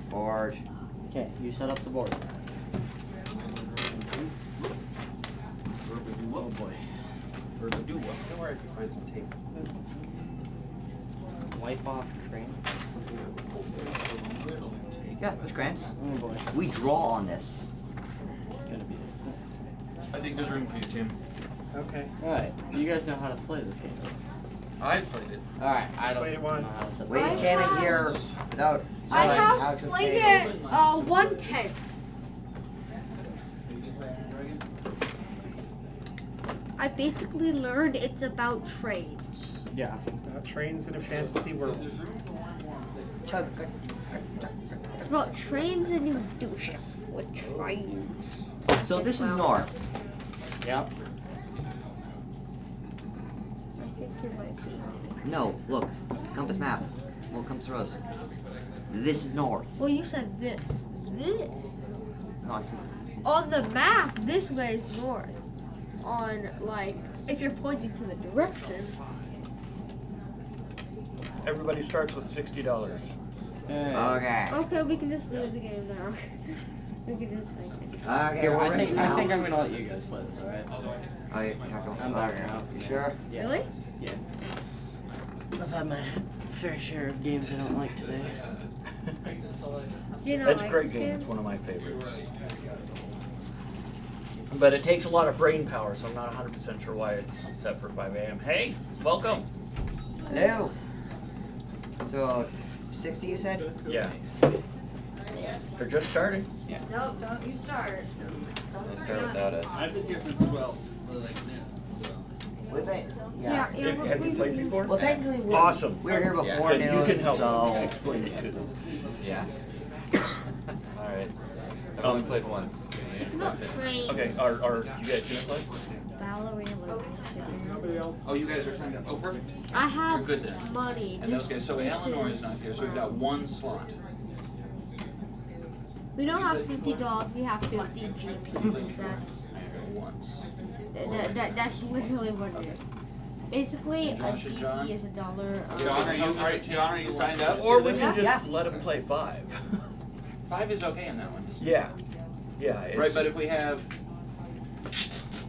Board. Okay, you set up the board. Oh boy. Do what? Somewhere I can find some tape. Wipe off crane. Yeah, there's grants. Oh boy. We draw on this. Gonna be. I think there's room for you, Tim. Okay. Alright, you guys know how to play this game. I've played it. Alright, I don't Played it know once. how to set We the came in here without I knowing how have to played play. it 1/10. I basically learned it's about trades. Yeah. Trains in a fantasy world. Chug. It's about trains and you do stuff with trains. So this is north. Yep. I think you might be. No, look. Compass map. Well, comes through us. This is north. Well, you said this. This. No, I see. On the map, this way is north. On, like, if you're pointing to the direction. Everybody starts with $60. Okay. Okay, we can just leave the game now. We can just, like. Okay, Here, we're I ready think now. I'm gonna let you guys play this, alright? Oh, yeah, you're not going. I'm backing out. You sure? Yeah. Really? Yeah. I've had my fair share of games I don't like today. Do you know It's a like great this game. It's one of my favorites. But it takes a lot of brain power, so I'm not 100% sure why it's set for 5 a.m. Hey, welcome. Hello. So, 60 you said? Yeah. They're just starting. Nope, don't you start. They start without us. I've been here since 12. We've been. Yeah, Have you played before? Well, technically, Awesome. we were here before Then noon, you can help so. explain it to them. Yeah. Alright. I've only played once. It's about trains. Okay, are you guys gonna play? Ballerina location. Oh, you guys are signed up. Oh, perfect. I have You're good then. money. And those guys. So This Eleanor is not here, so we've got one slot. We don't have $50. We have 50 GP. Once. That's literally what it is. Basically, a Josh and John? GP is $1. John, are you signed up? Or we can just Yeah. let them play 5. 5 is okay on that one. Yeah. Yeah. It's, Right, but if we have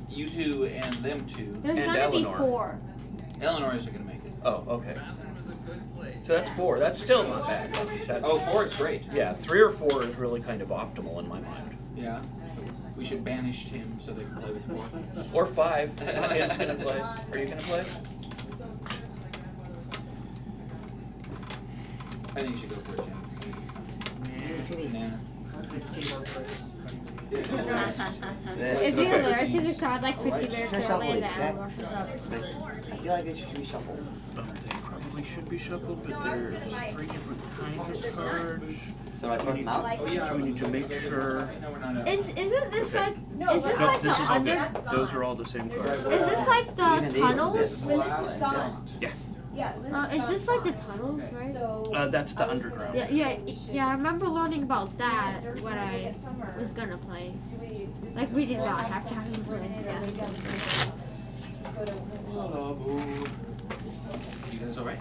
you two and them two, There's And gonna Eleanor. be 4. Eleanor isn't going to make it. Oh, okay. So that's 4. That's still not bad. That's, Oh, 4 is great. Yeah, 3 or 4 is really kind of optimal in my mind. Yeah. We should banish Tim so they can play with 4. Or 5. Tim's gonna play. Are you gonna play? I think you should go for it, Tim. Nah. It'd be hilarious if we started like 50 minutes Sure, early and shuffle then it, rushes up. I feel like this should be shuffled. They probably should be shuffled, but there's 3 different kinds of cards. So I throw them out? Oh, yeah. So we need to make sure. No, we're not. Isn't this Okay. like? No, Is this but- like This the is all under? good. Those are all the same cards. Is this like Even the these and tunnels? this. When this is gone. Yeah. Yeah, this Is this like the tunnels, right? So. That's the underground. Yeah. I remember learning about that when I was gonna play. Like we did not have time to play. Hello, boo. You guys alright?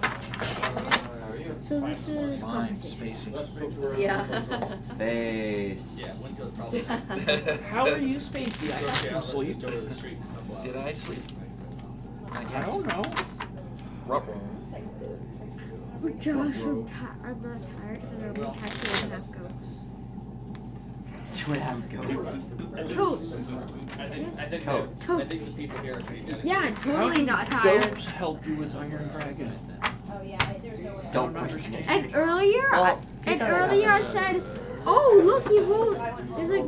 So this is Fine, competition. spacey. Yeah. Space. How are you, Spacey? I got some sleep. Did I sleep? I don't know. Ruh-roh. Oh, Josh, I'm not tired. And I'm tired 2.5 goats. 2.5 goats. Coats. I think Coats. Coats. the people here are pretty good. Yeah, I'm How totally do not tired. goats help you with Iron Dragon? Oh, yeah, there's no way. Don't question it. And earlier, Well, he's not I gonna- said, "Oh, look, he rolled." It's like,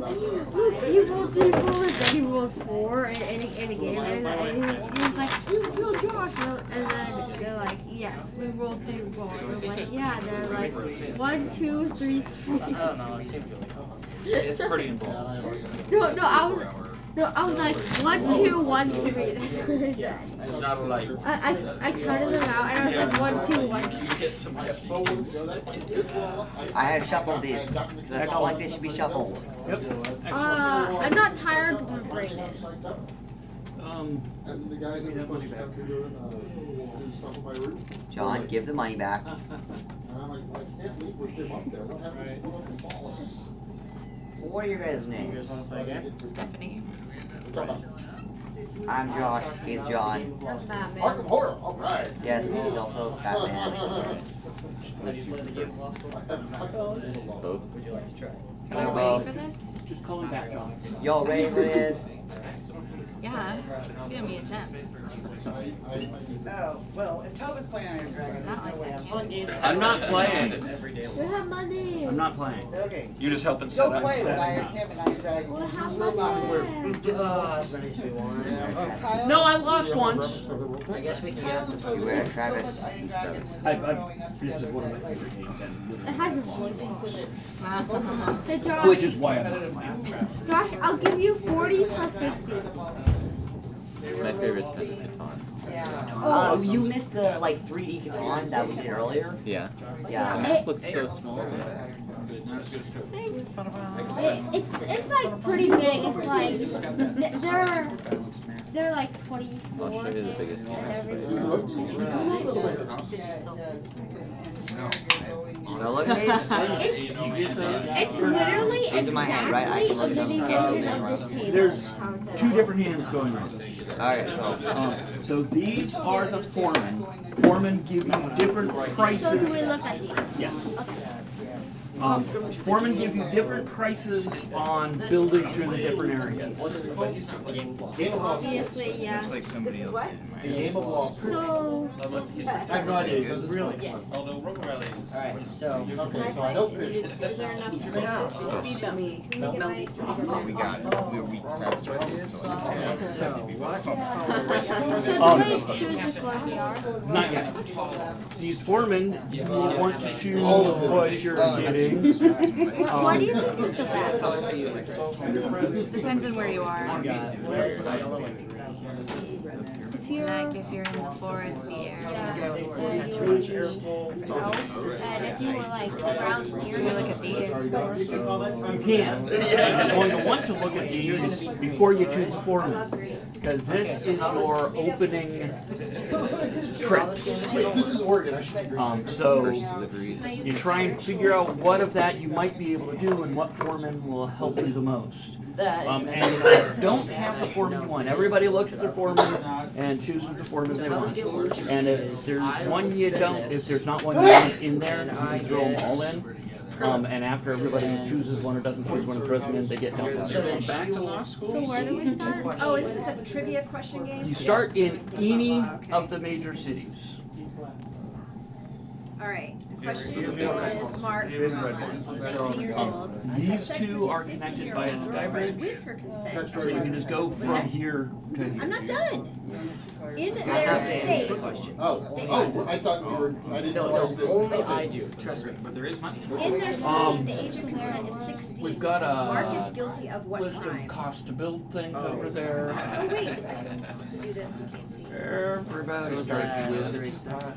look, he rolled 3 bullets, then he rolled 4 in a game, and he was like, "Yo, Josh," and then they're like, "Yes, we rolled 3 bullets." So I I'm think like, there's "Yeah." They're like, 1, 2, 3, 3. I don't know, it seems really It's pretty involved. No, I was like 1, 2, 1, 3. That's what I said. It's not a light. I counted them out, and I was like 1, 2, 1. You get some I had shuffled these because I felt like they should be shuffled. Yep. Excellent. I'm not tired, but my brain is. And the guys that were supposed to come through doing stuff on my roof. John, give the money back. And I'm like, I can't leave with them up there. What happens if you go up and fall? what are your guys' You names? guys want to play again? Stephanie. I'm Josh. He's John. That's Batman. Arkham Horror, alright. Yes, he's also Batman. How do you play the game of Lost Book? Both. Would you like to try? Are you ready for this? Just call him back, John. Y'all ready for this? Yeah. It's gonna be intense. Oh, well, if Todd was playing Iron Dragon, Not there's no like way that. I'm Fun game. I'm not playing. Every day. We have money. I'm not playing. Okay. You just helping set Go up. play with setting Iron up. Him and Iron Dragon. We'll You have will not be worth money. As many as we want. Kyle? No, I lost once. I guess we can get up to You wear Travis. So much Iron Dragon. This is one of my favorite games, It has a voice. Hey Josh. which is why I'm not playing. Josh, I'll give you 40 for 50. My favorite's kind of Catan. Yeah. You missed the like 3D Catan that we did earlier. Yeah. Yeah. It, Looked so small. Good, not as good as Toad. Thanks. it's like pretty big. It's like they're like 24. I'll show you the biggest one. and So look at these. It's literally These are my hand, right? I can look at them. exactly a mini version of this table. There's How it's two at. different hands going on. Alright, So these are the foremen. Foremen give you different So do we prices. look at these? Yeah. Okay. Foremen give you different prices on building through the different areas. Obviously, yeah. Like somebody else did. The game of Lost. So, I have no idea. Does it Really? yes. Although Robo Rally is. Alright, so. Okay, so I know pitch. Is there enough space to feed them? We got it. We grabbed right here. So, what? So do we choose which one we are? Not yet. These foremen, you will want to choose what you're getting. What do you think is the best? Depends on where you are. If you're Like if you're in the foresty area. and if you were like around here, Should we look at these? You can. You're going to want to look at these before you choose the foreman. Because this is your opening trick. This is Oregon, I should agree. So Deliveries. you try and figure out what of that you might be able to do and what foreman will help you the most. And you don't have the foreman you want. Everybody looks at their foreman and chooses the foreman they want. And if there's one you don't, if there's not one you want in there, you can throw them all in. And after everybody chooses one or doesn't choose one and throws them in, they get dumped. So then back to law so school? where do we start? Oh, is this a trivia question game? You start in any of the major cities. All right. The question is, Mark, 15 years old. These two are connected by a sky bridge, With her consent. so you can just go from here to here. I'm not done. In their state, Oh, I thought you were, I didn't realize that. Only I do, trust me. But there is money. in their state, the age of consent is 16. We've got Mark a is guilty of what list of crime? cost to build things over there. Oh wait, I'm supposed to do this. You can't see. Everybody starts with a teapot.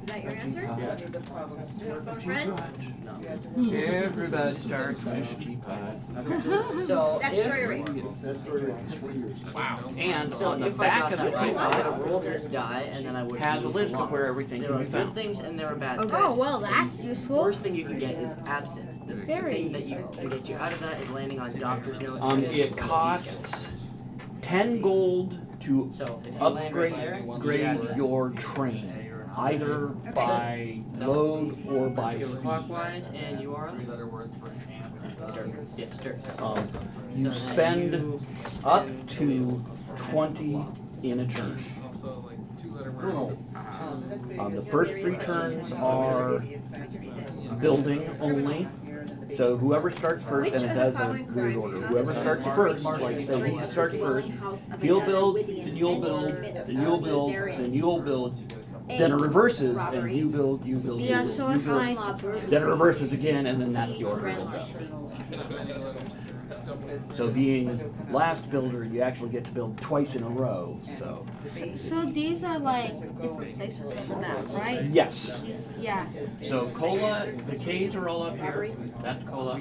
Is that your answer? Yeah. Do you have a phone friend? Everybody starts with a teapot. So, Statutory rape. That's very, 20 years. Wow. And So on the if I back got of the that right, I would have rolled teapot this die and then I would has a list of where everything there can are be good found. things and there are bad things. Oh, well, that's The useful. worst thing you can get is absent. The Very thing that you can get you out of that is landing on doctor's notes. It costs 10 gold to So if you land right there, you get out of that. your train, either by So, load or by let's go speed. clockwise and you are dirt. Yes, dirt. You So then spend you up spend to 20 in a turn. The first 3 turns are building only. So whoever starts first, Which and it of the does a following weird crimes order. Whoever starts first, like say he starts first, he'll build, then you'll build, then you'll build, then you'll build. Then it reverses, and you build, you build, you Yeah, build, so you it's build. like Then it reverses again, and then that's the order. it goes. So being last builder, you actually get to build twice in a row. So So these are like different places on the map, right? yes. These- Yeah. So Cola, the K's are all up here. That's Cola.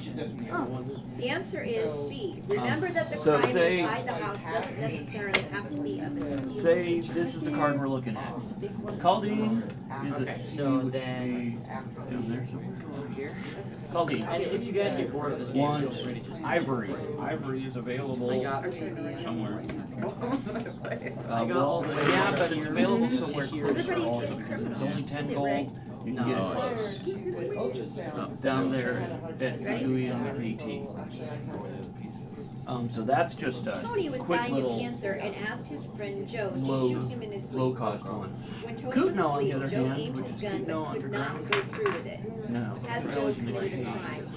The answer is B. Remember that the So crime say- inside the house doesn't necessarily have to be of a stealing Say nature. this is the card we're looking at. Caldine is a So then- down there somewhere. over here. Caldine. And if you guys get bored of this game, feel Wants free to just. Ivory. Ivory is available I got somewhere. I got all the Yeah, but it's available somewhere here. closer Everybody's also. getting criminal. It's only 10 Is it gold. Ray? You can get it down there at Louis on the KT. So that's just a Tony was quick dying of little cancer and asked his friend Joe to low, shoot him in his sleep. low cost one. When Tony was Kootenai, on the asleep, other Joe hand, aimed which his is gun Kootenai but could not underground. go through with it. No, Has it's Joe always in the committed a right crime? hand.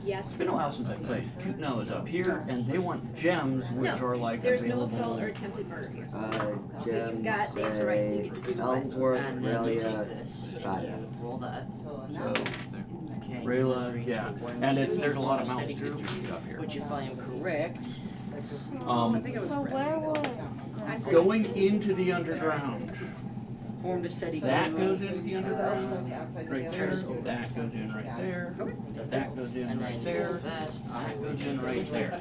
Yes. It's been a while since I played. Kootenai is up here, and they want gems, which No, are like there's no available. assault or attempted murder here. Gems, you've got the answer right, so you get to do the one. Ellsworth, And then you Aurelia, take this. Scotia. Roll that. So, Okay. Rayla, yeah, and there's a lot of mountains to get through up here. Which, if I am correct, So where would? Going into the underground. formed a steady. That goes into the underground, right there. That goes in right there. That goes in And right then there. that. That goes in right there.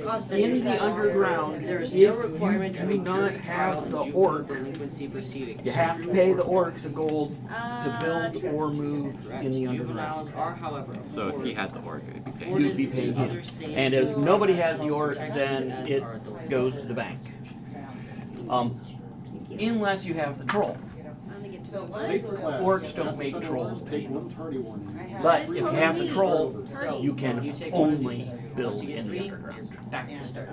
Cause In the underground, there is if no requirement you to do a not jury trial have and the juvenile orc, delinquency proceedings. you have to pay the orcs a gold to build or move Correct. in the Juveniles underground. are, however, So if he had the orc, it'd be paid. You'd be paying him. And if nobody has the orc, then it goes to the bank. Unless you have the troll. I only get to go Make for one. class. Orcs don't make trolls Take pay. one tardy warning. But if you have the troll, So, you can you take one of only these. build Once you get in the 3, underground. you're back to start.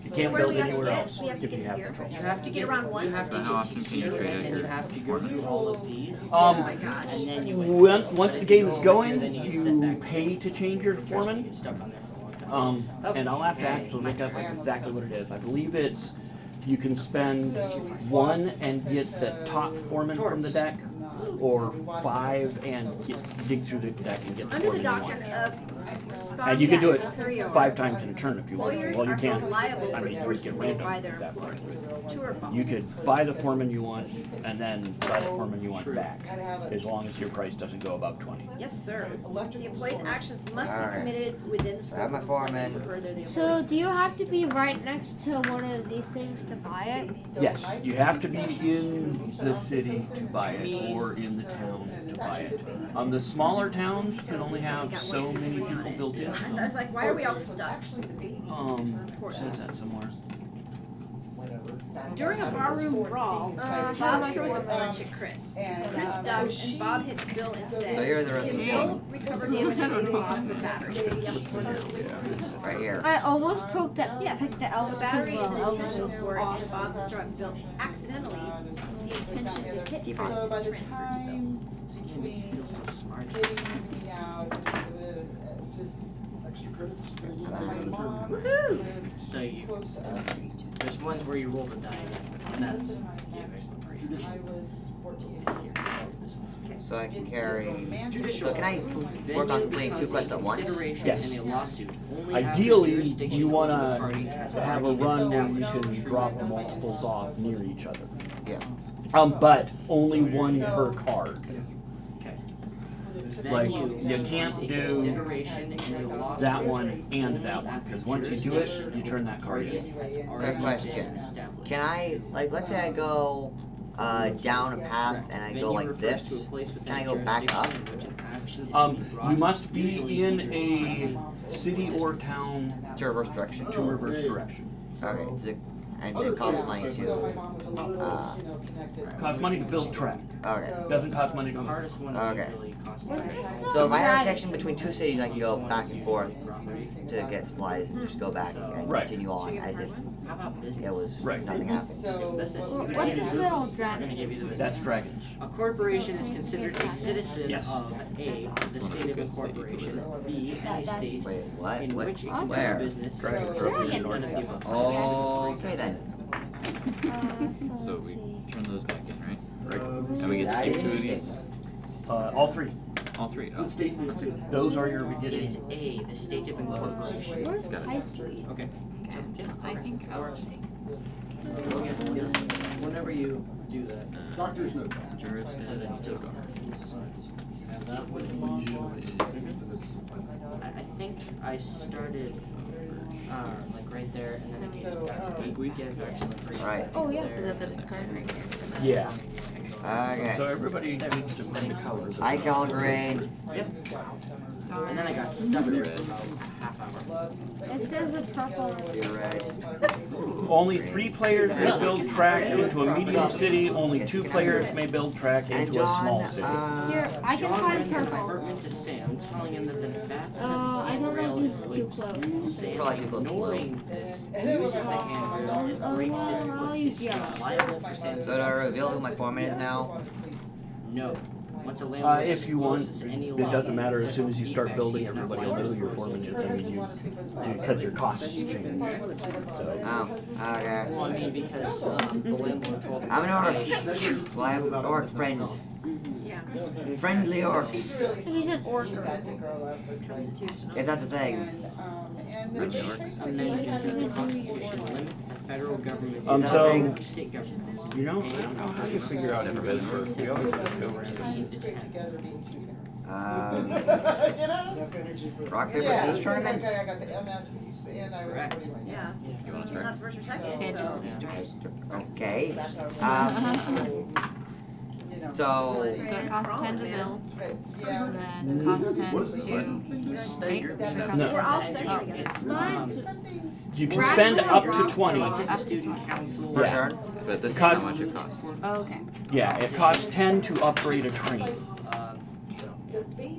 You So can't where do build we have to anywhere get? else We have to if get you to have here. the troll. You have to Get around You once. have to So how get often to can you here, trade and then it? you have to go through all of these. Oh my gosh. And then you Once the game is going, then you get you set back. pay to change your Trust me, foreman. get stuck on there for a long time. And I'll have to actually look up exactly what it is. I believe it's, you can spend 1 and get the top foreman from the deck, or 5 and dig through the deck and get the Under the foreman you doctrine want. of And you can do it superior, 5 times in a turn if you want. lawyers Well, you are can't. held liable I for mean, 3 force get committed random by at their that point. employees. True or false? You could buy the foreman you want and then buy the foreman you want back, as long as your price doesn't go above 20. Yes, sir. The employee's actions must be Alright. committed within the scope I'm a of foreman. to further the So employee's do you have to be right next to one of these things to buy it? Yes, you have to be in the city to buy it, or in the town to buy it. The smaller towns can only have so many people built into I them. was like, why are we all stuck? It says that somewhere. During a barroom brawl, Bob throws a punch at Chris. Chris ducks and Bob hits Bill instead. So here are the rest of Can the Bill game. recover damages from Bob for battery? Yes or no? Right here. I almost picked the Yes. picked the The elves battery is because an elves intentional was for it, and awesome. Bob struck Bill accidentally. The intention to hit Chris is transferred to Bill. This game makes you feel so smart. Extra credits. Woohoo! So you, there's ones where you roll the die, and that's, yeah, there's the So I can carry. Judicial. So can I work on playing 2 quests at once? Consideration Yes. in a lawsuit only after Ideally, jurisdiction you of want the parties has to have a already been run where you established. can drop multiples off near each other. Yeah. But only 1 per card. Okay. Like, Venue you can't is a do consideration in a lawsuit that one and only that one, after because once you do it, jurisdiction you turn that card parties in. has Good already been question. established. Can I, like, let's say I go down a path and I go Venue like refers to a this. place Can within I go back up? jurisdiction in which an action is to be brought, You must be usually in either a by- city or town To reverse direction. to reverse direction. Okay. And it costs money to. Costs money to build track. Okay. Doesn't cost money The to. hardest one Okay. is usually cost. So if I have a connection between 2 cities, I can go back and forth to get supplies and just go back and Right. continue on as if How about business? it was Right. nothing happened. Business. What's this little I'm gonna dragon? give you the business. That's dragons. A corporation is considered a citizen Yes. of A, the state of incorporation, B, any state Wait, what? in What? which it Where? conducts business, Dragon. C, none of the above. Okay then. So we turn those back in, right? Right. And we get to That keep is 2 of these. All 3. All 3. Oh. Those are your It is beginning. A, the state of incorporation. Where's Got it. Pipe? Okay. So, yeah, I think I will take. Whenever you do that. Doctor's note. So then you take have that I think I started like right there, and then I just got to the gift. Right. Oh, yeah. Is that the discard right here? Yeah. Okay. So everybody needs to find a color. that's I not- call green. Yep. And then I got stubborn Red. for half hour. It says a purple. You're red. Only 3 players may build track into a medium city. Only 2 players may build track And into a small John, city. Here, I can John find rents an purple. apartment to Sam, telling him that the bathroom I don't rail like is these too loose. close. Sam, Probably too close to ignoring this, uses the handrail and breaks his foot. Is he liable for Sam's So do I reveal who my foreman is now? No. Once a landlord If you want, discloses any it law doesn't matter. As soon as you start defects, building, he is not everybody will know liable who your for foreman is. I it. mean, because your costs change. So, Oh, okay. Well, I mean, because the landlord told him. I'm an orc. "Hey, Well, I have orc friends. Yeah. Friendly orcs. He's an orca. If that's a thing. Red Yorks. Amendment to the Constitution limits the federal government's Is that a so- thing? state governments. you know, I don't know how you figure out Never everybody's been work. We always just go random. Received 10. Rock, paper, Yeah, scissors it's tournaments? okay, I got the MS and I was Correct. 41. Yeah. You want to He's start? not first or second, Yeah, just so. do start. Okay. You know. So, So it costs 10 to build, But, yeah. and then it costs 10 to. Study group. No. We're all studying Oh. together. It's Something. You can Rational spend up to rock 20. rock. to the student council. per Yeah. turn? But this is Cost- how much it costs. Oh, okay. Yeah, it costs 10 to upgrade a train.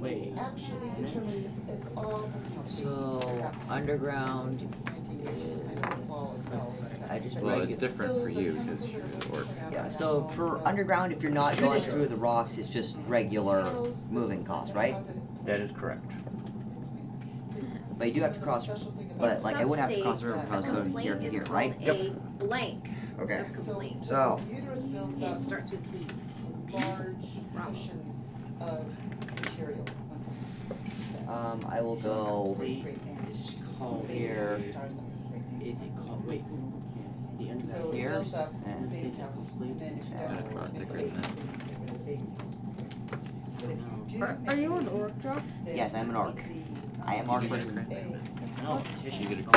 Wait. Actually, determines it's all. So, underground I just Well, it's different for you because you're an orc. Yeah, so for underground, if you're not going through the rocks, it's just regular moving costs, right? That is correct. But you do have to cross, but In like I some wouldn't have to cross the states, river if I was a going here complaint to is here, called right? a blank Okay. of complaint. So, It starts with B. Large portion of material. I will go Is called here, Is it called? Wait. The underground. here, Gotta draw thicker than that. Are you an orc, Josh? Yes, I'm an orc. I am orc. No, tissue. You get a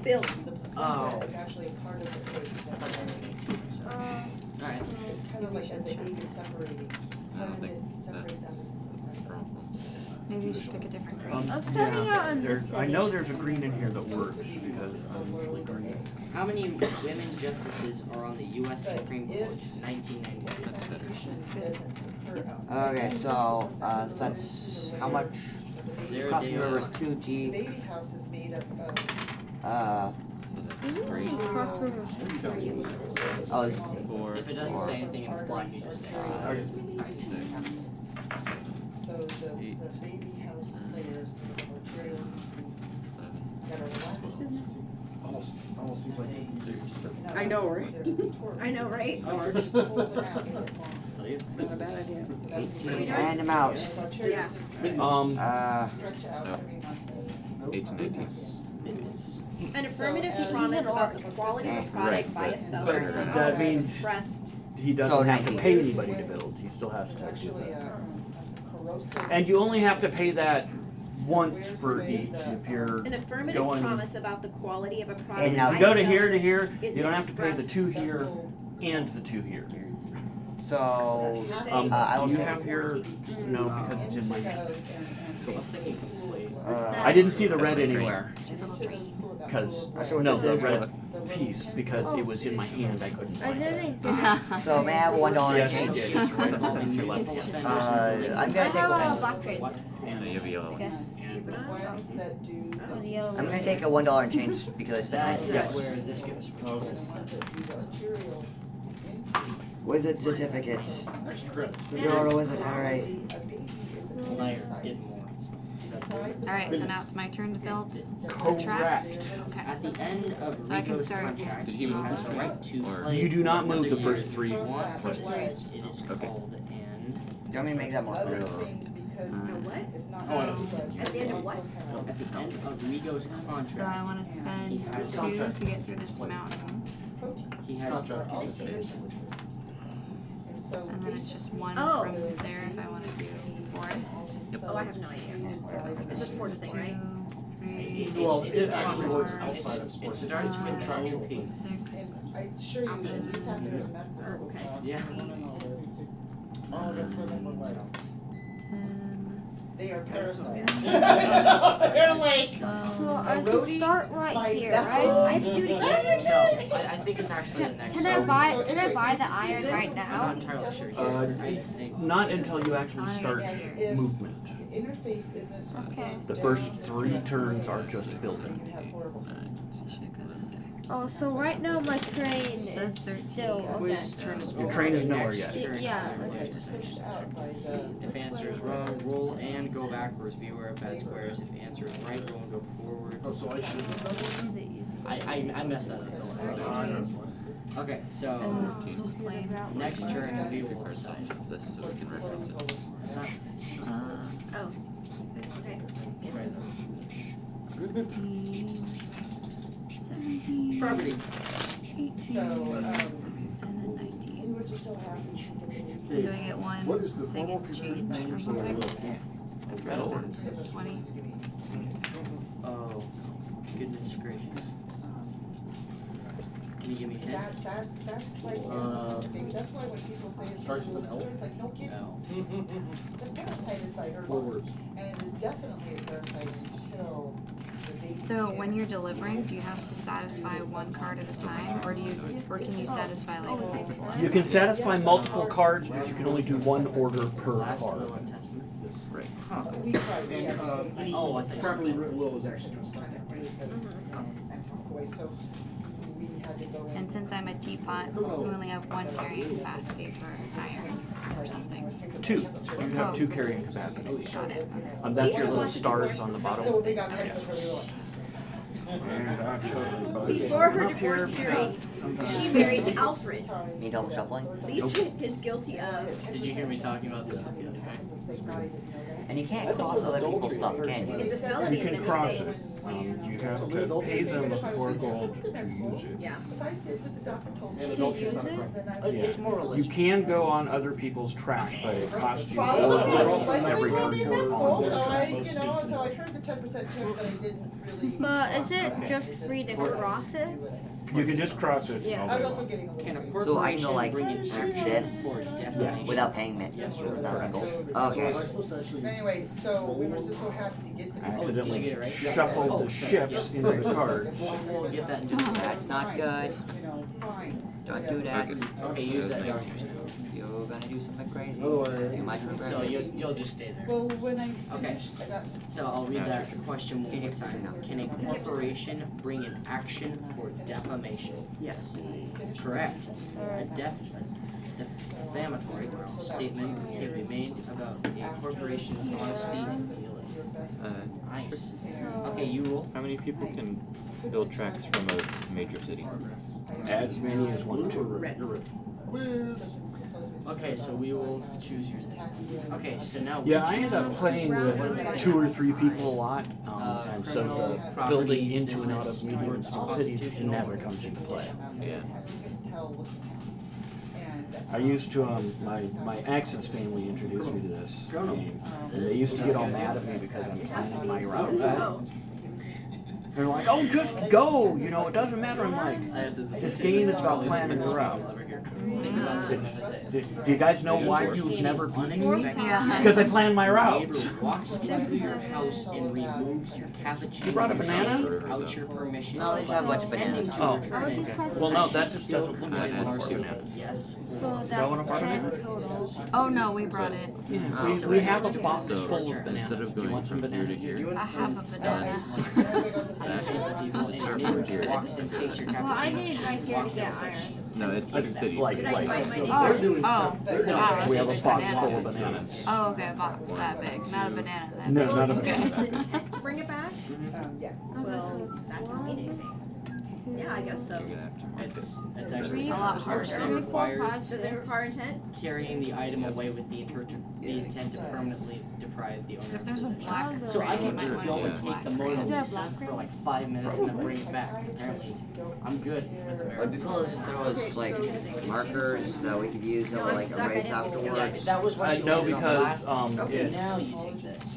Bill. Oh. It's actually part of the code. Alright. Kind of like as the eight is separating. I don't think Separates that's out. a problem. Maybe just pick a different green. I'm starting out on there's, this I city. know there's a green in here that works because I'm usually green. How many women justices are on the U.S. Supreme Court? 1991. That's better. That's good. Okay, so, since, how much? Zero Crossing day the river is on. 2G, Baby house is made up of. uh, So that's Isn't 3, it Cross River Street? oh, this is 4, If it doesn't say anything and it's black, you just stay. 5, 6, So the Eight. baby house players, the materials 7. that are left. Almost seems like I know, right? I know, right? So you. Not a bad idea. 18, and I'm out. Yes. So, 8 to 19. An affirmative promise about the quality of a product Right, by a but- seller but is that means- expressed. He So doesn't have to 19. pay anybody to build, he still has to do Actually, that. corrosive. And you only have to pay that once for each, if you're An affirmative going. promise about the quality of a And product now If by you go a to here seller to here, is you don't have to pay the expressed. 2 here and the 2 here. So, Do I will you take, have your, no, because it's in my hand. I was thinking complete. I didn't see the red That's my anywhere, because, Not sure what no, this the is, red piece, because it was in my hand, I couldn't I find it. didn't get so may I have a $1 Yes, in you change? did, it's right above if you left. I'm I gonna take have a a, black trade. What? Yeah, you have a yellow one. Yes. That do. That was a yellow I'm one. gonna take a $1 in change because I spent That's 19 Yes. where this goes. Material. Wizard certificates. extra credits. You're a wizard, alright. Well, now you're getting more. Alright, so now it's my turn to build the Correct. track. At Okay. the end of So I can Rico's start- contract, Did he he move has this the right to or- play. You do not move another the first year 3 if he wants. questions. It is Okay. called an. Do you want me to make that more Other clear? things because what? it's not. So- At the end of what? At the end of Rigo's contract. So I want to spend 2 to get through this mountain, He has. and then it's just 1 Oh. from there if I want to do forest. Oh, I have no idea. So It's a sports thing, right? 3, Well, it It's actually not- works it's- outside of It sports. starts with Contractual. OP. 6, I assure you, when we sat there at the medical Oh, school okay. class, Yeah. oh, that's what I'm like. 10, They are parasites. They're like. 12. So I can start right here, vessel. right? I have to do it again. No, I think it's actually the next. Can I buy the iron right I'm now? not entirely sure. I think. Not until you actually start movement. Interface isn't. Okay. The first 3 turns are just building. So it should go this way. Oh, so right now my train So that's is 13. still Which turn is Your train is nowhere next yet. turn. Yeah. There's decisions. If answer is wrong, roll and go backwards. Beware of bad squares. If answer is right, roll and go forward. Oh, so I should have done this? I messed that up. So okay, so And just plain. next turn we will decide. This so we can reference it. Oh. Okay. 16, 17, Property. 18, So, and then 19. we were just so happy. Do I get one What is the thing formal and change or name? something? That'll work. 20. Oh, goodness gracious. Can you give me a hint? That's like, that's why when people say it's. Starts with an L? It's like, no kidding. No. The parasite inside her 4 lungs. words. And it is definitely a parasite until the baby. So when you're delivering, do you have to satisfy one card at a time, or can you satisfy like multiple? You can satisfy multiple cards, but you can only do 1 order per Last card. will and testament. Right. Huh. We tried, we And, had. Oh, I think so. properly written will is actually gonna start that way. And talk away, so we had to go in. And since I'm a teapot, you only have 1 carrying capacity for iron or something. 2. You have 2 carrying capacities. Got it. That's your little stars on the So bottom. they got ready for the And I chose Before her up here divorce hearing, sometimes. she marries Alfred. Need double shuffling? Lisa is guilty of. Did you hear me talking about this? Okay. And you can't cross other people's stuff, can you? It's a You felony in can many cross states. it. You have to pay them 4 gold to use it. Yeah. If I did what the doctor told me. And to adults use is not a it, crime. then I would. Yeah. You can go on other people's track, but it costs you Follow the gold rules, like every they told turn me in you're med school, on so their I, track. you know, so I heard the 10% chance, but I didn't really. But is it just free to cross it? You can just cross it Yeah. all I day was also long. getting a little. Can a weird. So I corporation know, like, bring in action this for defamation? Without paying me? Yes, sir. Without gold? So Okay. So I supposed to actually. Anyway, so we were just so happy to get the. I accidentally Did you get it right? shuffled Oh, the sorry, ships yes. into the cards. We'll get that in just a second. That's not good. You know, fine. Don't do that. Okay, use that dark. You're gonna do something crazy. Otherwise- You might regret So it. you'll just stay there. Well, when I Okay. finished, I got. So I'll read that question one more time. Can a corporation bring an action for defamation? Yes. Correct. A defamatory statement can be made about a corporation's honesty in dealing. Nice. Okay, you rule. How many people can build tracks from a major city? As many as 1 or 2. Quiz. Okay, so we will choose yours next. Okay, so now. Yeah, I end up playing with 2 or 3 people a lot, and so the building into and out of medium and small cities never comes into play. Yeah. I used to, my ex's family introduced me to this game, and they used to get all mad at me because I'm planning my routes. Oh. They're like, oh, just go, you know, it doesn't matter. I'm like, this game is about planning the route. Do you guys know why you've never beaten me? Yeah. Because I plan my routes. Neighbor walks into your house and removes your cappuccino. You brought a banana? Without your permission. No, they just have a bunch of bananas. Oh, okay. Well, no, that just doesn't look like Add one for two. bananas. Yes. So one that's a part of 10 it? total. Oh no, we brought it. Yeah, we have a box So, full of instead bananas. of Do you going want some from here to bananas? here, Doing I have a some banana. Start from here. walks and takes your cappuccino. Well, I need right here to walks get out. iron. No, it's the city. Like, Oh, wow, that's we have a just box full banana. of bananas. Oh, okay, a box that big, not a banana that No, big. not a You banana. just didn't bring it back? Yeah. Well, that doesn't mean anything. Yeah, I guess so. You're gonna have to mark it. It's actually A lot harder. It 3, 4, requires 5, Does it require intent? carrying the item away with the intent to permanently deprive the owner If of there's a possession. black So I crayon, can you might go wanna and do take black the Mona crayon. Is there a Lisa black for crayon? like 5 minutes and then bring it back. Apparently, I'm good with Would American. be cool if there was like markers that we could use that No, would I'm like stuck. I erase didn't mean to go. Yeah, afterwards. that was what she No, landed on because last. Okay, it, now you take this.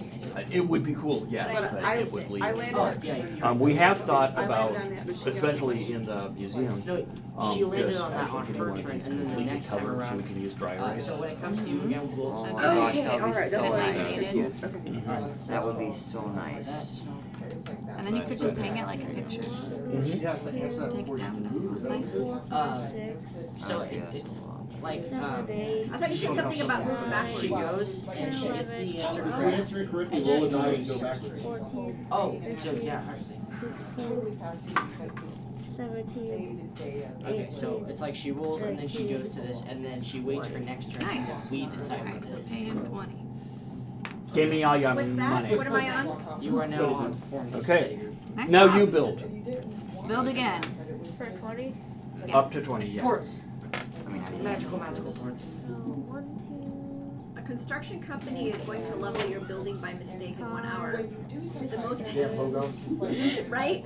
it would be cool, yes, But but I- it would bleed. I landed Oh, on- yeah. We have thought I about, landed on that, but she got especially in the museum, No, she landed just on that on if you her want to turn, be and then the completely next time covered, so we around. can use dry erase. So when it comes to you again, we'll. Oh Okay, my gosh, that would all be right, so that's what I nice. needed. That would be so nice. And then you could just hang it like a picture. Mhm. Yes, I guess that Take it before down you and lose, play. So Oh, yeah, it's so long. like I thought you said something about moving backwards. she goes and she gets the answer If you correct. answer it correctly, And roll she a die and goes. go backwards. 14, Oh, so yeah, actually. 16, 17, Okay, so it's like she rolls and then she goes to this and then she waits her next turn. Nice. And we decide. Alright, so pay him 20. Give me all your What's that? money. What am I on? You are now on form. Okay. Nice Now job. you build, Build again. for 20. up to 20, yeah. Ports. I mean, I mean, Magical ports. So 1, A construction company is going to level your building by mistake in 1 hour. The most Yeah, logo. right?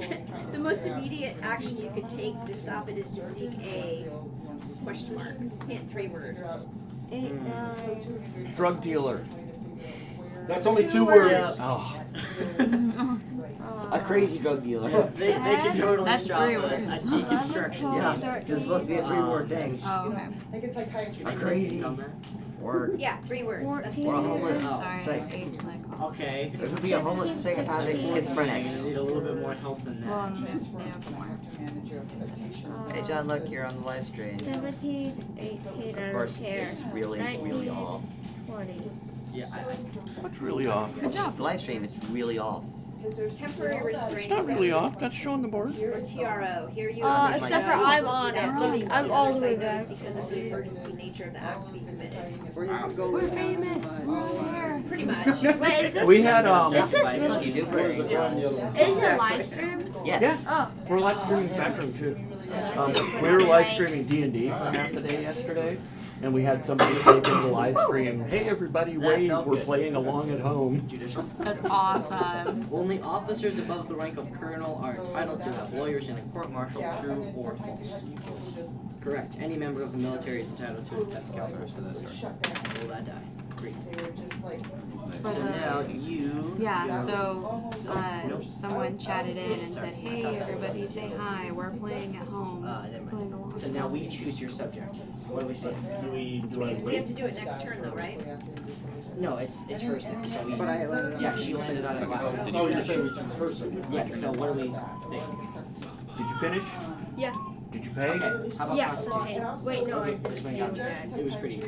The most immediate action you could take to stop it is to seek a question mark. Hint 3 words. 8, 9, Drug dealer. That's only 2 2 words. Oh, a crazy drug dealer. They can totally That's stop 3 a words. deconstruction Yeah, team. it's supposed to be a 3-word thing. Oh, okay. I think it's psychiatry. A crazy Done that? word. Yeah, 3 words. That's Or a homeless Sorry, psych. 8 like. Okay. It could be a homeless psychopathic I schizophrenic. need a little bit more help than Well, that. they have more. Hey John, look, you're on the live stream. 17, 18, I Of don't course, care. it's really, 19, really off. 20. Yeah, what's really off? Good job. The live stream, it's really off. temporary restraining It's not really order, off, that's showing the board. or TRO. Here you Except for I'm on it. I'm all the way back. because of the emergency nature of the act to be committed. Or you can go. We're famous. We're on air. Pretty much. Wait, is this? We had, Is this You do great. Is it a live stream? Yes. Oh. We're live streaming backroom too. We were live streaming D&D for half the day yesterday, and we had somebody take in the live stream, hey everybody, wave, we're playing along at home. Judicial. That's awesome. Only officers above the rank of colonel are entitled to have lawyers in a court-martial, true or false. Correct. Any member of the military is entitled to a defense counsel. Roll that die. Great. So now you. Yeah, so someone chatted in and said, hey everybody, say hi, we're playing at home. Never Playing mind. along. So now we choose your subject. What do we think? We have to do it next turn though, right? No, it's hers now. So we. But I landed on. Yeah, she landed on it last. Did Oh, you you're finish? saying we choose first. Yeah. So what do we think? Did you finish? Yeah. Did you pay? Okay. How about Yes. Constitution? Wait, no, I Okay, this one got didn't. it was pretty.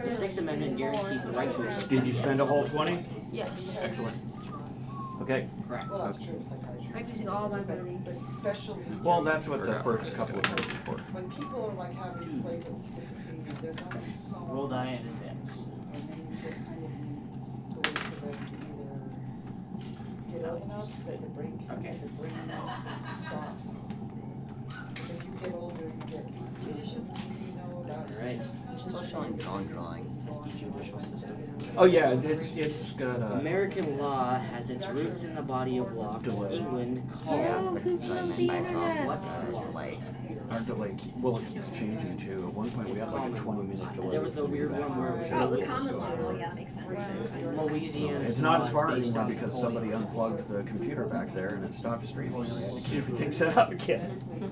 The Sixth Amendment guarantees the right to escape. Did you spend a whole 20? Yes. Excellent. Okay, Correct. Well, that's true, psychiatry. I'm using all my money. But especially. well that's what the first couple of minutes are for. When people are like having play with schizophrenia, there's only so much. Roll die in advance. And then you just kind of need to wait for them to either get out enough that the brain can, Okay. the brain stops. As you get older, you get, you know about. Alright. Still showing drawing. Pesky judicial system. Oh yeah, it's got a, American law has its roots in the body of law from England called. Oh, who That's what I killed meant the by it's off. internet? What's the delay? our delay, well it keeps changing too. At one point we had like a 20-minute delay. There was a weird one where it was Oh, the really common law. Well, yeah, that makes sense. Louisiana. It's not as far anymore because somebody unplugged the computer back there and it stopped streaming and we had to keep everything set up again.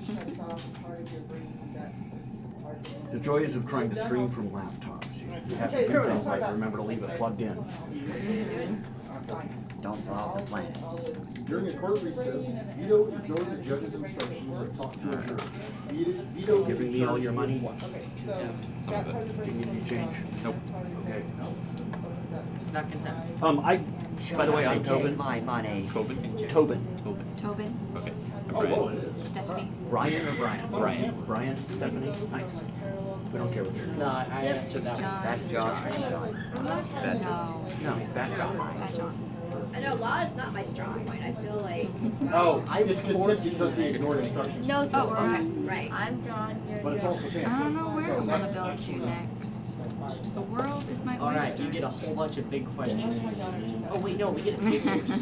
Shuts off part of your brain that was part of it. The joys of trying to stream from laptops. You have to do things like remember to leave it plugged in. Don't blow up the planets. During a court recess, veto ignore the judge's instructions and talk to a jury. Veto Giving me all your money? Contempt. Some of it. Do you need any change? Nope. Okay. It's not contempt. By the way, I'm Take Tobin. my money. Tobin? Tobin. Tobin. Tobin, Okay. Oh, well, it is. Stephanie. Brian or Brian? Brian. Brian, Stephanie, nice. We don't care what your name No, I answered that one. John. That's Josh and John. No. No, that John. Bad John. I know law is not my strong point. I feel like. Oh, it's contempt because he ignored instructions. No, Oh, okay. Right. I'm John. But it's also I don't know where I want to build to next. The world is my Alright, oyster. you get a whole bunch of big questions. Oh wait, no, we get figures.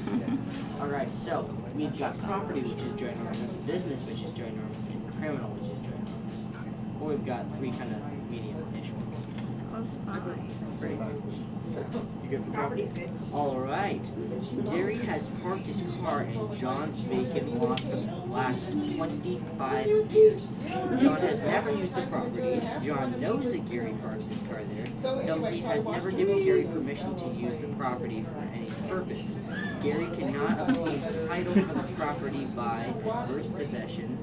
Alright, so we've got property, which is ginormous, business, which is ginormous, and criminal, which is ginormous. Or we've got three kind of medium-ish ones. It's close by. Great. You good for property? Alright. Gary has parked his car in John's vacant lot for the last 25 years. John has never used the property. John knows that Gary parks his car there, though he has never given Gary permission to use the property for any purpose. Gary cannot obtain title for the property by first possession.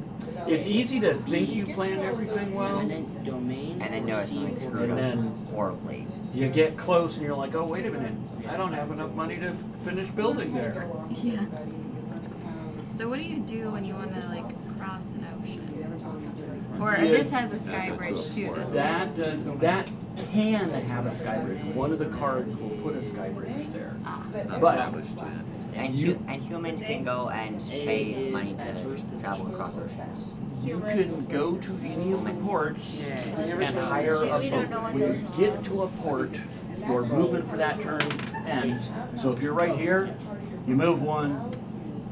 It's easy to think you planned everything well, Eminent domain. And then notice something or screwed And up then- horribly. you get close and you're like, oh, wait a minute, I don't have enough money to finish building there. Yeah. So what do you do when you want to like cross an ocean? Or Yeah. this has a sky bridge too, doesn't it? That can have a sky bridge. One of the cards will put a sky bridge there. Ah. It's not But- established yet. And humans can go and pay money to travel across oceans. You can go to any of the ports and hire a We don't know boat. what When you those get to a port, your movement for that turn ends. So if you're right here, you move one,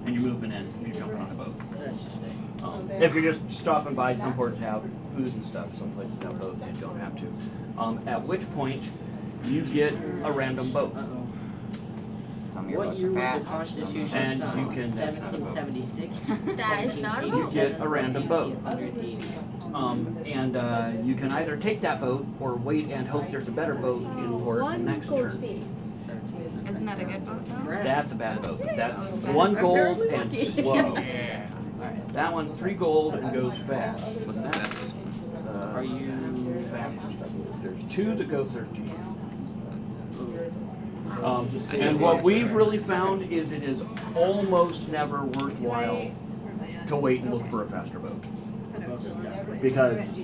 and you're moving in. You're jumping on a boat. That's just it. If you're just stopping by, some ports have food and stuff. Some places have boats. You don't have to. At which point, you get a random boat. Uh-oh. Some of your What boats year are was fast. the Constitution And signed? you can- 1776. That is not a You boat. get a random boat. 1880. And you can either take that boat or wait and hope there's a better boat in port One next gold turn. fee. Isn't that a good boat though? Correct. That's a bad boat. That's Okay. one I'm gold terribly and lucky. slow. That one's 3 gold and goes fast. What's the fastest one? Are you Fastest, I believe. There's 2 that go 13. And what we've really found is it is almost never worthwhile to wait and look for a faster boat. Because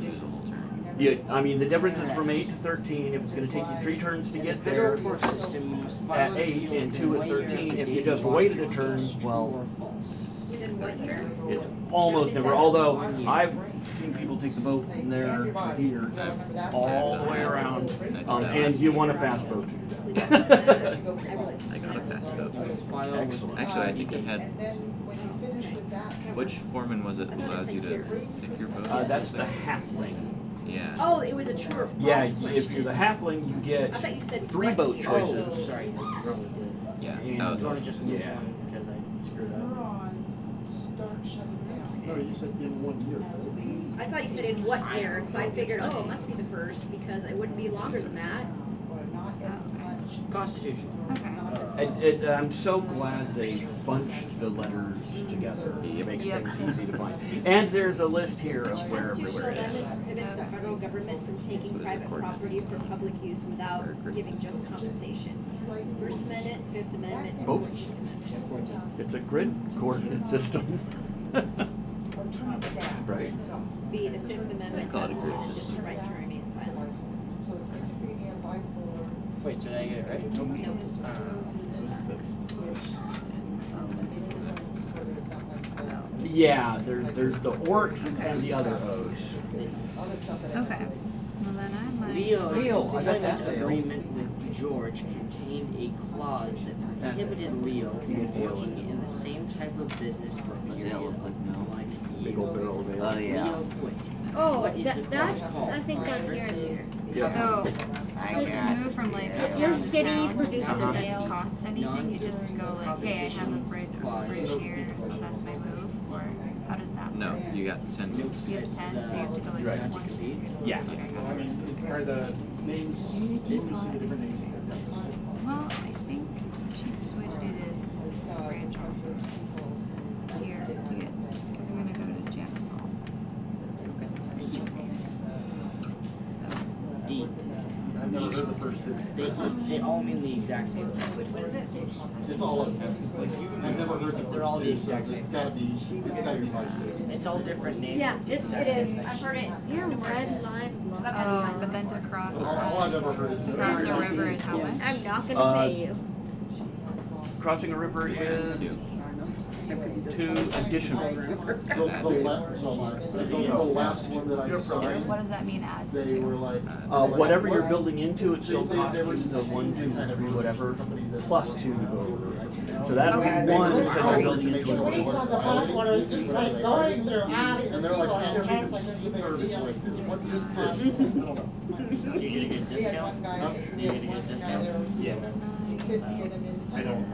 I mean, the difference is from 8 to 13. If it's going to take you 3 turns to get there, federal court system, you must file at an 8 appeal and within 2 at 1 year 13, of the if you date just the law waited a becomes turn, true well, or false. Within what year? it's almost never. Although I've seen people take the boat from there to here, all the way around, and you want a fast boat. I got a fast boat. File Excellent. Actually, I think I had. Which foreman was it that allows you to pick your boat? That's the halfling. Yeah. Oh, it was a true or false Yeah, question. if you're the halfling, you get I thought you said 3 what boat year. choices. Oh, sorry. Yeah. And- That was So I all. just moved Yeah. one because I screwed up. No, you said in 1 year. I thought he said in what year, and so I figured, oh, it must be the first because it wouldn't be longer than that. Constitution. Okay. I'm so glad they bunched the letters together. It makes Yep. things easy to find. And there's a list here of where Constitutional everywhere it is. amendment prohibits the federal government from taking private property for public use without giving just compensation. First Amendment, Fifth Amendment, and Oh. 14th Amendment. It's a grid coordinate system. Right? B, the Fifth Amendment Call it has a grid more than just system. the right to remain silent. Wait, so did I get it right? Yeah, there's the orcs and the other O's. Okay. Well then I might. Leo's Leo, I bet employment that's a- agreement with George contained a clause that That's a- prohibited Leo from working in the same type of business for a What's period that look like now? like a Big year. old barrel of ale. Oh yeah. Leo quit. Oh, What is the that's, clause called? I think that's here and there. Yeah. So I to got move from like Your town to city town, produces does ale. it cost anything? You just go like, hey, I have a bridge here, so that's my move, or how does that work? No, you got 10 moves. You have 10, so you have to go like Right. 1, 2, 3. Yeah. Okay, got I it. mean, you compare the names, businesses, the different names. Well, I think the cheapest way to do this is to branch off here to get, because I'm gonna go to Jackson. So, D. Those are the first two. They all mean the exact same thing. What is it? It's all of them. It's like, I've never heard the They're all first the two, so exact same it's gotta be, it's gotta be my state. It's all different names. Yeah, of the it exact is. same I've heard it. Your red numerous- line. Cause I've had to sign but then to cross, All I've ever heard is. to cross the river is how much? I'm not gonna pay you. crossing a river is 2 additional. The last one that I signed, What does that mean adds they were to? like. Whatever you're building into, it still costs you the 1, 2, 3, whatever, plus 2 to go over. So that'll be 1 because you're building into it. And they're like, man, it's like this. What is this? Do you get a good discount? Do you get a good discount? Yeah. I don't.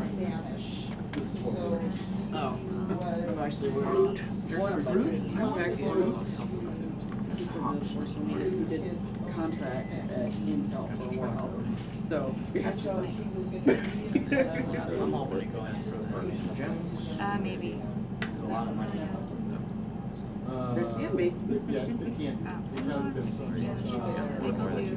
Oh. I'm actually worried. He's the person who did contract at Intel for a while. So that's just like. I'm already going to throw Maybe. There's a lot of money. There can be. Yeah, they can't. They haven't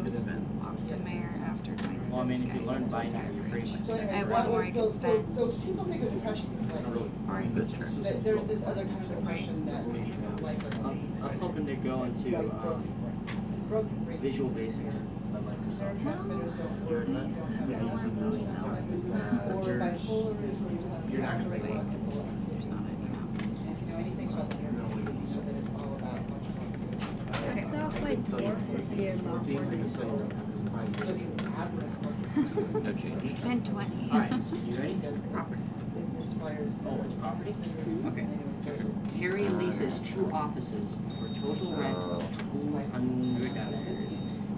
been The mayor after going to Well, I mean, this if you guy. learn binary, you're pretty much I set. have one more I can spend. So people think of depression as like, Or I can This turn. that there's this other kind of depression that like I'm hoping to go into broken Visual Basics by Microsoft. neurotransmitters don't work. Or bipolar is where you just you're go not this gonna way because there's not any mountains. if you know anything about the nervous system, you know that it's all about I thought my dwarf would be a lot more than No change. We spent 20. Alright, you ready? property. Oh, it's property? Okay. Harry leases 2 offices for total rent of $200.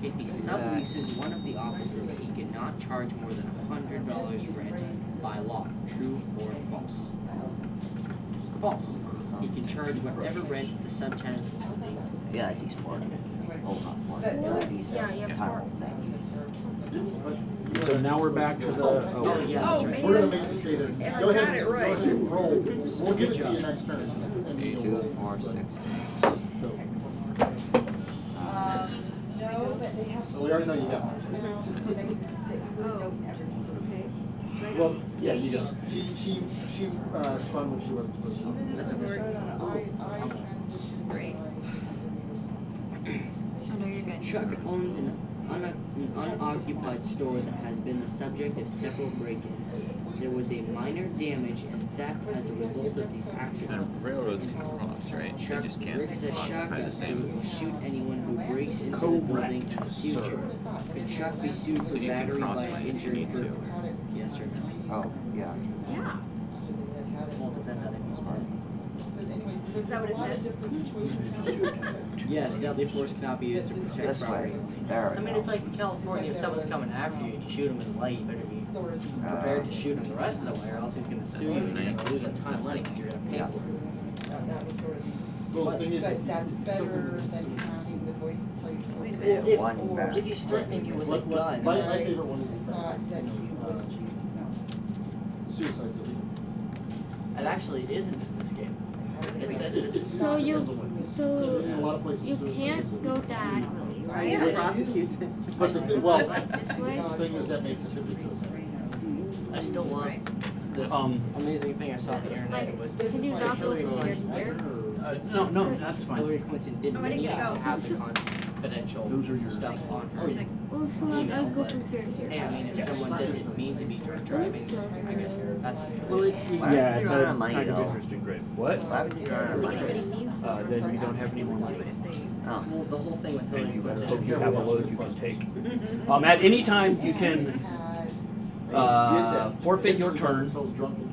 If he subleases one of the offices, he cannot charge more than $100 rent by law. True or false? False. He can charge whatever rent the subtenant will pay. Yeah, I see sport. Oh, not sport. Yeah, you have four. So now we're back to the. Oh, yeah, that's right. We're gonna make this data. Go ahead, roll. We'll give it to you next turn. And you'll 2, roll. 4, 6. So, No, but they have. so we already know you got one. Well, yeah, you do. She spun when she wasn't supposed to. That's a very Great. Oh no, you're good. Chuck owns an unoccupied store that has been the subject of several break-ins. There was a minor damage and theft as a result of these accidents. And railroads can cross, right? You Chuck just can't. rigs a By shotgun the so same. it will shoot anyone who breaks into the building in the future. Could Chuck be sued So for you can battery cross by line an if you injured need to. person? Yes or no? Oh, yeah. Yeah. Well, depends on the Is that what it says? Yes, deadly force cannot be used to protect This property. way. There I we mean, go. it's like in California, if someone's coming after you and you shoot him in the leg, you better be prepared to shoot him the rest of the way, or else he's gonna sue you and you're gonna lose a ton of money because you're gonna pay for it. Well, the thing is, But that's better than having the voices tell you. Wait a Well, minute. One better. if he's threatening you with a gun, my favorite one is That suicide's illegal. it actually isn't in this game. It says it isn't. So you, In a lot of places, you suicide can't is go illegal. diagonally, right? Yeah. prosecute them. But the thing, well, Like this way? the thing is that makes it 50 suicide. I still love this amazing thing I saw on the internet. It was Can you so not go Hillary from here to Clinton, here? No, that's fine. Hillary Clinton didn't Oh, I didn't need get to to go. have the confidential Those are your- stuff on her. Oh, so like I go from here to Hey, here. I mean, if someone doesn't mean to be drunk driving, I guess that's. Well, What happens if yeah, you it's run out a of money, kind of though? interesting grade. What? What happens if you run out of money? Then you don't have any more money. Oh. Well, the whole thing with And Hillary you better hope Clinton. you have a load you can take. At any time, you can forfeit your turn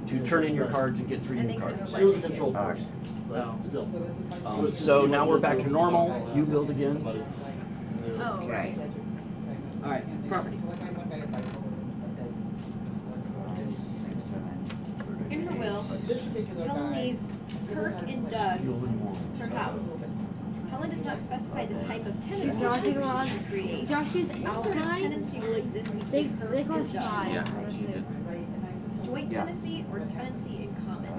to turn in your cards and get 3 new cards. She was a control Alright. person, Well, but still. So now we're back to normal. You build again. Oh, right. alright, property. In her will, Helen leaves Kirk and Doug her house. Helen does not specify the type of tenancy Josh, she you want- wishes to create. Josh's What sort of outline, tenancy will exist they between her call and Doug? five. Yeah, you did. Joint Yeah. tenancy or tenancy in common?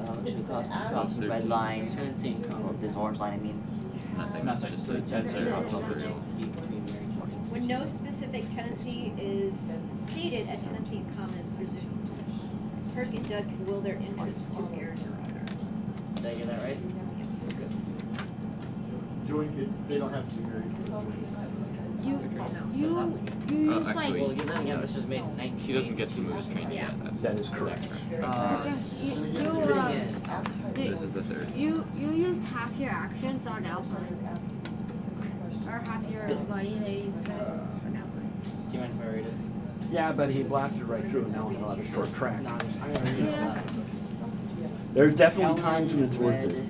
How much it cost? The red line, Tenancy in or common. this orange line, I mean. Nothing, just a zero. When no specific tenancy is stated, a tenancy in common is presumed. Kirk and Doug can will their interests to heirs or owner. Did I get that right? Joint, they don't have to be married for the joint. you use like. actually, Well, then again, this was made in 19. he doesn't get to move his train yet. That is correct. This is the third. You used half your actions on alphas. Or half your money they used on alphas. Do you mind if I read it? Yeah, but he blasted right through it now on a lot of short track. No, I'm gonna read it. Yeah. There's definitely times when it's worth it.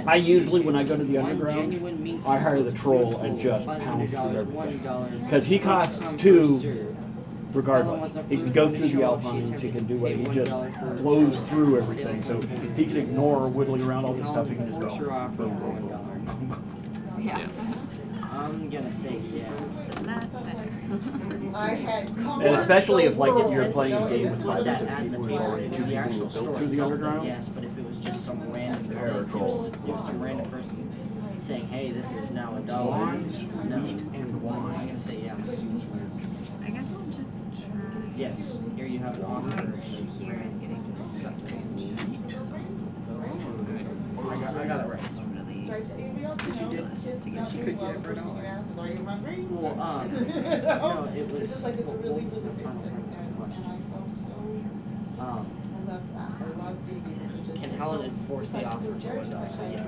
I usually, when I go to the underground, I hire the troll and just pound through everything. Because he costs 2 regardless. He can go through the alpines, he can do what, he just blows through everything. So he can ignore whittling around all this stuff, he can just go. Boom, boom, boom. Yeah. I'm gonna say yeah. So that's better. And especially if like you're playing a game with 5 or 6 Add the people, there's already 2 the people actual who built store through the itself, underground. yes, but if it was just some random They're a troll. It was some random person saying, hey, this is now $1. No. Meat and wine. I'm gonna say yeah. I guess I'll just try. Yes. Here you have an offer. Here and getting to this stuff. I got it right. It's really ridiculous to get She could get it for $1. Well, no, it was. It's just like it's really what was the final question? Can Helen enforce the offer to $1? Yeah.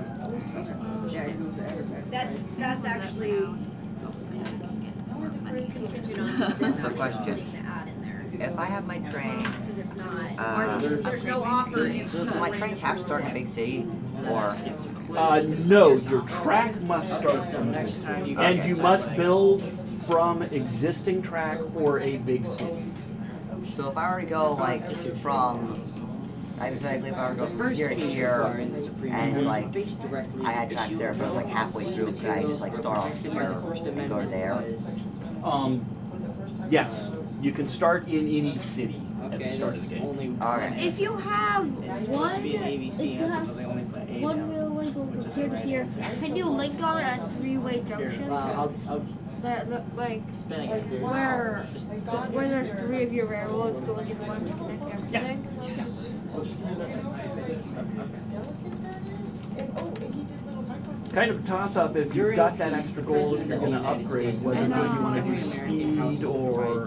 Yeah, he's gonna say advertise. That's actually hopefully I can get some more money. contingent on them So actually question. putting the ad in there. If I have my train, Because if not, there's no offer if do my trains have to start in a big city, or No, your track must start So from a big next time city. you And guys you must build from existing track or a big city. so if I were to go like from, hypothetically, if I were to go from First here to case here, required in the Supreme and Court, like based directly I had tracks there, but like halfway through, could I just like start off protected by here the First and go Amendment there? was- Yes, you can start in any city at the Okay, start of the there's game. only Alright. If you have It's supposed to be an if ABC you answer, have but they only put A one down. wheel link from here to here, can you link on a 3-way Here, junction? I'll That like spin again. where there's 3 of your railroads going to one to connect everything? Kind of a toss-up if you've got that extra gold, if you're going to upgrade, whether or not you want to do speed or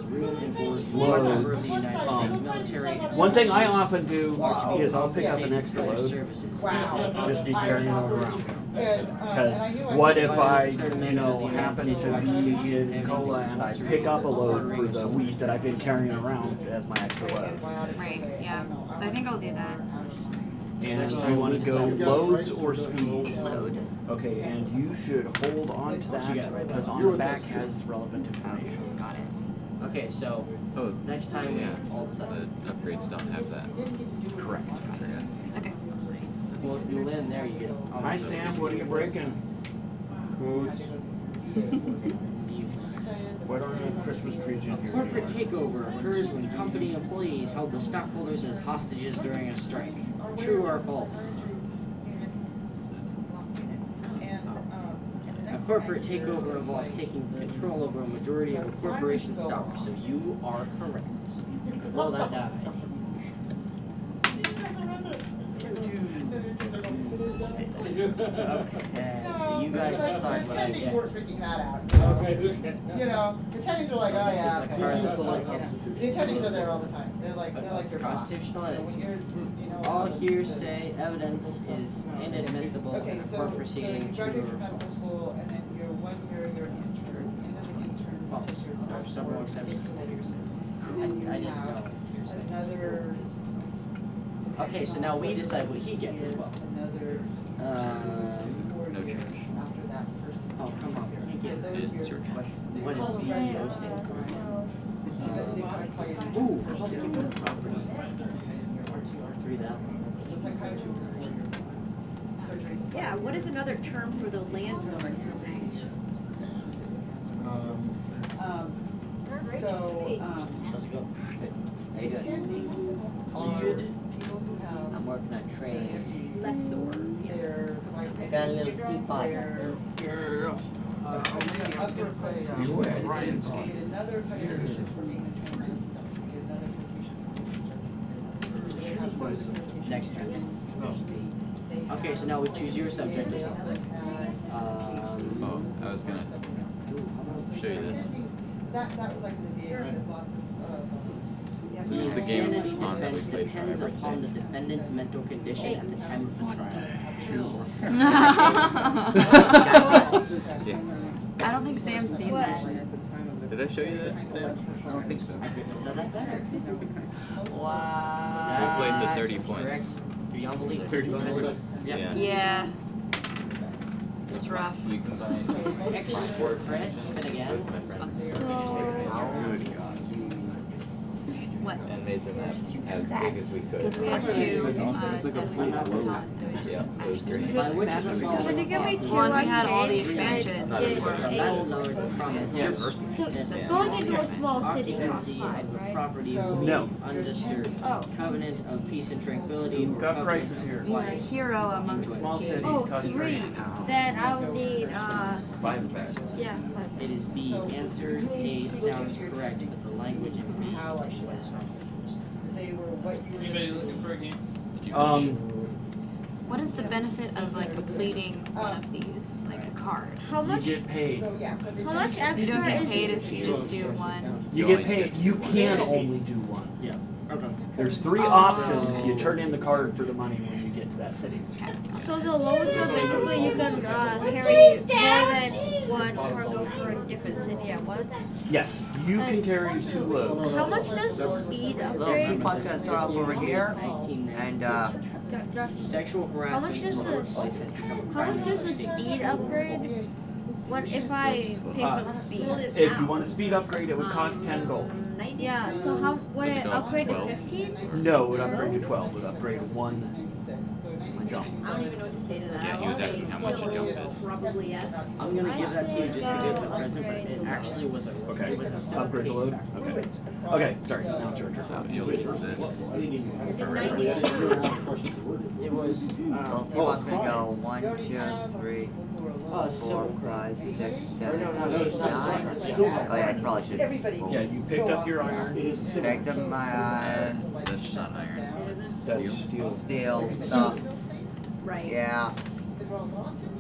load. One thing I often do is I'll pick up an extra load, just be carrying it around. Because what if I, happen to be in Cola and I pick up a load for the wheat that I've been carrying around as my extra load? Right, yeah. So I think I'll do that. And do you want to go loads or speed? Load. Okay, and you should hold on to that because on the back has relevant information. Got it. Okay, so Oh, next time we yeah. all decide. The upgrades don't have that. Correct. Okay. Well, if you land there, you get. Hi Sam, what are you breaking? Foods. What are the Christmas trees in here? Corporate takeover occurs when company employees held the stockholders as hostages during a strike. True or false? A corporate takeover involves taking control over a majority of a corporation's stock, so you are correct. Roll that die. Okay, so you guys decide what I Attendees get. weren't freaking that out. You know, the attendees are like, oh yeah. This is like The attendees are there all the time. They're like your boss. Constitutional When edits. you're, All hearsay evidence is inadmissible Okay, in a so court you proceeding. True graduate or from medical false? school, and then you're 1 year, you're an intern, and then the intern. False. is your There are several exceptions to hearsay. And you I didn't have know hearsay. another. Okay, so now we decide what he gets as well. Another 4 no years charge. after that first. Oh, come on, you get Those It's years your are choice. what is CEO stand for? They kind of call you. Ooh, public property. R2, R3, that one. It's psychiatry. Surgery. yeah, what is another term for the landlord for this? So, Let's go. attendees are people who have I'm working on trains. Lessor, yes. their license. I got a little teapot. Upper play. Get another qualification for being an attorney. Get another qualification. Next turn. Okay, so now we choose your subject as well. Oh, I was gonna. show you this. That was like the Sure. This is the game Insanity of Baton that we defense played for depends my upon the birthday. defendant's mental condition at the time of the trial. True or Yeah. I don't think Sam's seen that. Did I show you that, Sam? I don't think so. I couldn't have said that better. Wow. We played the 30 Correct. points. Beyond belief. 30 points. Yeah. Yeah. It's rough. You can buy Extra credits. Spin again. What? and made them as big as we could. Because we had two It's like a sets full at the close. time. Yeah, it was great. By which of the following Can you give me clauses two One, we last had all the names? expansions. Not as Yes. far. from landlord promise Yes. Going into a small city costs occupancy $5, of the right? property will be No. undisturbed. Oh. Covenant of peace and tranquility. We've or got covenant prices of here. You're a quiet. hero amongst Small cities Oh, cost 3. £3. Then I would need, 5 best. yeah, It is B. Answer A sounds correct, but the language in B is not. They were what you were. Anybody looking for a game? What is the benefit of like completing one of these, like a card? How You much? get paid. How much extra You don't get is paid it? if you just do one. You get paid. You can only do one. Yeah. Okay. There's 3 options. You turn in the card for the money when you get to that city. So the loans are basically you can carry more than one or go for a different city at once. Yes, you can carry 2 loads. How much does the speed Little upgrade? teapot's gonna start off over here, and Josh, Sexual How much harassment in does the the- workplace has become a how crime much does the under state speed upgrade? What if I pay for the speed? If you want a speed upgrade, it would cost 10 gold. Yeah, so how would Does it it go up to upgrade to 12? 15? No, it would upgrade to 12. It would upgrade 1 jump. I don't even know what to say to that. Yeah, he was I'll asking say how much a still jump is. Probably yes. I'm gonna give that to you just because the present, but it actually was a Okay, it was a simple upgrade the page load. back. Okay. Okay, sorry. Now it's your turn. So you'll use this. In 92. It was little teapot's gonna go 1, 2, 3, oh, 4, silver 5, 6, 7, No, 8, 9. Oh yeah, I probably should. Yeah, you picked up your iron. Picked up my That's not iron. That's steel. steel stuff. Right. Yeah.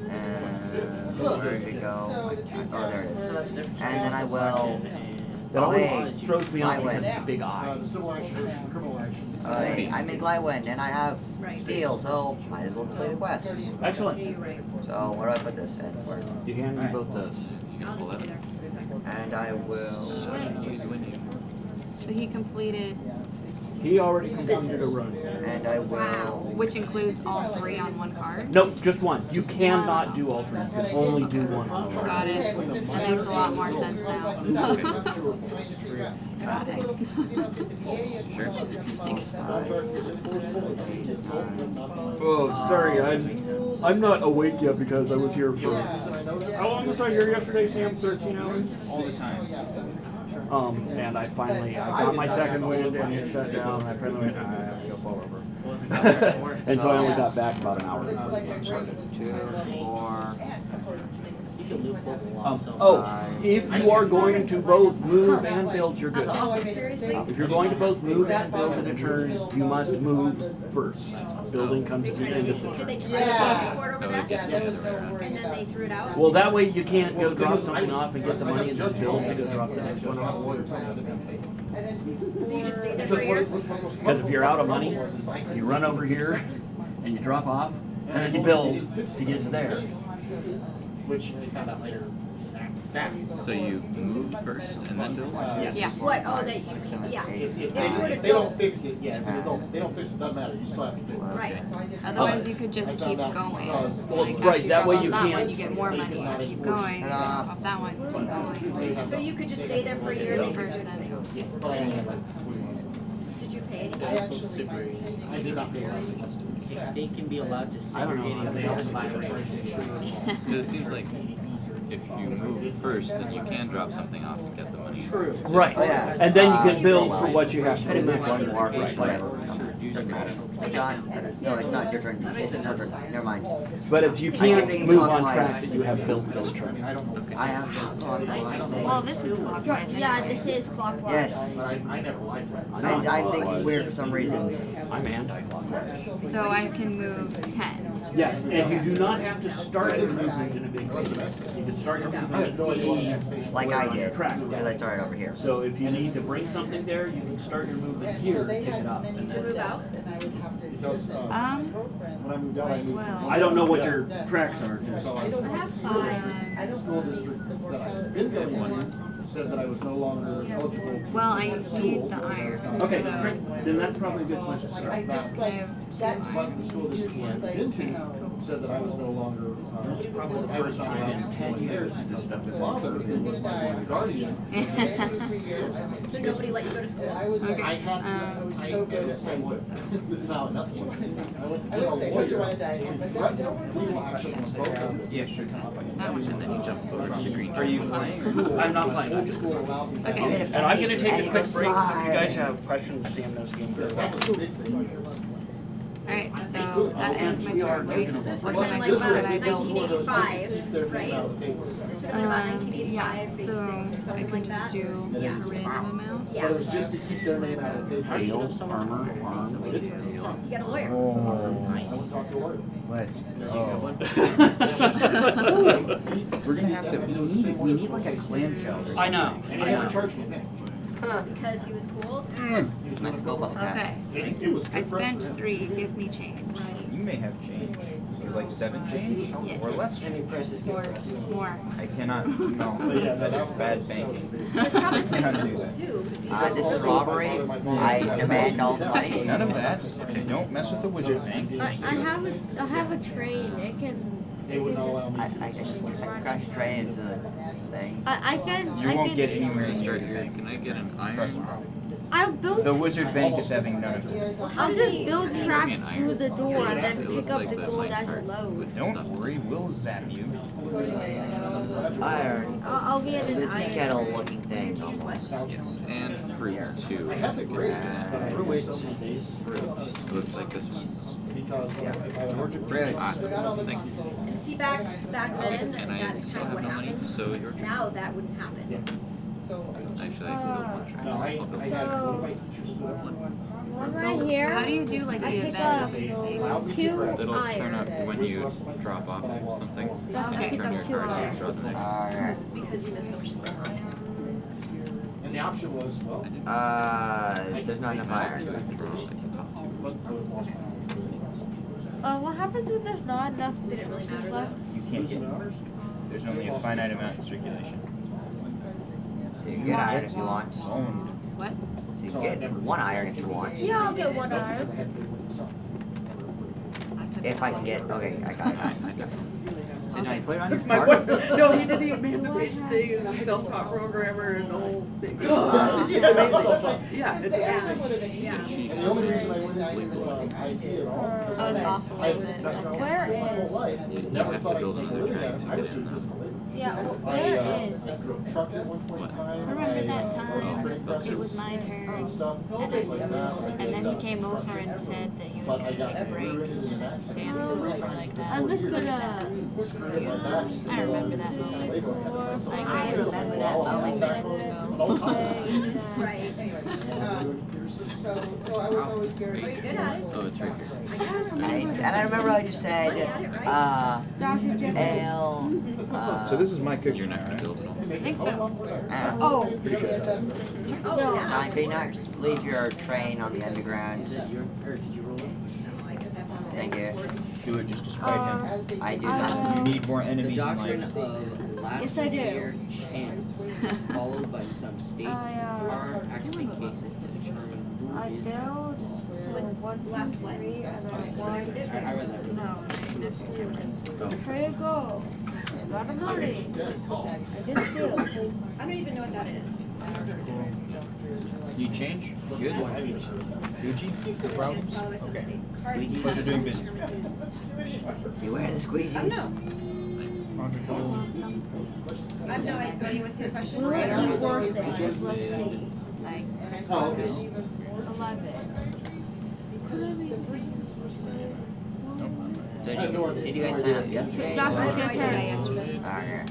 And where did it go? Oh, there it So is. that's the difference. And then I will. That Oh, always hey, throws me off I win. because it's a big eye. The civil action versus the criminal action. Alright, I'm in Glywen and I have Right. steel, so might as well play the quest. Excellent. You're right. So where do I put this in? Where? You hand me both those. I'll just stay there. And I will. Use winning. So he completed, He already completed a run. And I will. which includes all 3 on one card. Nope, just one. You cannot do all 3. You can only do one. Got it. That makes a lot more sense now. Got it. Sure. Thanks. Oh, sorry, I'm not awake yet because I was here for. How long was I here yesterday, Sam? 13 hours? All the time. And I got my second wind and it shut down. And I finally went, I have to go fall over. Wasn't that right? And so I only got back about an hour before the game started. 2, 4. You can loop both along, so. If you are going to both move and build, you're good. That's awesome. Seriously? If you're going to both move and build in a turn, you must move first. Building comes at the end of the Did they turn. try to record over No, that? it gets the other way around. And then they threw it out? Well, that way you can't go drop something off and get the money and then build to go drop the next one off. So you just stayed there for a year? Because if you're out of money, you run over here and you drop off, and then you build to get to there. Which they found out later. So you move first and then build? Yes. Yeah. What? Oh, they, yeah. If you would've done- fix it, yeah, if they don't fix it, doesn't matter, you still have to do it. Right. Otherwise, you could just keep going. Like, right, after you that drop way off you that can't- one, you get more money. You keep going. Off that one, keep going. So you could just stay there for a year? First, then. Did you pay any? I did not pay A state can be allowed to I don't know. segregate individuals by race. So it seems like if you move first, then you can drop something off and get the money. True. Right. Oh, yeah. And then you can build for what you have to Could have do. moved one more, Right. whatever. To reduce racial John, no, it's not your turn. It's his turn. Never mind. But if you I can't keep thinking move on clockwise. track that you have built this turn. I have to clockwise. Well, this is clockwise. Yeah, anyway. this is clockwise. Yes. I'm thinking weird for some reason. I'm anti-clockwise. So I can move 10. Yes, and you do not have to start your movement in a big city. You can start your movement Like I on your did, track. because I started over here. So if you need to bring something there, you can start your movement here, pick it up, and To move then. out? When I moved out, I moved. Well, I don't know what your tracks are. Just. I have 5. The school district that I've been going in said that I was no longer eligible. well, I need the iron. Okay, so great. Then that's probably a good place to start. I have 2 But iron. the school district I've been to said that I was no longer. This is probably the first time in 10 years this stuff My is. father, who was my guardian. So nobody let you go to school? Okay. I had to. This is how nothing. I went to get a lawyer to threaten legal action on both of them. Yeah, sure, come up and then you jump over to the green. Are you playing? I'm not playing. I'm just. School allowed me. Okay. And I'm going to take a quick break. If you guys have questions, Sam knows the game very well. Alright, so that ends my turn, right? So this would What have did been I like do? Did I build? 1985, right? This would have been about 1985, Yeah, so basics, I something can like just that. do a random amount. But it was just to keep their name out of the paper. Hail, armor, So we do. You got a lawyer. I went to talk to a lawyer. Let's We're gonna have to, we need like a clamshell. I know. And he never charged me. Because he was cool. Nice go bus cat. Okay, It was I spent 3, give me change. You may have change. You're like 7 change Yes. or less. More. I cannot, no, that is bad banking. It's probably I cannot do simple that. too. This is robbery. I demand all the money. None of that. Okay, don't mess with the wizard bank. I have a train. It can. They would not allow me. I can crash a train into the thing. I can. You I won't can, get anywhere near Start your here. bank. Can I get an iron? Trust me. I'll build. The wizard bank is having none of it. I'll just build tracks through the door and then It pick looks up like the that gold might as hurt it loads. with Don't stuff. worry, we'll zap you. Iron. I'll be at The an tea iron. kettle looking thing almost. Yes, and fruit too. I had the grades, but I Fruit. It looks like this one's because I worked at. Fruit. awesome. Thanks. And see, back then, And I that's still kind of have what no money, happens. so your turn. Now that wouldn't happen. Actually, I can build one track. No, I had one of my teachers stood up. One So right here. how do you do like I the pick events up things? 2 It'll turn iron. up when you drop off something. Just And pick you turn up your 2 card and iron. draw the next. Alright. Because you missed so much score. And the option was, well. There's not enough iron. What happens when there's not enough Did it really resources matter left? You can't get, there's only a finite amount in circulation. So you can get iron if you want. So Owned. What? you can get 1 iron if you want. Yeah, I'll get 1 iron. If I can get, okay, I got it. So Johnny, put it on your My card. boy, no, he did the emancipation thing and the self-taught programmer and the whole thing. It's amazing. Yeah, it's amazing. And the only reason I went into IT at all. Oh, it's awful. I that's Where my whole is- life. You Never have to thought I build could another do track that. to I get was in in now. physical labor. Yeah, I where is? drove trucks at one point in time. Remember that printing time presses, it was my turn stuff, and things like that. and then he came over and said that he was But I gonna got take a break. rear-ended in an accident. Sam took over like that. I'm just gonna. Screwed my back. I remember that moment. Like I remember that moment. 5 minutes ago. Right. So I was always very. Are you good at it? Oh, it's right here. And I remember how you said, Josh is just. L. So this is my cookie. You're not gonna build it all. I think so. Oh. Oh, No. yeah. John, could you not leave your train on the underground? Or did you roll it? No, I guess I have to say. Thank you. Do it just to spite him. I do You not. need more The enemies in doctrine life. of last Yes, I do. year chance, followed by some states, are actually cases to determine who I is. build. What's So 1, 2, last 3, one? and then I 1. read that. No. Here you go. Got a money. I just do. I don't even know what that is. I don't know what it is. Need change? Good? Gucci? It's Problem? followed by some Okay. states. Cards. Pleasure doing business. Beware the I don't squeegees. know. I have no idea. Oh, you want to see the question? Will it Right. be worth it? Let's see. Like, Oh, okay. 11. So did you guys sign up yesterday? Josh, it's your turn. Yeah, yesterday. Okay.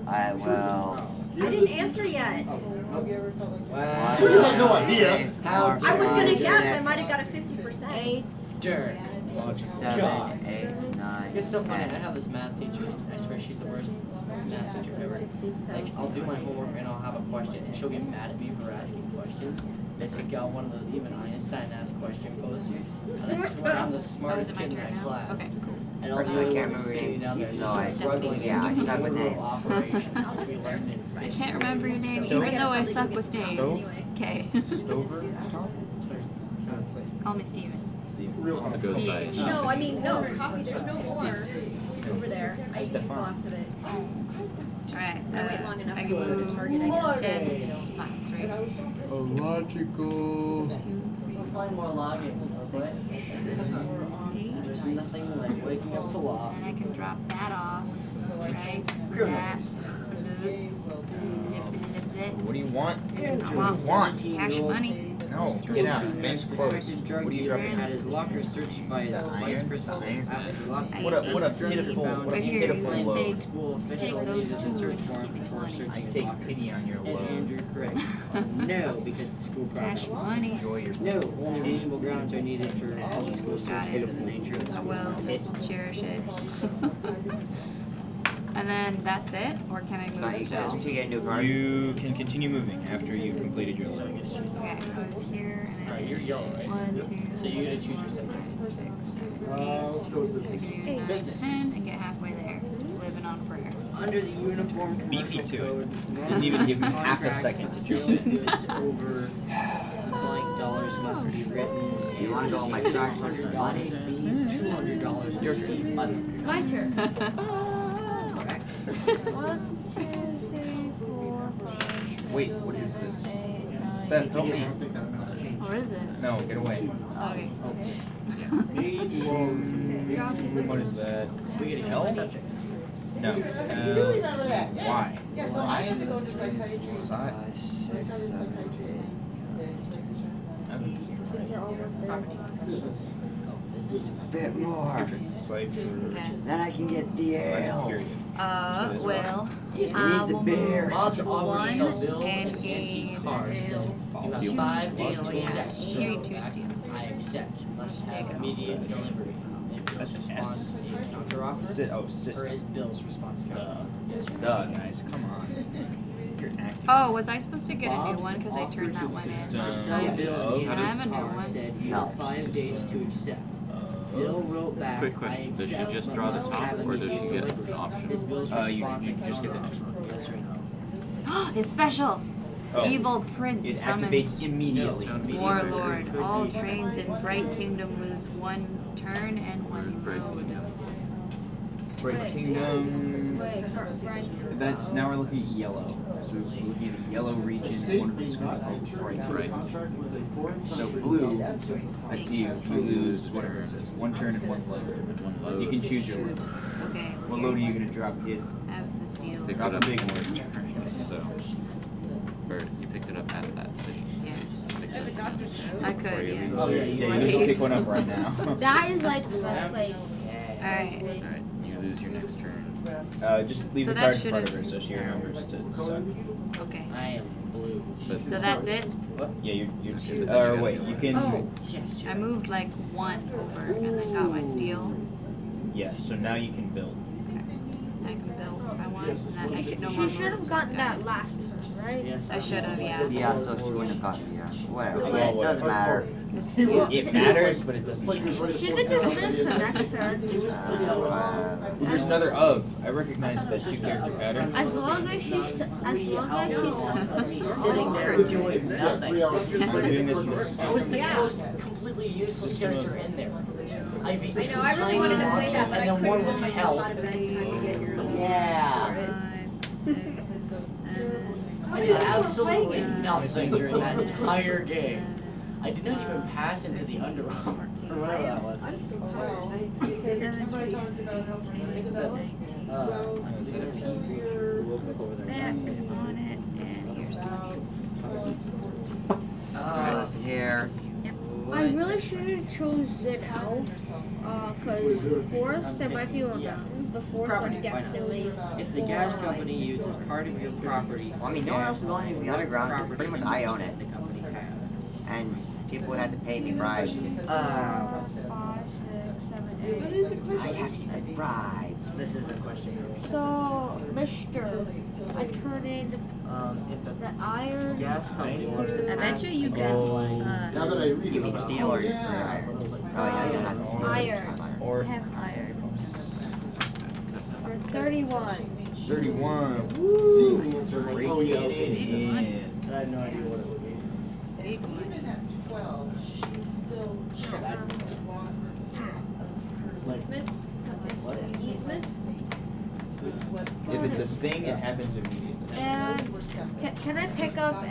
I will. I didn't answer yet. Wow. You had no idea. How I was gonna dare guess I you. might have got a 50%. 8. Dirk. 7, 8, 9. It's so funny. I 10. have this math teacher. I swear she's the worst math teacher ever. Like, I'll do my homework and I'll have a question, and she'll get mad at me for asking questions. I just got one of those even Einstein asked question posters, and I swear I'm the Oh, is smartest it my kid in turn my now? class. Okay, cool. And I'll Personally, I be can't remember sitting down there even though I- struggling yeah, I to suck with names. operations. We learned it. I can't remember your name, even though I suck with names. Okay. Stover? Call me Steven. Also goes by. Yeah. No, I mean, no, coffee, there's no more over there. I used the last of it. Alright, I wait long enough I to can go to move Target, I guess. 10 spots, right? Illogical. Find more login. Okay? 8. There's nothing like waking up to log. And I can drop that off, right? That's What do you want? I want? cash money. No, get out. Bank's closed. Drug What are you dealer dropping? had his locker searched by the vice principal. After the lock, What a drugs he pitiful, found what a in pitiful plain load. sight. School Take official those needed two a and search just warrant keep it before 20. searching I his take locker. pity on your Is load. Andrew correct? No, because it's school Cash property. money. Enjoy your No, only reasonable grounds are needed for all the school Got search it. given the nature of the I school will property. cherish it. And then that's it, or can I move still? Didn't you get a new card? You can continue moving after you've completed your load. Okay, I was here and I Alright, you're yellow, right? 1, 2, So you gotta choose your step. 5, 6, 7, 8, let's go with 6, 9, business. 10, and get halfway there. Living on prayer. Under the uniform Beat me commercial to it. code. Didn't even give me half a contract second to sale choose. of goods over blank dollars must be written. You wanna go on my track for some money? $200 Your received. My turn. Correct. 1, 2, 3, 4, 5. Wait, what is this? 8, 9, Steph, help me. Or is it? No, get away. Okay. What is that? We gotta choose L? a subject. No. Why? I have to go into psychiatry. 5, 6, 7, 8. You're almost there. Just a bit more. Okay. Then I can get the ale. Well, You I need the will beer. move Bob's offers to sell 1 bills and and gain antique cars. Said, you have two 5 days steel. to Yeah, accept. you need 2 steel. I accept. Must Take take it immediate delivery. If That's Bill's an response S. a counteroffer, or System. is Bill's response a counteroffer? Duh, guys, come on. You're acting. Oh, was I supposed to get a new Bob's one because I turned that offer one to in? sell Yes. Bill's Oh, Can I have a new car one? said you No. have 5 days to accept. Bill wrote back, Quick I question, does she accept, just but draw this must off, have or does she immediate get delivery. an option? Is Bill's You response can a just get the next counteroffer? Yes or no? It's special. Oh. Evil Prince It summons activates immediately. Warlord. All trains in Bright Kingdom lose 1 turn and 1 road. Bright Kingdom. Wait, right. That's now we're looking at yellow. So we're looking at a yellow region. One of these called Bright. Right. So blue, that's you. You lose whatever it says. 1 turn and 1 load. You can choose your load. Okay. What load are you gonna drop, kid? Have the steel. Picked Drop it a up big one. this turn, so. Or you picked it up at that city. Yeah. Picked it up. I could, Before you yes. leave. Oh, yeah, Yeah, you just pick one up right now. That is like the best place. Alright. Alright, you lose your next turn. Just leave So the that card in front of should've- her so she remembers to suck. Okay. I am blue. But So that's it? Yeah, you're Okay. wait, you can. Oh. Yes, I moved like 1 over and then got my steel. Yeah, so now you can build. I can build if I want. And then I should no She more should have moves. gotten that last turn, right? Yes, I should have, yeah. Yeah, so she wouldn't have gotten the whatever. Well, It doesn't matter. This It matters, but it doesn't change. She could just miss the next turn. Well, there's another of. I recognize that 2-character pattern. As long as she's sitting there doing nothing. We're doing this in the I was the most completely useless character in there. I'd be I know, I really wanted to play that, but I and then couldn't one pull would myself help. out of bed in time to get your. Yeah. 5, 6, 7, I did absolutely nothing during that entire game. I did not even pass into the Under Armour. Or whatever that was. I'm still so tight. 17, 18, 19. Back on it, and here's 20. Okay, listen here. I really should should have chosen elf, cause forest there might be more mountains, but forest Property, are why not? definitely. If the gas company uses part of your property, Well, I mean, no one else is going into the underground because pretty much I own it, the company have. and people would have to pay me bribes. 5, 6, 7, 8. That is a I question. have to get bribes. This is a question. So, Mister, I turn in If the iron. gas company wants to I bet you pass get, a line, Now that I read You mean about it. steel or Oh, yeah. iron? Oh yeah, you have steel. Iron. Or I have iron. For 31. 31. Woo. Break Oh, yeah, it okay. in. I have no idea what it would be. Big one. Even at 12, she's still. Easement? Easement? If it's a thing, it happens immediately. And can I pick up a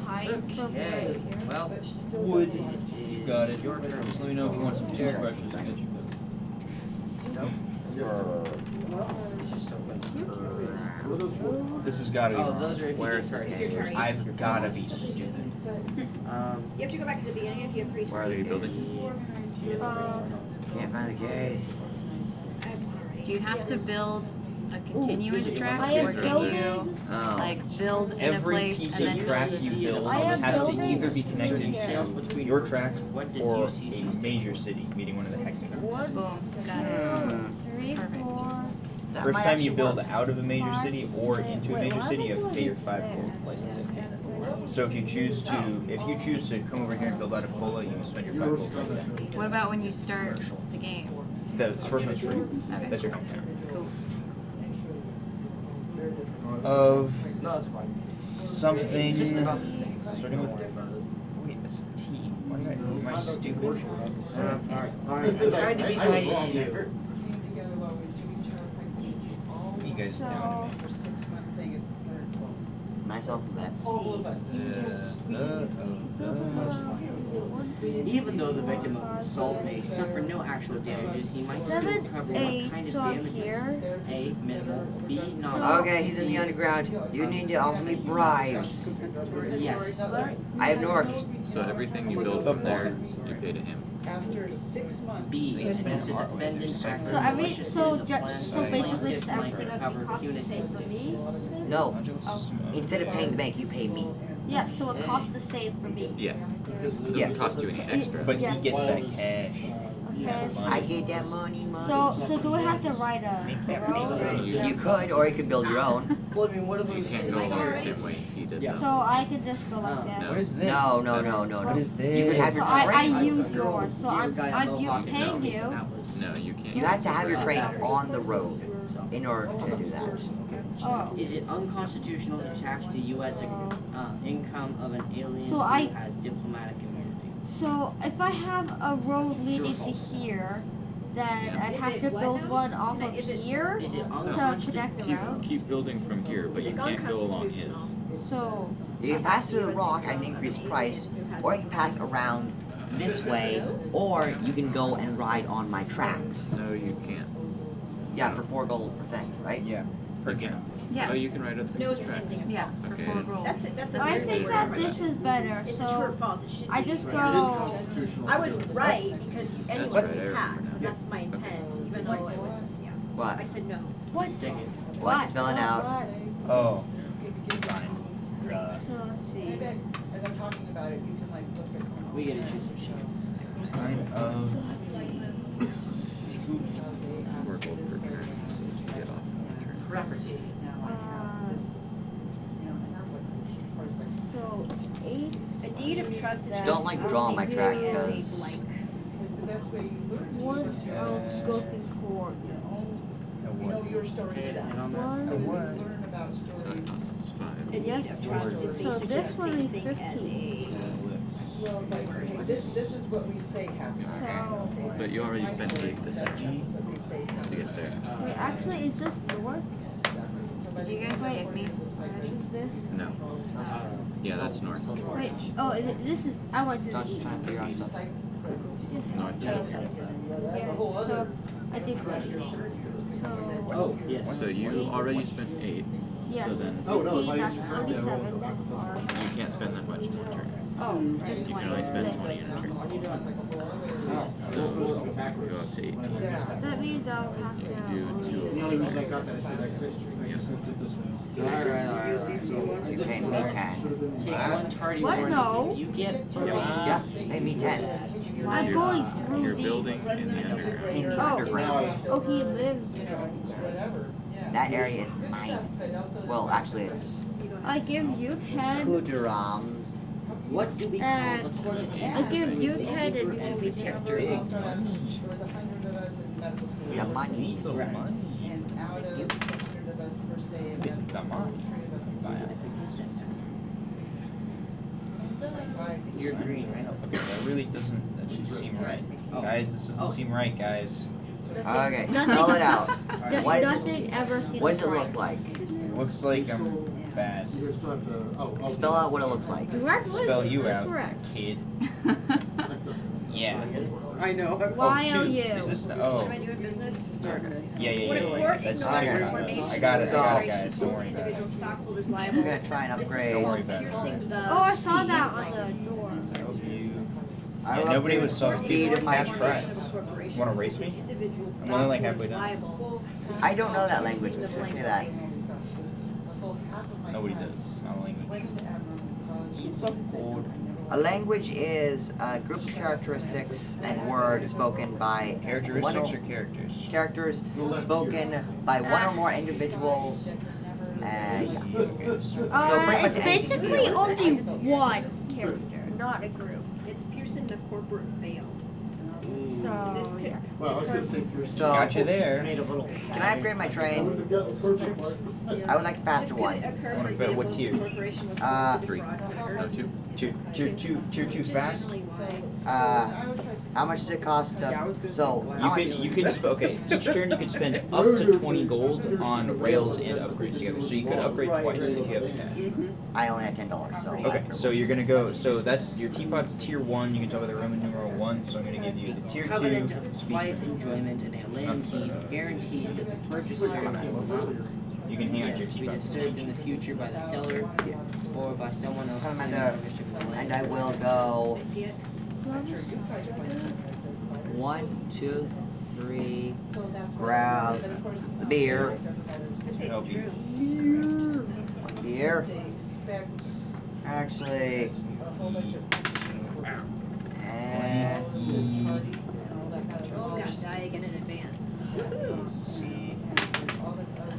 pipe from over Okay, here? well, Wood. You got it. Just let me know if you want some toothbrushes. I'll get you This has got to be oh, wrong. those are if you Where's get the tardy. case? I've got to be stupid. You have to go back to the beginning if you have 3 Where are you building? Can't find the case. Do you have to build a continuous track, I am or can building- you Oh. like build in a Every place piece and of then track build? you build I am has to building either be connected sales to between your track what does or UCC a stand major city, meaning one of the hexagons. One, Boom, got it. 3, Perfect. 4. That First might time you actually build work. out of a major city or into a Wait, major why city, you am I have to pay your doing 5 this gold there? licensing fee. So if you choose to come over here and build out of Cola, you can spend your 5 gold right there. What about when you start the game? The first one's free. Okay. That's your hometown. Cool. Of No, it's fine. something. It's just about the same. Starting with. Wait, that's a T. Why am I stupid? Alright, I tried to be nice to you. You guys down to me. For 6 months saying it's the third one. Nice alphabet. All of us. Even though the victim of assault may suffer no actual damages, he might still 7, recover 8, what kind of so I'm damages. here. A, minimal. B, nominal. Okay, he's in the underground. You need to offer me bribes. Yes, sorry. I have Nork. So everything you build from there, you pay to him. After 6 months. B, if the defendant acted So every maliciously, so the ju- plan so of basically plaintiff it's might everything that recover costs the same for punitively. me. No, instead of paying the bank, you pay me. Yeah, so it costs the same for me. Yeah. It doesn't Yes. cost you any extra. But Yeah. he gets that cash. Okay. I get that money. So do I have to write a road? You could, or you could build your own. Well, I mean, what if we You can't go along the same way he did. Yeah. So I could just go like Oh, that. no. What is this? No, no, no, no, What no. is You this? could have So your I train. use yours. So I'm paying you. No, you can't. You have to have your train on the road in order to do that. Oh. Is it unconstitutional to tax the U.S. Income of an alien So who I- has diplomatic immunity? So if I have a road leading to here, then Yeah. I'd Is have it to what build now? one off No, of is it- here Is it to connect the Keep road. keep building from here, but Is you it can't go along his. unconstitutional? So You can pass through the rock at an increased price, or you can pass around this way, or you can go and ride on my tracks. No, you can't. Yeah, for 4 gold per thing, right? Yeah. You can. Yeah. Oh, you can ride other No, people's it's the same tracks. thing as Yeah, false. for Okay. 4 gold. That's a I different think word. that this is better. It's a true or So false. It should I be. just It is go. constitutional. I was right because anyone right, to I tax, remember and now. that's my intent, even though it was, yeah. What? I said no. What? What? Spell it out. What? Oh. Sign. So let's see. Maybe as I'm talking about it, you can like look at. We gotta choose some shit. Sign of. So let's see. 4 gold per turn, so you get off on the turn. Property. So it's 8. A deed of trust is Don't like draw on my track as a because blank. It's the best way you learn. One ounce go through 4. You know your story. And on that. One. So you learn about So stories. it costs 5. A deed Yes. of trust is So basically the this one same is thing as 15. Well, it's like, okay, this is what we say happens. So But you already spent 8 this time What we say happens. to get there. wait, actually, is this north? Did you guys skip me? Is this? No. Yeah, that's north. Wait. Oh, this is. I went to the I'm just east. trying to figure out stuff. North. Yeah. So I did west. So Oh, yes. So you already spent 8. yes. So then 15. That's 27 that far. you can't spend that much in one turn. Oh, just You 20. can only spend 20 in a turn. So go up to 18. That means I'll have You to. can do 2 of The only them. reason I got that is because I sent it this way. Alright. You pay me 10. Take one tardy What? warning. No. If you get 3, Yeah, pay me 10. I'm going through You're these. building in the underground. In the Oh. underground. Oh, he lives. That area is mine. Well, actually, it's I give you 10. Kuduram's. what do we call And the court attack? I give you 10 and you give me 10. The money. Come on. You're green, right? Okay, that really doesn't, that should seem right. Oh. Guys, this doesn't seem right, guys. Okay, Nothing- spell it out. No- What is Nothing it? ever seems What does it right. look like? It looks like I'm bad. You guys still have to, Spell out what it looks like. Congratulations, Spell you you're out, correct. kid. Yeah. I know. Why Oh, are two. you? Is this the, What oh. am I doing business? Yeah, When a yeah. court That's ignores okay. information I got it, So- guys. Don't worry about individual it. stockholders I'm liable. gonna try and This is upgrade. Don't worry called about it. piercing the Oh, I saw speed. that on the door. Hope you. I Yeah, will nobody upgrade was so the speed speed of my That's right. Wanna race me? Individual I'm only like stockholders halfway done. liable. This is I don't know called that piercing language. the Should I say blanket. that? Nobody does. It's not a language. He's so old. A language is a group of characteristics and words spoken by one Characteristics or or characters? characters spoken by one or more individuals. And yeah. So pretty much It's basically anything. only one character, not a group. It's piercing the corporate veil. So, This could- yeah. Well, I was gonna say piercing. So Gotcha there. Made a little can I upgrade my train? I would like a This faster could one. occur, I for wanna bet example, what if tier? the corporation was forced to Three. defraud Or creditors. 2. Tier 2 Which is fast? generally why How much does it cost to? So how much? You can okay. Each turn you can spend up to 20 gold on rails and upgrades together. So you could upgrade twice if you have the cash. I only had $10. So Okay, so you're gonna go. So that's your teapot's tier 1. You can tell by the Roman numeral 1. So I'm gonna give you the tier 2 covenant of speed. quiet enjoyment and a land deed guarantees that the purchaser will not You can hang out your be teapot. disturbed in the future by the seller or by someone else. I'm claiming gonna- ownership of the and land. I will go I see it. 1, 2, 3. Grab the beer. I'd say Help it's you. true. Beer. Actually. And Oh gosh, die again in advance. See.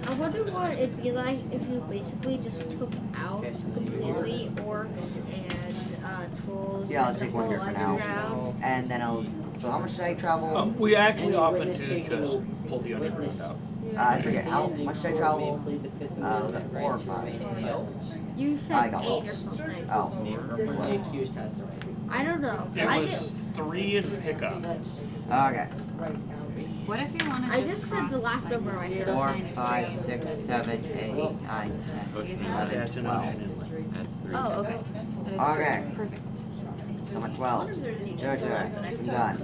I wonder what it'd be like if you basically just took out completely orcs and trolls. yeah, I'll and the take one whole beer for now. underground. And then I'll. So how much did I travel? We actually Any often witness do taking just pull the underground witness out. I forget how much did I travel. Plead the Fifth Was it Amendment 4 or right to 5? remain silent. You I said got 8 lost. or something. Oh. The accused has the right. I don't know. It I was just 3 and pickup. Okay. What if you want to I just just said the cross, last like, number this I little heard. 4, tiny 5, stream? 6, 7, 8, 9, 10, Ocean 11, That's an 12. ocean inlet. That's 3. Oh, okay. But it's Okay. Perfect. So I'm at 12. I'm done.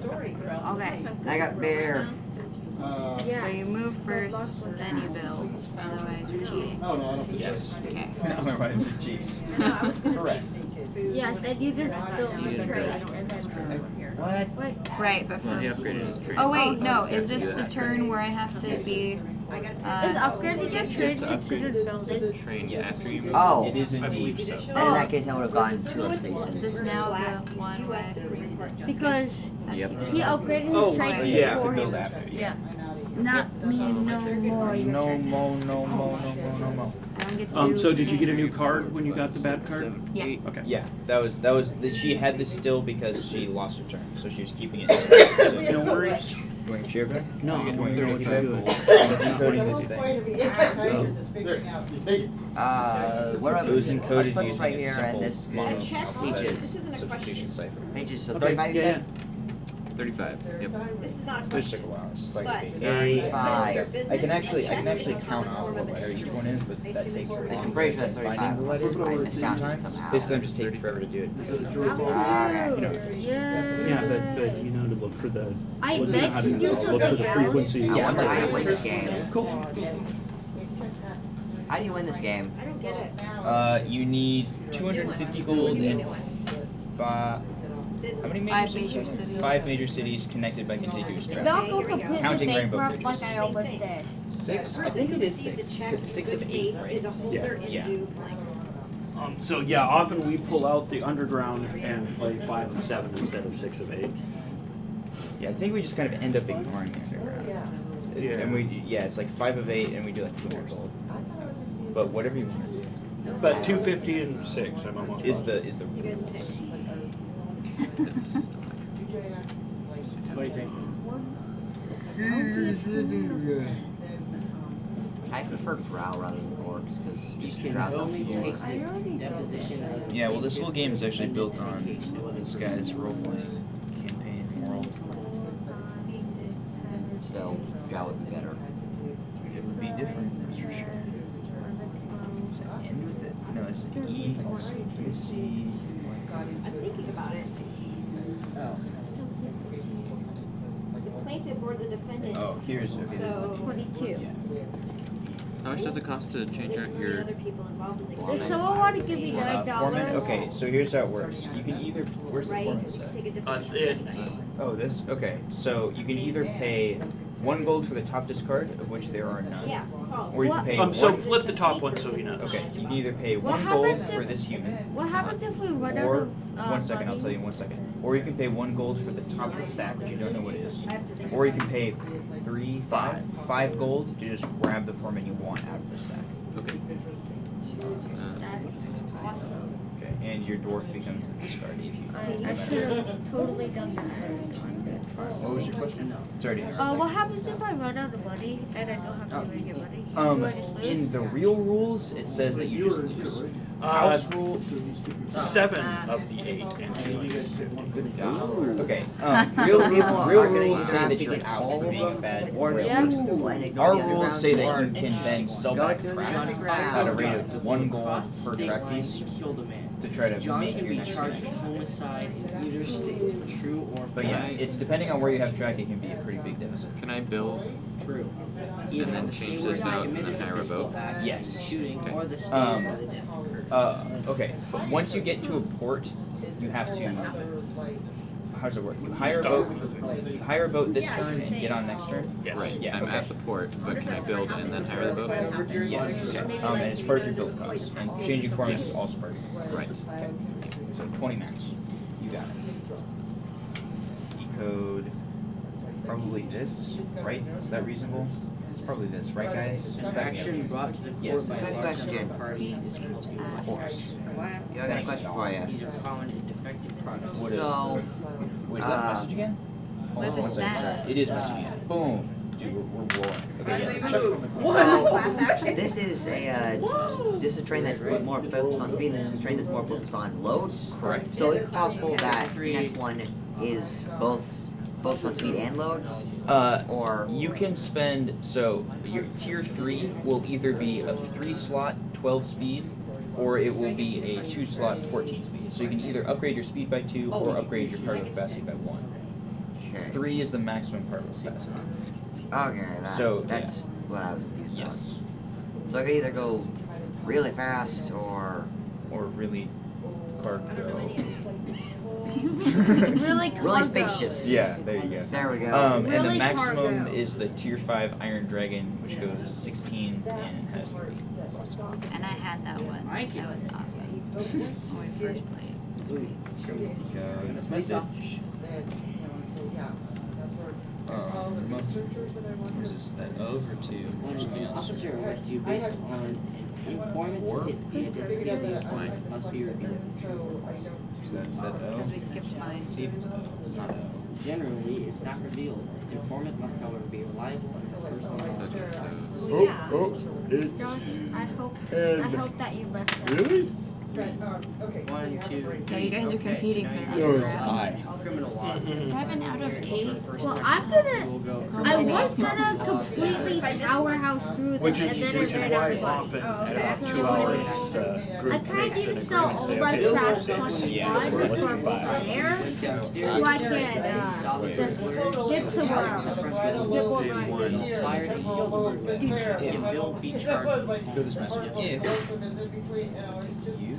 Okay. And I got beer. Yeah. So you move first, then you build. Otherwise, you're cheating. Oh, no, I don't think Yes. Okay. Otherwise you're cheating. Correct. Yes, and you just built the train and then. What? Wait. Right, but Well, he for. upgraded his train. Oh wait, no. So Is you have this to do the that. turn where I have to be? Is upgrading your train considered building? Train, yeah, after you move. Oh. It is I indeed. believe so. And in that case, I would have gone to a Is station. this now the one where I U.S. have to Supreme Court Justice. Because Yep. he upgraded his Oh, train yeah. before Build him. after, Yeah. Not me, no more. Your No turn. mo, no mo, no mo. I don't get to do. So did you get a new card when you got the bad card? 7, Yeah. 8. Okay. Yeah, that was she had this still because she lost her turn, so she was keeping it. So, No worries. you want to cheer back? No, You I'm get wondering what you're 35 doing. gold. I'm decoding this thing. There, you take it. Where am It was Let's encoded put this using right a here, simple and this mono is alphabetic pages. This isn't a substitution question. cipher. Pages, so Okay, 35 you yeah, said? 35. Yep. This is not a This question. took a while. It's just like But a big- it says your 35. business I can actually check count is a off form what of letter each additional. one is, but They that see takes this a word. long I'm pretty sure time that's finding the 35. letters. I miscounted somehow. Basically, I'm just taking forever to do it. Yeah. Yeah, but you know to look for the. I look bet how to you use look for the this frequency. I Yeah, wonder how I'm you win this game. Cool. How do you win this game? I don't get it. You need 250 gold and Business. How many major Five cities? major cities. 5 major cities connected by contiguous traffic. Don't go completely Counting rainbow bankrupt bridges. like I almost did. 6? I Person think who it is receives 6. a check in 6 good of 8, faith right? is a holder in Yeah. due blank. So yeah, often we pull out the underground and play 5 of 7 instead of 6 of 8. Yeah, I think we just kind of end up ignoring the underground. Yeah. And it's like 5 of 8 and we do like 2 more gold. But whatever you want to do. But 250 and 6, I'm almost Is positive. the You guys pick. What do you think? I prefer drow rather than orcs because You just can drows don't only feel take the deposition of. Yeah, well, this whole game is actually built on this guy's roleplay campaign world. so drow would be better. It would be different, that's for sure. Does it end with it? No, it's an E. It's C. I'm thinking about it. Oh. The plaintiff or the defendant. Oh, here's okay. So 22. How much does it cost to change there's out really your? other people involved in the Does case. someone want to give me $9? Foreman? Okay, so here's how it works. You can either, where's the Right? foreman You can set? take a Uh, deposition. it's Oh, this? Okay, so you can either pay 1 gold for the top discard, of which there are none. Yeah, false. Or you can What? pay so 1. flip the top one so he knows. Okay, you can either pay What 1 gold happens for if- this human, What happens if we run out or of 1 second, I'll money? tell you in 1 second. Or you can pay 1 gold for the top of the stack, which you don't know what it is. I have to think. Or you can pay 5 gold to just grab the foreman you want out of the stack. Okay. That's awesome. Okay, and your dwarf becomes the discard if you. I should have totally done that. What was your question? It's already in. What happens if I run out of money and I don't have to make it money? Do I just lose? In the real rules, it says that you just lose. House rule. 7 of the 8 and healing is 50. Okay. Real people real are gonna rules either say have that to you're get out all for of being a them bad or player. Yeah. lose two and ignore Our the rules underground say that or you can then sell go back to the track underground. at a rate of 1 gold per track piece To kill the man. to try to John make can your be next charged connect. with homicide in either state, true or false. But yeah, it's depending on where you have track, it can be a pretty big deficit. Can I build? true. And Either then the change state where this he out and committed then the hire a physical boat? act, Yes. shooting, Okay. or the state Um, where the death occurred. Okay, but once you get to a port, you have to. How does it work? You hire a boat. You hire a boat this turn and get on next turn. Yes. Right. Yeah, I'm okay. at the port, but can I build and then hire the boat? Yes. Okay. And it's part of your build cost, and changing formats is also part of it. Right. Okay. So 20 max. You got it. Decode. Probably this, right? Is that reasonable? It's probably this, right, guys? Action brought to the court Yes. by a Good large question. number of parties is called a Force. class. Yeah, I got a question for you. These are common and defective products. What is So, Wait, is that a message again? Hold What on if one it's second, that? sorry. It is message again. Boom. Dude, we're rolling. Okay, yeah. This is a train that's more focused on speed. This is a train that's more focused on loads. Correct. So is it possible that the next one is both focused on speed and loads? Or You can spend, so your tier 3 will either be a 3-slot 12 speed, or it will be a 2-slot 14 speed. So you can either upgrade your speed by 2 or upgrade your particle capacity by 1. okay. 3 is the maximum particle capacity. Okay, that's what I was confused about. Yes. So I could either go really fast or really cargo. Really cargo. really spacious. Yeah, there you go. There we go. And the Really maximum cargo. is the tier 5 Iron Dragon, which goes 16 and has 3. And I had that one. That was awesome. When we first played. It was great. That's message. What is this, that of or to? When Something an else. officer arrests you based on an informant Or? certificate, the identity must be revealed. Is that Because O? we skipped mine. See if it's O. It's not O. Generally, it's not revealed. The informant must, however, be reliable and the personal Okay, so Josh, I hope that you messed up. Really? 1, 2, Yeah, you guys are competing for that. No, it's round. I. criminal law. 7 out of 8. Well, I was gonna completely powerhouse through Which this, is, and then which I is ran why out of money. often at about 2 hours, the I group kinda makes need an to sell agreement, all say, my okay, let's trash do 6. plus Yeah, one let's for do 5. there, Downstairs, so I can just get somewhere else. Get more money. inspired and killed the murderer. If Bill be charged with Go this message. If you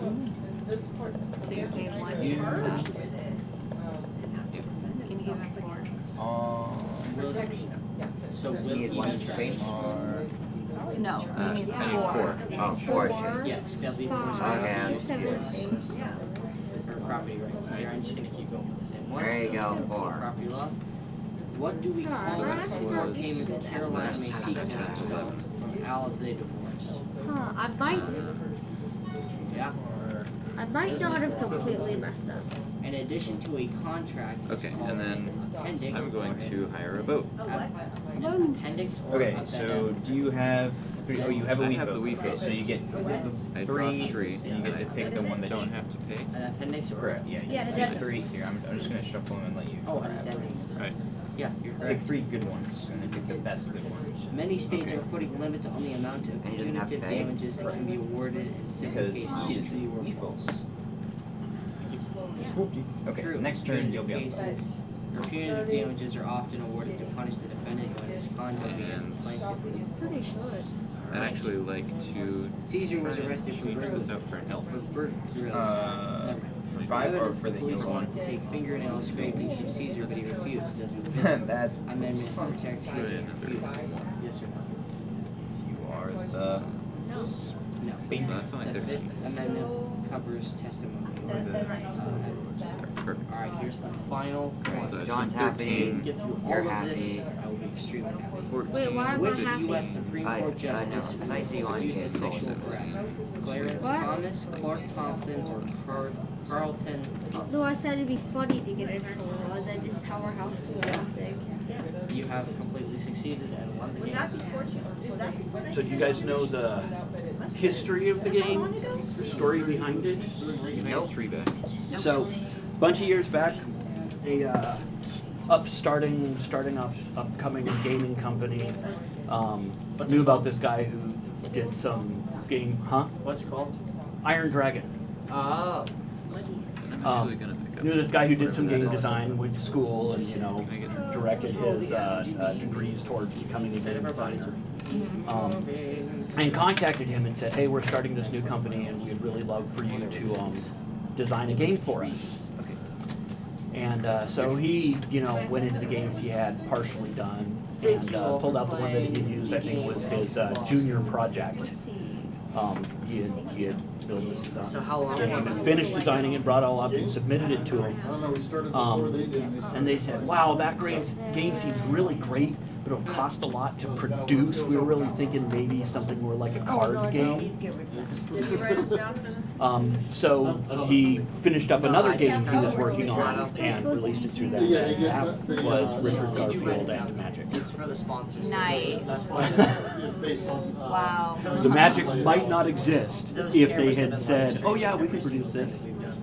So you pay one for that. Can you give him 4? So will You need one change? No, he needs I need 4. 4. Oh, 4 change. Yes, deadly force. Okay, Five, that's 7, 8. Or property rights. Here, I'm just gonna keep going with the same one. There you go, So, 4. Property law. What do we call Alright. the support payments Caroline may seek to herself from Al if they divorce? Huh, Yeah. I might not have completely messed up. In addition to a contract. it's Okay, called and then appendix I'm going or to hire a boat. an appendix or Okay, addendum. so do you have? Oh, you have a I Wii have the Fit. Wii Okay, Fit. so you get I three, brought 3. and you get to pick the one that don't you have to pay. An appendix or Correct. Yeah. Yeah, You an get addendum. 3 here. I'm just gonna shuffle them and let you. Oh, an grab. addendum. Right. Yeah, you're Pick correct. 3 good ones, and then pick the best good ones. Many states Okay. are putting limits on the amount of And he doesn't have to punitive pay? damages that can be awarded in civil Because cases. he is True or lethal. false? Okay, True. next turn you'll be up. Punitive cases or punitive damages are often awarded to punish the defendant when misconduct against the plaintiff. Pretty sure. I'd actually like to Caesar was try and arrested for change burglary. this out for an elf. For burglary. For 5 or Evidence for the police yellow one? wanted to take fingernail scraping from Caesar, but he refused. Does the That's amendment protect Try Caesar? another Yes or no? you are the No. So that's only The 13. Fifth Amendment covers testimony. Perfect. Alright, here's the final So one. that's John's been 13. happy. Get through You're all of happy. this, I will be extremely happy. 14. Wait, why am I Which happy? U.S. Supreme Court justice no. I see you on accused his of sexual goals. harassment? Clarence What? Thomas, Clark Thompson, or Carlton? No, I said it'd be funny to get in trouble and then just powerhouse do everything. You have completely succeeded and won the Was game. that before was that before that? So do you guys know the history of the game? The story behind it? You can have 3 back. So, a bunch of years back, a upcoming gaming company knew about this guy who did some game, What's it called? Iron Dragon. Oh. I'm actually going to pick up. Knew this guy who did some whatever game that is. design, went to school, and Can I get directed his degrees towards becoming a game designer. And contacted him and said, "Hey, we're starting this new company, and we'd really love for you to design a game for us." And so he, went into the games he had partially done and pulled out the one that he used. I think was his junior project. He had built his design. So how long And was he it? finished designing it, brought it all up, and submitted it to him. I don't know, we started before they did. And they said, "Wow, that game seems really great, but it'll cost a lot to produce." We were really thinking maybe something more like a card game. Did you write this down for this? So he finished up another game he was working on and released it through that. And that was Richard Garfield and Magic. It's for the sponsors. Nice. It's based on, Wow. The Magic might not exist if they had said, "Oh yeah, we can produce this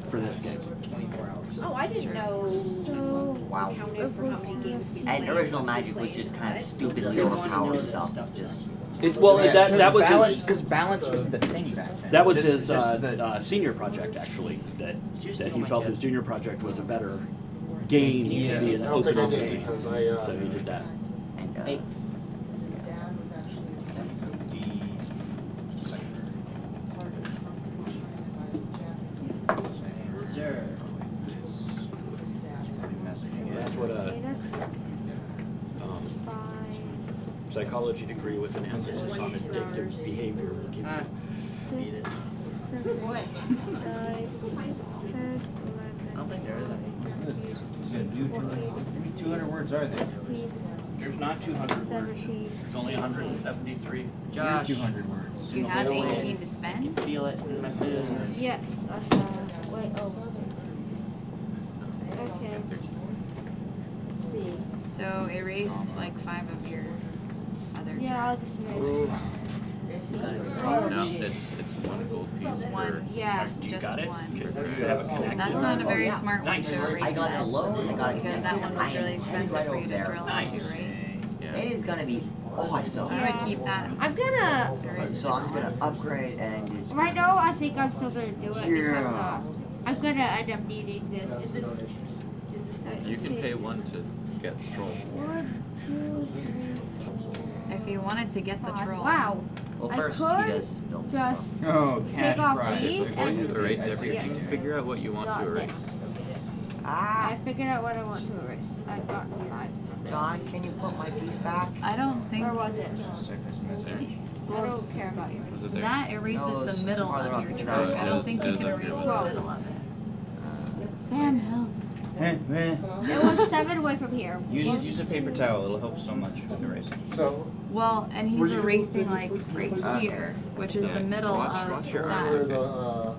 for this game." 24 hours. Oh, I didn't know. So, Wow. Counted for how many games we And played. original Magic was just kind of stupidly overpowered stuff. Just It's well, that was his. Because balance wasn't the thing back then. That was Just- his just the- senior project, actually, that he felt his junior project was a better game to be an I don't think I open did game. because So he did that. and Hey. Sir. That's what a psychology degree with an emphasis on addictive behavior would give Ah. you. Beat it. 7, 8, 9, 10, I don't think there is any. This is a new 200 words are there? 16, There's not 200 words. 17. There's only 173. Josh. 200 words. You have 18 to spend? Feel it in my bones. Yes, I have. Wait, oh. Okay. Let's see. So erase like 5 of your other. Yeah, I'll just erase. No, it's 1 gold piece per. One, Yeah. You just got it? one. You have a connected. That's not a very Oh, yeah. smart one Nice. to erase I got that. the loan, I got it Because that one was really headed expensive right for you over to there. drill into, right? Yeah. It is gonna be awesome. I would keep that. I'm gonna. Erase So I'm gonna upgrade and just Right now, I think I'm still gonna do it because Yeah. I'm gonna end up needing this. Is this You can pay 1 to get Stroll. 1, 2, 3, 4, If you wanted to get the 5. troll. Wow. Well, I first could he does his build just stuff. Oh, take off these Before you and erase everything, yes. figure out what you want to erase. Ah, I figured out what I want to erase. I've got 5. John, can you put my piece back? I don't think Or was it? Well, I don't care about you. Was it there? that erases No, the it's middle farther of up your the track. track. I It don't is- think it you is can up erase here. the middle of it. Sam, help. It was 7 away from here. Use a paper towel. It'll help so much with erasing. So, Well, and Were he's you- erasing like right here, which is the middle watch of your arms, where that. the,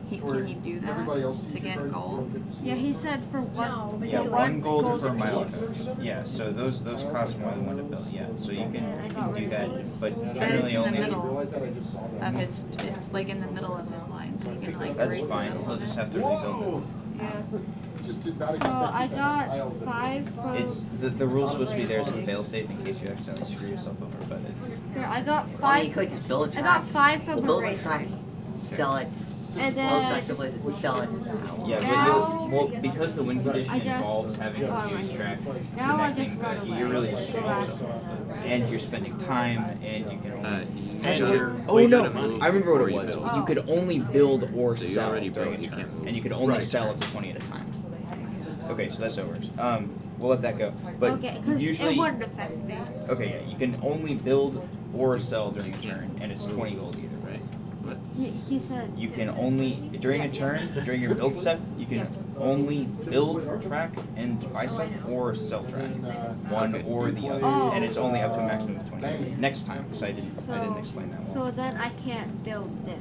Can you do everybody else that sees to your get card, gold? Yeah, he said for one. Yeah, for one gold for apiece. milestones. Yeah, so those cost more than one to build. Yeah, so you can do that, but And it's generally in the only. middle realize that I just saw that. of his. It's like in the middle of his line, so you can like That's erase the fine. middle He'll of just it. have to rebuild Whoa! Yeah. Just did not So expect I that. got 5 from. it. It's the rule's supposed to be there as a fail-safe in case you accidentally screw yourself over, but it's. Here, I got Or 5. you could just build a I track. got 5 We'll from build a track, erasing. sell it. And Build a track, then double it, sell it. Yeah, Now- well, because the win condition I just- involves having a Alright. fuse track Now I just connecting, run away. you're really So screwing that's- yourself. And you're spending time, and you can only. You should Oh you no! should've moved I remember what before it you was. built. You could only build or So you sell already during built, a you turn, can't move. and you could only Right. sell up to 20 at a time. Okay, so that's how it works. We'll let that go. But okay, because usually, it wouldn't affect me. okay, yeah, you can only build or sell during a turn, and it's 20 gold either. Right. But He says. You can only during a turn, during your build step, you can only build track and buy stuff or sell track, one or the other, Oh. and it's only up to a maximum of 20 next time. Because I didn't So, explain that well. so then I can't build this.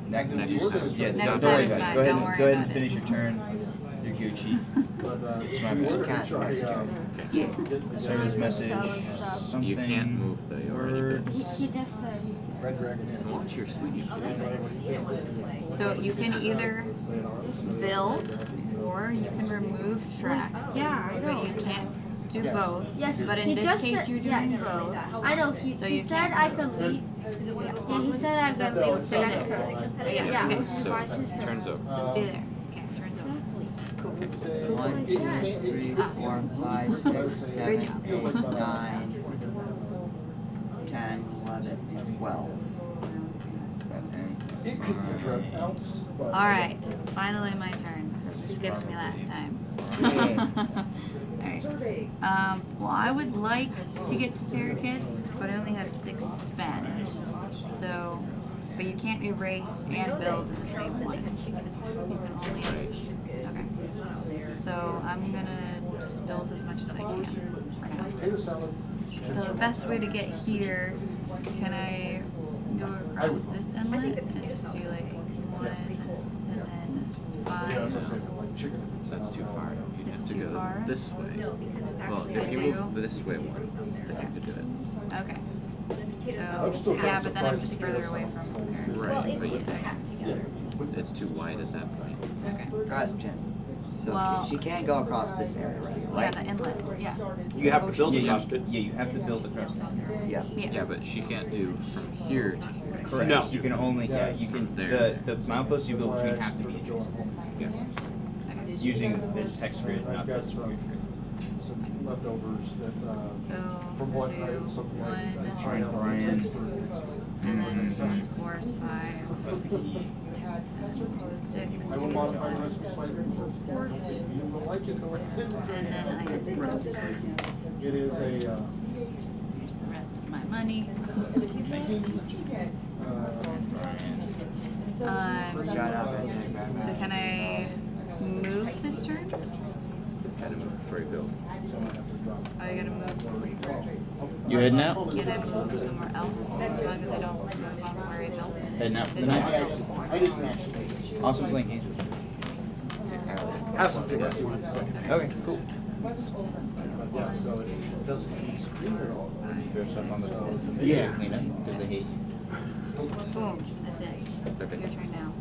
Next Next time. time. Yeah, Next don't worry time is about fine, it. Go ahead, don't worry go ahead and about it. finish your turn. You're Gucci. But, It's my you mistake. were gonna try, Yeah. Service message. Something. you can't move though. You already Words. built. He just said. Red Dragon Inn. Watch your sleeve. So you can either build or you can remove track. Yeah, I know. But you can't do both. Yes, But he in this just case, said- you're doing yes. both. I know. He, So he you said can't I move. could leave. Yeah, he said I could So leave stay the next there. turn. Yeah, Yeah. okay. So My sister. turns over. So stay there. Okay, turns over. Cool. 1, 2, 3, 4, 5, 6, Great 7, job. 8, 9, 10, 11, 12. It could be a drug ounce, but. Alright, finally my turn. You skipped me last time. Alright. Well, I would like to get to Paracus, but I only have 6 to spend. So, but you can't erase and build in the same one. You can only. Okay. So I'm gonna just build as much as I can for now. Potato salad. So the best way to get here, can I go across this inlet and just do like 1 and then 5? That's too far. You It's have to too go far? this way. No, because it's Well, actually. if you I move do. this way one, then you could do it. Okay. I'm So, still yeah, kinda but then I'm surprised just the further potato away salad. from here. Right. Well, but you, it's packed together. it's too wide at that point. Okay. Question. So Well- she can't go across this area, Yeah, right? the inlet, yeah. You have to build Yeah, across it. yeah, you have to build across it. Yeah. Yeah, but she can't do from here to here. Correct. No. You can only, yeah, you can, There. the mileposts you build between have to be adjacent. Yeah. Using this hex grid, not I've got this some, weird grid. some leftovers that, So, from we'll what do I, something like. 1, China or Brian. and then plus 4 is 5. Do 6 I to will get to modify the the recipe slightly. port. You will like it. And then I broke. It is a, Here's the rest of my money. Shout out right there, grab So that. can I move this turn? Gotta move before you build. Oh, you gotta move before you build. You heading out? Can I move somewhere else as long as I don't move on where I built? Heading out for the night? I didn't actually. Awesome playing games with you. Have some tickets. Okay, cool. Yeah, so it doesn't screen at all. There's stuff on the phone. Yeah. Clean up, because they hate you. Boom, that's it. Okay. Your turn now.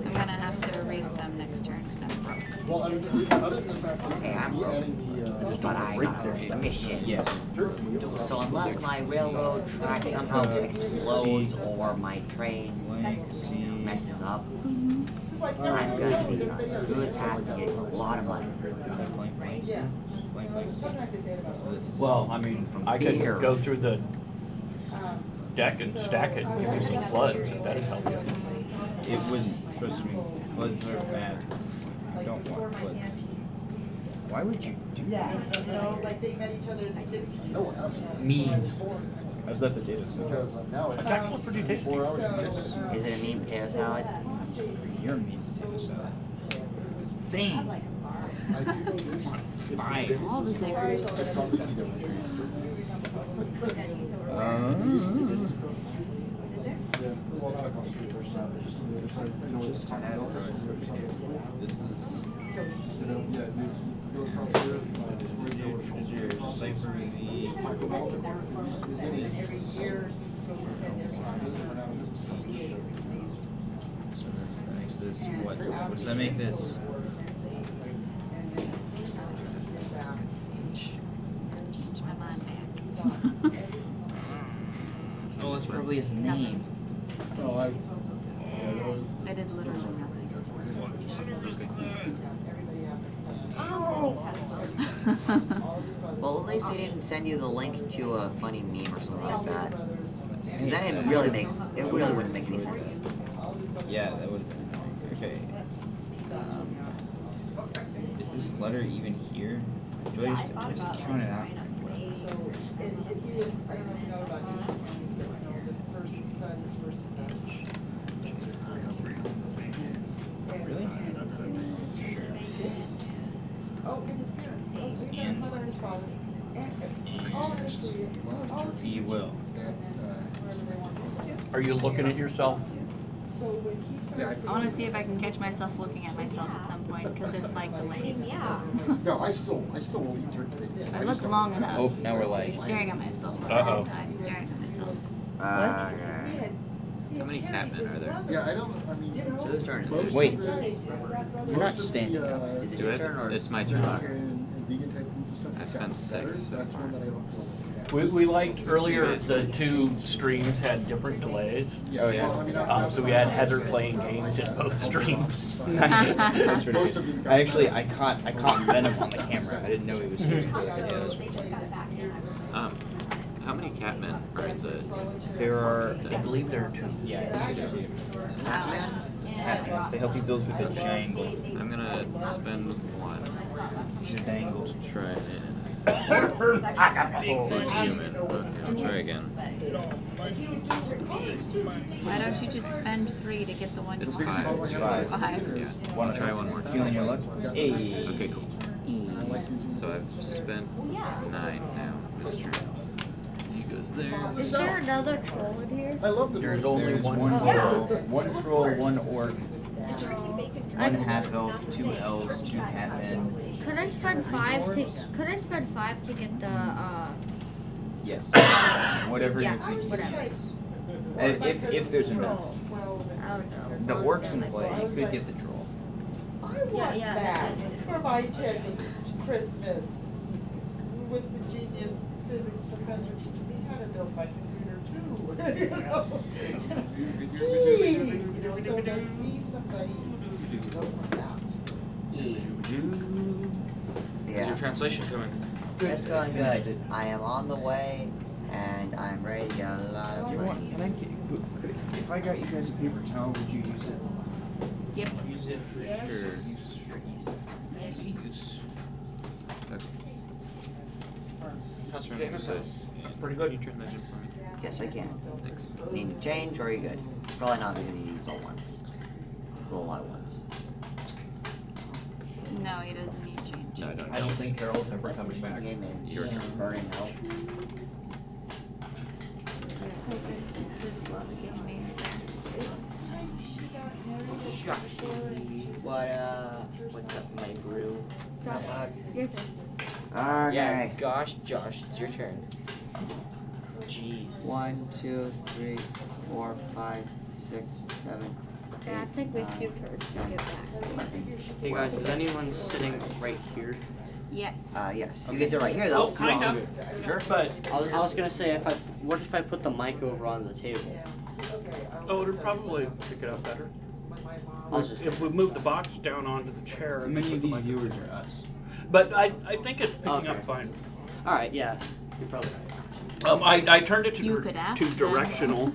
I'm gonna have to erase some next turn because I'm broke. Well, I mean, other than the fact that Hey, I'm you broke. adding the, But I got a mission. Yeah. So unless my railroad track somehow explodes or my train messes up, I'm gonna be on a good path to getting a lot of money. Blank place. So this is- Well, I mean, I could Beer. go through the deck and stack it and give you some floods, if that'd help you. It wouldn't. Trust me. Floods are bad. I don't want floods. Why would you do that? You know, like they met each other in the 60s. No one else. Mean. How's that potato salad? Now It's actually pretty tasty. 4 hours. Is it a mean potato salad? You're mean potato salad. Same. Fine. All the ziggers. This is your ciphering So that makes this what? What does that make this? Change my mind back. Oh, that's probably his name. Oh, I did literally nothing. Well, at least they didn't send you the link to a funny meme or something like that. 'Cause that didn't really make, it really wouldn't make any sense. Yeah, that would. Okay. Is this letter even here? Do I just count it out? And he was, I don't know if you know about him, but the first son, his first attachment. Really? Oh, and his parents. Oh, his mother and his father. All history. All He will. Are you looking at yourself? So when he I want to see if I can catch myself looking at myself at some point because it's like delayed. Yeah. No, I still will eat turkey. If I look long enough, Oh, now we're I'll be live. staring at myself for a Uh-oh. long time, staring at myself. How many Catmen are there? Yeah, I don't, I mean. So whose turn is it? most Wait. of the- You're not most of the, standing up. Is it Do your it? turn or? It's my turn. vegetarian and vegan type foods and stuff. I it's spent gotten 6 better. so That's far. one that I don't feel. We liked earlier the two streams had different delays. Oh, yeah. Well, I mean, So we had Heather playing games in both streams. Nice. That's really Most of good. you I actually I caught Venom on the camera. I didn't know he was here. They just got it back and I was How many Catmen are in the? There are. I believe there are two. Yeah, I think there's two. Batman? They help you build with a jangle. I'm gonna spend 1 Jangle. to try it. It's a human. Okay, I'll try again. Why don't you just spend 3 to get the one you It's want? 5. It's 5. 5. Yeah. Wanna try one more? Feeling your luck? Hey. Okay, cool. So I've spent 9 now. This turn. He goes there. Is there another troll in here? I love the. There's only There's one. one troll, one orc, I- one half elf, 2 elves, 2 catmen. Could I spend 5 to? Could I spend 5 to get the? Yes. Whatever Yeah, you think. whatever. If there's enough. I don't know. The orcs in play, you could get the troll. I want Yeah, that for my 10th Christmas with the genius physics professor teaching me how to build my computer too. You know? Jeez, you know, so to see somebody go from that. How's Yeah. your translation coming? It's going good. I am on the way, and I'm ready to get a lot of money. Can I get, if I got you guys a paper towel, would you use it? Yep. Use it for sure. Use for easy. Yes. Use. Okay. How's your nemesis? Pretty Can good. you turn that in for me? Yes, I can. Thanks. Need to change, or are you good? Probably not because you used all ones. Well, a lot of ones. No, he doesn't need change. No, I don't. I don't think Carol's ever coming back. Game in. Your turn. Burning hell. There's a lot of good names there. What's up, my brew? Josh, your turn. Okay. Yeah, gosh, Josh, it's your turn. Jeez. 1, 2, 3, 4, 5, 6, 7. Yeah, it took me a few turns to get back. Hey guys, is anyone sitting right here? Yes. Yes. You guys are right here, though. Oh, kind of. Sure, but I was gonna say what if I put the mic over on the table? oh, it'll probably pick it up better. I'll just If we move the box down onto the chair. How and many put of the these mic- viewers are us? But I think it's picking Okay. up fine. Alright, yeah. You're probably right. I turned it to, You could ask to them. directional.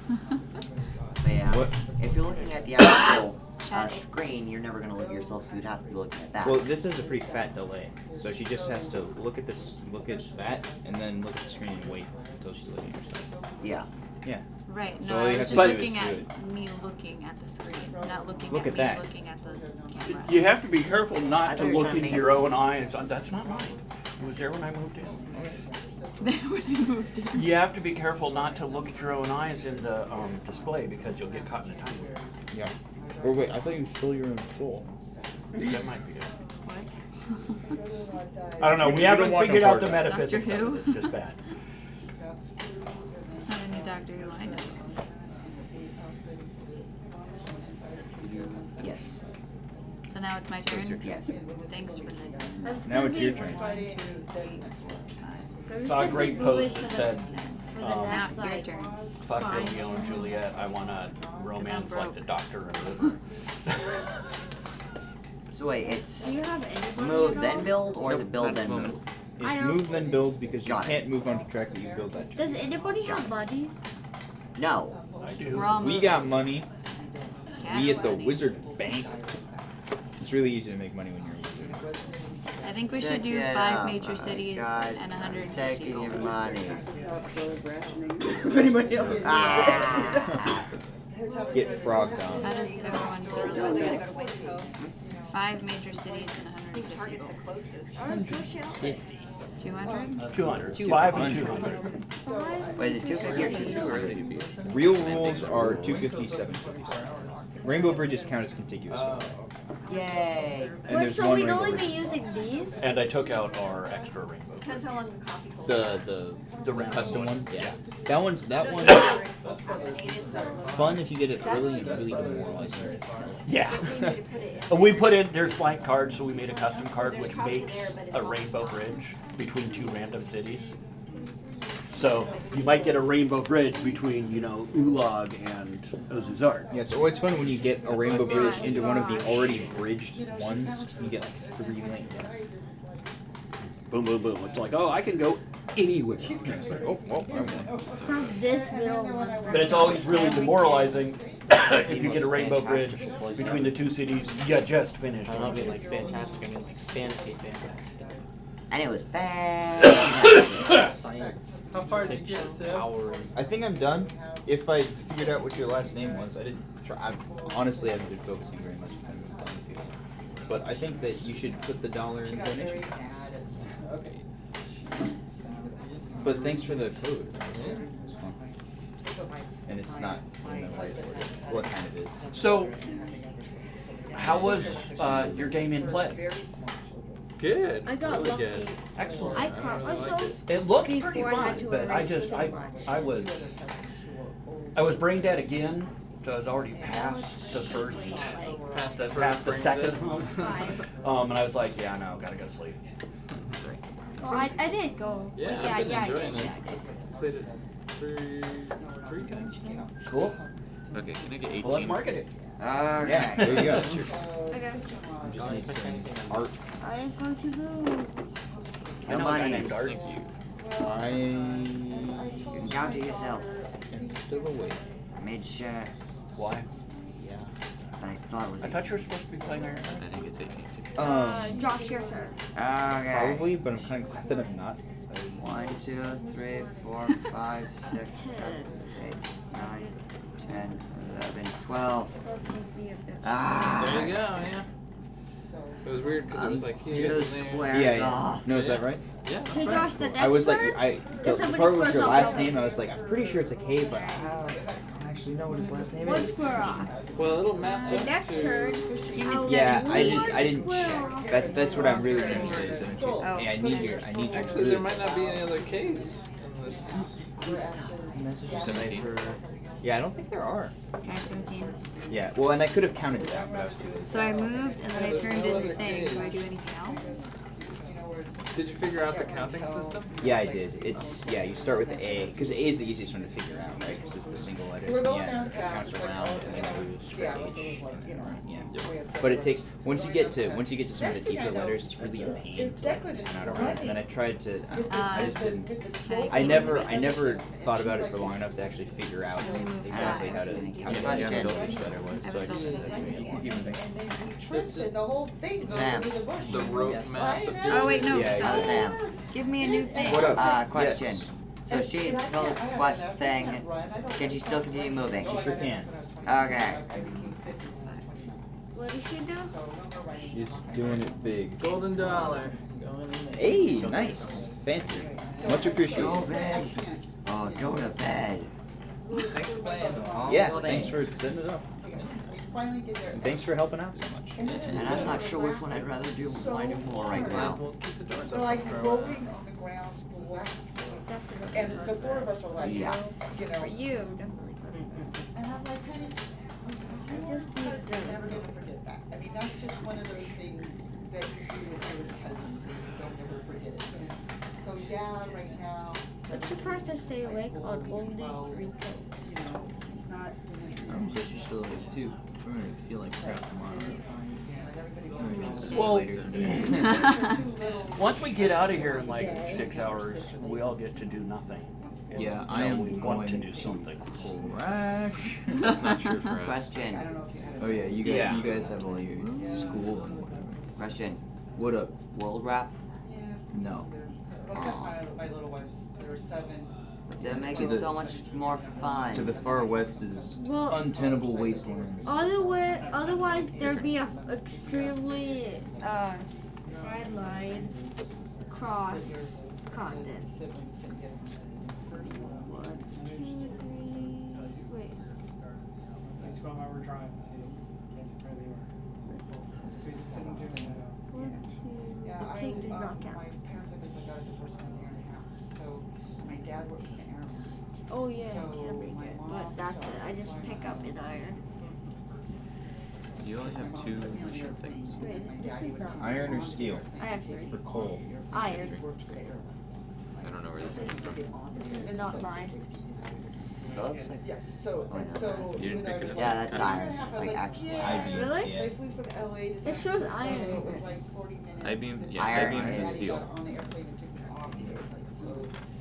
But yeah, What? if you're looking at the actual Chat. screen, you're never gonna look at yourself. You'd have to be looking at that. Well, this is a pretty fat delay, so she just has to look at this, look at that, and then look at the screen and wait until she's looking at herself. Yeah. Yeah. Right. So No, all I you was have just to do looking is do at me looking at the screen, not looking Look at at me that. looking at the camera. You have to be careful I not thought to you were look trying to into make your us- own eyes. That's not mine. It was there when I moved in. When I moved in. You have to be careful not to look at your own eyes in the display because you'll get caught in a time warp. Yeah. Or wait, I thought you stole your own soul. That might be it. What? I don't know. You We don't haven't want figured no out the part of metaphysics Doctor of it. Who? It's just bad. Not any Doctor Who I know. Yes. So now it's my turn. Yes. Thanks for the. Now it's your turn. 1, 2, 3, 4, 5, 6. Saw a great post that said, For the Now next, it's your like, turn. fuck Fine. Romeo and Juliet, I want a romance like broke. the Doctor and River. So wait, it's Do you have anybody move at all? then build, or is Nope, it build not at then the moment. move? I It's don't- move then build because you Got it. can't move onto track that you build that track. Does anybody have money? No. I do. We're all We moving. got money. Cash We at the money. Wizard Bank. It's really easy to make money when you're a wizard. I think we should Check do it 5 out, major my cities God. and 150 Taking your gold. money. So rationing. If anybody else needs Ah. Get frogged on. How does everyone feel Otherwise, I about gotta this? go to Waco. 5 major cities and 150 Target's the gold. closest. 200? 200. 5 and 200. Wait, is it 250 or 22? Real rules are 257 cities. Rainbow bridges count as contiguous. by the way. Yay. And Wait, there's so one we'd rainbow only bridge. be using these? And I took out our extra rainbow. Depends how long the coffee holds. The rainbow custom one. one. Yeah. That one's Very full caffeinated, so fun if you get it early and really demoralizing. Yeah. we need to put it in. We put in, there's blank cards, so we made a custom card which makes a rainbow bridge between 2 random cities. So you might get a rainbow bridge between, you know, Ulag and Ozuzar. Yeah, it's always fun when you get a rainbow bridge into one of the already bridged ones. So you get like 3 lanes. Boom, boom, boom. It's like, oh, I can go anywhere. It's like, oh, well, I won. From this build. But it's always really demoralizing if you get a rainbow bridge between the 2 cities you just finished. I don't mean like fantastic, I mean like fantasy fantastic. And it was bad. Science. How far did you get, Sid? Power. I think I'm done. If I figured out what your last name was, I didn't try. Honestly haven't been focusing very much on telling people. But I think that you should put the dollar in donation. Okay. But thanks for the code. And it's not in the right order. Well, it kind of is. So, how was your game in play? Good. I got really lucky. good. Excellent. I caught myself. It looked Before pretty I had fun, to but I erase just, too I much. was brain dead again, so I was already past the first, Past that past the first second brain hump. And I was like, yeah, no, gotta go sleep. Oh, I didn't go. Yeah, yeah, I've been yeah, enjoying yeah, it. yeah, I did. Played it three times now. Cool. Okay, can I get 18? Well, let's market it. Okay. Yeah, there you go. Okay. You just need some art. I am going to go. I know a guy named Art. Thank you. I You can count to yourself. am still awake. I made sure that Why? Yeah. I thought it was. I thought you were supposed to be playing Iron Man. I think it's 18 too. Josh, your turn. Okay. Probably, but I'm kind of glad that I'm not. So. 1, 2, 3, 4, 5, 6, 7, 8, 9, 10, 11, 12. Ah. There you go, yeah. It was weird because it was like here. 2 and there. squares Yeah, yeah. off. No, is that right? Yeah, that's Hey, right. Josh, the next I was like, turn, the somebody part was squares your off last over. name. I was like, I'm pretty sure it's a K, but I don't actually know what his last name One is. square off. Well, it'll match The up next to. turn, Give me I'll- Yeah, 17. I didn't check. That's what I'm really trying to say. Is that Oh. hey, I need your Actually, there might not be any other K's in this. messages 17. Yeah, I don't think there are. Okay, 17. Yeah, well, and I could have counted down, but I was too lazy. So I moved and then I turned in the thing. Do I do anything else? Did you figure out the counting system? Yeah, I did. It's, yeah, you start with A, because A is the easiest one to figure out, right? Because it's the single letters. We're going Yeah, down it the path, counts like, around oh, and then it goes for yeah, H. it was like, you know, Yeah. way up But it top. takes, once you get to some of Next the thing I deeper know, letters, it's really a pain is to like, Declan is count out around. And then I tried to, I just didn't. Okay. I never thought about it for long enough to actually figure out exactly how to Question. build each letter was. So I just And then he trips and the whole thing goes Sam. into the bush. The rope Yes. math. Oh wait, no, Yeah, stop. Sam. Give me a new thing. What up? Question. Yes. So she told the quest thing, can she still continue moving? She sure can. Okay. What did she do? She's doing it big. Golden dollar. Going in there. Hey, nice. Fancy. Much appreciated. Go bed. Oh, go to bed. Thanks for playing. Yeah, thanks for setting it up. Finally get there. And thanks for helping out so much. And I'm not sure which one I'd rather do. I do more right now. We'll keep the doors We're open like for a rolling while. on the ground, black, and the four of us are like, Yeah. you know, For you, definitely. and I'm like, honey, I just need I'm never gonna forget that. I mean, that's just one of those things that you do with your cousins and you don't ever forget it. So yeah, right now. I'm surprised to stay awake on only 3 coats. You know, he's not. I'm glad you're still awake too. We're gonna feel like crap tomorrow. Well, Well, once we get out of here in like 6 hours, we all get to do nothing. Yeah, I am want to do something. Crash. That's not true for us. Question. Oh yeah, you Yeah. guys have all your school and whatever. Question. What up? World wrap? No. my little ones, there were 7. That make it so much more fun. To the far west is Well, untenable wastelands. otherwise there'd be a extremely red line cross continent. 1, 2, 3. Wait. That's why we're driving to get to where they were. So we just didn't do it. 1, 2. Yeah, The pig does not count. My parents had just got a divorce when I was a year and a half, so my dad worked for the Air Force. Oh yeah, I So can bring my it, mom but that's it. I just started pick up in iron. You only have 2 mission things. Wait, this is not. Iron or steel? I have 3. For coal. Iron. I don't know where this came from. This is not mine. Yeah, so, and so. You didn't pick it up. Yeah, that's iron. Like actually. Yeah. Really? I flew from LA to It San shows Francisco. iron. It was like 40 minutes. I-beam, yeah, Iron. I-beam's is And steel. got on the airplane and took me off the airplane, so.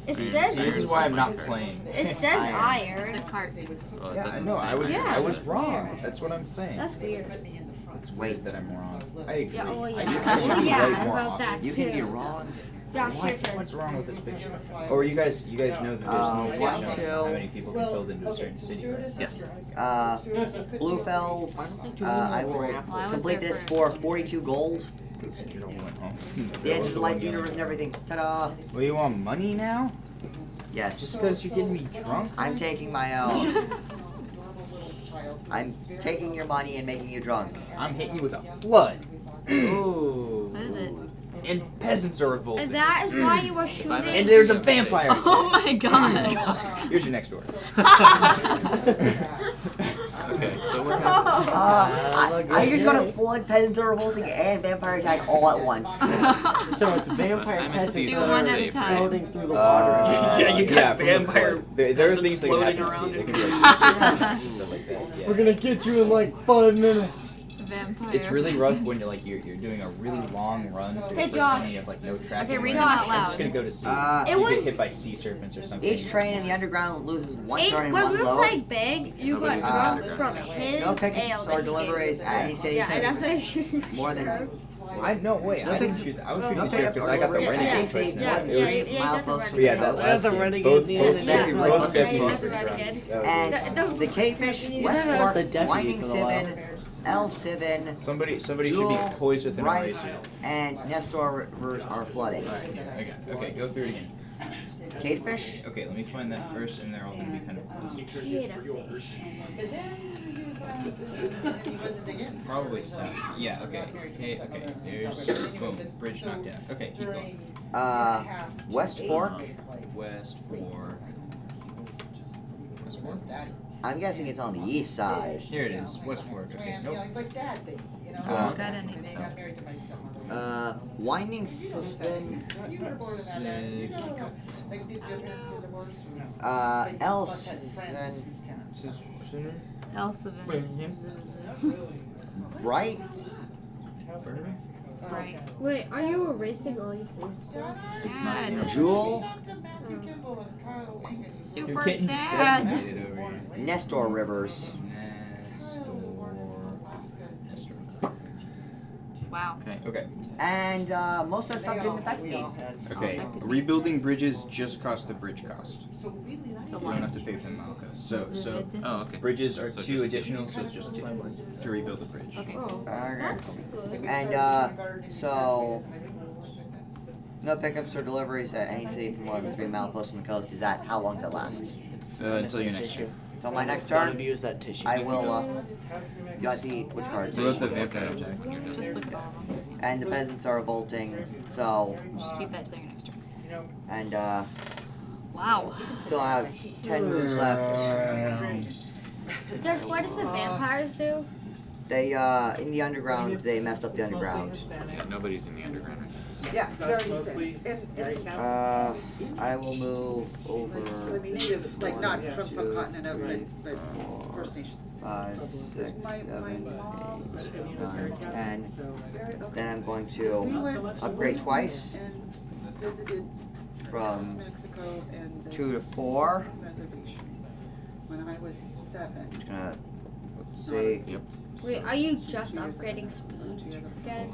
It So you- says so This is you're why I'm inside not my playing. it says Iron. iron. It's a cart. Well, it Yeah, I doesn't know. say Yeah. I was wrong. That's what I'm saying. That's weird. Put me in the front. It's weird that I'm wrong. I agree. Yeah, well, yeah. I should Well, be yeah, right more about often. that You can be too. wrong. Josh, your What? turn. What's wrong with this picture? Or you guys know that there's no one, limit on two. how many people can build into a certain city, right? Yes. Bluefeld, I will Well, I was complete there this first. for 42 gold. Because you don't want home. The answer to life, the universe, and everything. Ta-da! Well, you want money now? Yes. Just because you're getting me drunk? I'm taking my own. I'm taking your money and making you drunk. I'm hitting you with a flood. Ooh. What is it? And peasants are revolted. And that is why you were shooting. And there's a vampire. Oh my god. Here's your next door. Okay, so we're I just got a flood, peasants are revolting, and vampire attack all at once. So it's vampire I'm at peasants sea, do so one I'm at a safe, time. right? floating through the water. Yeah, you got from the vampire flood. There are peasants things that can floating happen around to in sea. They can be like sea serpents and stuff like that. Yeah. We're gonna get you in like 5 minutes. Vampire. It's really rough when you're like you're doing a really long run through Hey, the first Josh. time you have like no tracking. Okay, read right? them out I'm loud. just gonna go to sea. It you was- get hit by sea serpents or something. Each train in the underground loses one turn and When one we were load. playing big, you got Nobody's drunk in the from underground. his No pickups ale or that he deliveries gave at any city. Yeah, and that's how you should. More than No, wait, No I didn't pickups- shoot that. I was no shooting the sheriff pickups because or I got the deliveries at renegade any city. person. Yeah, It yeah, was- you got the milepost renegade. But yeah, that There's last a game, renegade both at the end, and Yeah, it's both like- deputies Yeah, were that's the drunk. renegade. That was And awesome. the Cavefish, He's not Westport, the deputy Winding for the while. Sivan, L Sivan, Somebody should be Jewel, poised with an Rice, eraser. and Nestor rivers are flooding. Okay, go through it again. Cavefish? Okay, let me find that first, and they're all gonna be kind of But then he was and he wasn't again. probably so. Yeah. Okay. Okay. There's boom. Bridge knocked down. Okay, keep going. West Fork. West Fork. West Fork. I'm guessing it's on the east side. Here it is. West Fork. Okay. You know, Nope. like dad things, you know. Oh, it's got And anything. they got married to my stepmother. Winding Suspend. Elson. Right? Right. Wait, are you erasing all your things? Sad. Jewel. Super sad. Nestor Rivers. Wow. Okay. And most of the stuff didn't affect me. Okay. Rebuilding bridges just cost the bridge cost. You don't have to pay for the model cost. So Oh, okay. bridges are So 2 just additional, so it's just 2 to rebuild the bridge. Okay. Okay. And so no pickups or deliveries at any city for more than 3 miles close from the coast. Is that how long does it last? Until your next turn. So my next Don't turn, abuse that tissue. I will. You guys see which cards? What about the vampire attack? Just look at all of them. And the peasants are revolting. So Just keep that till your next turn. and Wow. still have 10 moves left. Josh, what did the vampires do? They in the underground. They messed up the underground. Yeah, nobody's in the underground right now. Yes, very mostly Hispanic. I will move over. I mean, native, like not from subcontinent of, but First Nations. 5, 6, My 7, mom 8, 9, 10. very, Then I'm going We to went upgrade twice and visited from Mexico and the 2 to 4. reservation when I was 7. Just gonna see. Yep. Wait, are you just upgrading speed, guys?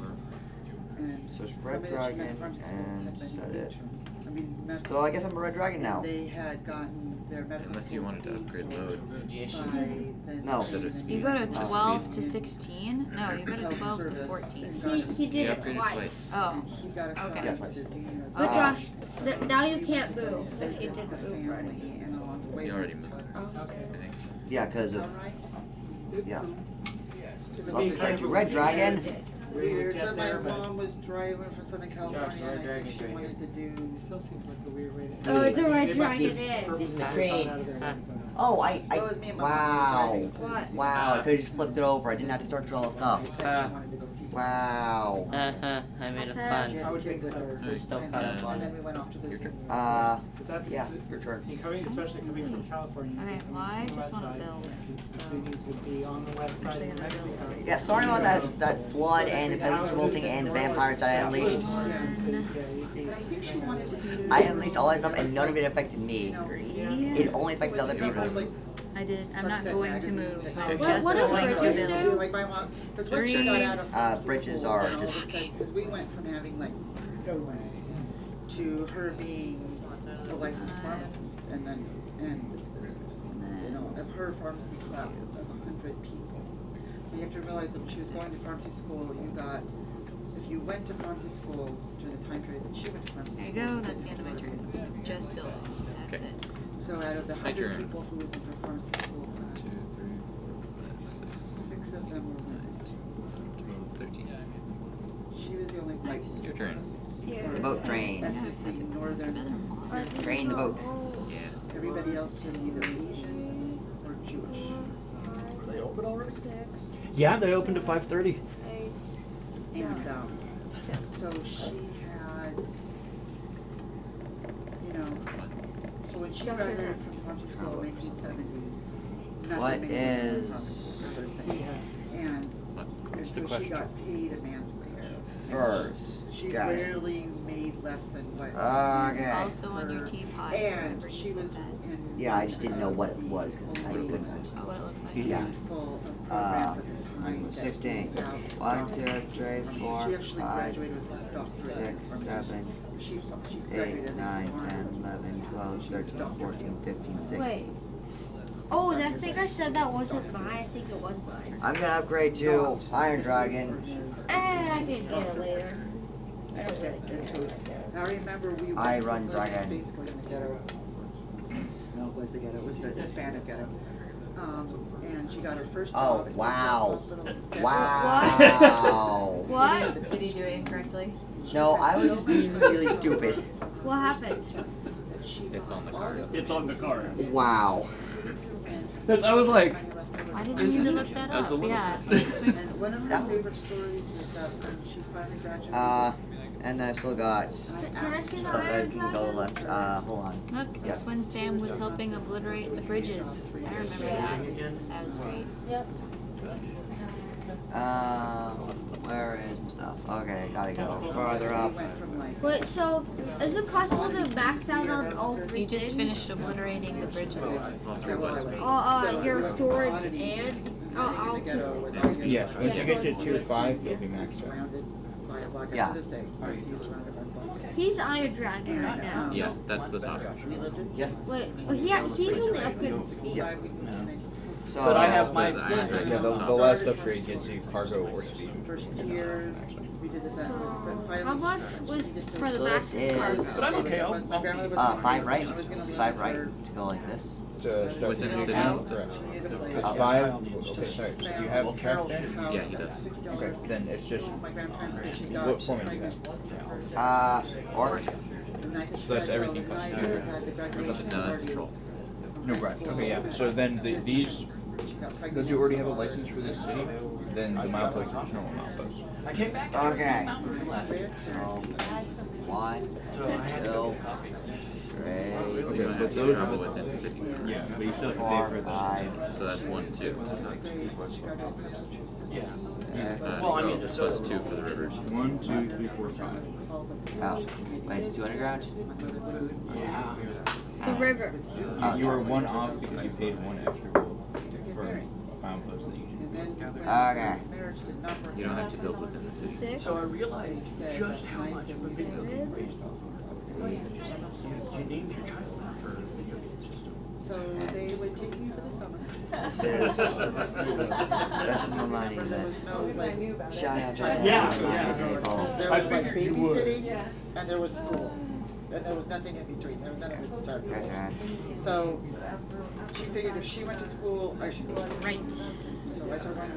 And So it's Red somebody that she met Dragon, from school and had been is that it? teaching. I mean, met So I guess I'm a Red Dragon now. They had gotten their medical Unless you wanted to upgrade load. No. Instead of You speed. go to 12 to 16? No, you go to 12 to 14. He did You it upgraded twice. Oh. He got assigned Okay. Yeah, twice. to the senior But Uh, Josh, now you can't move if you didn't move already. family and along the way. You already moved. I think. Yeah, because of Alright. yeah. To the Love to fight you, Red Dragon. Weird, get but there, my but- mom was driving from Southern California, Red and I Dragon's think she right wanted to do. It still seems like a weird way to. Oh, it's a Red It must Dragon be is. purposely This is the thought train. out of there. Oh, I That was me and my wow. mom What? Wow, I could have just flipped it over. I didn't have to start through all the stuff. She wanted to go see. Wow. I made a She pun. had I would think so. We're still caught up on And it. then we went off to the Your zoo. turn. Because that's Yeah, your turn. especially coming from California. Okay, well, I from the just west want to side, build, The so. cities would be on the west side Actually of gonna build. Mexico. Yeah, sorry about that flood and the peasants revolting and the vampires that I unleashed. I think she wanted to see. I unleashed all that stuff and none of it affected me. Three. It only affected other people. I did. I'm not Sunset going to magazine move. that I'm goes- just What do going to bridges build. do? Like my mom, because when she got out of pharmacy bridges school, are and all just- of a sudden, because we went from having like no money to her being a licensed pharmacist, and then you know, of her pharmacy class of 100 people. You have to realize that when she was going to pharmacy school, you got, if you went to pharmacy school during the time period that she went to pharmacy There you school. go. That's the end of my turn. I'm just building. That's Okay. it. So out of the My 100 turn. people who was in her pharmacy school 2, class, 3, 4, 5, 6, 6 of them were women. 12, 13. She was the only white. Your turn. The boat train. Ethnically northern. Train the boat. Yeah. Everybody else was either Asian or Jewish. Are they open already? Yeah, they opened at 5:30. And so she had, you know, so when she graduated from pharmacy school in 1970, not What that many women were in is- pharmacy school, that's what I'm saying. And What's the so she question? got paid a man's wage. First. She Got it. rarely made less than what. It's Okay. also on your teapot. And wherever she you was put that. in. Yeah, I just didn't know what it was because I only couldn't. Oh, what it looks like. Yeah. handful of programs at the time. that 16. gave out 1, 2, doctorates 3, from- 4, She actually 5, graduated with a doctorate. 6, from- 7, She 8, graduated as a 9, pharma. 10, 11, 12, 13, 14, 15, 16. Wait. Oh, that thing I said that wasn't mine. I think it was mine. I'm gonna upgrade to Iron Dragon. I can get it later. I don't really And so, care. I remember we went I from run living Dragon. basically in the ghetto. No, it was the ghetto, it was the Hispanic ghetto. And she got her first Oh, job at wow. Central Hospital. Wow. What? Did he do it incorrectly? No, I was just being really stupid. What happened? It's on the card. It's on the card. Wow. I was like, Why does he need to look that That's a up? little Yeah. And one of her favorite stories was that when she finally graduated. And then I still got Can I see the stuff that iron can go dragon? left. Hold on. Look, it's when Sam was helping obliterate the bridges. I remember that. That was great. Yep. Where is my stuff? Okay, gotta go farther up. Wait, so is it possible to max out on all three You just things? finished obliterating the bridges. All three was. Your storage and all two. Yes, once you get to tier 5, you'll be maxed out. Yeah. He's Iron Dragon right now. Yeah, that's the top. Yeah. Wait, he's only upgraded speed. Yeah. So but I have my. Yeah, the last upgrade gets you cargo or speed. First year, we did this at How much was for the So max this cargo? is But I'm okay. I'll 5 right. It's 5 right to go like this. To start Within the a city? correct. It's 5. Okay, sorry. Do you have track there? Yeah, he does. Okay, then it's just. My grandparents fishing What format do you have? Orc. So that's everything plus 2. No, that's the troll. No, right. Okay, yeah. So then these, because you already have a license for this city, then the mileposts are just normal mileposts. I came back. Okay. So, 1, 2, 3, You don't have to travel within the city. Yeah, but you still have to pay 4, for the. 5. So that's 1, 2. yeah. Well, I mean, so Plus 2 for the rivers. 1, 2, 3, 4, 5. Oh, wait, it's 2 underground? yeah. The river. You were 1 off because you paid 1 extra gold for a milepost that you didn't. Okay. You don't have to build within the city. 6. So I realized just how much of a video you raised. You named your child after a video game system. So they would take me for the summer. This is that's my money that shout out to Yeah. people. There I was like figured you would. babysitting and there was school. And there was nothing in between. There was none of it. Okay. So she figured if she went to school, I should go. Right. So I told her,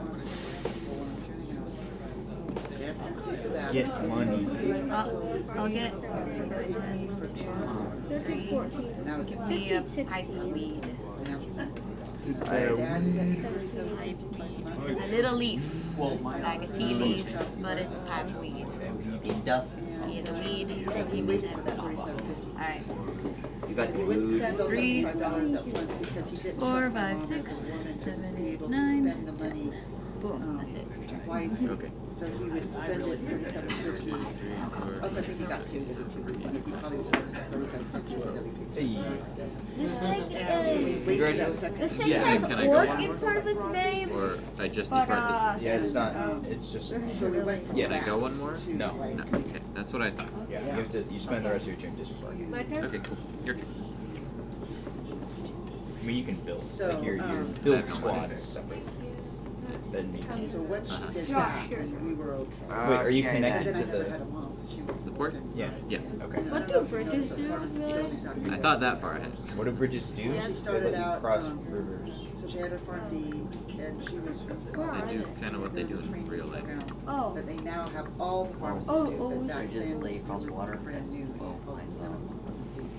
Get money. I'll get 1, 2, 3. Give me a pipe of weed. Pipe weed. It's a little leaf, like a tea leaf, but it's pipe weed. Need stuff? Yeah, the weed. Give me that. Alright. You got the He wouldn't food. send those Three, $75 at once because he didn't 4, trust my 5, mom 6, as well. 7, He 8, was 9, spend the 10. money, Boom, that's it. wisely. Okay. So he would send it $37.50. Also, I think he got student too. He probably was sending $37.50 that we paid. This thing is. Wait for that second. This thing Yeah, says can I go orc one in more? front of its name. Or I just But deferred Yeah, it's not. It's just. So we went from this. Can I that go one more? to, No. like, No. Okay, that's what I thought. Yeah, you have to. You spend the rest of your turn disembarking. My turn. Okay, cool. Your turn. I mean, you can build. So, Like your I build have no squad money. is separate. Than me. So once she did Sure, that, sure. we were okay. Wait, are you Okay, connected And then I to never the? had a mom. She was The port? Yeah. Yes. Okay. What do bridges do, really? I thought that far ahead. What do bridges do? She They started let you out, cross rivers. So she had her farm D, and she was. They do kind of what they do in real life. Oh. But they now have all the pharmacies Oh, do. oh, But back Bridges then, lay across it was water. brand new. It was called Chemical Pharmacy.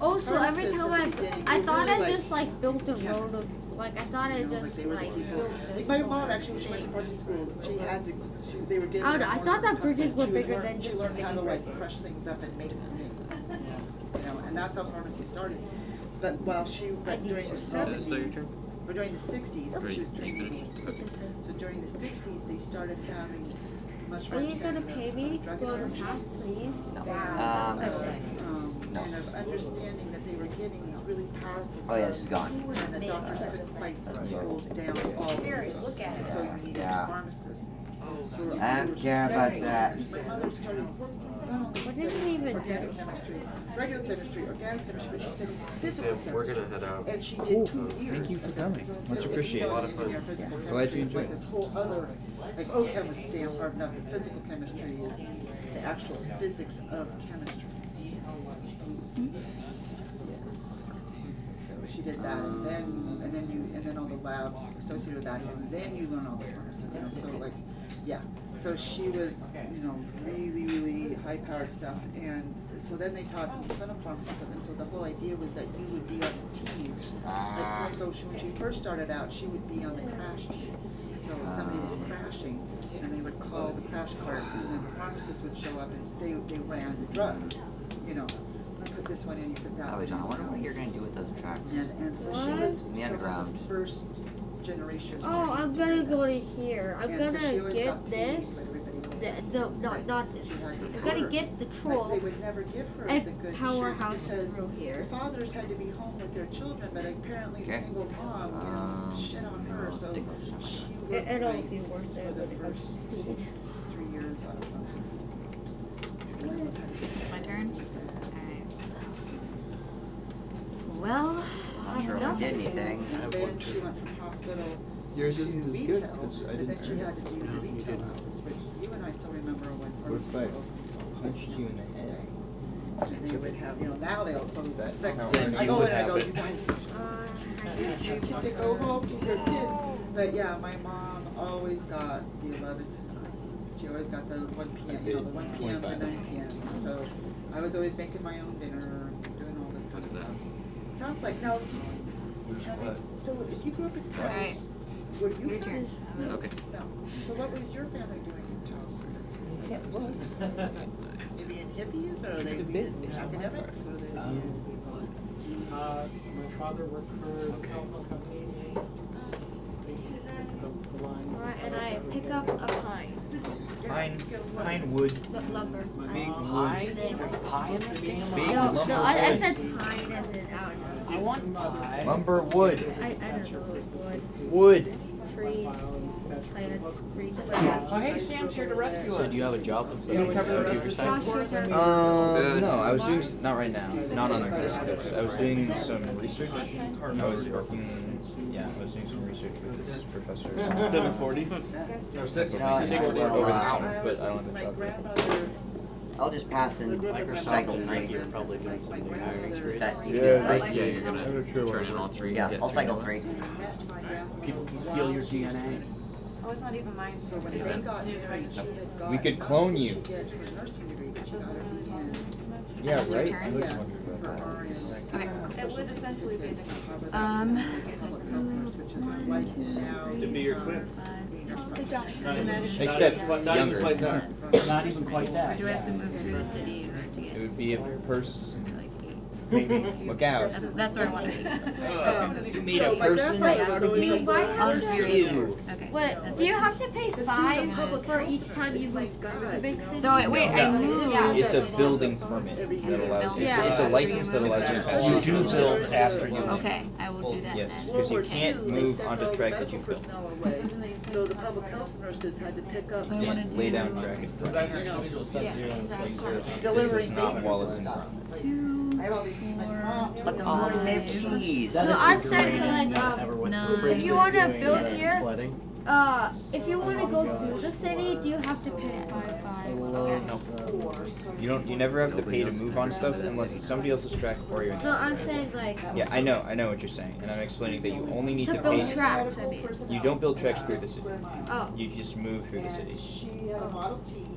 Oh, so every Pharmacists time at the beginning, I they thought really I like just like built a road chemists. of like I thought I You know, just they were the like people. built Like this. my mom actually, when she went to pharmacy school, she had to. They were getting. I don't know, I thought that bridges were She bigger learned- than just She learned how to making like bridges. crush things up and make things. You know, and that's how pharmacy started. But while but during the Is it your 70s, turn? or during the 60s, Or she was you training me. finished? Okay. So during the 60s, they started having much more Are you gonna understanding pay of me to drug go to instructions half, please? and of understanding that they were giving these really powerful Oh yeah, this is drugs, gone. and the doctors couldn't quite hold down all of them. Look at it. So you needed Yeah. pharmacists. I don't care about that. My mother started What did it even organic do? chemistry, regular chemistry, organic chemistry, but she studied physical chemistry. We're gonna head out. And she Cool. did 2 years. Thank you for of coming. physical Much chemistry. appreciated. She wasn't even your physical Glad you chemistry. It's enjoyed like it. this whole other, like, oh, chem was damn hard enough, but physical chemistry is the actual physics of chemistry. Yes. So she did that, and then all the labs associated with that, and then you learn all the pharmacy, you know, so like, yeah. So she was, you know, really, really high-powered stuff, and so then they taught clinical pharmacy stuff, and so the whole idea was that you would be on a team. Like, so So when she first started out, she would be on the crash team. So if somebody was crashing, and they would call the crash cart, and then the pharmacist would show up, and they ran the drugs. You know, I put this one in, you put that Oh, one. John, I wonder what you're gonna do with those tracks. And so she was In the sort of underground. the first generation. Oh, I'm gonna go to here. I'm And so she gonna always get got paid, this. but everybody else- No, not this. I'm gonna get the But troll they would never give her and the good powerhouse shifts because through here. the fathers had to be home with their children, but apparently the Okay. single mom, you know, shit on her, so she worked It'll be nights worth it for the when it comes to first speed. 3 years out of My turn? Alright. Well, Not sure if I did anything. And then she went from hospital Yours to isn't as good, retail, 'cause I but didn't then she earn it. had to do the retail hours, which you and I still remember when What if I pharmaceutical punched you in the head? and they would have, you know, now they'll close at 6. Then I you go would in and I have go, it. you guys, you get to go home to your kids. But yeah, my mom always got the 11 to 9. She always got the 1 p.m., you know, the 1 p.m. to 9 p.m. So I was always making my own dinner, doing all this kind of stuff. Sounds like, now, so if you grew up in Alright. Taos, were you Your turn. Okay. No. So what was your family doing in Taos? They being hippies or they being academics or they being? My father worked for a telephone company. The lines. Alright, and I pick up a pine. Pine wood. Lumber. Big Pie? wood. There's pie in this game? Big No, lumber no, I wood. said pine as in out. I want pie. Lumber wood. I don't know wood. Wood. Trees, plants, green Oh, hey, Sam's here to rescue us. So do you have a job? You gonna cover computer science for us? No, I was doing not right now. Not on this course. I was doing some research. I was working. Yeah, I was doing some research with this professor. 740. Or 640 over the summer, but I don't have a job yet. I'll just pass in cycle 3. You're probably doing something very That you Yeah, did, right? yeah, you're gonna turn in all 3. Yeah, get I'll 3 cycle months. 3. People can steal your DNA. Oh, it's not even mine. So when they got married, she had got. We could clone you. She get her nursing degree, but she got her BN. Yeah, It's your right? turn? I was Yes, wondering about her that. RN. Okay. It would essentially be the Um, Public health nurse, which is like now. To be your twin. Except Not even younger. quite that. Not even quite Or that. do I have to move through the city to get? It would be a person. Is it like 8? Look out. That's where I want to be. You made a person. I'll just be right there. Okay. Wait, do you have to pay 5 for each time you move through the big city? So wait, I moved. It's a building permit that allows. It's a license that allows you to pass. You do build after you leave. Okay, I will do that Yes, then. because you can't move onto track that you've built. So the public health nurses had to pick up. I want to Lay do down track in front. This Delivering is not babies Wallace and and stuff. Gromit. 2, I have all these, my mom. But the morning they have cheese. So I'm saying like if you want to build here, if you want to go through the city, do you have to pay 5? No. You don't. You never have to pay to move on stuff unless it's somebody else's track or you're. No, I'm saying like Yeah, I know what you're saying, and I'm explaining that you only need to to build pay. tracks. I mean, You don't build tracks through the city. oh, You just move through the city. She had a Model T.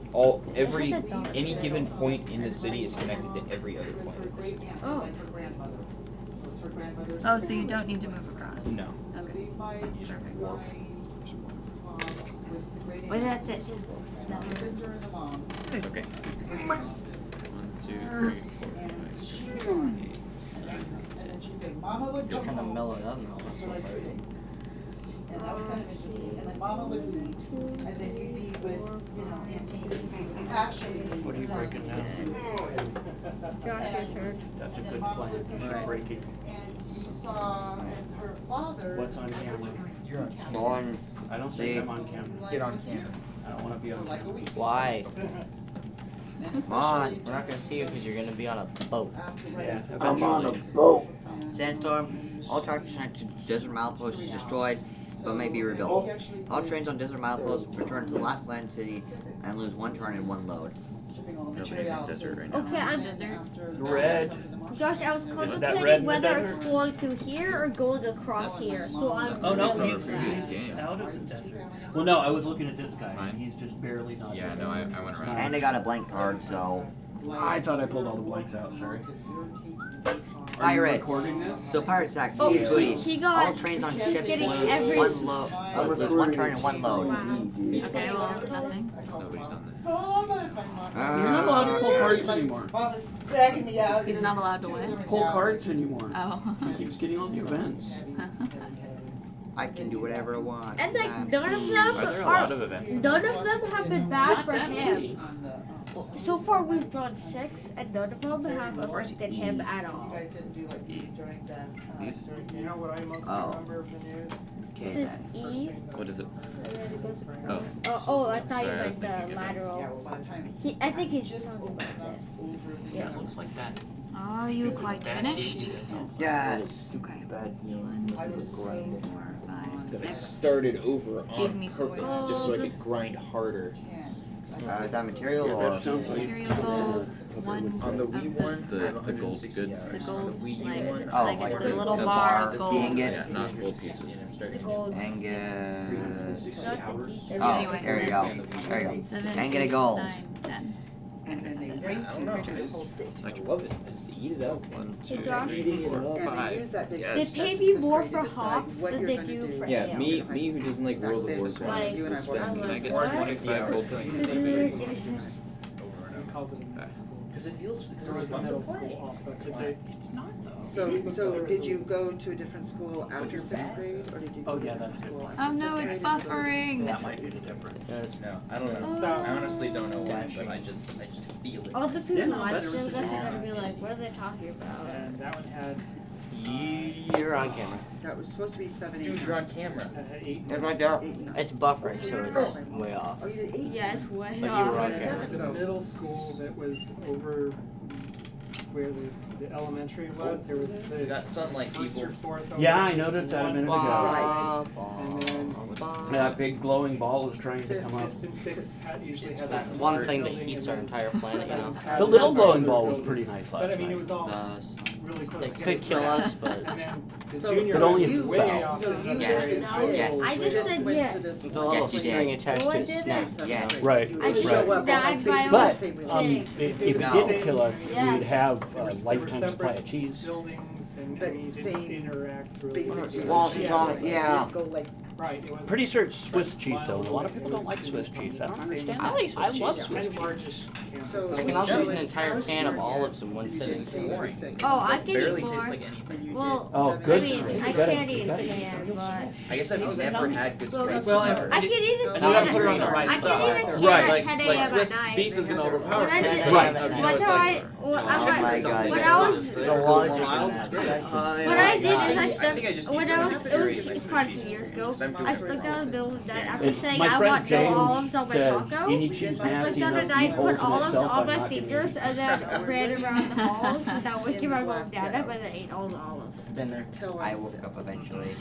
Any given point in the city is connected to every other point in the city. oh. Oh, so you don't need to move across? No. Okay. You just warp. Well, that's it. That's her sister and the mom. Okay. 1, 2, 3, 4, 5, 6, 7, 8, 9, 10. She said, Mama would Just come trying to home mellow it out. for like 2 days. And that was kind of interesting. And then Mama would leave, and then you'd be with, you know, Aunt Amy, actually. What are you breaking now? Josh, your turn. That's a good plan. You should break it. And she saw her father. What's on camera? You're on camera. One. I don't See? think I'm on camera. Get on camera. I don't want to be on For like a camera. week. Why? Come on. We're not gonna see you because you're gonna be on a boat. Yeah, I'm on a eventually. boat. Sandstorm. All tracks connected to Desert Milepost is destroyed, but may be rebuilt. All trains on Desert Milepost return to the last land city and lose 1 turn and 1 load. Nobody's in desert right now. Okay, I'm Desert. Red. Josh. I was red in contemplating the whether desert? exploring through here or going across here. So I'm. Oh no, From the he's previous game. out of the desert. Well, no, I was looking at this guy. Mine? And he's just barely not. Yeah, no, I went around. And I got a blank card, so. I thought I pulled all the blanks out. Sorry. Pirates. recording this? So Pirates Act, Oh, see goodies. he got. All trains on he's ships getting lose every. one load. Lose one turn and one load. Okay, well, nothing. Nobody's on there. You're not allowed to pull cards anymore. He's not allowed to win. Pull cards anymore. Oh. He keeps getting all the events. I can do whatever I want. And like none of them Are there a lot of events? none of them have been bad Not for that him. many. So far we've drawn 6, and none of them have affected him at all. You guys didn't do like these during the, These? You know what I mostly Oh. remember of the news? This Okay. is E. What is it? Oh. Oh. Oh, I thought you Sorry, I was meant thinking the events. lateral. yeah, well, by the time. I think he's just talking about this. Yeah, it looks like that. Are you quite finished? Yes. Okay. 1, 2, 3, 4, 5, That I 6. started over on Give me some purpose, just so I gold. could grind harder. Is that material Yeah, or? that sounds like. Material gold. One On the of Wii the one, The I have gold 160 goods. hours. The On gold, the Wii U like, one, Oh, like like it's a the little bar, bar the of gold. ingot. Yeah, not gold pieces. I'm starting The gold. And get. Not the heat. Oh, Anyway, there you go. There you go. 7, And get a 8, gold. 9, 10. And then they That's it. rape I don't you know. for the whole state. I love it. I just eat it up. 1, 2, Josh? 3, 4, And they 5. use that big. They Yes. pay me more for hops than they do for Yeah, ale. me who doesn't like World of Like, Warcraft. you and I would were- spend Can I get What? 25 gold This pieces? is- We called it a middle school. Because it feels There was a middle school also. It's not though. So did you go to a different school after 6th grade, or did you? Oh, go yeah, to a that's different good. school Oh no, after it's 5th grade? buffering. That might be the difference. No, I don't know. So- I honestly don't know why, but I just feel it. All the people Yeah, in no, my that's- school guys are gonna be like, what are they talking about? And that one had, You're on camera. That was supposed to be 7, 8. Dude, you're on camera. that had 8. It's right there. 8, 9. It's buffering, so it's way off. Oh, you did 8? Yeah, it's way But you off. were on There camera. was a middle school that was over where the elementary was. There was the That sunlight first people. or fourth. over Yeah, I was noticed that a one minute ago. Right. And then That big glowing ball is trying to come up. 5th and 6th usually had That's this one thing that building heats and our then entire planet, you know. The little glowing ball was pretty nice But I last mean, it night. was all The really close It together. could kill us, but And then the So- junior But only was if it way fell. off. So in you the Yes. grade. Yes. I just said went yes. to this the little Yes, you string did. attached No, to I it didn't. snaps. you Yes. know? Right, I just right. died by But, thing. if it No. didn't kill us, Yes. we'd have There a were lifetime supply separate of cheese. buildings and But you didn't same interact really. Basically. Walls and Yeah, Thomas, like, yeah. Go like, Right, it was. Pretty sure it's Swiss cheese though. A lot of people don't like Swiss cheese. I don't understand I that. like Swiss I love cheese. Swiss Kind of cheese. largish campus. So- I can also eat an entire can of olives in one did you just sitting. stay for 6? Oh, I can Barely eat tastes more. like anything. And you Well, did Oh, 7, good. I mean, You I gotta- can't you eat a gotta eat can, but I guess I've never had good stripes. Well, and- ever. I can eat a And you can. gotta put it on the right I can stuff. eat a can Right. at Like 10 like a.m. Swiss at night. beef is gonna overpower When I something. did- Right. What I God. when I was The logic mild, in it's that great. sentence. what I did is I I stuck think I just when need I some was experience it was with quite a cheese. few years ago. Because I'm doing I it stuck myself. down the middle of the night after If saying my I friend want no James olives on my says taco. any cheese I stuck nasty down enough the to night, eat put whole for olives itself, on I'm my not gonna fingers, eat. and then ran around the halls without waking my mom dad up, and then ate all the olives. Been there. till I like woke 6. up eventually.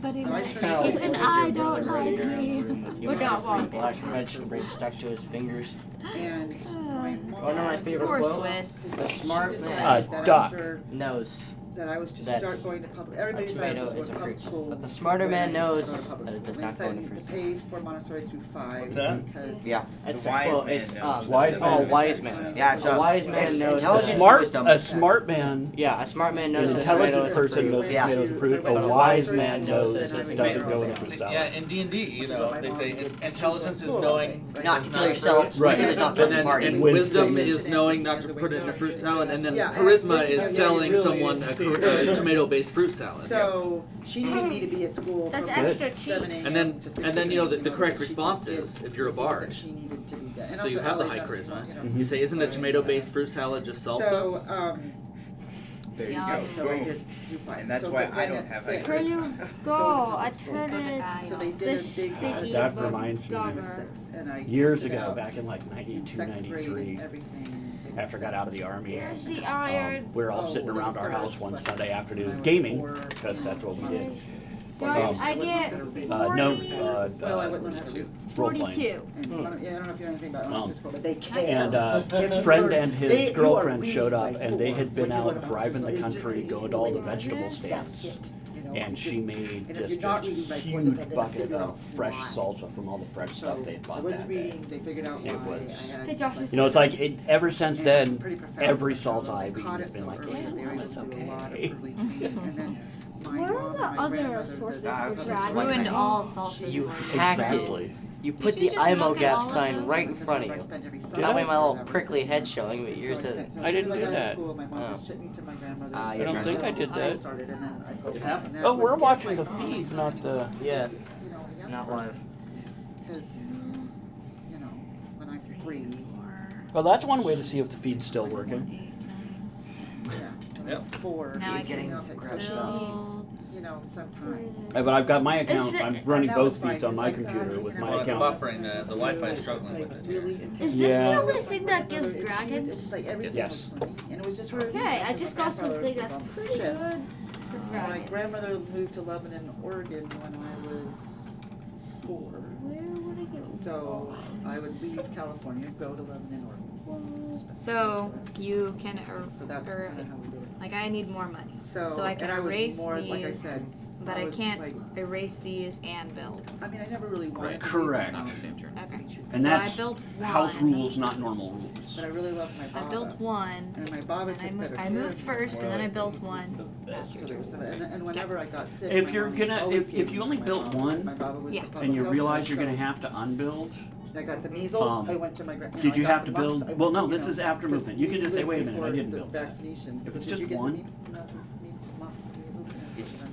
But No, I just How even I don't like me. But not black vegetables stuck to his fingers. And my mom. One of my favorite Poor quotes. Swiss. A smart decided man that duck. after knows that I was to that start going to public. a Everybody's tomato is a fruit, school. but the smarter when man I knows go to public that it school. does We not go into decided fruits. to pay for Montessori through 5 What's that? because Yeah. It's The a wise quote. man It's knows. Wise oh, man. wise man. Yeah, A so wise man it's knows intelligence that. Smart, wisdom. a smart man, Yeah, a smart man an knows that intelligent tomato is a person fruit. knows Yeah. tomatoes are fruit. But A a wise wise man knows that it doesn't doesn't go go in into a fruit fruit Yeah, salad. in D&D, you know, they say intelligence is knowing Not is to kill yourself. Right. Wisdom is not And killing then the party. and wisdom is knowing not to put it in a fruit salad, and then Yeah, charisma and- is selling someone a tomato-based fruit salad. So she needed me to be at school That's from extra cheap. 7 a.m. And then to 6 and then you know the a.m. correct So she response did is if you're a bard, She needed to be that. And so you also have the Ellie, high that's, charisma. you know, You say, isn't a tomato-based fruit salad just salsa? So There you Yeah. go. so I Boom. did you find. And that's so, why but I then don't at have 6, Where you go? I So turned it. they did a big That reminds me. and I Years tested ago, out back in like in 92, second grade and 93, everything. after I got out of the army, Here's the iron. we were all Oh, sitting well, around that's our where I house was one like- Sunday when I afternoon was gaming, 4, because that's what we did. Josh, I get 40, Well, I wouldn't learn how to do. role playing. 42. And I don't know if you know anything about Wow. office school, but they care. And If you friend learn- and his you are girlfriend reading showed up, by and they 4 had been when you go out to driving the office school. country, It's just going to all the really vegetable that's stands. it, you know, And she made and if this you're not just reading by 4, huge then they bucket figure of out fresh why. salsa from all the fresh stuff So they had I bought wasn't that day. reading, they figured out It why was- I had. Hey, Josh, You know, it's like ever since And then, pretty profound every stuff, salsa although they I've eaten caught has it been so like, early, yeah, they were well, able it's to do a lot of okay. early training, and then my What are mom the and my other grandmother, sources the- for the- drag? Ruined all salsas You for you. hacked Exactly. it. You Did put you the just IMO look at gap all of sign those? right in front of you. That way my little prickly head showing, but yours isn't. I didn't do that. My mom Oh. would ship me to my grandmother's. I I don't think I did that. Started, and then I It happened. and that Oh, we're would get watching my the mom feed, to, not the. Yeah, you know, a young not person. live. Because, you know, when I'm 3, Well, that's one way to see if the feed's still working. yeah, when Yep. I'm 4, Now I getting can off at build. social needs, you know, sometime. But I've got my account. Is it- I'm running And that was both fine, feeds on 'cause my I thought computer even with if my I Well, it's account. buffering. The Wi-Fi is struggling with it here. Is this Yeah. the only thing that gives dragons? It's like everything Yes. was funny, and it was just really Okay, I because just my got grandfather something was that's on pretty ship. good for My dragons. grandmother moved to Lebanon, Oregon when I was 4. Where would I get So I would leave California, go to Lebanon, Oregon. So you can, So that's or, kinda how we do it. like I need more money. So, I can and I was erase more, these, like I said, but I I was can't like- erase these and build. I mean, I never really wanted to. Correct. Not the same turn. Okay. And So that's I built house one. rules, not normal rules. But I really loved my I Baba. built one, And my Baba and took better I care moved of me. first, and then I built one. So there was some- and whenever I got sick, If my you're mom gonna, always if gave you me only to my built mom. one, My Baba was Yeah. the public and you health realize nurse, you're gonna so have to unbuild, I got the measles. I went to my did you I got have to the mumps, build? I went Well, no, to, you this know, is after because movement. You can just say, wait a minute, I before didn't the build. vaccinations. If it's Did just you get the one. mumps, measles,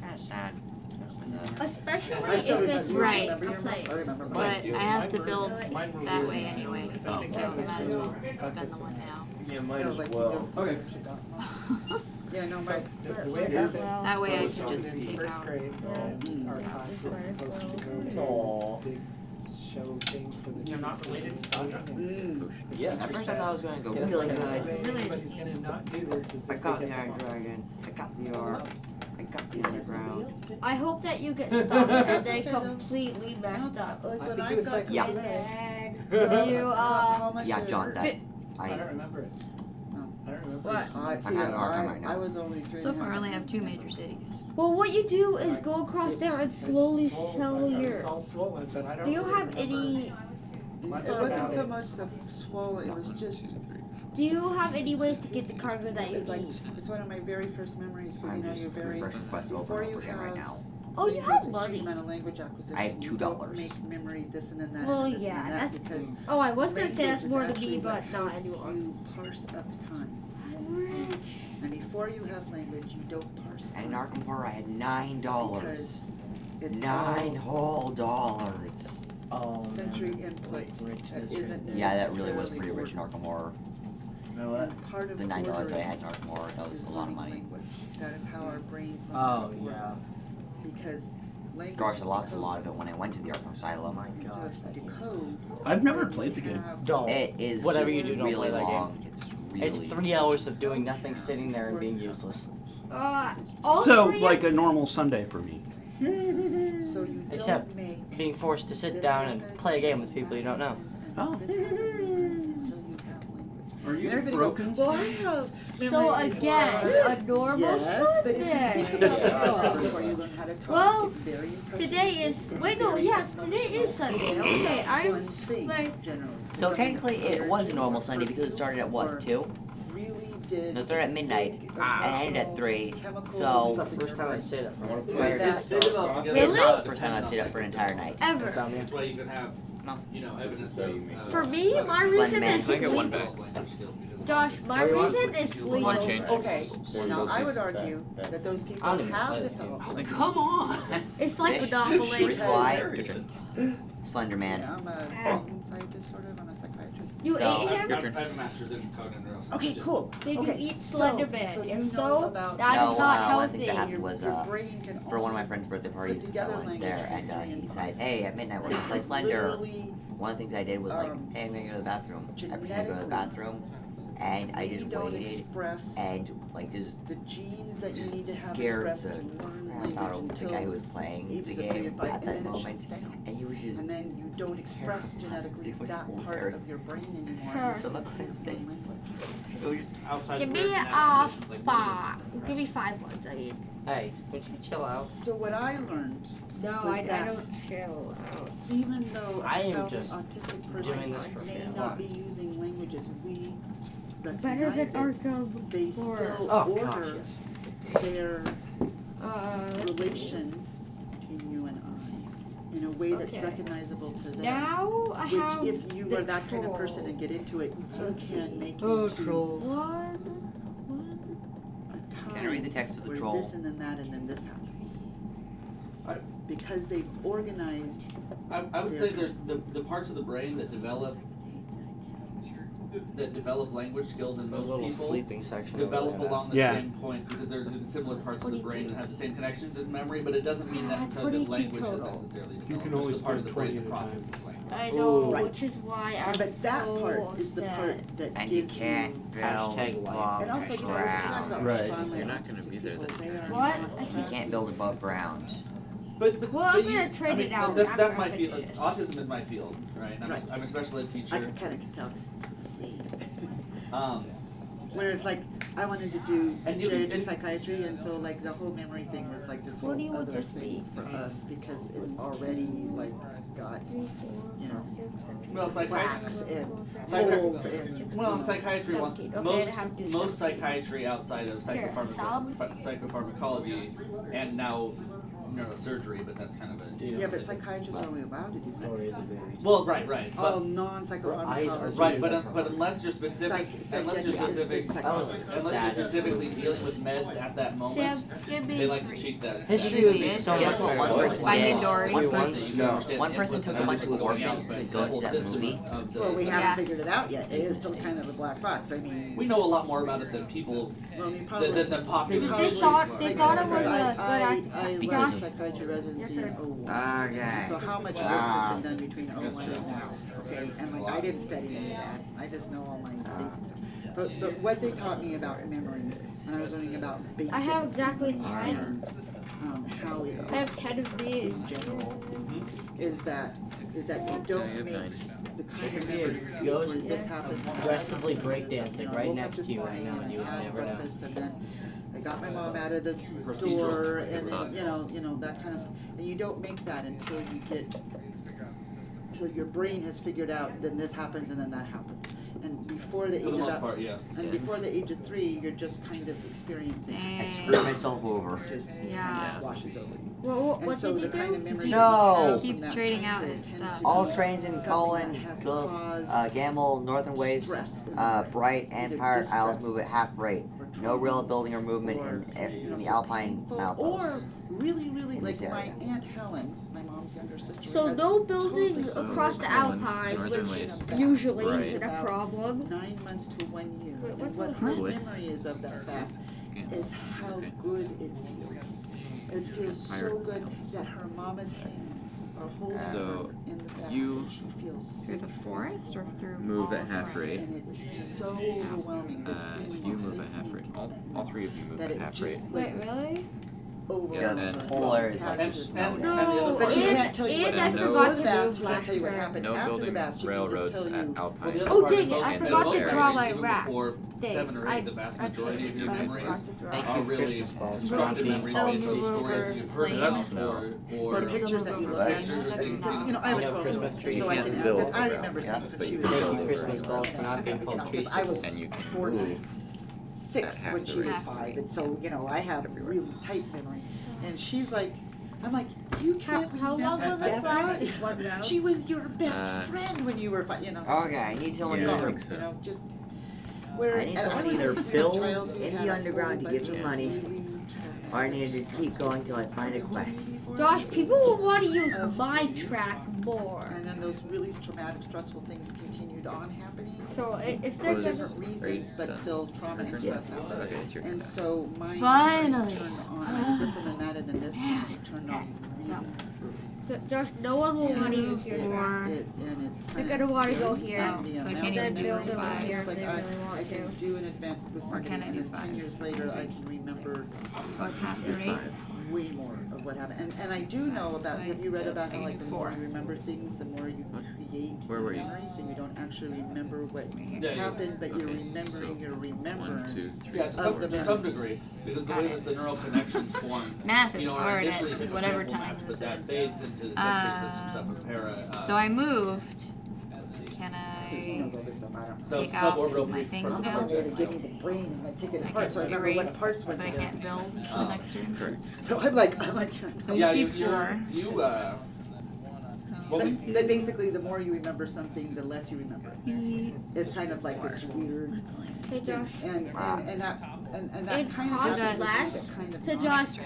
Especially I if still it's remember- like remember a your mumps? plate. I remember But mine. I have to build that way anyway, Oh. so I might as well spend the one now. Yeah, might as like well. Okay. Yeah, no, my. The way it happened. That way I was could just in take first out. grade, and our class was supposed to go to Aw. this big show thing for the. You're not related to Sandra? Yeah, at first I thought I was gonna go Yes, really like, good. everybody's gonna not do this is I if got they the get Iron Dragon, I got the Ark, I got the Underground. I hope that you get stuck and they completely messed up. Like I when think I it was got like- Yeah. And then you how much Yeah, it John, hurt. that, I don't I, remember it. No. I don't remember. What? I see, have an Arkham right now. I was only 3. So far, I only have 2 major cities. Well, what you do is go across there and slowly It's swollen, sell like, your. It's all swollen, but I don't Do you really have remember any? much It about wasn't so it. much the swollen, it was just, Do you have any ways to get the cargo that you like, need? it's one of my very first memories, because you I'm know, just you're very, refreshing quests over before and you over again right have now. Oh, you language, have a huge money. amount of language acquisition. I have You don't $2. make memory this and then that Well, and this yeah, and then that, that's- because Oh, I was gonna say that's language more is than me, actually but what not helps anymore. you parse up time. And before you have language, you don't parse And in time. Arkham Horror I had $9. Because it's $9 all whole dollars. Oh, sensory input that isn't Yeah, that really was necessarily pretty rich in ordered. Arkham Horror. You know what? And part of The $9 I ordering had in Arkham Horror, that was is a lot of learning money. language. That is how our brains learn Oh, how to work. yeah. Because language Gosh, is I lost a decoded. lot of it when I went to the Arkham Asylum. And so if you decode, I've never then played the you game. have- Don't. It is Whatever just you do, don't really play that long. game. It's It's really 3 hours of doing nothing, sitting there and being useless. All So, three. like a normal Sunday for me. So you Except don't make being forced to sit down and play a game with people you don't know. Oh. this happens until you have language. Are you And everybody broken? goes, well, I have So memory again, for-" a normal Yes, but if you think Sunday. about it before you learn how to talk, Well, it's very impressive. Today is wait no yes today is Sunday. Okay, I'm One thing, like generally. So technically it was a normal Sunday because it started at what, 2? Really did. No, it started at midnight and ended at 3. Chemicals So It's the first time I stayed up for one. Like that. it's not the first time I stayed up for an entire night. ever. Insomnia. That's why you can have, you know, evidence of. For me, my Slender reason man. is I get one sleep. back. Josh, my reason is sleep. One change. Okay, now I would argue that those people I don't even have play this game. developed. Come on! It's like Fish, Monopoly. Chris Fly, Slender Man. Yeah, I'm a brain scientist, sort of. I'm a psychiatrist. You So- ate him? Your turn. I have a master's in cognitive neuroscience. Okay, cool. Did you Okay, eat so- Slender Man? so you If know so, about- that No, is not one of the healthy. things that happened was Your brain can for one of my only friend's birthday put parties, I together went language there and between he and said, from. hey, at midnight we're gonna play Slender. Literally, One of the things I did was like, um, hey, I'm gonna go to the bathroom. I pretended to go to the genetically bathroom, and I just we don't waited, express and like just the genes that you just need to have scared expressed the to learn crap language out of the until guy who was playing the ages of 3 game and 5, at and that then it moment, shuts down. and he was just. And then you don't express genetically It was that part hilarious. of your brain anymore. Her. So look at his face. It was just Outside Give of me weird a genetic conditions like five. Give me 5 ones. I mean, Hey, would you chill out? So what I learned no, was I that don't chill out. even though I am an just autistic doing person this for may fun. not be using languages we Better recognize than it, Arkham they or still Oh, gosh, order their relation between you and I in a way that's Okay. recognizable to them. Now I have Which, if you the are that kind of person and troll. get into it, you can make Oh, into trolls. a time Can I read the text of the where troll? this and then that and then this happens. I- Because they've organized. I would say there's the parts of the brain that develop language skills in Those most little people sleeping sections. develop along the Yeah. same points because they're in similar parts of the brain 22. and have the same connections as memory, but it doesn't mean necessarily that 22 language has total. necessarily You developed. can It's always the part of put the brain 20 that at a time. processes language. I know, Right. which is why I'm But that so part is the part upset. that and you gives can't you. build Hashtag life. above And also, you know, ground. about Right. profoundly You're not gonna autistic be there people, this they time. are What? not You can't build above ground. But Well, I'm but gonna you, trade I mean, it out That's after my I field. finish this. Autism is my field, right? Right. I'm a special ed I teacher. kind of can tell. 'Cause see. Um, Whereas, like, I wanted to do And you- geriatric and- psychiatry, and so like the whole memory thing was like this whole What do you want other this to thing be? for us because it's already like got, you know, well, plaques and Psychi- holes and. well, you know, psychiatry wants 17. Okay, I have to do most 17. psychiatry outside of Here, psychopharmacology and now neurosurgery, but that's kind of a Yeah, but psychiatrists are only allowed to do psychiatry. well, right, but All non-psychopharmacology. but unless you're specific, unless you're specifically dealing with meds at that moment, Sam, give me they like to 3. cheat that. History would be Guess so much what one better. person Finding did? Dory. One You person, understand one the person inputs took and a bunch of outputs going orphans out, to but go the to whole that system movie. of the- Well, we Yeah. haven't figured it out yet. It is still kind of a black box. I mean, we know a lot more about it than people well, they probably. than the popular. They thought it was a good I idea. left psychiatry residency in Your turn. 01. Okay. So how much work has been done between 01 and now? Okay, and like I didn't study any of that. I just know all my basic stuff. But what they taught me about memory, and I was learning about basic. I have exactly 9. How it I have 10 of these. in general is that you don't have make 9. the kind It of could be a memories ghost where this happens. aggressively and this happens, breakdancing you know, I right woke up next this to you right morning now, and you would had never know. breakfast, and then I got my mom out of the Procedural. door, and then you know that kind of stuff. And you don't make that until you get till your brain has figured out. Then this happens, and then that happens. And before the For age the of most part, yes. and before the age of 3, you're just kind of experiencing. I Dang. screwed myself over. Just Yeah. kind of washes over you. What And so did the you kind of do? memories No. from Keeps that trading time out period his tends stuff. to All be trains in something Cullen, that has Gulf, caused Gamble, Northern Ways, stress in the brain. Bright, and Either Pirate Isles distress move at half rate. or No real trauma building or movement or, in the something Alpine painful, outposts. or really, really in like this my area. Aunt Helen, my mom's younger sister. So has no buildings So, across the Cullen, Alpines, Northern which Ways, usually Bright. isn't a problem. 9 months to 1 year. Wait, And what's what a her Bliss? memory is of that bath is how Okay. good it feels. It feels so Pirate good Isles. that her mama's hands are holding So, her in the bath. you and she feels Through the safe. forest or through Move all at of half the rate. And it's so overwhelming, this feeling You of move at safety half and rate. All 3 of you move that at it half just rate. Wait, really? Because and- whole area is like And- snow. and- No, But she and- can't tell you what and I happened forgot before to the bath, move she can't last tell you what term. happened No after the building bath, she can railroads just tell you. at Well, the Alpine. other Oh, part dang of it, I most forgot to memories draw is my even rap before thing. 7 or 8, the vast majority of your I memories forgot to draw. Thank are you, really Christmas balls. constructed But we can memories still based on move stories over you've heard planes. about Or or pictures that you look Right. at, because, you know, I have a You know, 12-year-old, Christmas and tree, so you I can't can, build I around, remember yeah, things when but she you was. can Thank you, build Christmas around. balls, for not being You called know, tree 'cause I was stickers. And you can 4 move 6 at when half she the was rate. 5, and so, you know, I have really tight memory. And she's like, I'm like, you can't How long will remember this last? that. Just 1 round? She was your best Uh, friend when you were 5, you know. Okay, I need someone Yeah, I to think so. You know, just where I need and someone was either this weird build child who in had the a underground whole to give bunch me of money, really or I need to keep going till I find a quest. Josh, people will want to use my track more. And then those really traumatic, stressful things continued on happening So if for they're Close. just different reasons, but still trauma and stress happened. Okay, it's your turn. And so my Finally. turned on, I did this and then that and then this, and it turned on really. Josh, no one will want to use your Or They're gonna want to go here. Oh, so I can't Then even do build over 5. here if they really I want can to. do an event with Or somebody can I and do then 5? 10 years later I can remember Oh, it's half the rate? way more of what happened. And I do know about, have you read about how like the more you remember things, the more you create Where were you? memories, so you don't actually remember what Yeah, happened, but you're Okay, remembering so your 1, remembrance. 2, 3, Yeah, Of the to some degree, because the Got way it. that the neural connections form. Math is you know, are hard initially at hippocampal whatever maps, time but this that is. fades into the sensory system stuff of para. So I moved. Can So he knows I all this stuff, I don't know. take off suborbital my brief things frontal now? They had to give me the brain and I take it I apart, so I can remember what erase, parts but went I together. can't build the next turn. Correct. So I'm like, So I Yeah, just need you 4. well, but basically the more you remember something, the less you remember. It's kind of like this weird That's all I need. Hey Josh, and that it kind of costs just less kind of to just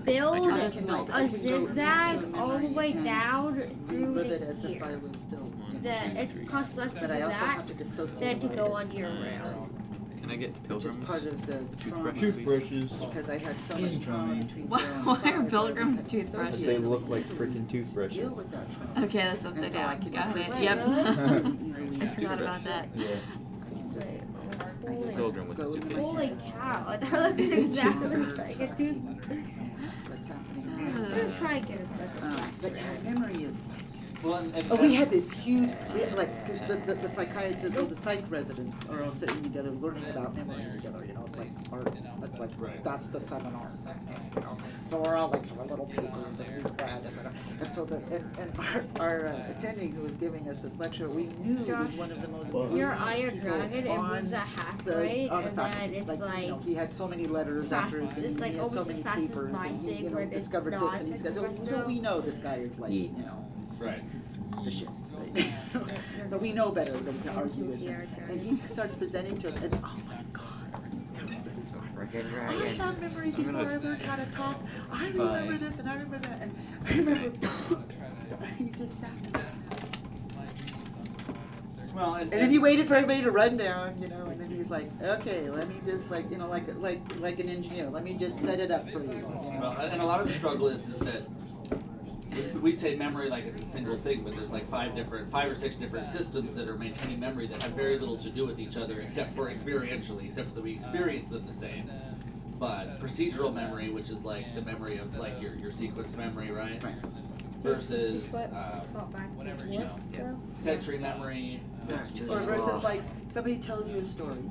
build I'll just build a it. zigzag all the way down through live it as if I here. was still. It costs less to do But I also that have to dissociate than to go it, on your rail. Can I get which is pilgrims? part of the trauma. Toothbrushes. Because I had so much trauma between. Why, 0 and why are 5, pilgrims but I had toothbrushes? associated They look like easily freaking toothbrushes. deal with that trauma. Okay, that's And upside so I down. can Got it. associate Yep. easily. I forgot about that. Yeah. Holy, Pilgrim with a suitcase. holy cow, that looks exactly like a tooth. What's I'm happening? gonna try and get it better. But memory is. well, Oh, we had this huge, we had like, because the psychiatrists or the psych residents are all sitting together learning about memory together, you know, it's like art, it's like, that's the seminar, you know. So we're all like our little papers and we read and so our attending who was giving us this lecture, we knew was Josh, one of the most Your brilliant iron people dragon, it on moves a half the- right, on the and faculty. then it's you know, like he had so many letters after his fast, name, it's like he had so almost many as fast as papers, my and he, stick, you know, where it's discovered this not and these at guys, the so rest we know this guy is like, you know, right. the shits, right? So we know better than to argue with him. And he starts presenting to us, and oh my God, Frickin' I dragon. have memory before I learned how to talk. I remember this and I remember that, and I remember. He just sat there. Well, And then he waited for everybody to run down, you know, and then he's like, okay, let me just like, you know, like an engineer, let me just set it up for you. You know? Well, and a lot of the struggle is that we say memory like it's a single thing, but there's like 5 or 6 different systems that are maintaining memory that have very little to do with each other, except for experientially, except for that we experience them the same. But procedural memory, which is like the memory of like your sequence memory, right? Versus you know, sensory memory. Or versus like somebody tells you a story,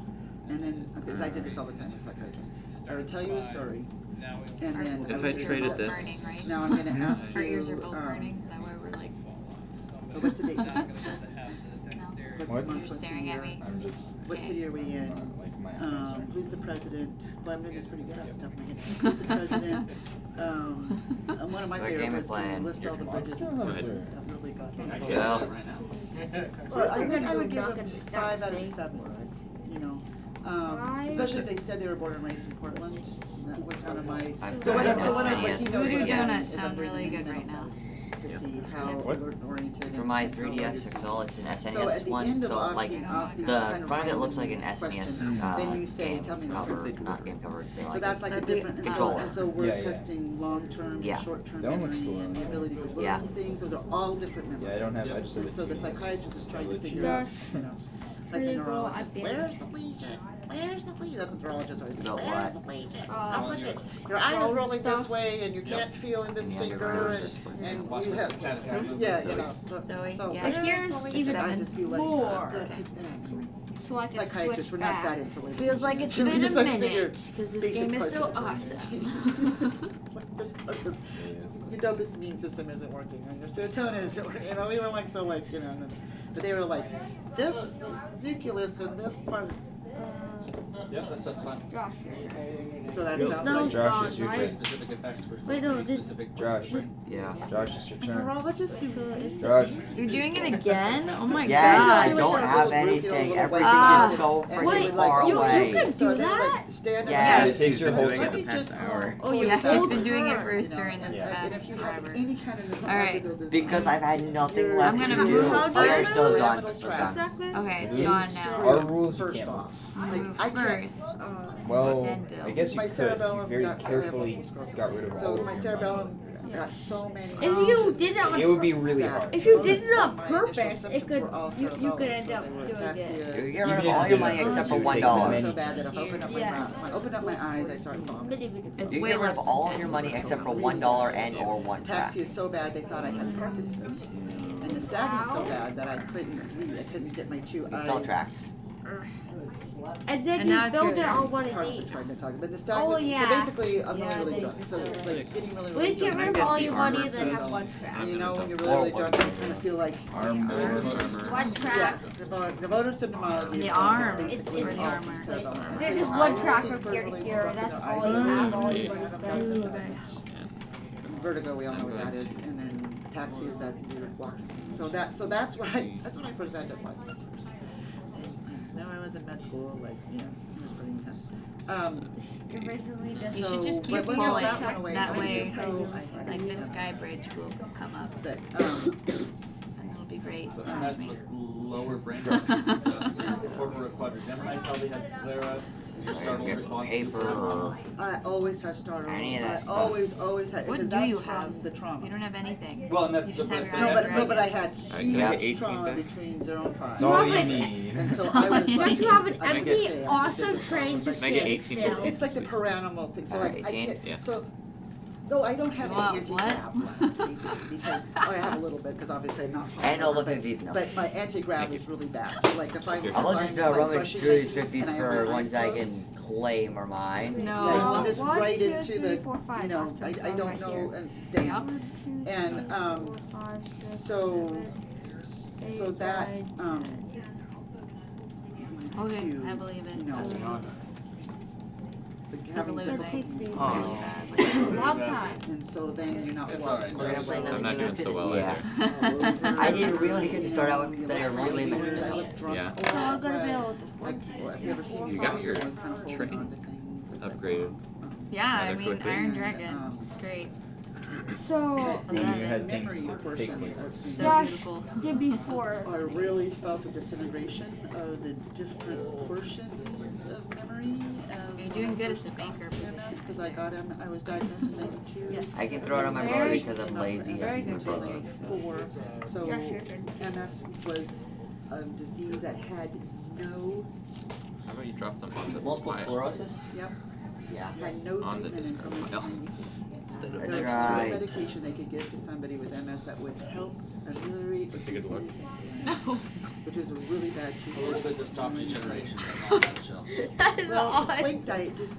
and then because I did this all the time, it's like I would tell you a story, and then If I I would say, traded "Well, this- Burning, right? Now I'm gonna ask you. Our ears are both burning. Is that why we're like? What's the date? No. What's What? the month, You're what's the staring at year? me. I'm just What Okay. city are we in? like my eyes. Who's the president? Well, I'm doing this pretty good off the top of my head. Who's the president? And one of my What favorite game was is when you playing? list all the bridges. Go ahead. That really got me. I can't Well. do it right now. Well, I We're think gonna I go would give duck them and 5 out of stay. 7. You know, especially if they said they were born and raised in Portland. That was one of my. I've So what done he this. knows Voodoo what it donuts is sound under the really good middle right now. To see how What? alert oriented. For my 3DS XL, it's an So SNES at the one, end of so like asking the kind of front of it looks like random an SNES question, then you say, game tell me the cover, story. not game cover. They So like that's it. like a That'd be different, and so, Controller. and so we're Yeah, yeah. testing long-term, Yeah. short-term That one looks memory cool. and the ability to learn Yeah. things. Those are all different memories. Yeah, I don't have. I just have And a so the TV. psychiatrist is trying to Josh. figure out, you know, like the Pretty cool, neurologist, I've been- where's the lesion? Where's the lesion? That's a neurologist always says, Built where's what? the lesion? Oh, Look at, look your eye is road rolling this stuff. way and you can't feel in this And the finger underground. and Watch you this have, cat movement. yeah, you know, so. Zoe, so yeah. But here's even I just feel like, more. good, So I can psychiatrists, switch we're not back. that intelligent. Feels like it's We been a just, like, figure minute because this basic game is so parts of the brain. awesome. It's like this part of your dopamine system isn't working, and your serotonin isn't working. You know, we were like so like you know, but they were like this nucleus and this part. Yep, that's just fine. Josh. So that Yep. sounds No, like Josh, it's your right? Very turn. specific effects for Wait, no, very did- specific Josh. Yeah. Josh, it's your a turn. neurologist. Josh. You're doing it again? Oh my Yeah, I god. don't have anything. Everything Ah. is so And freaking they would, like, far you away. could do that? Stand Yeah. up. It takes your whole Doing it time. the past hour. Oh, you Yeah, he's hold been doing it her. for us You know, during this Yeah. And past if you have forever. any kind of Alright. neurological disease, Because I've had nothing you're- left I'm to gonna do. move Oh, you're first. still done. Seminal Still tracts. done. Exactly. Okay, it's These gone now. Our rules you First can't off, Move like, I can't first. Well, And build. I guess you My could if you cerebellum very got carefully got rid of all So of my your cerebellum got so many. If you did it on It would be really hard. If you did it on purpose, it could you could end up doing it. You get rid of all your money except for $1. So bad that if I open up my mouth, when I open up my eyes, I start vomiting. It's You way get rid less of than all 10. of your money except for $1 and or one track. Taxi is so bad they thought I had Parkinson's, and the stabbing is so bad that I couldn't read. I couldn't get my two eyes. It's all tracks. And then And now you it's build your it turn. on one It's of hard to these. describe this talking, but the stabbing. Oh, So yeah. basically, I'm Yeah, really they- drunk. So it's like getting really We get rid of all your money and then first. have one track. And you know when you're really drunk, you kind of feel like Armor. One yeah, track. the motor symptomology. The is arm basically or the all armor. cerebellum. There's just one track from here to here. That's all you have. All you Nice. Vertigo, we all know what that is, and then taxi is that you're walking. So that's what I presented like. No, I was in med school, like it was pretty intense. You're basically just. You should just keep but when pulling. that went away, That I way, didn't know I had like any this of sky that. bridge will come up, But and it'll be great. But Trust that's me. with lower brain disease. Corporate quadrigemini probably had sclera. Your startle response. Paper. I always had startle. Any of that I stuff. always had. What because do that's you from have? the trauma. You don't have anything. Well, and that's You just the have your bad- No, iron but dragon. I had Can I get 18 huge trauma back? between 0 and 5. That's all you have it. need. And so That's I all was you like, Just to have an I empty, get- awesome train to Can I get stand 18 still. It's like the paranimal thing. So Alright, like, I 18? can't. Yeah. So I don't have What- any anti-grav left, basically, because I have a little bit because obviously I'm not. And all the but- 50s now. But my anti-grav is really bad. So like if I'm. I'll just rummage through these 50s for ones I can. can claim are mine. No. Just One, right two, into three, the, four, five. you know, Last I one's don't right know, here. and then, Yep. and, so that, Okay, to, I believe it. you know, He's having losing. difficulty. Oh. Really sad. Long time. And so then you're not It's walking. alright. We're gonna play another I'm not game doing after so this? well Yeah. either. I did really good to start out with, but I really messed I up. look drunk. Yeah. So I'm gonna build Like, 1, 2, have 3, you ever seen 4, me You got 5, your 6, I was kind of holding train on to things. upgraded. Yeah, I Rather mean, quickly. Iron Dragon. It's great. So, The You had memory things portion take place. of So Josh, beautiful. did before. I really felt a disintegration of the different portions of memory. You're doing good at the banker position. Because I got him, I was diagnosed in '92. Yes. I can throw it on my brother because I'm lazy. Very and good. stupid. Until '94. So Josh, your turn. MS was a disease that had no, How about you drop them on the Multiple pile sclerosis? yep, Yeah. had no on the treatment discard until pile 1994. instead of That's There was right. no medication they could give to somebody with MS that would help ameliorate. Is this a good look? Which was a really bad Well, treatment. it's like the stop any generation on that show. That is Well, the awesome. swing diet did.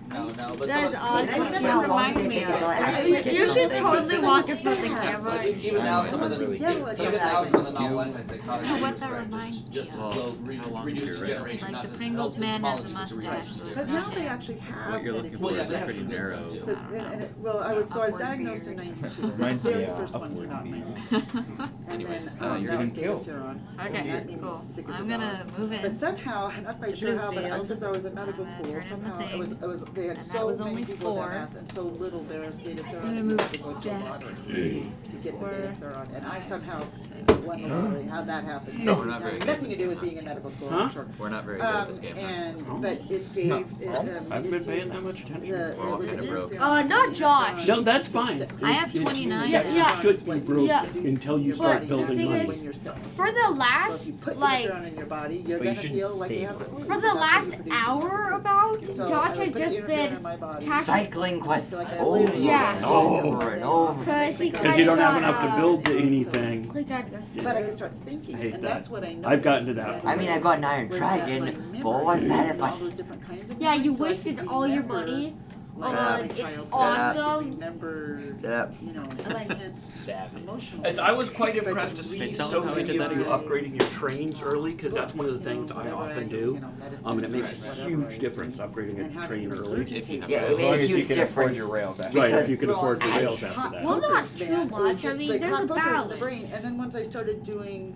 No, but That is awesome. Did I just That know how long reminds it me takes of- until I actually get You should something? totally walk in front of the So camera. even now, some of the Yeah, like some of the novel antipsychotics You know what that are reminds just me to of? slow How long reduce is your degeneration, Like not the just Pringles help man has a symptomology to mustache, reduce so it's But not now they there. actually have. What you're looking medication. for Well, yeah, is they a have pretty to do narrow. that too. Because, and it, well, I was Upward diagnosed in beard. '92. The Reminds me very of first one upward came out in beard. '92. And Anyway, then you're that was getting killed. Gayseron. Okay, And that made me cool. sick as a I'm gonna dog. move But in. somehow, I'm not quite The sure blue how, but field. since I was in medical I'm school, gonna turn in the somehow it was, thing. they had And that so was many only people with 4. MS and so little there was Gayseron. I'm gonna They move had to go to a back. lottery to get the Or- Gayseron. And I somehow won the lottery. How'd that happen? No, we're not very good at Nothing this to do with game, being in medical school, Huh? I'm sure. We're not very good at this game. And, but it gave, No. it, I haven't been paying that much attention. Well, I'm kinda broke. Not Josh. No, that's fine. I have It's- 29. That Yeah. should be broke Yeah. until you But start the building thing money. is- When you're sick. For the So if last, you put like, interferon in your body, you're But you gonna shouldn't feel like you stay have for the it. flu. for the That's what last you produce. hour about, So Josh I had would put just interferon been in my body. cash- Cycling quest Like I over really- Yeah. and over and over. Cause he Because you don't have kinda enough to got, build to anything. He got, But I could start thinking, I hate and that. that's what I noticed. I've gotten to that I mean, I've got an Iron was that my Dragon, memory but what was that if and I... all those different kinds of yeah, you memories, so I wasted could all your remember, money like, on my it's childhood. awesome. Remember, Shut up. you know, Like, emotional. As I was quite But impressed to to see read tell so me how I many did of that you again. upgrading your trains early, because that's one of the things I whatever often do, do. you know, medicine, And it makes a whatever I huge do. difference upgrading And a how train to early. If you have Yeah, a it As long made a as you huge can afford difference. your rails after. Right, if Because you can afford the rails after Hot that. Well, not puckers, too man. It much. was I just mean, like there's hot a puckers in the balance. brain. And then once I started doing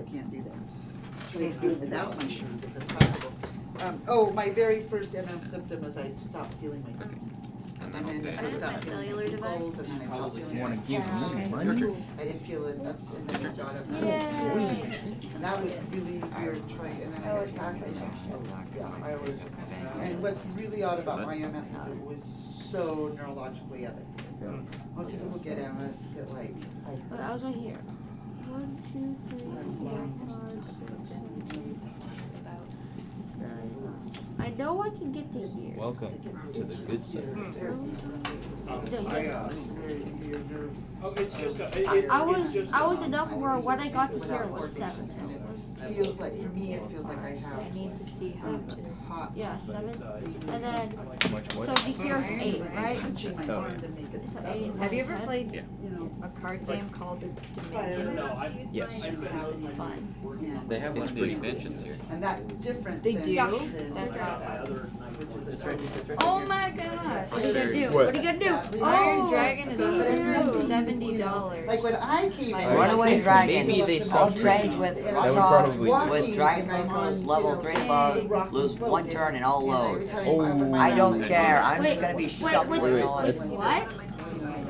I can't do that. Can't do it without my shoes, it's impossible. Oh, my very first MS symptom is I stopped feeling my feet. and then I'll and pay. then I have my cellular device. and then I talked to You him. wanna give me And money? I didn't feel it, and then I got it. Yay. And that was really weird trying, and then I got back, yeah, I was, and what's really odd about my MS is it was so neurologically evident. Most people who get MS get like, But I was right here. 1, 2, 3, 4, 5, 6, 7, 8, 9. I know I can get to here. Welcome to the good side. Oh, it's just I was enough where when I got to here it was 7. So it feels like, for me, it feels like I So have. I need to see how much it is. Hot. yeah, 7, and then Much so what? to here's 8, right? Punching my Oh. arm to make it So stop. 8, Have you ever 10. played Yeah. a card game called Dominion? Yes. It's fun. Yeah. They have one of the expansions here. And that's different They than. do? than- That's awesome. It's right. Oh my gosh! What are you gonna do? What? What are you gonna do? Iron Oh, Dragon is $170. Like when I came in. Runaway Dragon. Maybe they All stopped trains with That would dogs probably- with Dragon Locos level 3 above lose 1 turn and all loads. Oh. I don't care. I'm just gonna be wait, shuffling wait, all wait, this. what?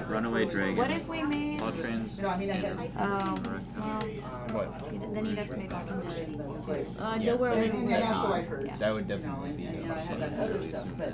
Runaway Dragon. What if we made? All trains. You know, I mean, I had. Well, What? then you'd have to make all communities too. Nowhere And, living. and also I heard. Yeah. That would You know, definitely be and a I had that other stuff, but.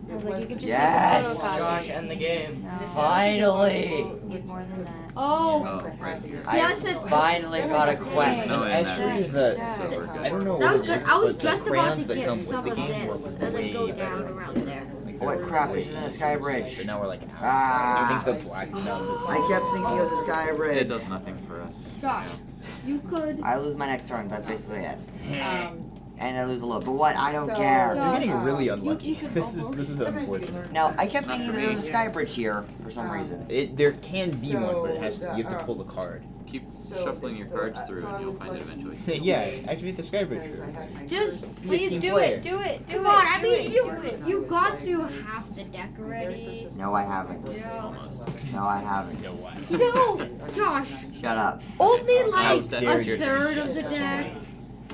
I was like, you could just Yes! make a photocopy. Josh, end the game. No. Finally! Need more than that. Oh, Oh, right here. I Yes, it- finally got a quest. No, and Actually, that's the so good. I don't know that was what it good. is, I was but the just about crayons to that get come some with of the game this were and then go way down better. around there. Like, What crap, this isn't a sky bridge. But now we're like, Ah. I think the black numbers. I kept thinking it was a sky It bridge. does nothing for us. Josh, you could. I lose my next turn, that's basically it. Um, And I lose a load. But what? I don't So- care. You're getting really You unlucky. could This is almost- unfortunate. No, I kept Not thinking for there me. was a sky bridge here for some reason. There can be one, but it has to. So, You have to pull the card. Keep So- shuffling your so- cards through so I and you'll was find it lucky. eventually. Yeah, activate the skybridge. because I had my Just first- Be a Please team do player. it. Do it. Do Come it. on, I do mean, it, you do it. you got through half the deck already. No, I haven't. Almost. No, I haven't. No way. You know, Josh, Shut up. only How like dare a you. third of the deck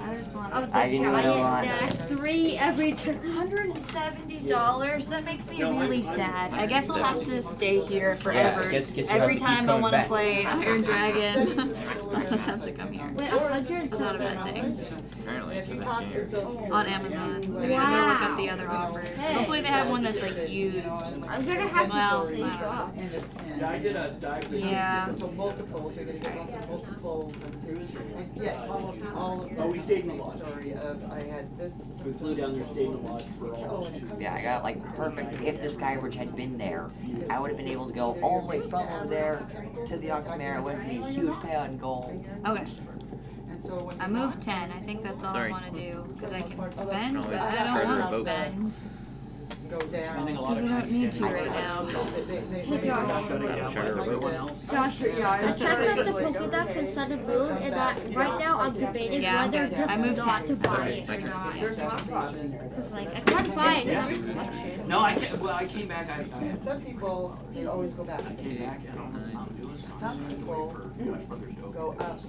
I just want of the I can do what I want. giant deck. 3 every turn. $170. That makes me really sad. I guess I'll have to stay here forever. Yeah, guess you'll Every have to keep time I coming want to back. play Iron Dragon, I'll just have to come here. Wait, 100 That's not a bad thing. Apparently for this game. On Amazon. Maybe I'm gonna look up the other offers. Hey. Hopefully they have one that's like used. I'm gonna have Well, to save I don't know. up. Yeah, I did a diagram. Yeah. So multiples, you're gonna get multiple, and yet almost all of them. Oh, we stayed in the same lodge. Story of, I had this. We flew down there, stayed in the lodge for almost 2 Yeah, I got like perfect. If the sky bridge had been there, I would have been able to go all the way from over there to the Octomare. It would have been a huge payout in gold. Okay. And so when I you moved 10. I think that's all Sorry. I want to do because I can spend, Always but I try don't to want to revoke. spend go down. Spending a lot because of I don't time need to standing right now. Hey, Josh. Try to revoke one. Josh, I checked out the Pokedex and Sun and Moon, and that right now I'm debating Yeah, whether okay. just I moved not 10. to buy it or not. Because like I can't buy it. No, I can't. Well, I came back. I Some people, they always go back. came back and I'm doing something. Some people for Josh Brothers to go up.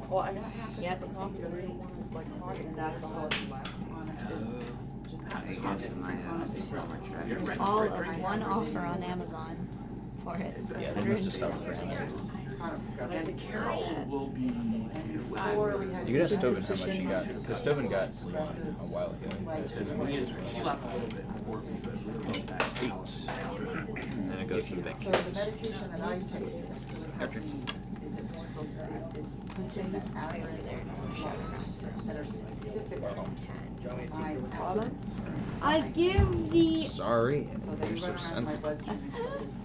Well, I got half Yep. a coffee, I really wanted like coffee, and that's all it's left on it is just I guess my There's all of one offer on Amazon for it. Yeah, they must have stopped for $100. And Carol will be. before we had. You could ask Tobin how much she got, because Tobin got one a while ago. She left a little bit before we could back. 8. And it goes to the bank. So the medication that I take is Gotcha. contains that are specific. I follow. I give the Sorry, So they you're so run around my sensitive. bloodstream.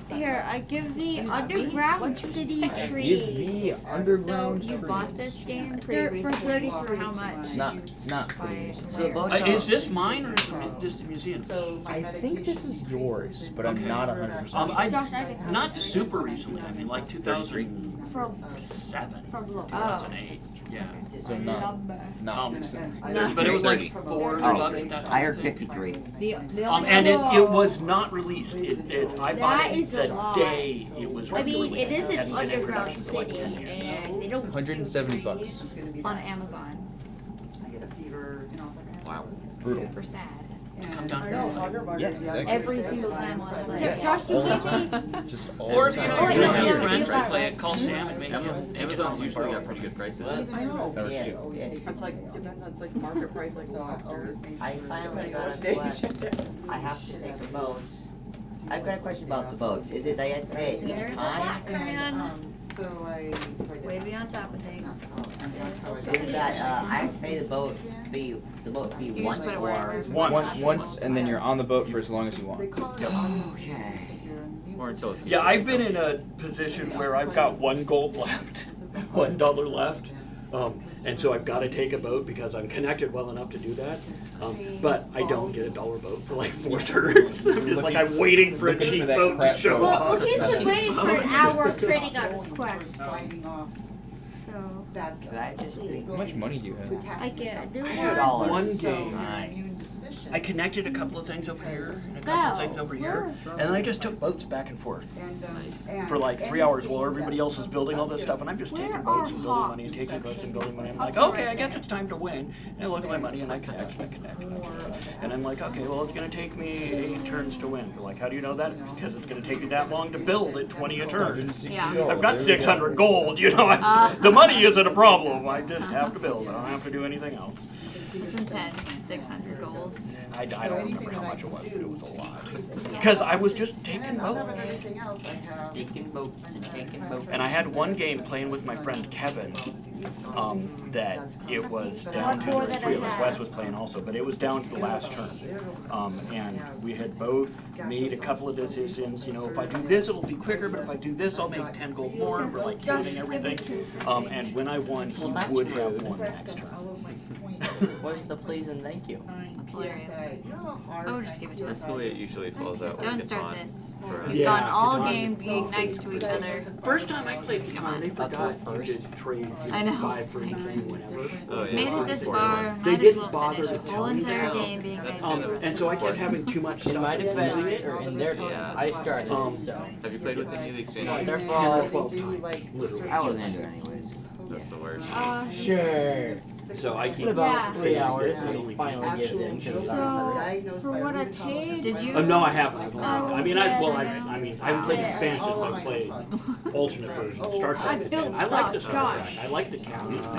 here. I give the underground city Give trees. the underground So you bought trees. this game For previously. 33. How much? Not Buy it. please. So the boat Is this mine or is it just a museum? So my I think this is yours, but I'm not 100% I Josh, I can not super recently. I mean, like 2007, from low. 2008. Yeah. So not Um, recent. but it was like 30. $400 at that time. I heard 53. The only And it was not released. I bought That it is a the lot. day it was I mean, released. it is an Hadn't been in underground production for like city, 10 years. and they don't. 170 do bucks. trees. on Amazon. I get a fever, you know. Wow. Brutal. Super sad. come down I here. know, Hogger Buggers, Yeah, yeah. exactly. Every single time on the Yeah. Josh, you gave me. Just all Or if the you time. know Or you don't yeah, have friends yeah, to play it, call Sam and make him. Amazon's usually got pretty good prices. I know. That works Yeah, too. yeah. It's like, depends on, it's like market price, like lobster. I finally Depending got on a stage. question. I have to take the boats. I've got a question about the boats. Is it that I have to pay it each There's a time? black crayon. So I. Way to be on top of things. Is it that I have to pay the boat fee You once just put it or? wherever. Once, and then you're on the boat for as long as you They want. call it. Okay. Or until it's Yeah, I've been in a position where I've got $1 gold left, $1 left. And so I've got to take a boat because I'm connected well enough to do that. But I don't get a $1 boat for like 4 turns. I'm just like, I'm waiting for a Looking for cheap that boat to crap show boat. Well, up. he's been waiting for an hour trading on his quest. Finding off. So That's. Could I just be How much money do you have? I get a new $2? One game. Nice. I connected a couple of things over here and a couple of things over here, and then I just took boats back and forth for like 3 hours while everybody else is building all this stuff, and I'm just taking boats and building money and taking boats and building money. I'm like, okay, I guess it's time to win. And I look at my money and I connect and I connect and I connect. And I'm like, okay, well, it's going to take me 8 turns to win. They're like, how do you know that? It's because it's going to take me that long to build at 20 a turn. Yeah. I've got 600 gold, you know. The money isn't a problem. I just have to build. I don't have to do anything else. It's intense. 600 gold. I don't remember how much it was, but it was a lot. Because I was just taking boats. Everything else I have. Taking boats and taking boats. And I had one game playing with my friend Kevin, that it was down to, there was 3 of us, Wes was playing also, but it was down to the last turn. And we had both made a couple of decisions, you know, if I do this, it'll be quicker, but if I do this, I'll make 10 gold more, we're like counting everything. And when I won, he would have won the next turn. Where's the please and thank you? That's hilarious. Oh, just give it to That's us. the way it usually falls out with Don't start Catan this. for us. We've gone all game being nice to each other. First time I played Catan, they forgot you could trade I know. 5 for anything, whenever. Oh, yeah. Made it this far. They Might as didn't well bother finish to a tell whole me entire that. game being nice to each other. And so I kept having too much In stuff. my I was defense, using. or in their defense, I started it, so. Have you played with any of the expansions? Their 10 or fault. 12 times, literally. I wasn't into it anyways. That's the worst. Sure. So I keep In about Yeah. 3 hours, I we only finally get it in. 'Cause So for what I paid, Did you? No, I haven't. I've only, Oh, I mean, yeah. I mean, I haven't played expansions. I've played alternate versions, Star I Trek. built I like the stuff, Star Josh. Trek. I like the county. That's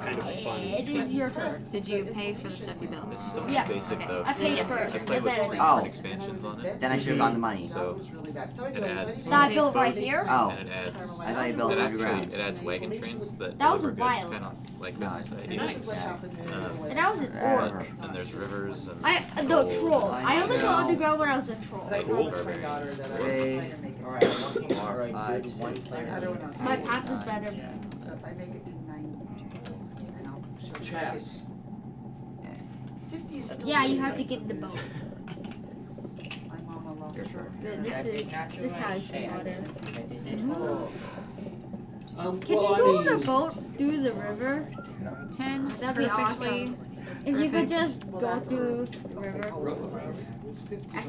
kind of a fun. it is your turn. Did you pay for the stuff you built? It's still Yes. basic though. I paid Yeah. first, I played and with then 3 Oh. different expansions on it. Then I should have gotten the money. So it adds. That I built right here. Oh, And it adds. I thought you built It actually underground. it adds wagon trains that That was deliver a goods, while kind of like No, this it's- idea. And that was an orc. And there's rivers and No, gold. troll. I only got underground when I was a troll. Cool. Barbarians. Three, Alright, I'm looking at four, right, five, good six, one seven, player. My path was better. So if I make it to 90, and I'll show you. Chess. 50 is still Yeah, you really have to good. get in the boat. My mama loves Your her. turn. This how you should got it. Can Can you go on a boat through the river? 10 That'd be perfectly. awesome. If you could just go through the river.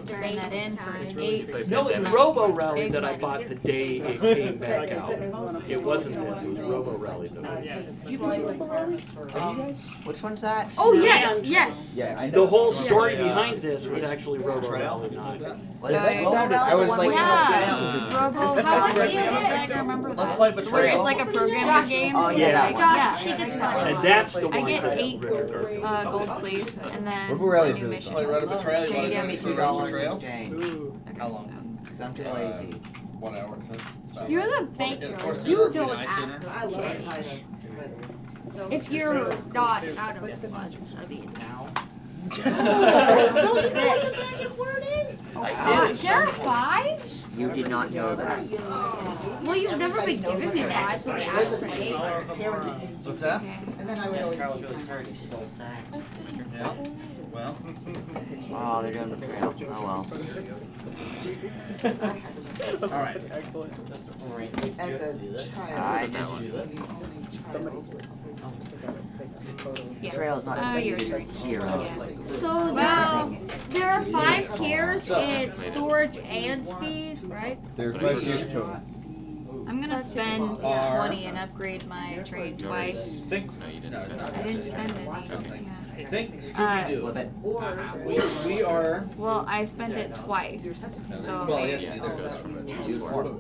Turn that in for 8. No, it's Robo Rally that I bought the day it came back out. It wasn't this, it was Robo Rally that Do you play Robo Rally? Which one's that? Oh yes, yes. Yeah, I know. The whole story behind this was actually Robo Rally, not. What is Sorry. it? That sounded, I was like, Yeah. Robo, how much do you get? I remember that. play Where Betrayal. it's like a programming game. Oh, yeah, that Like, one. Josh, she gets money. And that's the I one get that 8 Richard Garfield. gold, please, and then Robo Rally is a new really mission. fun. Play Road of Betrayal. You Can wanna you go give me to $2 Road of in Betrayal? exchange. Okay, How long? sounds- Cause I'm too lazy. 1 hour. So it's about- You're the Of banker. course, You sooner if we don't die ask sooner. for I love change. it. If you're not out of it. That'd be now. This. I did. There are 5s? You did not know that. Well, you've never been given me 5s when you asked for 8. What's that? Okay. And then I would Yes, always Carl was keep really my tired, he still sacked. Yeah. Well. Oh, they're doing betrayal. Oh well. All right. Alright, let's do as a it. Do this. child. I That just. one. Betrayal is not Oh, expected your to turn. be 0. So Well, there are 5 tiers in storage and speed, right? there are 5 tiers total. I'm gonna spend 20 and upgrade my trade twice. No, you didn't spend I it. didn't spend it. Yeah. Think Scooby-Doo. Flip it. We are. Well, I spent it twice, so Well, maybe. actually, there's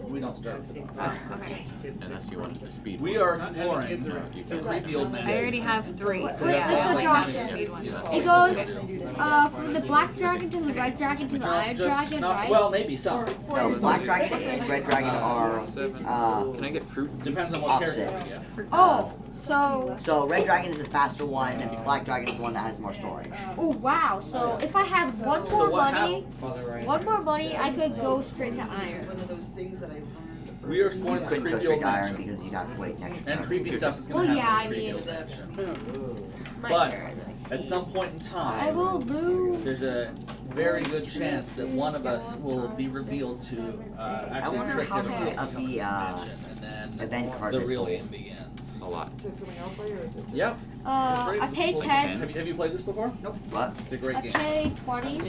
we don't start. Oh, okay. Unless you want the speed. We are exploring the creepy old man. I already have 3, so Wait, yeah. let's I look like off the this. speed one. It goes from the black dragon to the red dragon to the iron dragon, not, right? well, maybe some. No, black dragon and red dragon are Can I get fruit? Depends on what opposite. character we get. Oh, so So red dragon is the faster one, and black dragon is the one that has more storage. oh wow. So if I had one more So what money, I could go straight to iron. One of those things that I learned. We are You exploring the couldn't go creepy straight old to iron mansion. because you'd have to wait next And turn. creepy stuff is Well, going to yeah, happen I in the mean- creepy old mansion. My But turn. Let's at see. some point in I time, will move. there's a very good chance that one of us will be revealed to I actually wonder trick how everyone many else of to the this mansion, and then event cards the I real played. game begins. A lot. Is it coming out by or is it? Yep. I paid 10. Have you played this before? Nope. What? It's a great I game. paid 20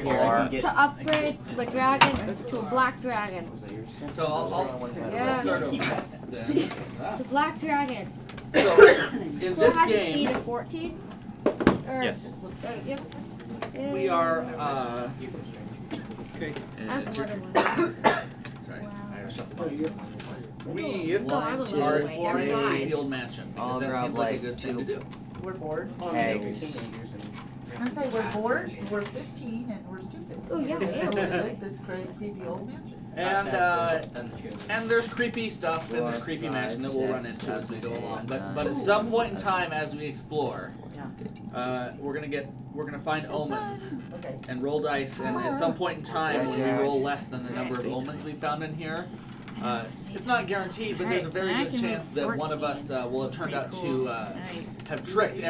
Or to upgrade the dragon to a black dragon. So I'll Yeah. start over then. The black dragon. So in So it this has a speed game, of 14. Or, Yes. Yep. we are Okay. I have And it's your more turn. than one. sorry, I shuffled mine. We No, I'm a are little exploring the late. creepy old mansion I'll because that grab, seems like a like, good thing to do. We're bored. Eggs. I say we're bored, we're 15 and we're stupid. Oh, yeah, We yeah. like this creepy old mansion. And there's creepy stuff in this creepy mansion that we'll run into as we go along. But at some point in time, as we explore, we're gonna find omens Okay. and roll dice. And at some point in time, when we roll less than the number of omens we found in here, it's not guaranteed, but there's a very good chance that one of us will have turned out to have tricked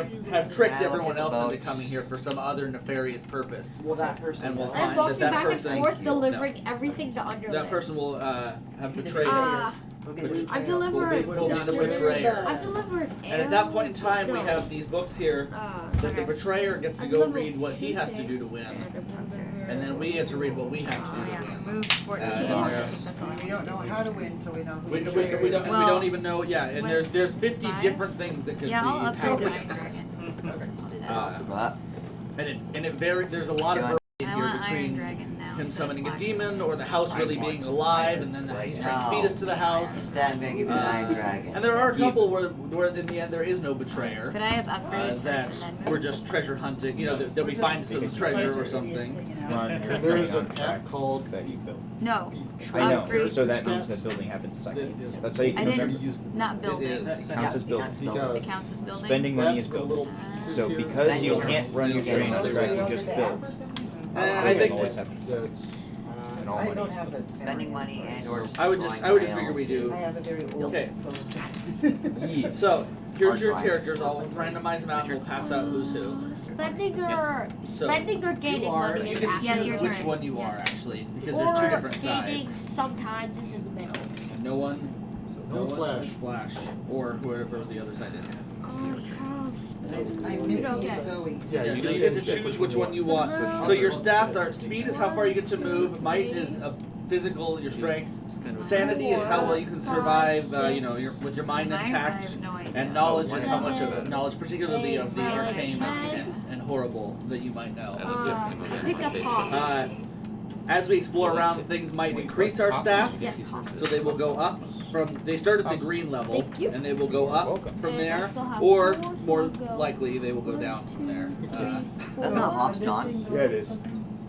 everyone else into coming here for some other nefarious purpose. Well, that person. And we'll I'm find walking that back and person, forth, delivering everything to Underlay. that person will have betrayed us. I've delivered. Will be the betrayer. I've delivered. And at that point in time, we have these books here that the Okay. betrayer gets to I've go delivered read what he has to do to win, and then we get to read what we have to Oh, do to yeah. win. Move 14. That's all I We don't know how to win until we know who We the don't, we Well, don't even know, yeah, and when there's 50 it's 5? different things that could Yeah, I'll be upgrade to happening. Iron Dragon. I'll do that. Uh, and it there's a lot of variety I here want Iron between Dragon now. him instead of summoning a Black. demon or the house really being alive, and then he's trying to feed us to the house. Instead, I'm gonna give you an iron dragon. And there are a couple where in the end there is no betrayer. Could I have upgraded That first and then we're move? just treasure hunting, that we find some treasure or something. There's an app called that you built. No. I know, Upgrade. so that means that building happens second. That's how you I can didn't. remember. Not building. It Counts as building. It counts as building. Spending money is building. So because you can't run your train on the track, you just build. I think always happens. And all I money don't is have built. the. Spending money and or I would just figure we do. I have a very old Okay. phone. So here's your characters. I'll randomize them out and we'll pass out who's who. Spending So or gaining you money you is can actually Yes, choose your which turn. one you are Yes. actually, because there's two different gaining sides. sometimes is in the middle. And no one Flash. Flash, or whoever the other side is. Oh, Charles. I You miss don't you, get. Zoe. Yeah, Yeah, you so you do get to choose which one you want. So your stats are: speed is how far you get to move, might is a physical, your strength, sanity is how well you can survive, with your mind Mine, I intact, have no idea. and knowledge is how much of it, knowledge particularly of the arcane and horrible that you might know. Pick a paw. As we explore around, things might increase our stats, Yes. so they will go up they start at the green level, Thank you. and they will go up from And I there, still have or 4, so more I'll go likely they will go 1, down from there. 2, 3, 4. That's not hops, John. Yeah, it is.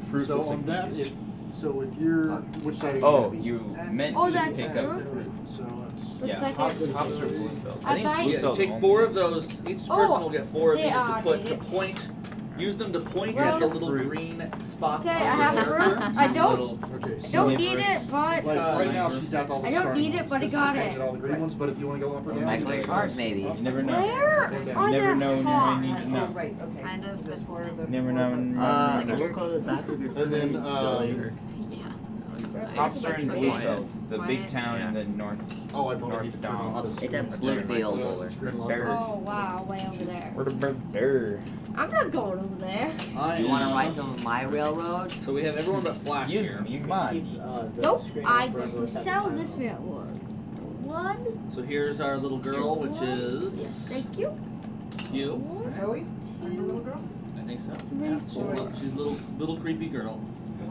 Fruit So looks on like that, peaches. so if you're, which side are you Oh, gonna be? you meant Oh, to that's pick fruit? up fruit. So it's. Yeah, like hops, it's- hops are blue filled. I buy- blue Yeah, filled take only. 4 of those. Each person will get 4 of they these to are, put to dude. point. Use them to point Well, at the little green spots Okay, on I your have character. fruit. I don't. Okay, I so don't need it, but like right now she's at all the I don't starting need it, ones, but I 'cause got you it. pointed all the green ones, but if you wanna go up or down. Might play cards, maybe. You never know. where You are never there know when you hops? need to know. Right, okay. Kind of, but Never know when Look on the back of your And then, yeah. Hops are in Bluefeld, the big Quiet. town in the north. oh, I probably North need to turn on Dom. auto It's screen. a blue field. Bear. Oh wow, way over there. Where the bear? I'm not going over there. You want to ride some of my railroad? So we have everyone but Flash Use here. them, you can. Nope, I'm going to sell this railroad. 1, So here's our little girl, which is thank you. you. Zoe? little girl? I think so. Yeah, she's a little creepy girl.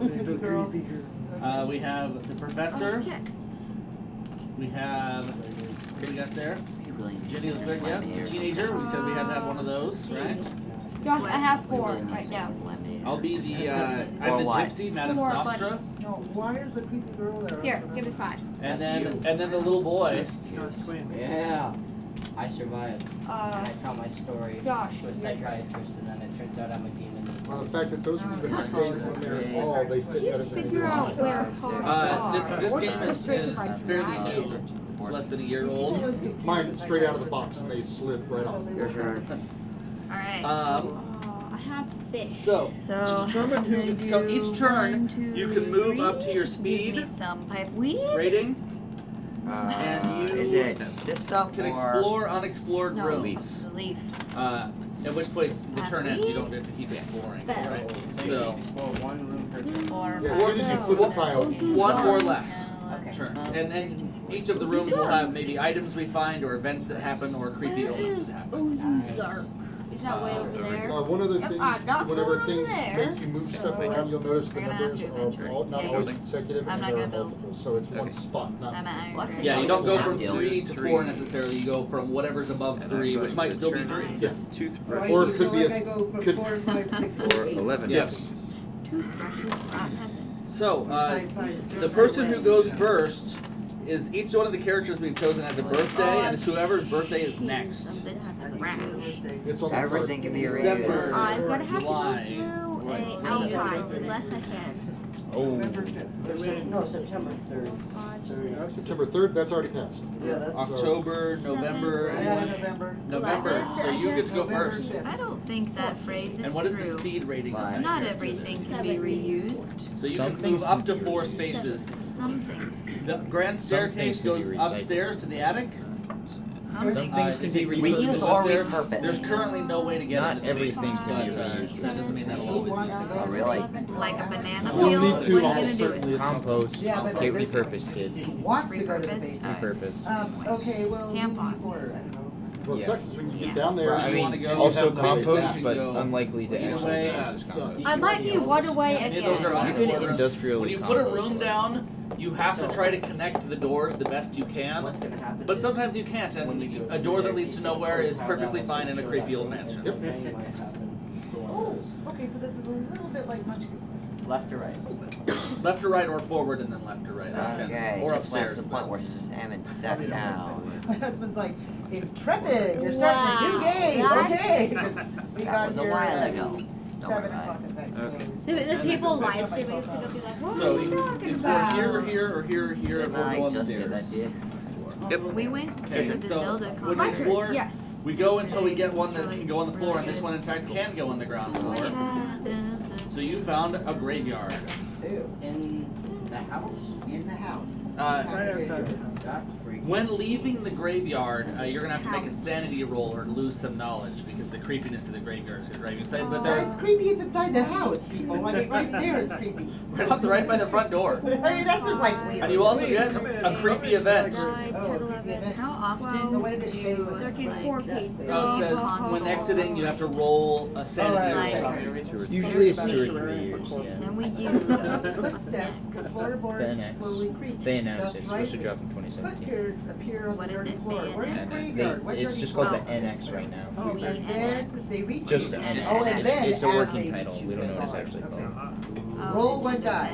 We have the professor. Okay. We have, what do we got there? Jenny the third, yeah, the teenager. We said we had to have one of those, right? Josh, I have 4 right now. I'll be the, I'm the gypsy, Madame 4, but- Nostra. No, why is the creepy girl there? Here, give me 5. And then the little boy. Yeah. I survived. And I Uh, tell my story Josh, to a psychiatrist, and then it turns out I'm a demon. Well, the fact that those who even stayed when they're all, they fit better than figure out where cars This are. game is fairly new. It's less than a year old. Mine straight out of the box and they slid right off. Your turn. Alright. I have fish. So, So, to determine I'm gonna who, so do each turn, 1, 2, you can move 3. up to your Give speed me some pipe weed. rating. And you Is it this stuff can or explore unexplored No, rooms. the leaf. At which place the turn ends, you don't get to keep exploring, right? So, Explore one room per turn. Or Yeah, as soon as you flip the tile, one or less Okay. turn. And each of the rooms will have maybe items we find, or events that happen, or creepy illnesses that happen. Ozark. Is that way over there? one other Yep, thing, I got whenever one things there. make you move stuff around, you'll notice the We're gonna have numbers to are eventually. all, not Yeah, always building. consecutive I'm and not there are gonna build. multiple, so it's one spot, not. I'm at iron. What? Yeah, you don't go from Yeah. 3 to 4 necessarily, you go from whatever's above 3, which might still be 3. Yeah. Toothbrush. Or it could be Like I go from could- 4, 5, 6, Or 8. 11. Yes. Toothbrushes for heaven. So, the person who goes first is each one of the characters we've chosen has a birthday, and it's whoever's birthday is next. Something's crash. It's on the everything can be December, reused? I'm gonna have July. to go through a outside unless I can. Oh. No, September 3rd. September 3rd, that's already passed. Yeah, that's. October, November, I had a anyone? November. November, so you get to go November first. 5th. I don't think that phrase is And what is the true. speed rating on that? Not everything can be reused. So you Some can things move up to can be 4 reused. spaces. Some things can. The grand staircase can be goes recycled. upstairs to the attic. Some Some things. things can be It takes a reused. little bit Reused to or go there. repurposed? There's currently no way to get Not into the everything basement, can be but reused. that doesn't mean that'll always be. Oh, really? Like a banana You'll peel. need What to, are you almost gonna do certainly with? at some point. Compost. Yeah, but Okay, this- repurposed, kid. Wants to go to the Repurposed? basement. Repurposed. Okay, well, Tampons. before, I don't know. Well, it Yeah. sucks is when you Yeah. get down there. So I you wanna mean, go- also you have no compost, reason but to go unlikely to either actually way. be used as compost. I might be one away Any of those are again. unexplored. Industrially When you put a room composted. down, you have to try to connect the doors the best you can. What's gonna happen? But sometimes you can't, and a door that leads to nowhere is perfectly fine in a creepy old mansion. Yep. Oh, okay, so this is a little bit like Munchkin. Left or right? Left to right or forward and then left to right. That's kind Okay, of, or just went upstairs. to the point where Salmon sat down. My husband's like, intrepid, you're starting a new Wow. game, That's- okay. We That got was a here while at ago. Don't worry 7 about o'clock it. at night. Okay. The people live streaming it to be like, what So are you you talking explore about? here or here or here or here and we'll I go just did that, upstairs. dear. We went Okay, to the so Zelda when con. we My turn, explore, yes. we go until we get one It's that really, can go on the floor, really and this good. one in fact can go on the ground floor. So you found a graveyard. In the house? In the house. Right outside the house. That's freaky. When leaving the graveyard, you're gonna have to make a sanity roll or lose some knowledge because the creepiness of the graveyard is gonna drive you insane. But It's there's creepy, it's inside the house, people, I mean, right there it's creepy. right by the front door. I mean, that's just like weird. And you also get a creepy event. 9, 10, Oh, 11, How often So what did it do say? 13, 14. It says when exiting, you have to roll a sanity Like- roll. Usually it's 2 or 3 years, yeah. Then we use Footsteps, the floorboards Bayonettes. slowly creak. They announced Dust it, it's supposed to rises. drop in 2017. Footprints appear on What the is dirty it, floor. Where's the bayonet? graveyard? What It's dirty just called floor? the NX right now. Oh, We and then they reach Just it. NX. Oh, and then It's a as working they title, reach we don't know it, what it's actually called. Roll one die.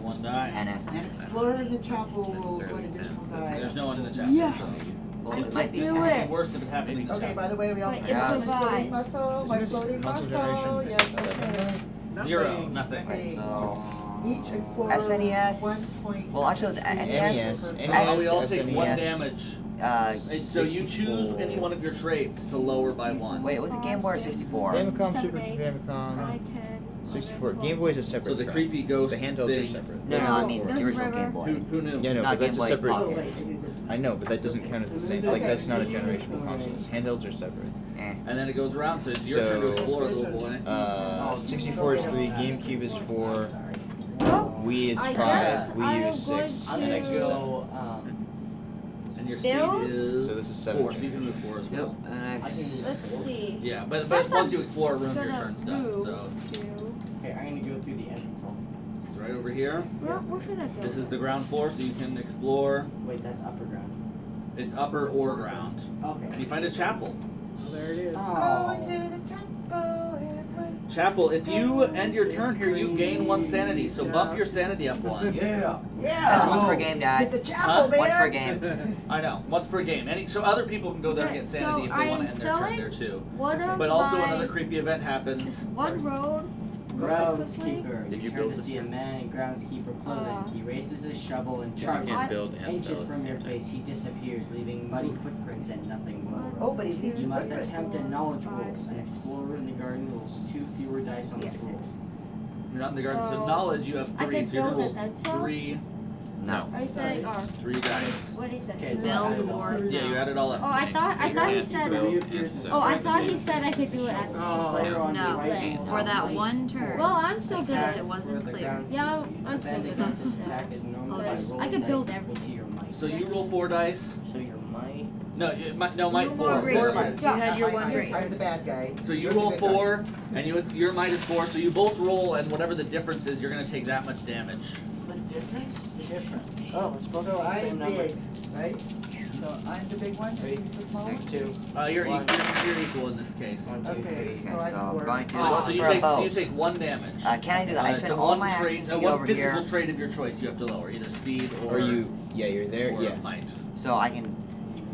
One die. And And explorer in the chapel roll one additional die. There's no one in the chat. Yes. So. I It can might be do it. worse if it happened in the Okay, chat. by the way, we all But Yeah. my floating improvise. muscle, my Isn't this floating console muscle, generation yes, 7? okay. 0, nothing. Okay. So, Each explorer SNES. 1 point. Well, actually, it was NES. Oh, we all take SNES. 1 damage. And so you choose any one of your traits to lower by 1. Wait, was it Game Boy or 64? Famicom, 7, Super 8, Famicom, 9, 10, 64. Game Boy is a separate So the track. creepy ghost The handhelds are thing. separate. No, I mean Those the original forever. Game Boy. Who knew? Yeah, no, Not but that's Game a Boy separate. Pocket. I know, but that doesn't count as the same. Like that's not a generational console. Handhelds are separate. Eh. And then it goes around, so it's your turn to So- explore, little boy. 64 is 3, GameCube is 4, Wii is I 5, guess Wii U I'm is 6, going and to- X is 7. Go, And your speed Build? is So this is 7 4, so you can move 4 as Yep, well. and Let's see. Yeah, but First once I'm you explore a room, your gonna turn's done. move So to. Okay, I'm gonna go through the entrance hall. right over here. Where should I go? This is the ground floor, so you can explore. Wait, that's upper ground. It's upper or ground. Okay. And you find a chapel. There it is. Going to the temple. Chapel. If you end your turn here, you gain 1 sanity. So bump your sanity up 1. Yeah. That's once per game, Dad. It's a chapel, man. Once per game. I know, once per game. So other people can go there and get sanity So if they I want am to end their turn selling there too. one of But also my another creepy event happens. one road. Groundskeeper. Did you You turn build to this see a man in groundskeeper clothing. He raises his shovel and You charges. can't build and Inches sell at the from your same time. face, he disappears, leaving muddy footprints and nothing more. Oh, but he leaves You must footprints. attempt a knowledge roll. An explorer in the garden rolls 2 fewer dice on this roll. You're not in the garden, so So, knowledge you have I 3, can so you're gonna build roll an Excel? 3 No. Are you saying or 3 dice. what did he say? Okay, Build or Yeah, you add it all up. Oh, I thought he Yeah, said. build and Oh, I sell. thought he said I could do it at the Player on your No, right rolls for a that light one turn. Well, I'm still good Because at it wasn't for the clear. Yeah, I'm Defend still good against this at attack is normal by Yes, I rolling can dice build equal to your might. So you roll 4 dice. So your might. No, might 4. You had your one I'm grace. the bad guy. So you roll 4, and your might is 4. So you both roll, and whatever the difference is, you're gonna take that much damage. The difference? The difference. Oh, let's both So the I'm same number. big, right? So I'm the big one, he's the small one? 2. You're One. equal in this case. 1, 2, Okay. 3. Okay, So I'm so I'm four. going to So look you for a take boat. 1 damage. Can I do that? I spend so all one my trait, actions to get one over physical here, trait of your choice you have to lower, either speed or you're there, or yeah. might. so I can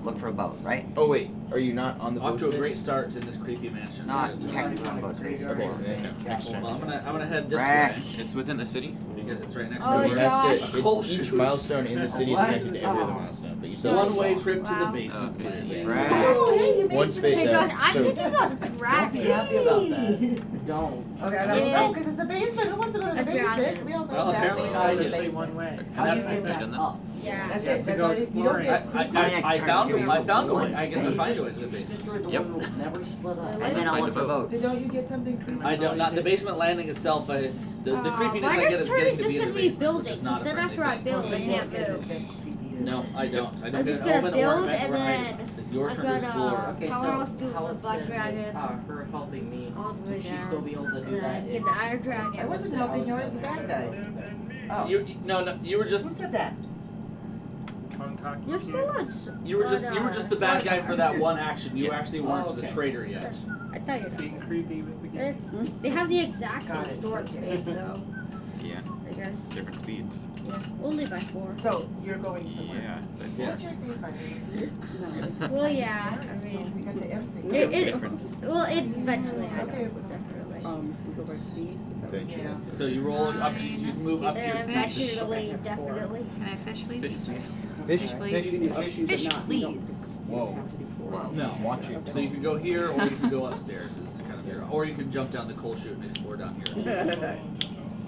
look for a boat, right? Oh wait, are you not on the boat Off to a space? great start in this creepy mansion. Not technically on boat space. Okay, then next Well, turn. I'm gonna head this Frack. way It's within the city? because it's right next Oh, to You me. have Josh. to, Coal it's each shoes. milestone in the city is What? connected to every other Oh. milestone, but you still have to One-way walk. trip to the Wow. basement. Okay. clearly. Frack. Oh, hey, you made One it. space Hey out. Josh, I'm So thinking of Don't be dragon. happy about that. Don't. Okay, I don't Yeah. know, because it's the basement, who wants to go to the A dragon. basement? We all know Well, that. apparently Go I to the did. Only basement. one way. And How do you that's get I've that done that. up? Yeah. That's Yes, it, to that's go all you don't exploring. get. I found a way. I found a way to the Just basement. destroyed the Yep. one rule. Never split up. And And then I'll Find look a for a boat. boat. Don't you get something creepy? I don't, not the basement landing itself, but the creepiness my I get next is turn getting is to just be in gonna the be basement, which building. is not a Then friendly after I thing. build, I can't move. No, I don't. I I'm don't just get an gonna open or build event and or then item. It's your I'm turn to explore. gonna Okay, power so house do the Helen black said dragon. with her helping me, All the way would she down. still be able to do And that? then get if- the iron dragon. I wasn't helping, you was the bad guy. Oh. No, you were just Who said that? Phone talk. You're still on. you were just the bad guy for that one action. You Yes. actually weren't Oh, the okay. traitor yet. I thought you It's were. being creepy with the game. They have the exact Got same it, door okay. space, so Yeah, I guess. different speeds. Yeah, only by 4. So, you're going somewhere. Yeah, but Yes. What's your favorite? Well, yeah. I mean, We got the everything. What's the difference? well, it eventually happens. Okay. Definitely. We go by speed, is that Thank you. Yeah. So you roll up to you move up to your speed. Eventually, definitely. Can I fish, please? Fish, please. Fish, please. Whoa. No. Watch it. So you can go here, or you can go upstairs. Is kind of your, or you can jump down the coal chute and explore down here.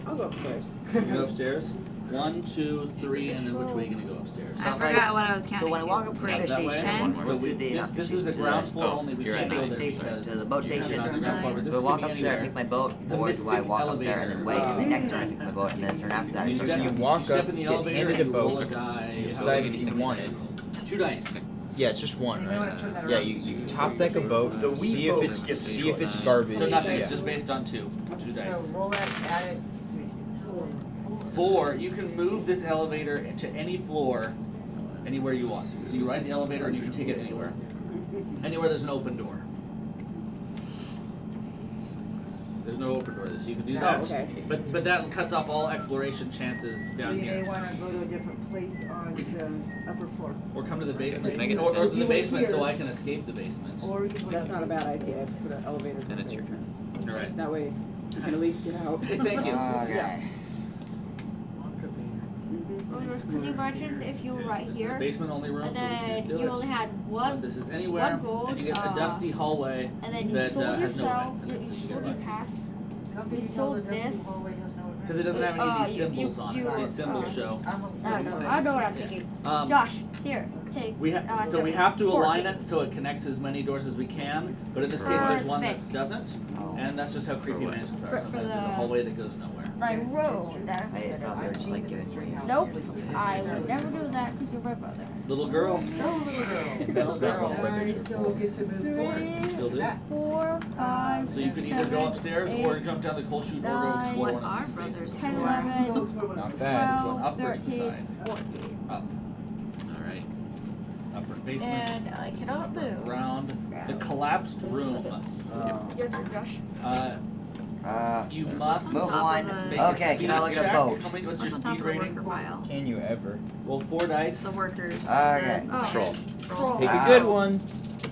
I'll go upstairs. You go upstairs. 1, 2, 3, and then which way are you gonna go upstairs? I forgot what I was counting So when I to. walk up to the That way? station, So go we, to the this is the ground floor only. We you're can't at go nine. there station, because to the boat you're station. not on the ground floor, but this Do I can walk be upstairs and anywhere. pick my boat, The or do I mystic walk up there and then wait, and the next turn I pick my boat, and then the turn after that I You pick step, my You boat? walk you step up, in the get elevator, handed and a you roll boat, a die. you decide if you want it. 2 dice. Yeah, it's just one, You may wanna right? turn that Yeah, around. you top deck a boat, The wee see if folks it's get to see if choose. it's garbage. So nothing. It's Yeah. just based on 2 dice. So roll that, add it. 4. You can move this elevator to any floor, anywhere you want. So you ride the elevator and you can take it anywhere. Anywhere there's an open door. There's no open door, so you can do Oh, that. okay, I see. But that cuts off all exploration chances So down you may here. wanna go to a different place on the upper floor. Or come to the basement, Can I get or the the tip? basement so I can escape the basement. Or we can put That's up- not a bad idea, to put an elevator in And the it's your basement. All right. That way you can at least get out. Hey, thank you. Okay. Can you imagine if you were right This is a here, basement only room, and so we then can't do you it. only had But one, this is anywhere, one gold, and you get a dusty hallway and then you that sold has no yourself, vents in you, it, you so you sold get your lucky. pass, How can we you tell sold the dusty this. hallway has no Because it doesn't have any of these You- symbols on it. you- These symbols show. I don't know, I know what I'm thinking. Josh, here, take. We so we the have to align 14. it so it connects as many doors as we can, but in this case there's one that Perfect. doesn't, and that's just how creepy what? mansions are. For Sometimes there's a the- hallway that goes nowhere. My road, that I thought they were just like getting. Nope, I would never do that because you're my brother. Little girl. And that's not what brothers are Still get to move forward. Still do. 4, 5, So you can either go upstairs or jump down the coal chute or go explore one of these spaces. 10, 11, Not bad. 12, Upwards 13, decide. 14. Up. Alright. Upper basement. And I cannot move. Round. The collapsed room. Your turn, Josh. You must Move on. make a Okay, speed can I look at a check. boat? What's your What's on top speed of the rating? worker pile? Can you ever? Roll 4 dice. The workers. Okay. Oh. Troll. Troll. Pick a good one.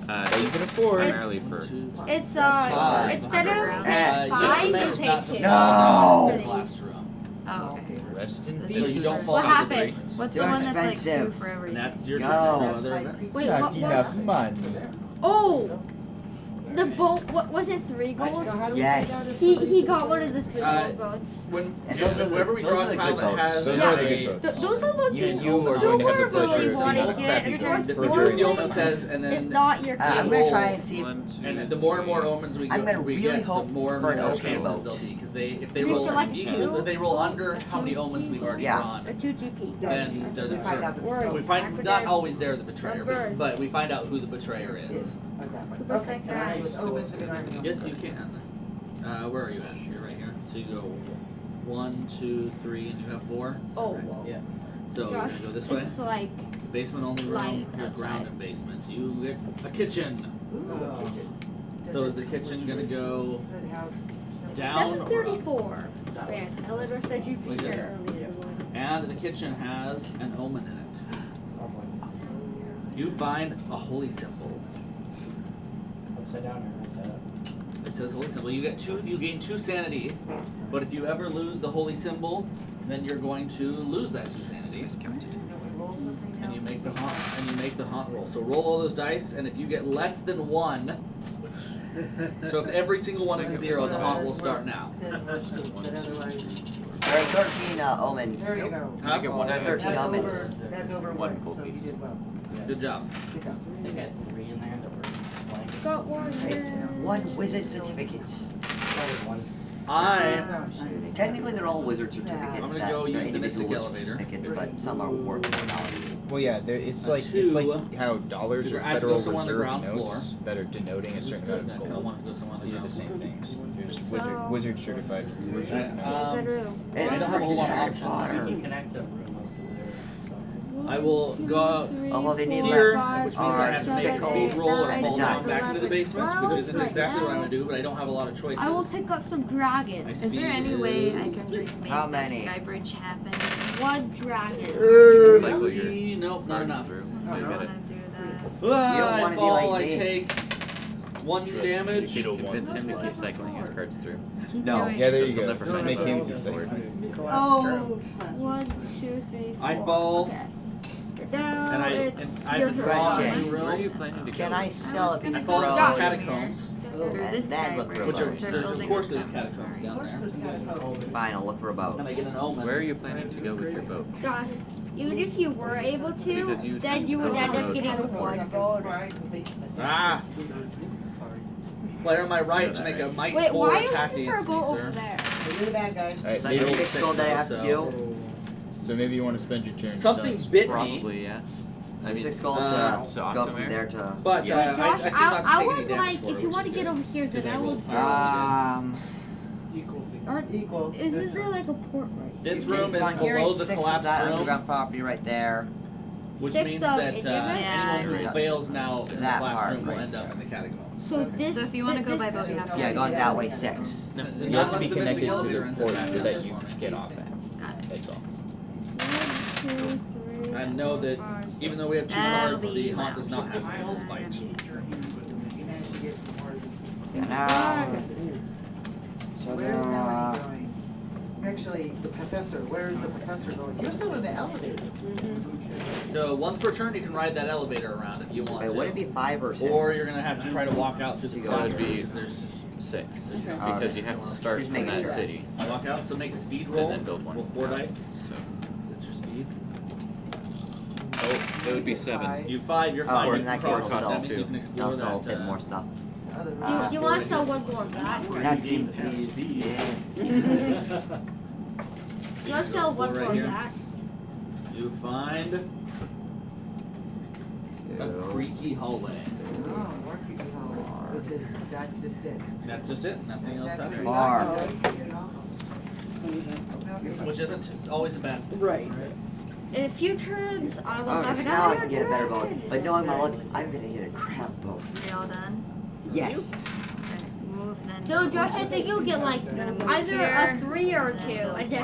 That you can afford. Primarily for It's Five. instead of Underground. 5, you managed not take to 2. No! the collapsed room. Oh, okay. Rest in So peace. you don't fall What into the happened? basement. What's Too the one that's like expensive. 2 for And everything? that's your Go. turn. No other events. Wait, Not what enough was? money. Oh! The boat, what was it, 3 gold? Yes. He got one of the 3 Uh, gold boats. When And those are the- whoever we those draw are a the tile good that boats. has Those a are the good boats. Those are boats You are going to have the were pleasure really of wanting seeing it. crappy Yours- boats the for yours more very the long omen time. says, and It's then not your I'm cable. gonna try and see if and the more and more omens we I'm go gonna we really get, the hope more and for an more okay chances boat. they'll be because if they Do you roll feel like even two? if they roll under how many omens we've already Yeah. drawn, A 2 GP. then they're the betrayer. Words, We find not acronyms, always they're the betrayer, numbers. but we find out who the betrayer is. Okay, can I just open the Yes, you can. Where are you at? You're right here. So you go 1, 2, 3, and you have 4. Oh, well. Yeah. So you're Josh, gonna go this way. it's like, It's a basement only room. light Here's ground outside. and basement. You get a kitchen. So is the kitchen gonna go down or up? 734. Man, Eleanor said you'd be Like this. here earlier. And the kitchen has an omen in it. You find a holy symbol. Upside down or upside up? It says holy symbol. You gain 2 sanity, but if you ever lose the holy symbol, then you're going to lose that 2 sanity. And you make the haunt roll. So roll all those dice, and if you get less than 1, so if every single one is a 0, the haunt will start now. There are 13 omens. There you go. Can I get one There are of 13 That's omens. over, that's over One 1, gold so you piece. did well. Good job. Good job. They got 3 in there that were blank. Got one. One wizard certificate. Technically, they're all wizard certificates. I'm gonna that go are use the individual mystic wizard elevator. certificates, but some are worth $1. Well, yeah, it's A like how dollars Either are I have to Federal go somewhere on the Reserve ground notes that are denoting a certain amount of I gold. want to go somewhere on the These are ground the same floor. things. There's So- wizard certified. Wizard Right, notes. I It's don't have a whole lot of Harry options. Potter. Connect the room I will go Although they need here, left which means I have to make a speed roll or fall down back into the basement, which isn't exactly what I'm gonna do, but I don't have a lot of choices. I will pick up some I dragons. Is there any see way I is can three. just make How that many? sky bridge happen? 1 dragon. cycle your Nope, not cards enough. through. I So you don't gotta wanna do that. You don't I wanna be fall, like I me. take 1 damage. convince him to keep cycling his cards through. Keep No. doing Yeah, there it. you go. Never Just find make a him boat. keep saying. Oh. 1, 2, 3, 4. I fall. Okay. Now And I it's have your to turn. draw a Question. new Where are you room. planning to go? Can I sell a was piece I of fall into road? some Josh. catacombs. Through And this then sky look for bridge a Which are, and start there's building of course up there's that catacombs sorry. down there. Fine, I'll look for a boat. And I get an omen. Where are you planning to go with your boat? Josh, even if you were able to, Because you then tend you to would go end the up road getting forward. one boat. Ah! Player on my right to make a might Wait, 4 why are you attack looking for a against me, boat over sir. there? You're the bad guy. Alright, Is that maybe, 6 gold that I have to do? so maybe you want to spend your turn. Something deciding. bit me, Probably, yes. I mean, 6 gold to to go from Octomare? there to. but Wait, I Josh, seem not to I take any would damage like, for if it, you which want to is get good. over here, Because then I I rolled would. Equal to. Aren't, Equal. isn't there like a port right here? This room is Fine, here below is the 6 of collapsed that room, underground property right there. which 6 means of that Indian Yeah, anyone who right. fails now in the That collapsed part room will right end up there. in the catacombs. So this. So if you want to go by this- boat, you have to. Yeah, going that way 6. You have to Unless be the mystic connected to elevator the ends port up back that down you this morning. get off at. Got it. That's all. 1, 2, 3. And know that 4, 5, even though we have 2 That'll cards, be the haunt loud. does not have Evil's Bite. You managed to get some more. And now. So Where's now. Melanie going? Actually, the professor, where is the professor going? You're still in the elevator. So once per turn, you can ride that elevator around if you want Wait, to. would it be 5 or 6? Or you're gonna have to try to walk out through the That cloud would be- trees. There's 6. Okay. Because you have to start Just from making that sure. city. I walk out, so make a speed roll. then build one. Roll 4 dice. So, That's your speed. oh, it would be 7. You 5, you're Oh, fine. in You can that cross. case, That I'll means you can explore I'll sell a that. bit more stuff. Do you want to sell one more of that? Not cheap, please. Yeah. Do you want to sell one Explore more right of here. that? You find a creaky hallway. Oh, more creepy hallway. Because that's just it. That's just it. Nothing else happening. Bar. Which isn't always a bad thing. Right. In a few turns, I will Okay, have so an now I iron can get a better boat. dragon. But knowing my luck, I'm gonna get a crab boat. Are you all done? Yes. Okay, move then. No, Josh, I think you'll get like either a 3 or a 2. And then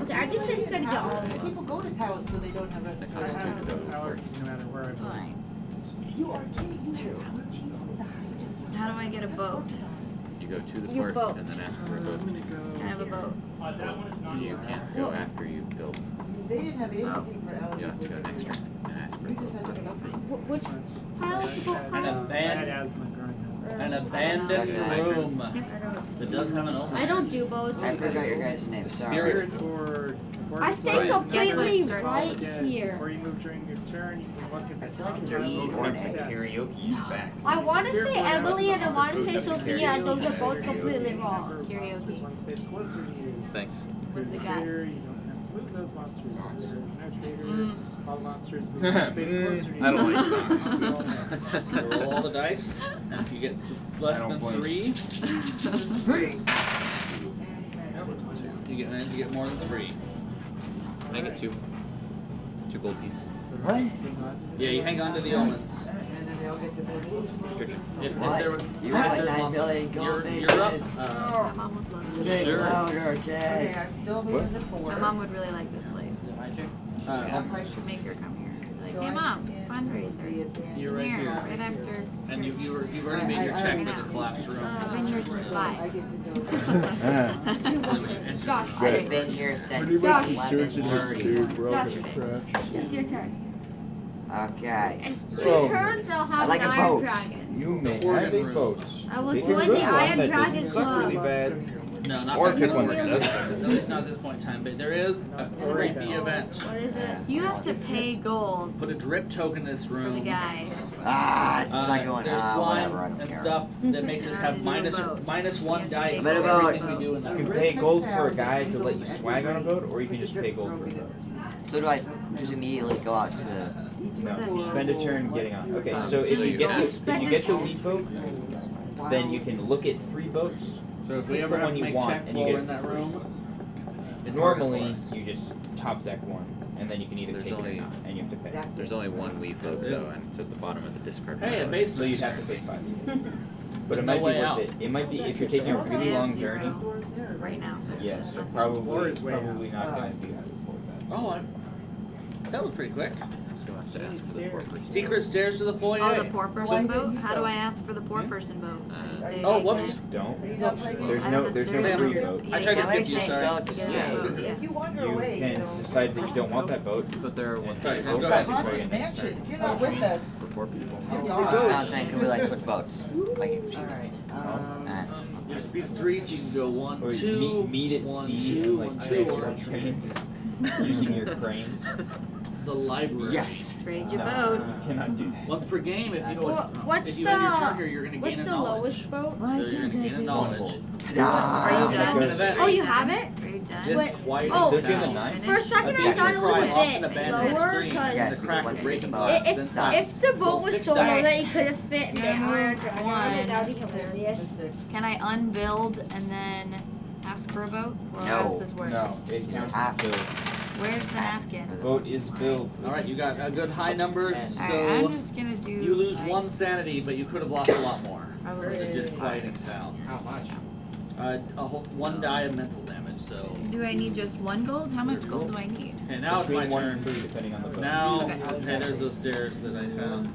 okay, I just think I'm gonna get all of them. People go to Taos so they don't have a. I have allergies no matter where I go. Fine. You are kidding me. How do I get a boat? You go to the You park boat. and then ask for a boat. Can I have a boat? You can't go after you build. They didn't have anything for allergies. You have to go next turn and ask for a We just boat. had something. Which pile of people An pile? I had abandoned, asthma growing up. an abandoned room that does have an opening. I don't do boats. I forgot your guys' name. Sorry. Spirit. Or I stay Right. completely Guess what? right Before here. you move during your turn, you can look at the I feel like top it's of an your E or an A. step. Karaoke back. I want to say Emily and I want to say Sophia, and those are both completely wrong. Karaoke. There's one space closer to you. Thanks. What's it Move got? here, you don't have to move those monsters. There's no traitor. Mm. All monsters move one space closer to you. I don't like singers. You roll all the dice, and if you get less I don't than blame 3, you get more than 3. Can I get 2? 2 gold pieces. What? Yeah, you hang on to the omens. And then they'll get to move. If What? there were, You if want there's 9 monsters, million gold you're up. pieces. My mom would love this. Big Sure. louder, Okay, okay. I'm still moving the 4. My mom would really like this place. Uh, Make her come here. Like, hey mom, fundraiser. You're right here. Right after. And you've already made your check for the collapsed room. I've been here since 5. Josh, I've been here since Josh. 11:30. Josh, it's your turn. Okay. In 2 So, turns, I'll have I like an a iron boat. dragon. You may Organ have big room. boats. I will Pick a join good the one Iron that Dragon doesn't suck really Club. bad. No, not Or that pick kind of one that organ. does. At least not at this point in time. But there is a creepy event. What is it? You have to pay gold Put a drip token in this for the room. guy. Ah, it's like going, There's ah, slime whatever, I don't and care. stuff that makes us have Do a boat. minus 1 dice Better for boat. everything we do in that You can room. pay gold for a guy to let you swag on a boat, or you can just pay gold for a boat. So do I just immediately go out to No, you spend a turn getting on. Okay, so if you get the lead boat, then you can look at 3 boats. So if we pick ever the have one to you make want, check and you flow get in it that for free. room, it's Normally, harder for us. you just top deck one, and then you can either There's take it or only- not, and you have to pay. There's only one Wii folk though, and it's at the bottom of the discard Hey, a pile. basement. So you'd have to pay 5. But it No might be way worth out. it. It might be if you're taking a I really have long 0 journey. right now. Yes, so Or probably it's way out. not going to be able to afford that. Oh, that was pretty quick. You'll have to ask for the poor person. Secret stairs to the foyer. Oh, the poor person boat? How do I ask for the poor person boat? You say Oh, they whoops. can- Don't. He's up like There's I no don't- there's no there's free no- boat. Yeah, I tried to you skip have you, pay sorry. to get a Yeah. boat, yeah. If you wander You away, you can know. decide that you don't want that boat. But there are ones Sorry, that go go ahead. Haunted mansion, if you're not with us, for poor people. you I are. was saying, could we like switch boats? Like if she Alright, Your speed 3, so you can go 1, Or 2, meet at 1, sea 2, and 1, like 2, transfer 1, trains using your cranes. The library. Yes. Trade your No, boats. cannot do that. Once per game, if you What's if you end your turn here, the you're gonna gain what's a the knowledge. lowest boat? So you're gonna gain a knowledge. Are you done? An event. Oh, you have it? Are you done? This Wait, quiet oh. Don't you have a sound. knife? For a second, I thought it was a bit lower Yes, because The crack once of you breaking get the glass, boat. then stop. if the boat was 6 so low dice. that you couldn't fit in the Gonna Iron move Dragon, one. that would be hilarious. Can I unbuild and then ask for a boat? Or how No. does this work? No, it counts Ah. as build. Where's the napkin? The boat is built. All right, you got a good high number, Alright, so I'm just gonna do. you lose like, 1 sanity, but you could have lost a lot more. Probably With do just quieting sounds. How much? A whole 1 die of mental damage. So, Do I need just 1 gold? How much gold do I need? okay, now it's my Between 1 turn. and 3 depending on the boat. Now, Okay. okay, there's those stairs that I found.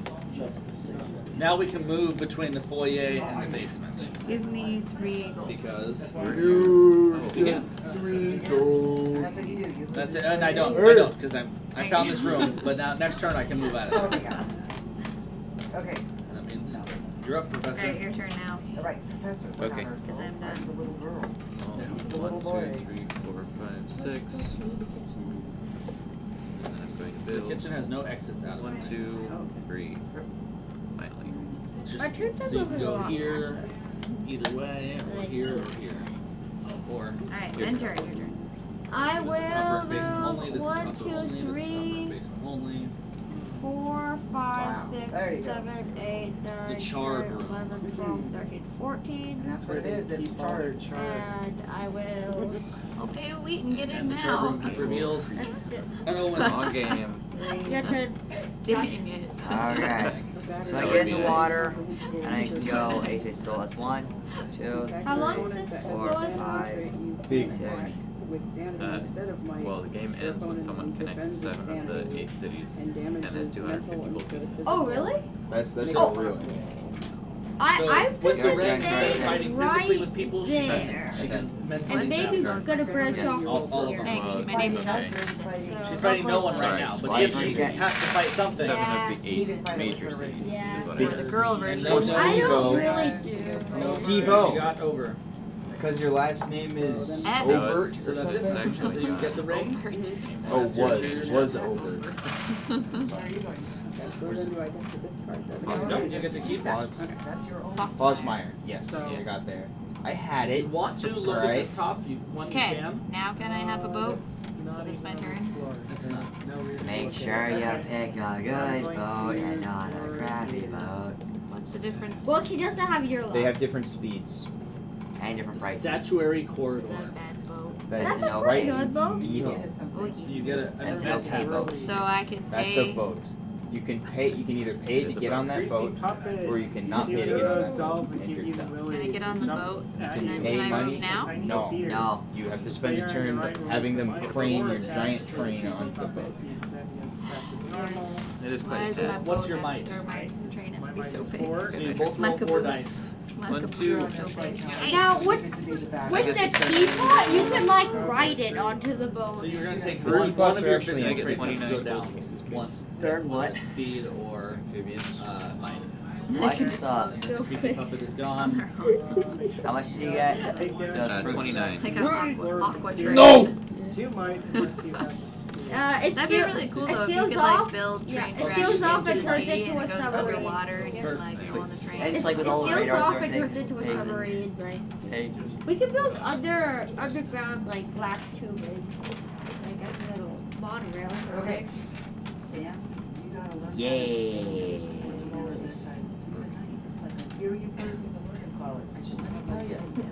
Now we can move between the foyer and the basement Give me 3 gold. because You get 3 gold. That's what you do, you. that's it. And I don't, because I found this room. But now next turn I can move out of it. Okay, okay, And that means you're up, Professor. Alright, your turn now. alright, Professor. we got Okay. ourselves 'Cause I'm done. The little girl. The 1, little 2, boy. 3, 4, 5, 6. And then I'm going to The build kitchen has no exits out of 1, it. 2, 3. Finally. It's just, Our turns are so you can moving a go lot here, either way, or here, or here. Or Alright, here. enter, your turn. I So this is upper will basement only, move this is 1, upper 2, only, this is upper 3. basement only. 4, 5, There you 6, go. 7, 8, 9, The 10, charred room. 11, 12, 13, 14. That's what it is, it's charged. And I will. Okay, wait and get in That's the chart now. room that reveals That's it. an Owen. Wrong game. Your turn. Dang it. Okay. So I get in the water, and I can go 8, so that's 1, 2, How long is 3, this? 4, 5, Big 6. With sanity instead of might. Well, the game your ends when opponent someone connects defends 7 of sanity the 8 cities and and has damages 250 mental gold instead of pieces. Oh, physical. really? That's Oh. real. I've with the just red, stayed instead of fighting physically with right people, she there. can And mentally maybe tap we're gonna branch off all of here. them. Thanks, my name's Douglas. She's fighting no one right now, but if she has to fight something, 7 Yeah. of the 8 major cities Yeah. is what I The heard. girl version. no, I don't Steve-O. really do. Steve-O. she got over. Because your last name is F. No, Overt. it's, So that's it's it. actually You get the ring. Oh, That's your was cheers. Overt. Okay, so then do I get to discard this? No, you get to keep that. Bosmeyer. Yes, I got there. I had If you it. want to look at Alright. this top, you one you Okay, can. now can I have a boat? Not Is this my even on turn? this floor. It's not. No reason to Make look sure at it. you Okay. pick a good boat and not a crappy boat. What's the difference? Well, she doesn't have your luck. They have different speeds. And different The prices. statuary Is corridor. that a bad boat? That's That's a right. pretty good boat. Evil. Okay. You get an And event it's tab. boat. So I can That's pay. a boat. You can pay. You can either pay It is to a get boat. on that boat, Puppet. or you cannot See pay to one get of on those that dolls boat. that And give you're you the done. willies. Can I get on the Jumps boat? at And you. then Pay can I money? move now? Tiny No. spear. No. You have to spend a Spear on turn your right having them wrist, crane your attack, giant attack, train onto the puppet, boat. that is practice normal. It is Why quite is my intense. What's boat your have to- might? or my train have My to be might so is big? 4. So you Okay. both My roll 4 caboose. dice. My 1, caboose 2. is so big. Now, with the teapot, you can like ride it onto the boat. So you're gonna take The one teapots of are your actually physical I get traits has to 29 go down. gold pieces. One. Learn what? Speed or Amphibious. might. What stuff? So Creepy quick. puppet is On gone. their own. How much did you get? Take damage. So it's 29. Like an aqua train. No! 2 might, unless you have. It That'd be seal- really cool it though if you seals could off. like build Yeah, train it tracks seals off into and the turns sea into and a it goes submarine. underwater and you can like go on the train. And it's like with It all the seals radars off and and turns everything. into a submarine. Like Hey. we could build underground like glass tubing, like as a little monorail. Okay. Yay.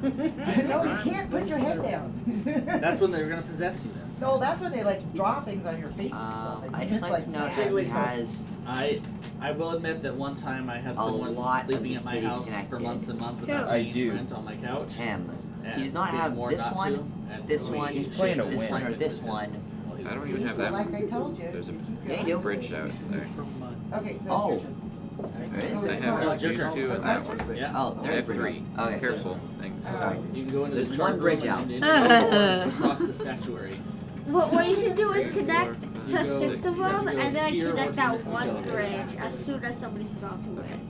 No, you can't put your head down. That's when they're gonna possess you then. No, that's when they like draw things on your face and stuff. I just like to know that he has I will admit that one time I had a someone lot of sleeping the at my cities house for connected. months and months Who? without I paying do. rent on my couch. him. And He does not being have warned this not one, to, and this we one, He's playing to this win. one, or this one. I don't even have that Like one. I told you. There's a Yeah, you do. bridge out there. Okay, so Oh. it's There is? I have your these turn. 2 and that one. Yeah. Oh, I there's have 3. Okay, so- Careful. Thanks. You can go into There's this one chart bridge room out. and into across the statuary. What you should do is connect to You go- 6 of you have them to go and then here or connect to that this one facility. bridge as soon as somebody's about to win.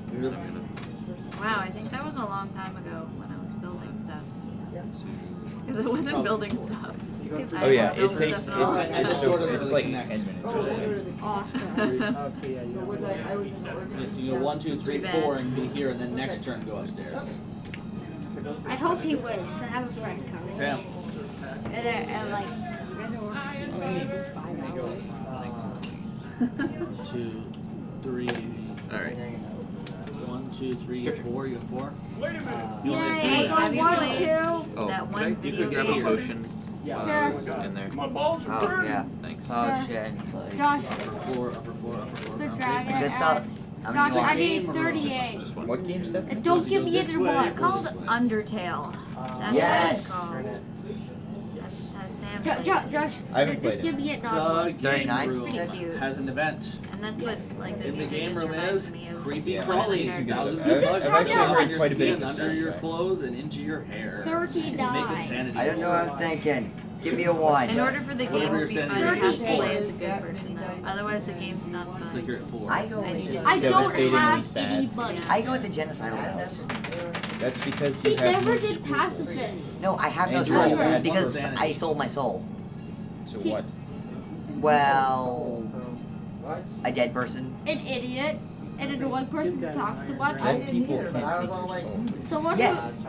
Wow, I think that was a long time ago when I was building stuff. Because I wasn't building stuff. Oh yeah, it built takes stuff and all that it's stuff. it's like 10 minutes or something. Awesome. Oh, so yeah, So was I was in the Okay, so you go 1, 2, 3, pretty 4, and be here, and then next turn go upstairs. I hope he wins. I have a friend coming. Sam. And like, we're gonna work maybe 5 hours. 2, 3. Alright. 1, 2, 3, 4. You have 4. Yay, Hey, I got have you 1, played 2. Oh, That could one I, you video could grab a game. potion Yes. in there. Oh, yeah. Thanks. Oh, shit. It's like- Josh, Upper floor, upper floor, upper floor. the down dragon. Good stuff. How many Josh, you I want? need Game or 38. Just one. What game stuff? And don't give me this either way. one. It's called Undertale. That's Yes. what it's called. Has Sam Jo- played Jo- it. Josh, I haven't just played give me it The not. game 39? room It's pretty cute. has an event. And that's what like the In the music game just room reminds is me of. creepy Yeah, crawlies, I've thousands I've of bugs actually crawling played on your quite a bit skin, of under your soundtrack. clothes, and into your hair. 39. Make a sanity I don't know what roll. I'm thinking. Give me a 1. In order for the game to be fun, you have to 38. play as a good person though. Otherwise the game's not It's like fun. you're at 4. I go And you with just I don't Devastatingly have sad. any money. I go with the genocidal levels. That's because He you have never no did scruples. pacifist. No, I have no And you're a soul bad because person. I sold my soul. So what? Well, a dead person. An idiot. And an annoying person who talks too much. Dead people can't but I take was all your like, soul. Someone Yes.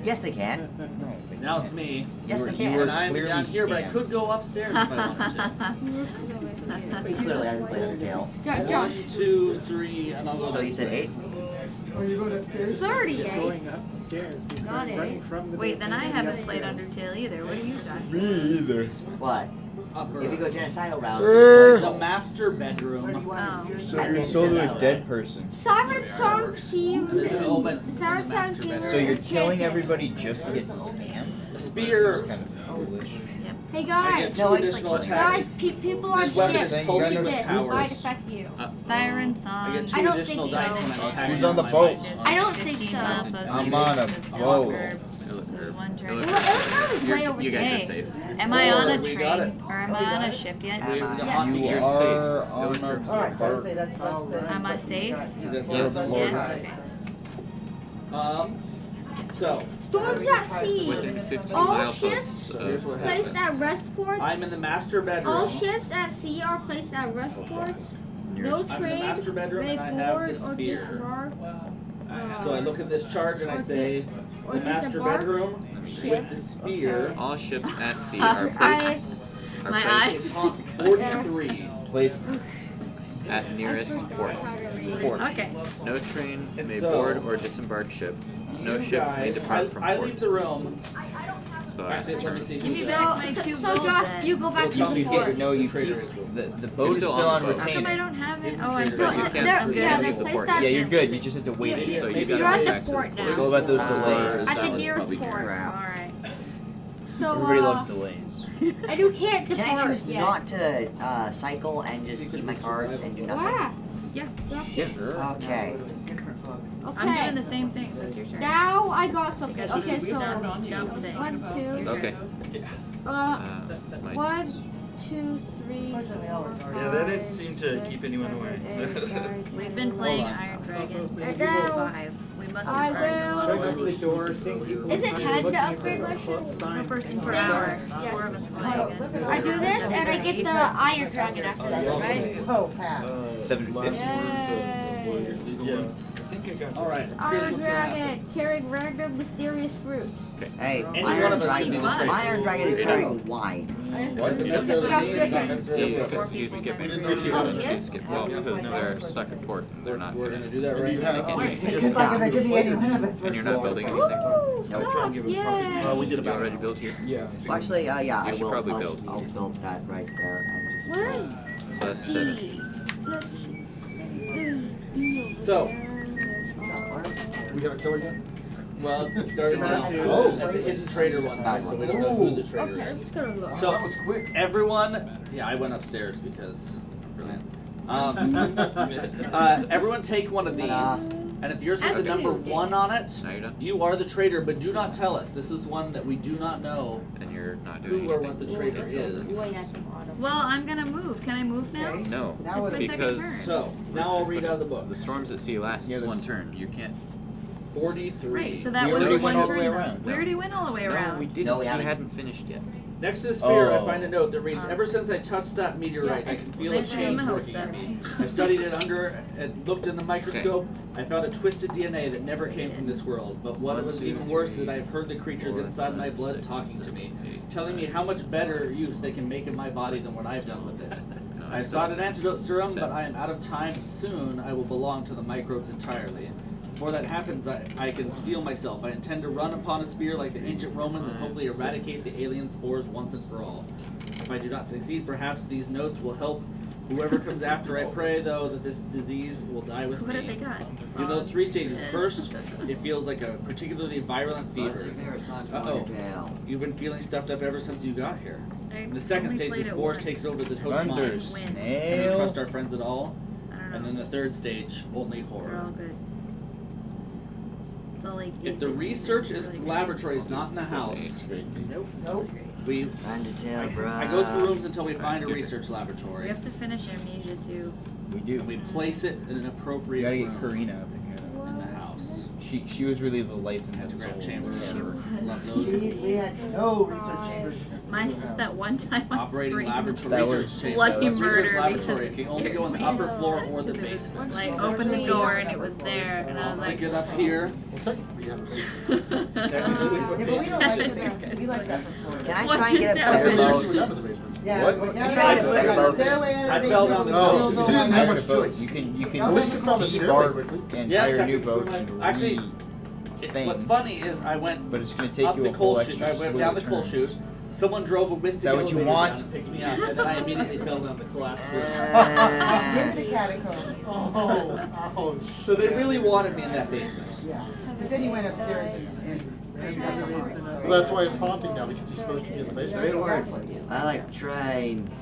Yes, they can. No, Now it's me. Yes, they you can. were And I'm clearly down here, but I scammed. could go upstairs if I wanted to. who. Clearly, I didn't play Undertale. Josh. 1, 2, 3, and I'll go. So you said 8? Or you going upstairs? 38. Going upstairs. He's Not going running 8. from the Wait, then I basement. haven't played Undertale either. What are you talking Me either. What? Upper. If you go genocidal route, The master bedroom. about? Oh. So you're still a dead person. Siren Song seems. There's an omen in the Siren Song master seems. So you're killing everybody just to get scammed? A spear. Kind of foolish. Hey I get guys. 2 additional attacks. Guys, people on This weapon ships. is Use pulsing with this. It powers. might affect you. Siren I song. get 2 I don't additional think so. dice when I'm attacking. Who's on the my boat? might. I don't think so. I'm on a boat. There's one Well, train. it was way over You guys here. are safe. Am I on a We got it. train or am I on a ship yet? We- Am I? Yes. You You're are safe. on a Alright, I'd boat. say that's less than. Am I safe? That's Yes. less. Yes. Okay. So Storms at sea. Within 15 All mile ships posts here's of what placed happens. at rest ports. I'm in the master bedroom. All ships at sea are placed at rest ports. No I'm in the trade master bedroom may and I have board the or spear. disembark. So I look at this charge and I say, or the master disembark bedroom ship. with the spear. all ships at sea are I, placed My It's eyes. 43. Placed. at nearest port. Port. Okay. No train And may so, board or disembark ship. No You ship may guys, depart from I port. leave the room. So I Actually, let me see. Give me who's back that. my two so gold Josh, then. you go back to Tell me the if port. No, you Trader keep is the boat is still still on on the boat. How come I retainer. don't have it? Hidden Oh, I'm trader. still. You can't They're- leave yeah, they're the placed port. at Yeah, you're good. You just have to wait Yeah, it. So you maybe gotta You're go at back the to port now. It's all about those At delays. the was nearest probably port. Alright. So, Everybody loves delays. and you can't Can I depart choose yet. not to cycle and just keep my cards and do nothing? Wow. Yeah. Sure. Okay. I'm doing Okay. the same thing, so it's your turn. Now I got something. Because Okay, we've so done dumb thing. 1, 2. Okay. Uh, My 1, 2, 3, 4. Yeah, that didn't seem to keep anyone away. We've been playing Iron Dragon. And This is now 5. We must I have earned will. Open the door, seeing people. Is it trying to 10 look to at upgrade the my ship? per person per Yes. hour. There's 4 of us playing. I do this and I get the Iron Dragon after this, right? So fast. 750. Yeah, I think I got. Alright, here's Iron what's gonna happen. Dragon carrying random mysterious fruits. Hey, Any my one Iron of us can Dragon, do this. my Iron Dragon is carrying wine. What? Josh, your turn. He's skipping. Oh, he He's is? skipping. Well, because they're stuck at port. They're not. We're gonna do that right now. Wait, It's just like if I give you any one of us. And you're not building anything. Woo, I'll try and give it a punch. yay. Well, we did You about already built here? Yeah. Well, actually, yeah, You I should will. probably build. I'll build that right there and What just. is So that's 7. So, We got a killer yet? well, it started now. Oh. It's a trader one, so we don't know who the trader Okay, is. it's gonna look. So That was quick. everyone, yeah, I went upstairs because brilliant. Everyone take one of these, and if yours has the number 1 on it, Now you're done? you are the trader. But do not tell us. This is one that we do not know And you're not doing who or anything. what the trader is. Way at the bottom. Well, I'm gonna move. Can I move now? No. Now It's my second Because turn. So now I'll read out of the book. The storms at sea lasts Yeah, one turn. You can't. 43. Right, so that We was already the went one all the way turn. around. We already went all the way No, we around. didn't. No, we He haven't. hadn't finished yet. Next to the spear, I Oh. find a note that reads, ever since I touched that meteorite, I can feel a Thanks for change getting my working hopes in up. me. I studied it under and looked in the microscope. I found a twisted DNA that never came from this world. But what was even worse is that I've heard the creatures inside my blood talking to me, telling me how much better use they can make of my body than what I've done with it. I sought an antidote serum, but I am out of time. Soon I will belong to the microbes entirely. Before that happens, I can steel myself. I intend to run upon a spear like the ancient Romans and hopefully eradicate the alien spores once and for all. If I do not succeed, perhaps these notes will help whoever comes after. I pray, though, that this disease will die with What have me. they got? You know, 3 stages. First, it feels like a particularly virulent fever. What's your favorite song from Uh-oh. Undertale? You've been feeling stuffed up ever since you got here. I In the second only stage, the played it spores once. takes over the host Thunder mind. Do you snail. trust our friends at all? I don't know. And then the third stage, only They're all horror. good. It's all like If the research laboratory is not in the house, Nope. we Undertale, bro. I go through rooms until we find a Okay. research We laboratory. have to finish Amnesia too. We do. And we place it in an We appropriate gotta get room Karina up in here. in the house. She was really the life and the Instagram soul. chamber. She Love was. those. Jeez, we had no research chambers. Minus that one time I Operating screamed. laboratory That research was- chamber. Bloody Research murder laboratory. because You it can only go on the scared me. upper floor or the Because it was basement. like open the door and it was there and I I'll was stick like it up here. Well, technically, we have a basement. Technically, we put Yeah, but we don't like the basement. basement. We like that for Can I What try and get a just better happened? We boat? have in the basement. Yeah, What? but now Tried they to got put both. stairway I underneath fell it down with the still hill. no You didn't have much light. choice. You can At least you found the debark quickly. and Yeah, hire a second new boat through and my- actually, thing. What's funny is I went But it's gonna take up you the a coal whole chute. extra I went slew down of the coal turns. chute. Someone drove a Mystic that what you elevator want? down and picked me up, and then I immediately fell down the collapse. Into the catacombs. Oh, So they really wanted me in that basement. Yeah. But then he went upstairs and Well, that's why it's haunting now, because he's supposed to be in the basement. Great words. I like trains.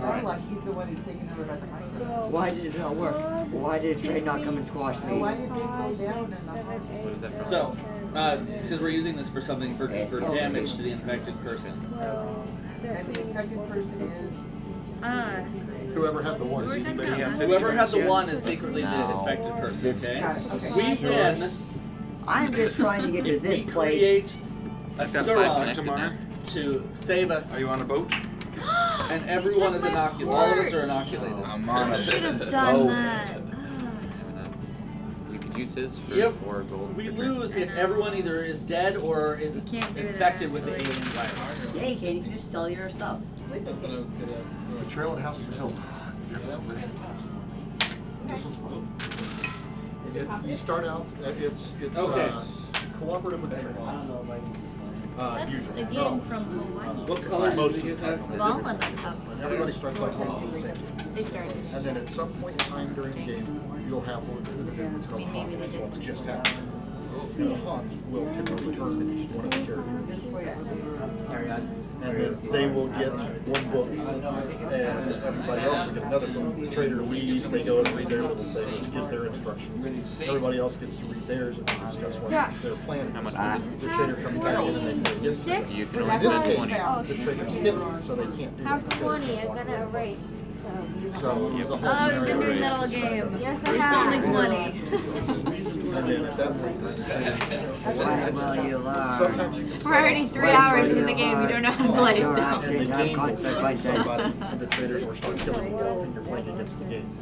I'm like, he's the one who's taking over by the micro. Why did it not work? Why did a train not come and squash me? Why did they go down in the What is that from? So, because we're using this for something for damage to the infected person. And the infected person is. Whoever had the one. we were talking about last Whoever has the Yeah. one is secretly the No. infected person. Okay. Got it, okay. We win. I'm just trying to get to If this we place. create a I've got 5 serum connected now. to save us, Are you on a boat? and everyone is inoculated. All of us are inoculated. I'm on a should have done boat. that. We could use his for If 4 gold. we lose, if everyone either is dead or is You can't do infected that. with the alien virus. Yeah, you can. You can just sell your stuff. The trail at House of the Hill. You start out, it's Okay. cooperative with the trail. That's Usually. a game from Hawaii. What color Most do you of have? them. Well, when they come, Everybody starts like on the same. they started. And then at some point in time during the game, you'll have one of the what's called Maybe haunt, they which is did. what's just happened. And the haunt will typically turn one of the characters. And then they will get one book, and everybody else will get another book. The trader leaves, they go and read their little thing, which gives their instructions. Everybody else gets to read theirs and discuss what they're planning. How much was it? The trader comes back in and then gets them. You can In only this spend case, 20. the trader's hidden, so they can't do that. Have 20, I'm gonna erase. So the whole Oh, you've scenario been doing is that all just like game. Yes, I We're have. still only 20. And then at that point, the trader. When will you learn? Sometimes you can We're already 3 hours into the game. You don't know how to play Sure, still. actually. the game Consequences. the traders will start killing you off and you're playing against the game.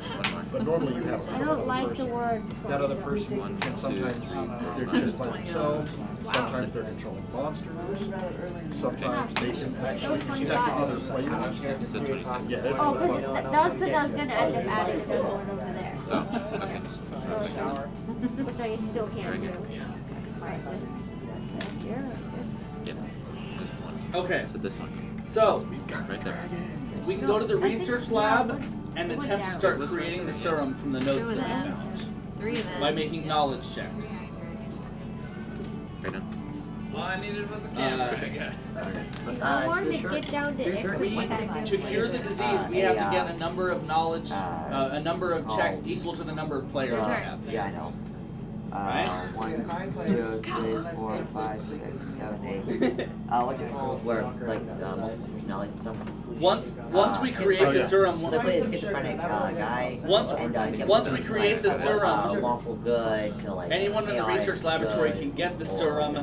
But normally you have I don't like the word. that other person can sometimes they're just by themselves, sometimes they're controlling monsters, sometimes they can actually connect to other players. You said 26. Yeah, this is Oh, a because fun. that was because I was gonna end up adding the word over there. Oh, okay. Which I still can't do. Right. Yes. Just one. Okay. So this one. So Right there. we can go to the research lab and attempt to start creating the serum from the notes that I found 3 of them. by making knowledge checks. Right now. All I needed was a camera, I guess. I wanted to sure. get down to it. To cure the disease, we have to get a number of knowledge, a number of checks equal to the number of players we have. Yeah, I know. Right? 1, 2, 3, 4, 5, 6, 7, 8. What's it called? Where like multiple personalities and stuff. Once we create the serum, So play a schizophrenic guy. Once- and, get once them we create the serum, lawful good to like anyone in the chaotic research laboratory good, can get the or, serum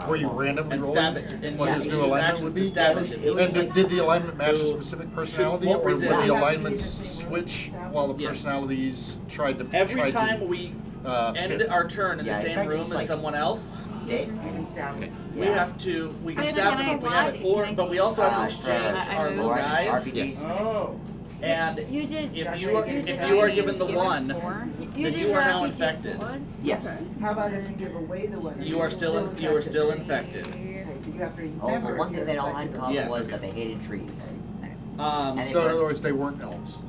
Where you randomly and roll stab it, it, and what use his new use alignment actions would to be? stab it. And did the alignment match a specific personality, won't or was resist. the alignments switch while the Yes. personalities tried to Every tried time to, we end fit? our turn in the Yeah, I same tried to room just, as like- someone else, Okay. we have to we can Wait, stab can them I if we have it, or can I but we also have to take- exchange our little Or guys. RPGs. Oh. And You did. if you are Deciding given to the give it one, 4. then did you are now RPG infected. one? Yes. How about if you give away the one? You are still infected. Okay, so you have to Oh, remember. the one thing they all had in common Yes. was that they hated trees. Um, And So in other words, they weren't elves.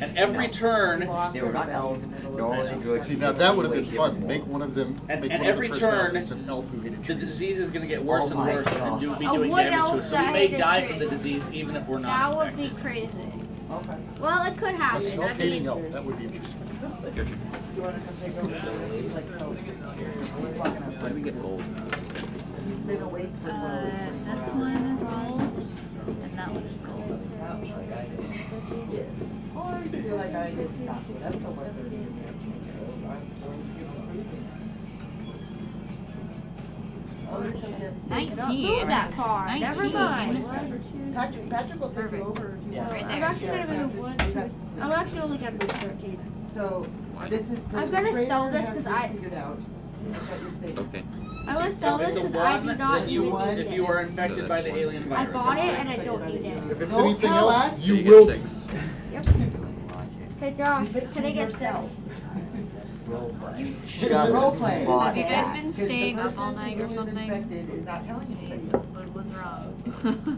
and every turn, They were not elves, nor were they druids. See, now that would have been fun. Make one of them, And- make and one of every the turn, personalities an elf who hated the trees. disease is going to get worse Oh and my worse and be God. doing Wood damage to elves us. So we that may hated die trees. from the disease even if we're That not would be infected. crazy. Okay. Well, it could A happen. That'd be self-hating elf, interesting. that would be interesting. Your turn. You want to come take over? Like, no, he's walking up. Why do we get gold? He's been awake for This one is gold, and that one is gold. Or you feel like I get that's no much. 19. Move that car. 19. Never mind. Patrick will take you Perfect. over if you Yeah. want. Right I'm there. actually gonna move 1, 2. I'm actually only gonna move 13. So this is the I'm gonna trader sell this has 'cause been I- figured out. Okay. I was selling If it's a because I one, do not then you, use if you are infected by the alien I virus. bought it and I don't need it. If it's Don't anything tell else, us. you You will get be. 6. Yep. Hey Josh, can I get 6? Just Roleplay. bought Have you guys that. been staying up all night or Who's something? infected is not telling anybody. What was wrong?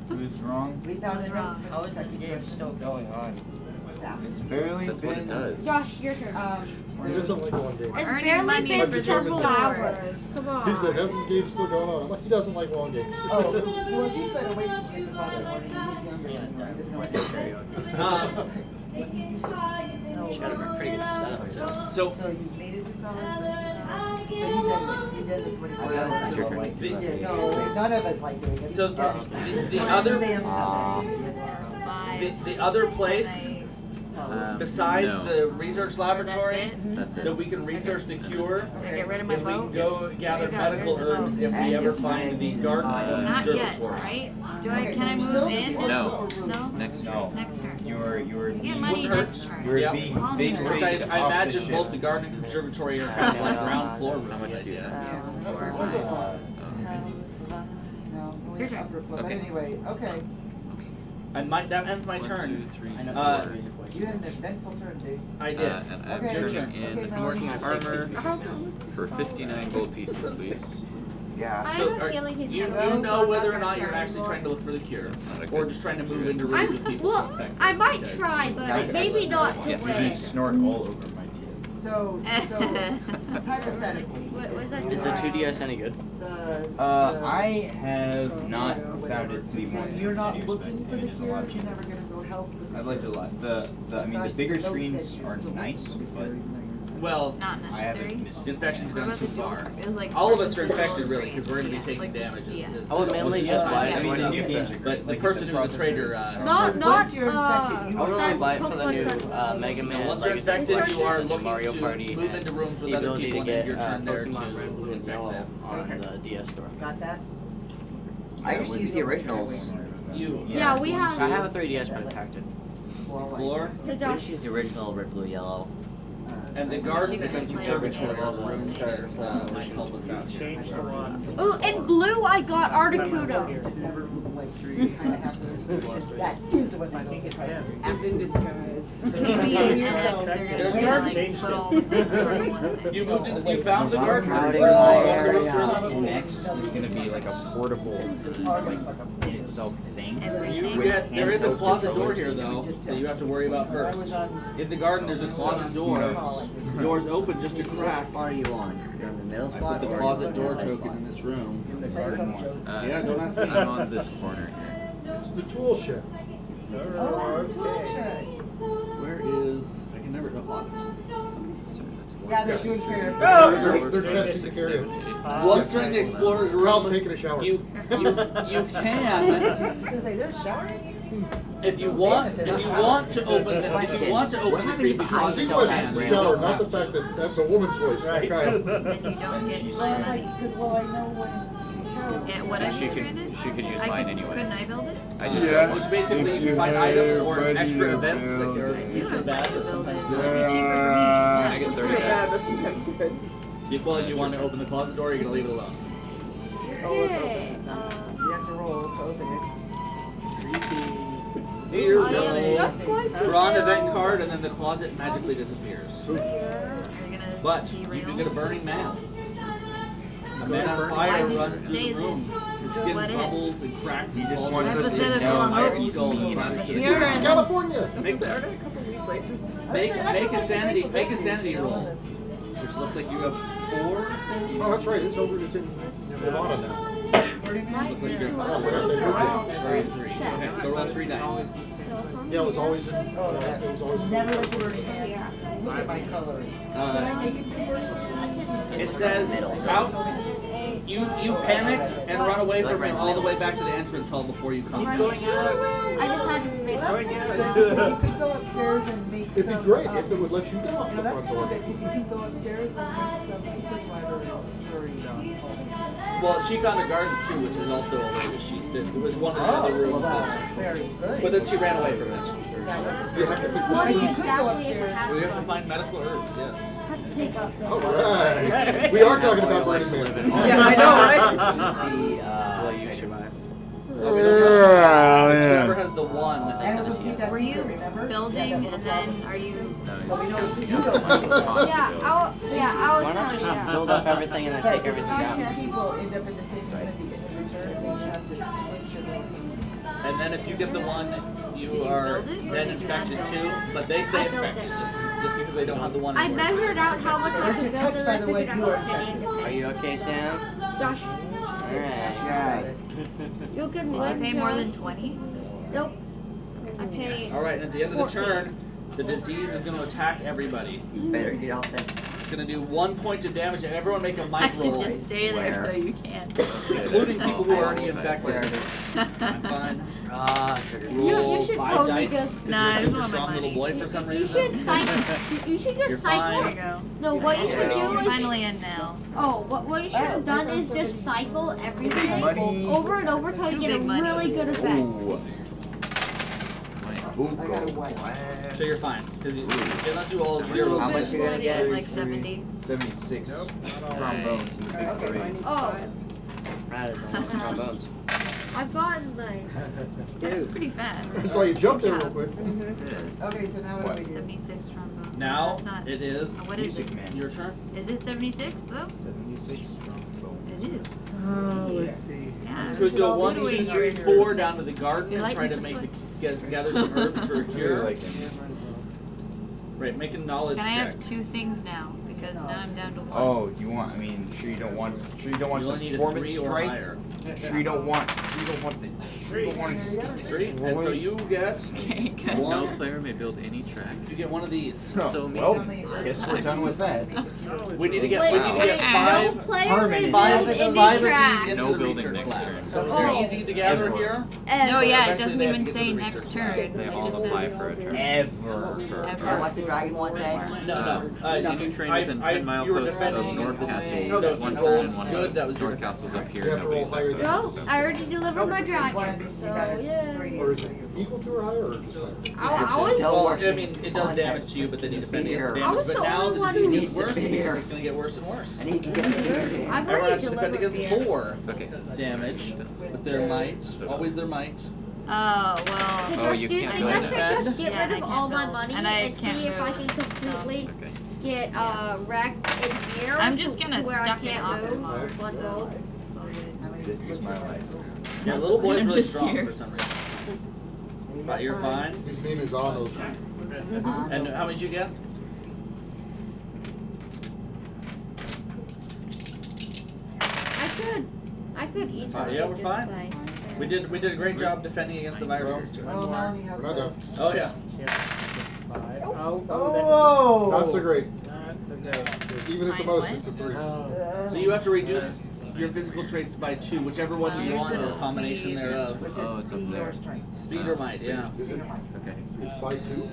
Who's wrong? We found What's a wrong? How is this game still going on? It's barely That's what it been. does. Josh, your turn. He doesn't like long games. It's Earning barely money been for the several store. hours. Come He on. said, how's his game still going on? I'm like, he doesn't like long games. Oh, well, he's been away since 6 o'clock in the morning. He's younger than me. He doesn't know what to say. She's got a pretty good setup too. So So you made it to college? So you did the 24 hours. Yeah, no, none of us like doing it. So the other place besides no. the research laboratory That's it. that we can research the cure Did I get rid of my is we can boat? go gather There you go, medical there's the herbs boat. if we ever find the garden of Not yet, observatory. right? Can I move in? No. No? Next No. turn. Next turn. You're You get money next turn. You're Yep. being Calm basically Which yourself. I off the imagine ship. both the garden and conservatory are kind of like ground floor How much rooms. do you have? 4 or 5. No, we Your have turn. upper floor. But Okay. anyway, okay. That ends my 1, turn. 2, 3, I know. 4. You had an eventful turn, Dave. I did. And I'm Okay. turning in Okay, I'm working on 60 armor speed. for 59 gold pieces, please. Yeah. I So have a feeling he's you gonna know whether or not you're actually trying to look for the cure, Not a or good just trying to move into rooms with people well, infected. I might Okay. try, but maybe not Yes. You today. snort all over my So, hypothetically. What was that? Is the 2DS any good? I have not found it to be more. You're not looking for the cure, you're never gonna go help. I've liked it a lot. I mean, the bigger screens are nice, but Well, Not I necessary. haven't missed the infection's What gone about too the dual far. screen? It was like All of us are versus the infected, dual really, because we're going to be screen. taking Yes, like damage. DS. I would mainly just buy it I so mean, I the don't new get games are the. great. But the Like, person who's a processor trader, is- Not Once you're infected, you I would really buy it for the Pokemon new Center. Mega Man once you're Legacy infected, Collection you are and looking Mario to Party move and into rooms with the other ability people to and get your turn there Pokemon Red, to Blue, and infect Yellow them. on the DS store. Got that? I just use the originals. Yeah, we have. I have a 3DS, but it's hacked it. Explore. Hey, I Josh. just use the original red, blue, yellow. And the garden She could and just play conservatory it. are the rooms that might help us out. Changed a lot. Oh, in blue I got Articuno. That is what my biggest As in disguise. Maybe in FX they're gonna like put all the things on one thing. You moved in, you found the garden. Crowding So you my walked the room area. through them. And X is gonna be like a portable, like, in itself thing. Everything. You get, there is a closet door here though, that you have to worry about first. In the garden, there's a closet door. The door's open just a crack. What are you on? You're on the middle I spot put the or closet door outside token spot? in this room. In the garden one. Yeah, don't ask me. I'm on this corner here. It's the tool shed. Where is, I can never, oh, Yeah, they're doing care. They're testing the area. once during the explorer's Kyle's room, taking a shower. you can, They're showering? if you want to open the creepy The closet, you sequence is the can. shower, not the fact that that's a woman's voice. Right. Kyle. Then you don't get Well, money. well, I know when. And what if you stranded? She could use I mine could, anyway. couldn't I build it? I just Yeah. Which basically you can find items or extra events that are usually bad. Build it. But It'd be cheaper for me. I get 30 Yeah, back. but sometimes good. well, if you want to open the closet door, you're gonna leave it alone. Okay. You have to roll to open it. Here, I am just going to draw an do- event card, and then the closet magically disappears. Are you gonna But you derail? can get a burning man. A man on Why fire just runs through stay the room. His skin Let it. bubbles and cracks. He just falls wants out. us to Hypothetical know Iron hopes. skull and cracks. Here and California. Make, Started a couple weeks late. make a sanity roll, which looks like you have 4. Oh, that's right. It's over. It's in Nevada now. Looks like you're Right. 3. Okay, so roll 3 dice. Yeah, it was always in. It was always in. Never look at my color. It says out. You panic and run away from him all the way back to the entrance hall before you come. I just had to make You could go upstairs and make It'd be some, great if it would let you go out You the know, front that's door. good. If you can go upstairs and make some secret library. Well, she found a garden too, which is also a way that it was one of the other Oh, well, rooms. that's very good. But then she ran away from it. You have to think What this is- exactly if it has We have to find medical herbs, yes. take us? Alright. We are talking about Burning Man. Yeah, I know, right? Will you survive? Whoever has the one. Were you building and then are you? Yeah, I was Why not just kinda, build up everything and then take everything down? People end up in the same community in return, and you have to switch your building. And then if you get the one, you are then infected too. But they say infected just because they don't have the one. I measured out how much I could build and I figured out how much I needed to Are pay. you okay, Sam? Josh, Alright. you can Did you pay more than 20? Nope. I paid. All right, and at the end of the 14. turn, the disease is going to attack everybody. You better get off that. It's going to do 1 point of damage, and everyone make a I might should roll, just stay there so you can't. including people who are already infected. I'm fine. Roll should 5 totally dice just- 'cause Nah, I you're a just super want my strong little money. boy for some You reason. should cycle. You should You're just fine. cycle. There you go. No, what you should do You're is. finally in now. Oh, what you should have done is just cycle everything Money. over and over till you Two get a big really monies. good effect. So you're fine. Because unless you roll 0. How much you gonna get? Like 70. 76 trombones in the big three. Oh, That is a lot of trombones. I've gotten like. That's pretty fast. So you jumped in real quick. Kudos. Okay, so now what do we do? 76 trombone. Now That's not. it is What is it? your turn. Is it 76 though? 76 trombones. It is. Let's see. Yeah. You could go 1, What do 2, we 3, hear? 4 down to the garden You and like try me to some make foot? gather some herbs for a cure. Like him. Right, make a knowledge Can I check. have 2 things now? Because now I'm down to 1. Oh, you want? I mean, sure you don't want You only the need a performance 3 or strike. higher. Sure you don't want. Sure you don't want the. Sure you don't want to just get 3, and so you get Okay, good. No player may build any track. you get one of these. So mean. Well, guess we're done with that. We need to get Wait, we need to get wait, 5 no player Harmony. may five, build any five of track. these into No the building research next lab. turn. So Oh. they're easy to gather Ever. here. No, yeah, it Eventually doesn't they have even to get say to the next research turn. They It all just apply says for a turn. Ever. And what's the dragon one say? If you train within 10 mile you were posts of defending North against Castle, No, there's if one you turn rolled and one good, that was your North defense. Castle's up here. You have to roll Nobody's higher up than there. Well, I already delivered my dragon, so yeah. Or is it equal to or higher or just higher? I was. Well, I mean, it does damage to you, but then you defend against the I damage. was But the now only the one disease who gets needs worse to be because here. it's going to get worse and worse. I need to get the I've Everyone already has to defend delivered against beer. 4 Okay. damage with their might. Always their might. Oh, well. Oh, you Do you can't think build I it. should just get Yeah, rid I of can't all my build. money And I and can't see if I move, can completely Okay. get wrecked in here? I'm just gonna to where I stuck it can't off move? tomorrow, One so roll. it's all good. This is my life. Yeah, little boy's I'm really just strong here. for some reason. But you're fine. His name is Arnold. And how much you get? I could easily Yeah, we're just fine. like. We did a great job defending against the virus. Well, now he has We're not done. Oh yeah. Oh, Not so great. That's okay. Even at the Fine, most, what? it's a 3. So you have to reduce your physical traits by 2, whichever one you want or a combination thereof. Oh, it's up there. Speed or might, yeah. Is it? Okay. It's by 2?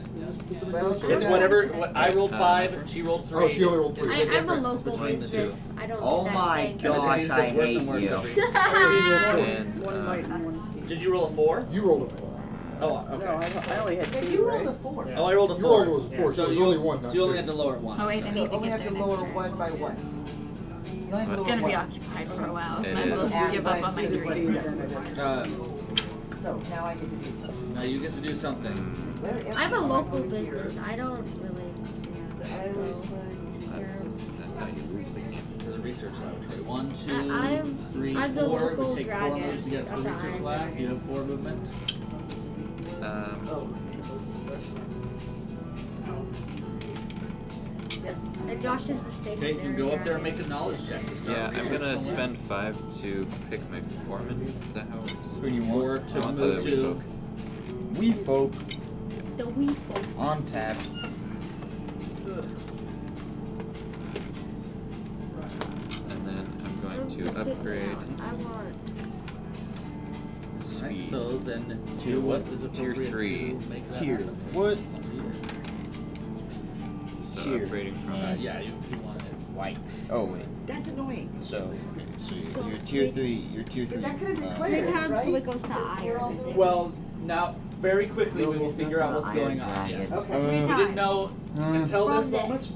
It's whatever. What I rolled 5, she rolled 3. Oh, she only rolled It's 3. the I'm a difference local between the two. business. I don't. Oh do that my thing. And the gosh, disease I gets worse hate and worse you. every. And One might and one speed. Did you roll a 4? You rolled a 4. Oh, No, okay. I only had But 2, you right? rolled a 4. Oh, I rolled a You 4. rolled a 4, so So it was you only 1, not So you only 2. had to lower it 1. Oh wait, I need You to only get have there to next lower turn. 1 by 1. You only have to It's lower gonna be 1. occupied for a while, so It might as well is. just give up on my This dream. way, yeah. So now I get to do something. Now you get to do something. I'm a local business. I don't really. that's how you lose the game. To the research laboratory. 1, 2, I'm- 3, I'm the 4. It local would take 4 dragon. moves to get to the That's research how lab. You have 4 movement. And Josh is the state. Okay, you can go up there and make a knowledge check to start. Yeah, I'm research gonna lab. spend 5 to pick my foreman. Is that how it works? Who do you want? Or I to want move the to. revoke. We folk The wee folk. on tap. And then I'm going to upgrade I want. Alright, speed. so then Tier do what? what is Tier appropriate 3. to make that Tier. happen. What? So Tier. upgrading from Yeah, you want it. White. Oh wait. That's annoying. So you're tier 3. You're tier 3. That could have been Three clear, times right? so it goes to iron. Well, now very quickly we will figure out what's going on. Yes. We didn't know until this moment,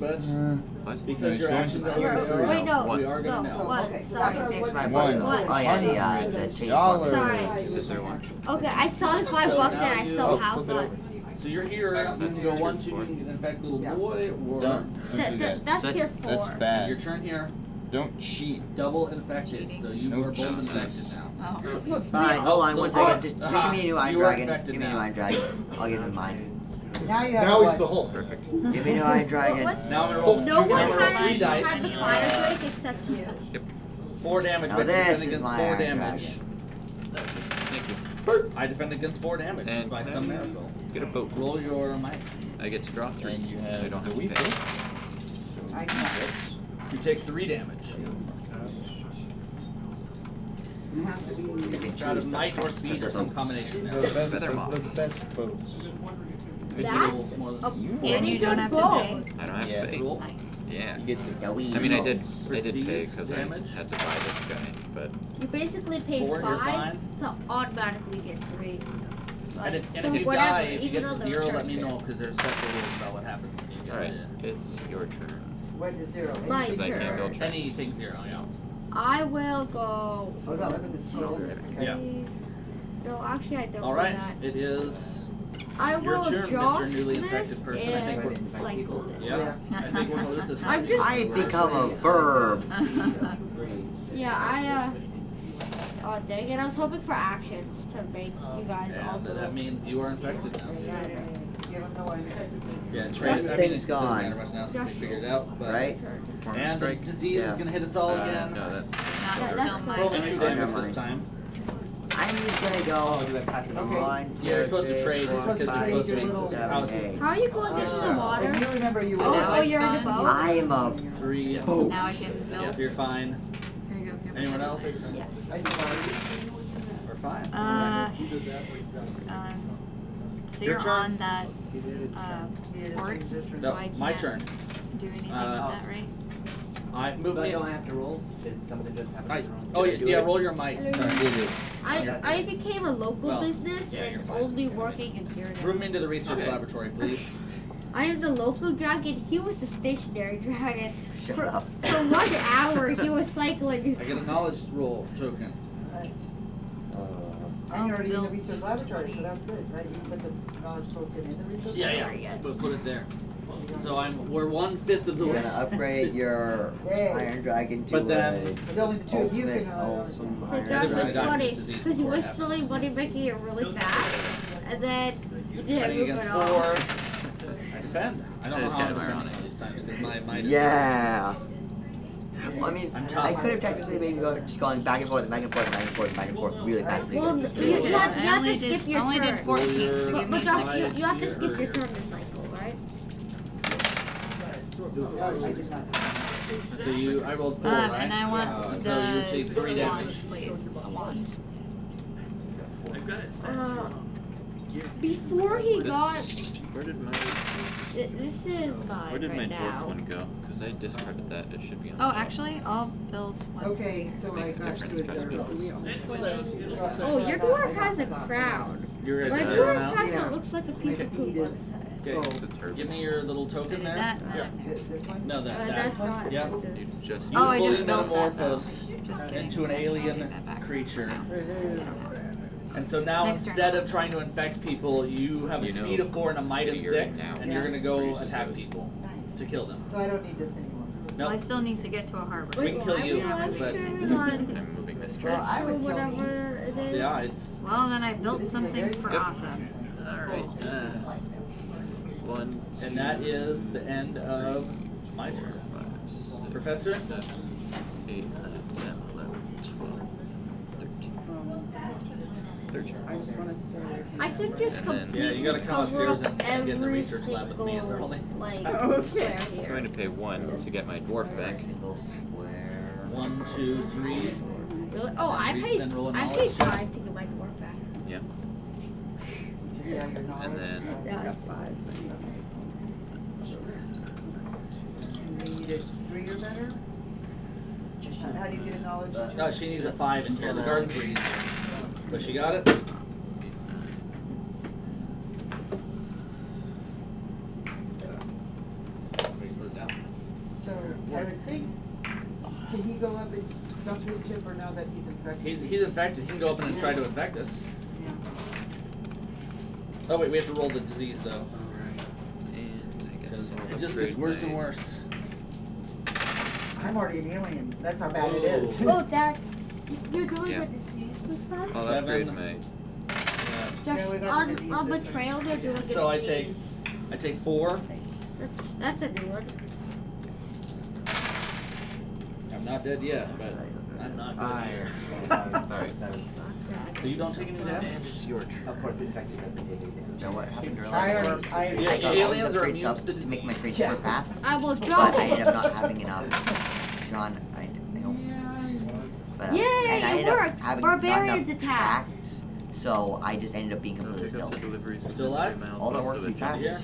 but because your actions are where they are, Wait, no. we are gonna know. One, sorry. Oh yeah, the change Sorry. Is there one? Okay, I saw the $5 and I somehow thought. So you're here. You can go 1, 2. You can infect little boy, or That's tier 4. That's bad. your turn here. Don't cheat. Double infected. So you No are both cheats. infected now. Fine, hold on one second. Just give me a new Iron You are Dragon. infected Give me a new now. Iron Dragon. I'll give him mine. Now you have Now he's what? the Hulk. Perfect. Give me a new Iron Dragon. Now I'm gonna roll. No I'm one gonna roll 3 has dice. the fire break except you. 4 damage. Now but this defend is against my 4 Iron damage. Thank you. I defend against 4 damage And by some miracle. Get a boat. Roll your might. I get to draw 3. And you I have don't have the to weak pay. foot. I know. You take 3 damage. You have to be. It's out of might or speed or some combination. The best, Feather moth. the best boats. That's And you don't have to pay. I don't have Yeah. to pay. Roll. Nice. Yeah. You get some. I mean, I did pay Disease because I damage. had to buy this guy, but You basically pay 4, you're 5 fine. to automatically get 3. And if So you whatever, die, if you even get though to the 0, let return me is know because there's special rules about what happens when you get alright, to it's your turn. What is 0? My Because I can't turn. build trains. anything 0. Yeah. I will go. Oh, no, look at the shield. Yeah. No, actually, I don't. All right. Do that. It is. I your will turn, draw Mr. Newly this infected person. I think and cycle this. Yeah. I think we're gonna lose this one. I'm just. I become a verb. Yeah, oh dang it! I was hoping for actions to make you guys all And go. that means you are infected now. Give him the one. Yeah, That trade. I mean, thing's it doesn't gone. matter much now since we figured it out. But Right? and the disease is gonna hit us all again. No, that's Not that's until my Roll me 2 turn. damage Never this mind. time. I'm just gonna go. Okay. 1, 2, Yeah, you're supposed to 3, trade 4, because you're 5, supposed to 6, make 7, houses. 8. How are you going into the water? And you remember you So were. now Oh, it's you're in the fine. boat? I am a 3. Yes. boat. Now I can Yeah, build. you're fine. Here you go. Here. Anyone else? Yes. We're fine. So Your you're turn. on that port, so No, I can't my turn. do anything with Uh, that, right? I move But I me. don't have to roll. Did something just happen? I, to roll? oh Did I yeah, do yeah. it? Roll your might. Sorry. I became a local Well, business yeah, you're and fine. only working in here now. Room me into the research Okay. laboratory, please. I am the local dragon. He was the stationary dragon. Shut For up. 1 hour, he was cycling his. I get a knowledge roll token. And you're already in the Built research laboratory, so that's good, right? You put the knowledge token in the research? Yeah. We'll put it there. So we're 1/5 of the You're way. gonna upgrade your Yay. Iron Dragon to But then- a But only the two of you ultimate can, awesome It's Iron actually Dragon. Dragon. funny This disease because he before it was happens. stealing money, making it really fast, and then he didn't Fighting move against it 4. off. I defend. I don't That know is how kind I'm of defending ironic. all these times because my might is. Yeah. Well, I mean, I'm tough. I could have technically maybe just gone back and forth, back and forth, back and forth, back and forth really fast. Well, you I have only to skip did, your only turn. did 14, so But- give me But Josh, 6. you have to skip your turn to cycle, right? I did not. So I rolled 4, right? And I want So the you take 3 wands, damage. please. A wand. Before he This- got, Where did my this is mine where did my right dwarf now. one go? Because I discarded that. It should be on. Oh, the actually, I'll build one. Okay, so I Makes a got difference, to best adjust. Oh, your dwarf has a crown. You're My at dwarf 0 now. has Yeah. what looks like a piece of poop on his head. Okay. Give me your little I token did there. that, and Yeah. then This one? No, that. That's not. Yep. It's a- You just. Oh, I You just fully built that, though. metamorphose Just kidding. into an I'll alien take that back. creature. And so now Next turn. instead of trying to infect people, you have a You know, speed of 4 and a might so of you're 6, now- and you're gonna go attack people to kill them. So I don't need this anymore. Well, I Nope. still need to get to a harbor. We can kill why you, would I but- share on I'm moving this Well, turn. I or would kill me. whatever it is? Yeah, it's Well, then I built something for awesome. Alright. 1, 2, and that is the end of my turn. 5, 6, Professor? 7, 8, 9, 10, 11, 12, 13. 13. I just want to stay away from I could just And then- completely Yeah, you gotta come cover upstairs up and get in the every research lab with me as single, early. like, Okay. square I'm here. going to pay 1 to get my dwarf back. Single square. 1, 2, 3. Really? Oh, I Then paid. roll a I paid knowledge. 5 to get my dwarf back. Yeah. Yeah, your knowledge. And then Yeah. Got 5, so you know. And you needed 3 or better? How do you get a knowledge? No, she needs a 5 in here. The garden's were easier. But she got it. Can he go up and dump his chipper now that he's infected? He's infected. He can go up and try to infect us. Oh wait, we have to roll the disease though. Because it just gets worse and worse. I'm already an alien. That's how bad it is. Oh, Dad, you're doing the disease this time? I'll upgrade my. Josh, on betrayal, they're doing the So disease. I take 4. That's a new one. I'm not dead yet, but I'm not dead yet. Sorry. So you don't take any damage? It's your turn. Of course, the infected doesn't take any damage. Now what happened I earlier? already- Yeah, thought aliens the are traits immune up to the to make my disease. traits super fast. I will But jump. I ended up not having enough. John, I know. But, Yay, and I it ended up worked. having Barbarians not enough attack. tracks, so I just ended up being completely still. Still alive? All that works be fast. Yeah.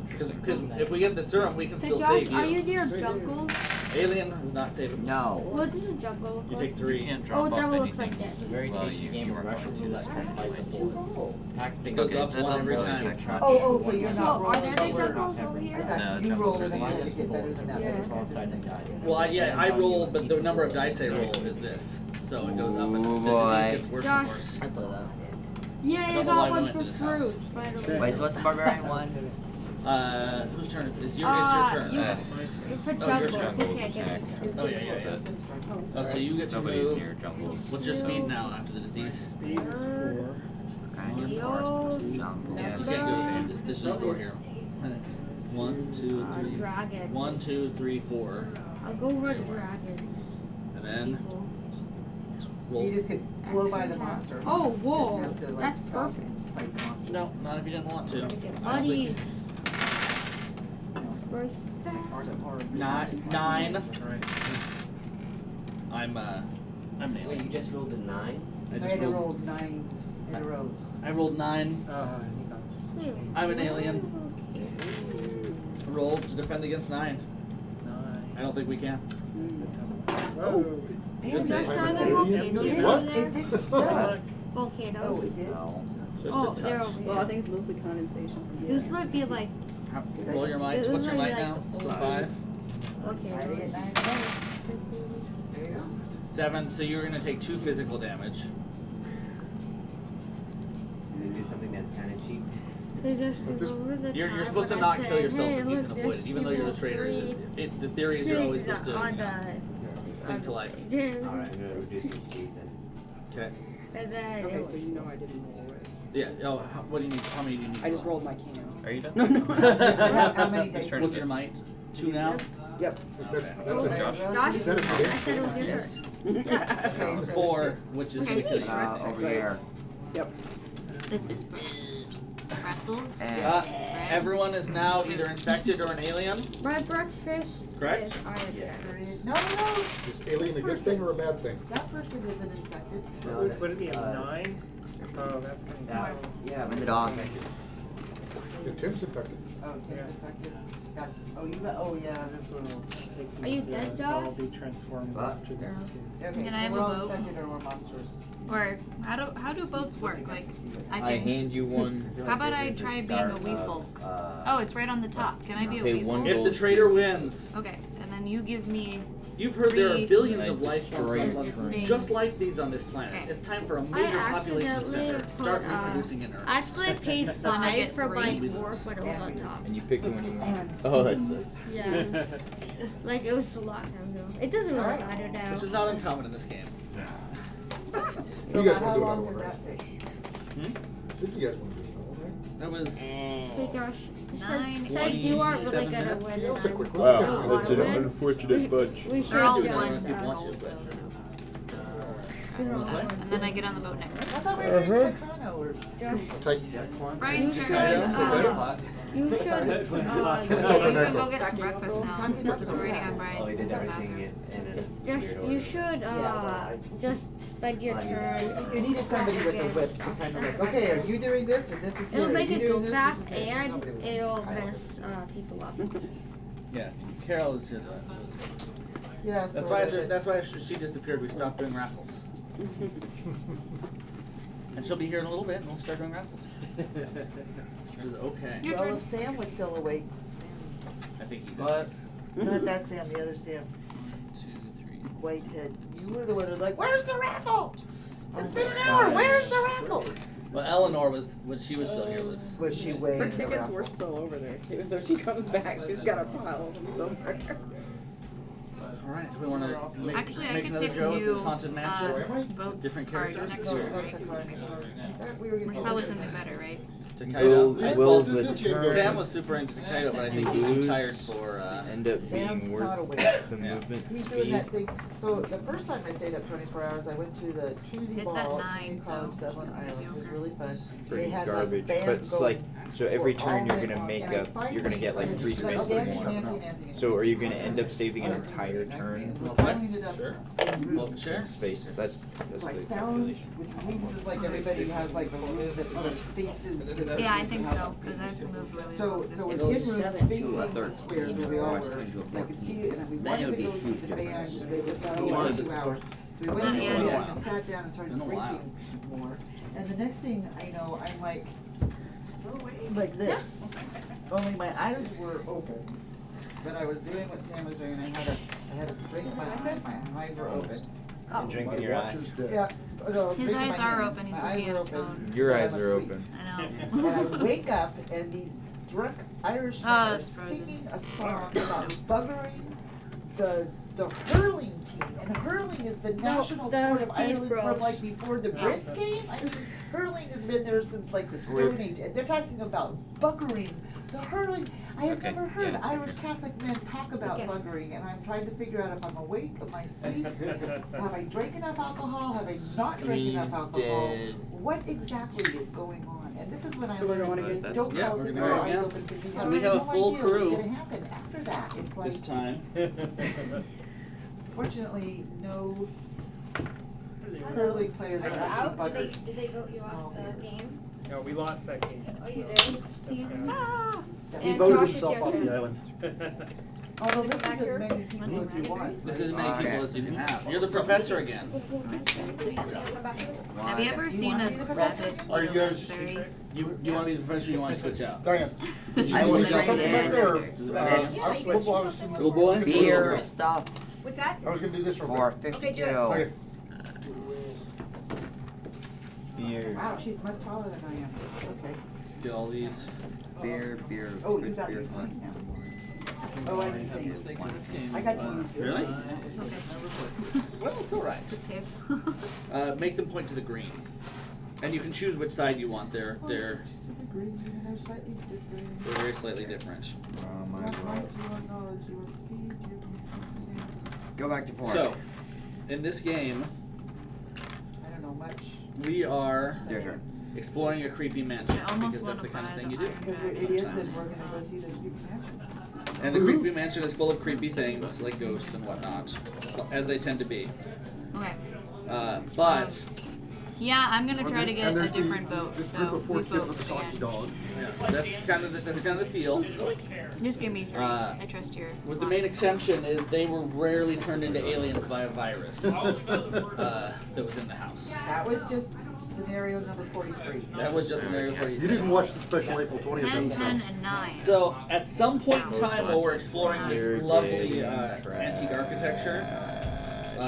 Because if we get the serum, we can Hey still Josh, save are you you. near jungle? Alien is not savable. No. What does a jungle look You like? take 3. Oh, jungle looks like this. Very Well, tasty you- game you of were Russian roulette trying to fight the board. It goes up one every time. Oh, so you're So, not are rolling there any over. jungles over I here? No, thought you jungles rolled are and I these. had to get better than that. Yeah. but it's all and died. Well, I roll, but the number of dice I roll is this. So it goes up and Ooh, the boy. disease gets worse and Josh. worse. I play that. Yeah, I you don't know why got we one went for to this house. fruit. Finally. Wait, so what's the barbarian one? Whose turn is it? It's your turn. You, for Oh, your jungles, turn. you can't get Attack. this. Oh, yeah. Oh, so you get to Nobody's move. near jungles. What's your speed now after the disease? Speed is 4. Yo, Jungle. You can't go through this. This is the door here. 1, 2, 3. dragons. 1, 2, 3, 4. I'll go for dragons. And then People. roll. You just could blow by the monster. Oh, You whoa, have to, like, that's stop perfect. and fight the monster. No, not if you didn't want to. I don't think Buddies. Very fast. 9. I'm an Wait, you alien. just rolled a 9? I I just had to rolled. roll 9 in a row. I rolled 9. I'm an alien. Roll to defend against 9. I don't think we can. Oh. Good save. Are there volcanoes What? over there? Volcanoes. No. Just Oh, a they're touch. over Well, I here. think it's mostly condensation from the This air. might be like Roll your might. What's your might now? Still 5. volcanoes. 7. So you're gonna take 2 physical damage. Do something that's kind of cheap. They just But this- go over the You're top supposed to and not I kill say, yourself hey, if you look, can avoid it, there's even though you're the people traitor. three The theory is you're always things supposed to on cling to life. Yeah. Alright, I'm gonna reduce my speed then. Okay. And then Okay, so you know I didn't roll right. Yeah. Oh, what do you need? How many do you need? I just rolled my can. Are you done? No, no. How many Whose days? turn What's is your it? might? 2 now. Yep. That's a Josh. Josh, Is that a I dance? said it was your Yes. turn. Yeah. Okay. 4, which is to kill you. Over here. Yep. This is breakfast. Pretzels. And Everyone is now either infected or an alien. My breakfast Correct? is iron. No. Is alien a good thing or a bad thing? That person isn't infected. No, Would it be a 9? So that's gonna That, yeah. And the dog. Yeah, Tim's infected. Oh, Tim's infected. That's, yeah. This one will take Are you me dead, so I'll Doc? be transformed What? after this too. Okay, Can I so have we're a all boat? infected or we're monsters. Or how do boats work? Like I I can. hand you one. How about I try being a wee folk? Oh, it's right on the top. Can I be a Pay wee one folk? If the traitor wins, Okay, and then you give me. you've heard there are Three. billions I of life destroy forms your on- train. just like these on this planet. Okay. It's time for a I major population accidentally center. Start put, reproducing in Earth. Actually, I paid So then I 5 get for my 3? dwarf when it was on top. And you pick the one you want. And Oh, that's it. Yeah. Like, it was a lot time ago. It doesn't really Alright. matter now. Which is not uncommon in this game. You guys how want to do long another one, did right? that take? If you guys want to do another one, That was Hey, Josh. Nine, Since you aren't really 27 gonna minutes. win, That was a and quick I one. don't wanna win, unfortunate bunch. we should They're all just, one. People want you, but And then I get on the boat next. I thought we were in Takano or. Take Brian's You turn is should- you should, you can go get some breakfast now. We're waiting on Brian. Oh, he did everything in a just, weird you order. should, just spend your turn. You needed somebody with a whip to kind of like, okay, are you doing this and this is here? It'll Are make you it go doing this? fast This is here. and Nobody was- it'll mess, people up. yeah, Carol is here though. Yeah, That's sort why of. that's why she disappeared. We stopped doing raffles. And she'll be here in a little bit, and we'll start doing raffles. Which is okay. Your Well, turn. if Sam was still awake, I think he's What? not that Sam, the other Sam. 1, 2, Whitehead, you were the one who was like, where's the raffle? It's been an hour, where's the raffle? Well, Eleanor was, when she was still here, was she way Her in the tickets raffle? were still over there too, so she comes back, she's got a pile of them somewhere. Alright, do we want to make, Actually, I make could another pick go at new this haunted mansion? boat Different cards characters? next year, right? Which probably something better, right? Takedo. Will the turn Sam was super into Takedo, but I think he's too tired for. End up Sam's being not worth awake. the movement He's doing speed? that thing. So the first time I stayed up 24 hours, I went to the Trinity It's Ball at at 9, Trinity so College, it's Dublin, gonna be Ireland. It was mediocre. really fun. Pretty They had garbage, like but bands it's going like, so every for turn all you're night gonna long, make and I up, you're gonna get like finally- 3 like, spaces dancing, more. dancing. So are you gonna end up saving an entire turn? We finally ended up Sure. in Well, rooms. sure. Spaces, that's So the I found, calculation. which means is like everybody has like the room that other faces. that Yeah, I they think have. so, because I've moved really So, well. so This in game. rooms facing the square where we all were, I could see it, and we Then it wanted would to be go a see huge the band, difference. they were You selling wanted for this 2 hours. We went Not in yet. there and sat down and started Been a while. drinking more, and the next thing I know, I'm like like this. Only my eyes were open, but I was doing what Sam was doing, and I had a drink in my eye, my eyes were open. Oh. Drink in your eye. Yeah. No, His drink in eyes my are hand. open, he's My looking eyes at are his open, phone. Your but eyes I'm are asleep. open. I know. And I wake up and these drunk Irishmen Oh, are it's frozen. singing a song about buggering the hurling team. And hurling is the national the sport of feet Ireland from froze. like before the Brits came. I mean, hurling has been there since like the Stone Age, and they're talking about buggering the hurling. I have never heard Irish Catholic men talk about buggering, and I'm trying to figure out if I'm awake, am I asleep, have I drank enough alcohol, have I not drank enough alcohol? Dead. What exactly is going on? And this is when I So we're learned, going again? don't Yeah, call us we're if gonna your go eyes again. open, because you So we have a no full idea crew. what's gonna happen after that. It's like, This time. fortunately, no hurling players Are are you actually out? buggered. Did they vote you off the game? No, we lost that game. Oh, you so- did? Ah. He And voted Josh, it's himself your off turn. the island. Although this Back is here. as many people as you want. This is as many Okay. people as you can have. You're the professor again. Have you ever seen a rabbit Are eat you a guys- raspberry? You do you want to be the professor or you want to switch out? Diane. I will you got trade something back in there? Does it Uh, matter? I was Little boy? Beer stuff What's that? I was gonna do this real for quick. 52. Okay. Beer. Wow, she's much taller than I am. Okay. Get all these. Beer. Oh, you good got beer your fun. point now. Oh, I need things. I got to use yours. Really? Well, it's all right. Good save. Make them point to the green, and you can choose which side you want. They're The green, they're slightly different. very slightly different. My You want God. light, you want knowledge, you want speed, you want... Go back to 4. So, in this game, I don't know much. we are Your turn. exploring a creepy mansion I almost because that's want the to kind buy of thing the you do. iron Because we're bag idiots and sometimes. we're gonna go see this big mansion. And the creepy mansion is full of creepy things like ghosts and whatnot, as they tend to be. Okay. But Yeah, I'm gonna try to get And a there's different the, boat, this group so of 4 we kids vote with the talking again. dog. yes, that's kind of the feel. Just give me 3. I trust your. With the main exception is they were rarely turned into aliens by a virus that was in the house. That was just scenario number 43. That was just an area for You didn't watch the special April 20th 10, 10, episode. and 9. So at some point in time while we're exploring this You're lovely getting antique architecture,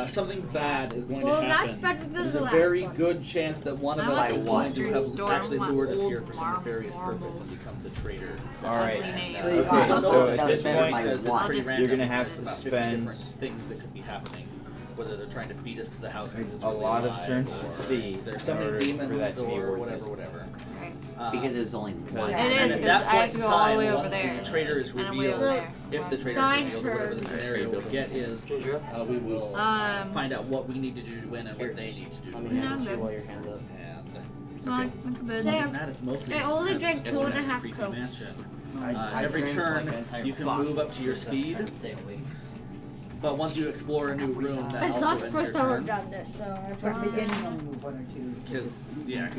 something bad is going Well, to that's happen. better than There's the a last very one. good chance that one of I us like is going to Western have Storm, actually lured us old here for some farm nefarious farm. purpose and become the traitor. Alright. Ugly name. Okay, Oh, so that at was this better point, by Because it's one. pretty just- random. You're gonna have There's to about 50 spend different things that could be happening. Whether they're trying to feed us to the house because it's a really lot of alive, turns or to see there's in summoning order for demons that to be or worth whatever, it. whatever. Right. Because there's only one. It And is, at because that I point have in to go all the time, way over once there. the traitor is And I'm way revealed, over there. if the traitor is Nine revealed or whatever the turns. scenario we get is, we will find out what we need to do to win and what they need to do to win. Yeah, I'm good. And Come on, I'm good. Sam, that is mostly I just only kind of drank this 2.5 creepy Cokes. mansion. I Every drank turn like an entire you can box move up to your speed, but once you explore a new room, that It's not also the ends your first time I've turn. done this, so I From probably the beginning, only move 1 or 2.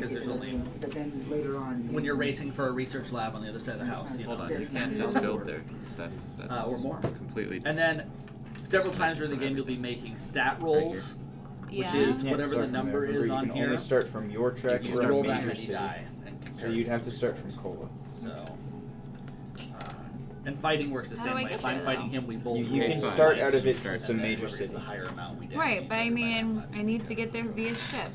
Because there's only But then later on. when you're racing for a research lab on the other side of the house, you know. Hold on, you can't just build their stuff. That's or more. completely. And then several times during the game, you'll be making stat rolls, which Yeah. is You can't whatever the start from number there. is You on can here. only start from your track You or can roll a that major many city. die and So compare you'd the have to start results. from Cola. So, And fighting works the How same do I way. get If I'm there, fighting though? him, we both You roll can five. start out of it Start some and then major whoever gets city. the higher amount we damage Right, but each I other by. mean, I need to get there via ship.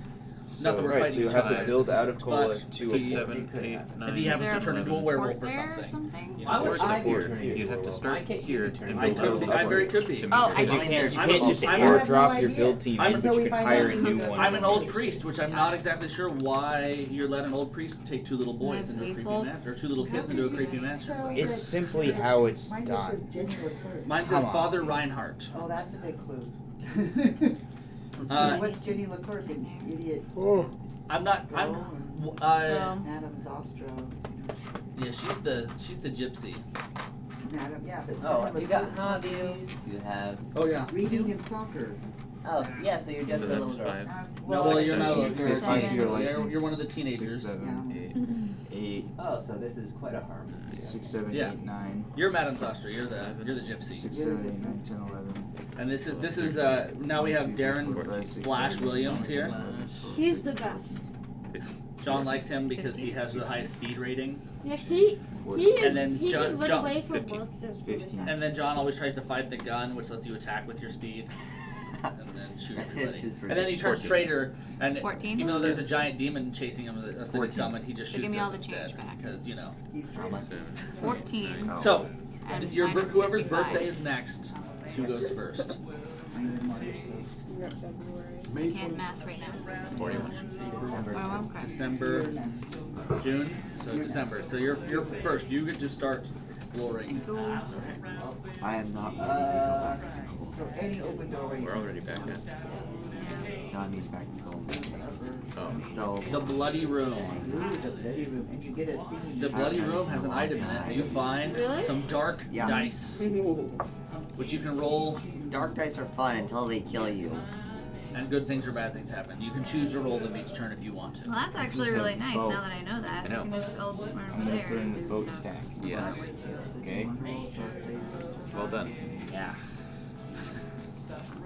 Not that we're right, fighting so you each have other, to build out of cola but to so a you- 7, 8, 9. If he happens there to turn a into a werewolf port or there or something. something? You Why know, would there's I a be port. turning You'd have to start here and I build could be, out I very could be. to Oh, meet I your see. You can't I'm just a- airdrop your build team I'm in, a- but you can hire a new one. I'm an old priest, which I'm not exactly sure why you let an old priest take two little boys That's into a creepy lethal. mansion, or two little kids into a creepy mansion. It's simply how it's Mine just done. says Jenny Leclerc. Mine says Come on. Father Reinhardt. Oh, that's a big clue. What's Jenny Leclerc, an idiot? I'm not. I'm. So, Madame Zostaro. Yeah, she's the gypsy. Madame, yeah, but. Oh, Jenny you got Leclerc- hobbies. You have. Oh yeah. Reading and soccer. Oh, so yeah. So you're just So a that's little. 5. No, well, you're not. Seven, You're a eight, five, teenager. zero You're license. one of the teenagers. 6, 7, 8, Oh, so this is quite a harm. 6, 7, Yeah. 8, 9. You're Madame Zostaro. You're the gypsy. 6, 7, 8, 9, 10, 11. And this is now we have Darren Flash Williams here. He's the best. John likes him because he has the highest speed rating. Yeah, he is. And then he John- can run John- away from 15. monsters. 15. And then John always tries to fight the gun, which lets you attack with your speed. And then shoot everybody. just And then he turns 14. traitor, and 14? even though there's a giant demon chasing him that's that he 14. summoned, he just So give shoots me us all the instead. change back. Because, you know. 7, 14. 9. So, And your minus whoever's 55. birthday is next, who goes first? I can't math right now. 41. Oh, okay. December, June? So December. So you're first. You get to start exploring. Cool. I am not ready to go back to school. So any open door right We're already back then. No, I mean back to school. Oh. So The Bloody Room. the bloody room, and you get a thing. The Bloody Room has an item in it. You find Really? some dark Yeah. dice, which you can roll, dark dice are fun until they kill you. and good things or bad things happen. You can choose to roll them each turn if you want to. Well, that's actually really nice boat. now that I know that. I know. I can just build one I'm over gonna there put in and the do boat stuff. stack. Yes. That way too. Okay. Well done. Yeah.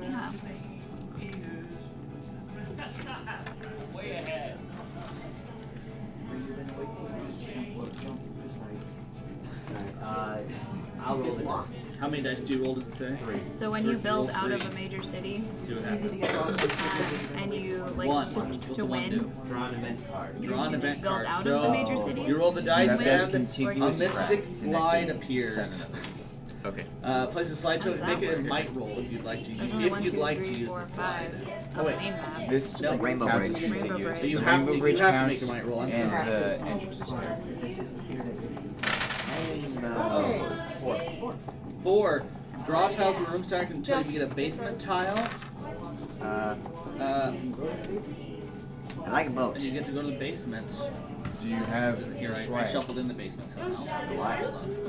Yeah. I'll roll the dice. How many dice do you roll, does it say? 3. So when you Roll build out of three. a major city, See what happens. and you like One. What's to the one win, do? Draw an event card. Draw an you just event build card. out So of the major cities. you roll the dice You have and contiguous a mystic tracks slide connecting appears. 7 of them. Okay. Place a slide token. How does Make that it a work? might roll if you'd like to. There's only If 1, you'd 2, like to 3, use 4, the 5 slide. on Oh the wait. main map. This No, Rainbow counts Bridge. as Rainbow contiguous. Bridge. So you The have Rainbow to- you Bridge have to counts, make a might roll, I'm and sorry. the entrance is counts. Rainbow. 4. Draw tiles in the room stack until you get a basement tile. I like a boat. And you get to go to the basement. Do you have Here, your I swag? shuffled in the basement somehow. What?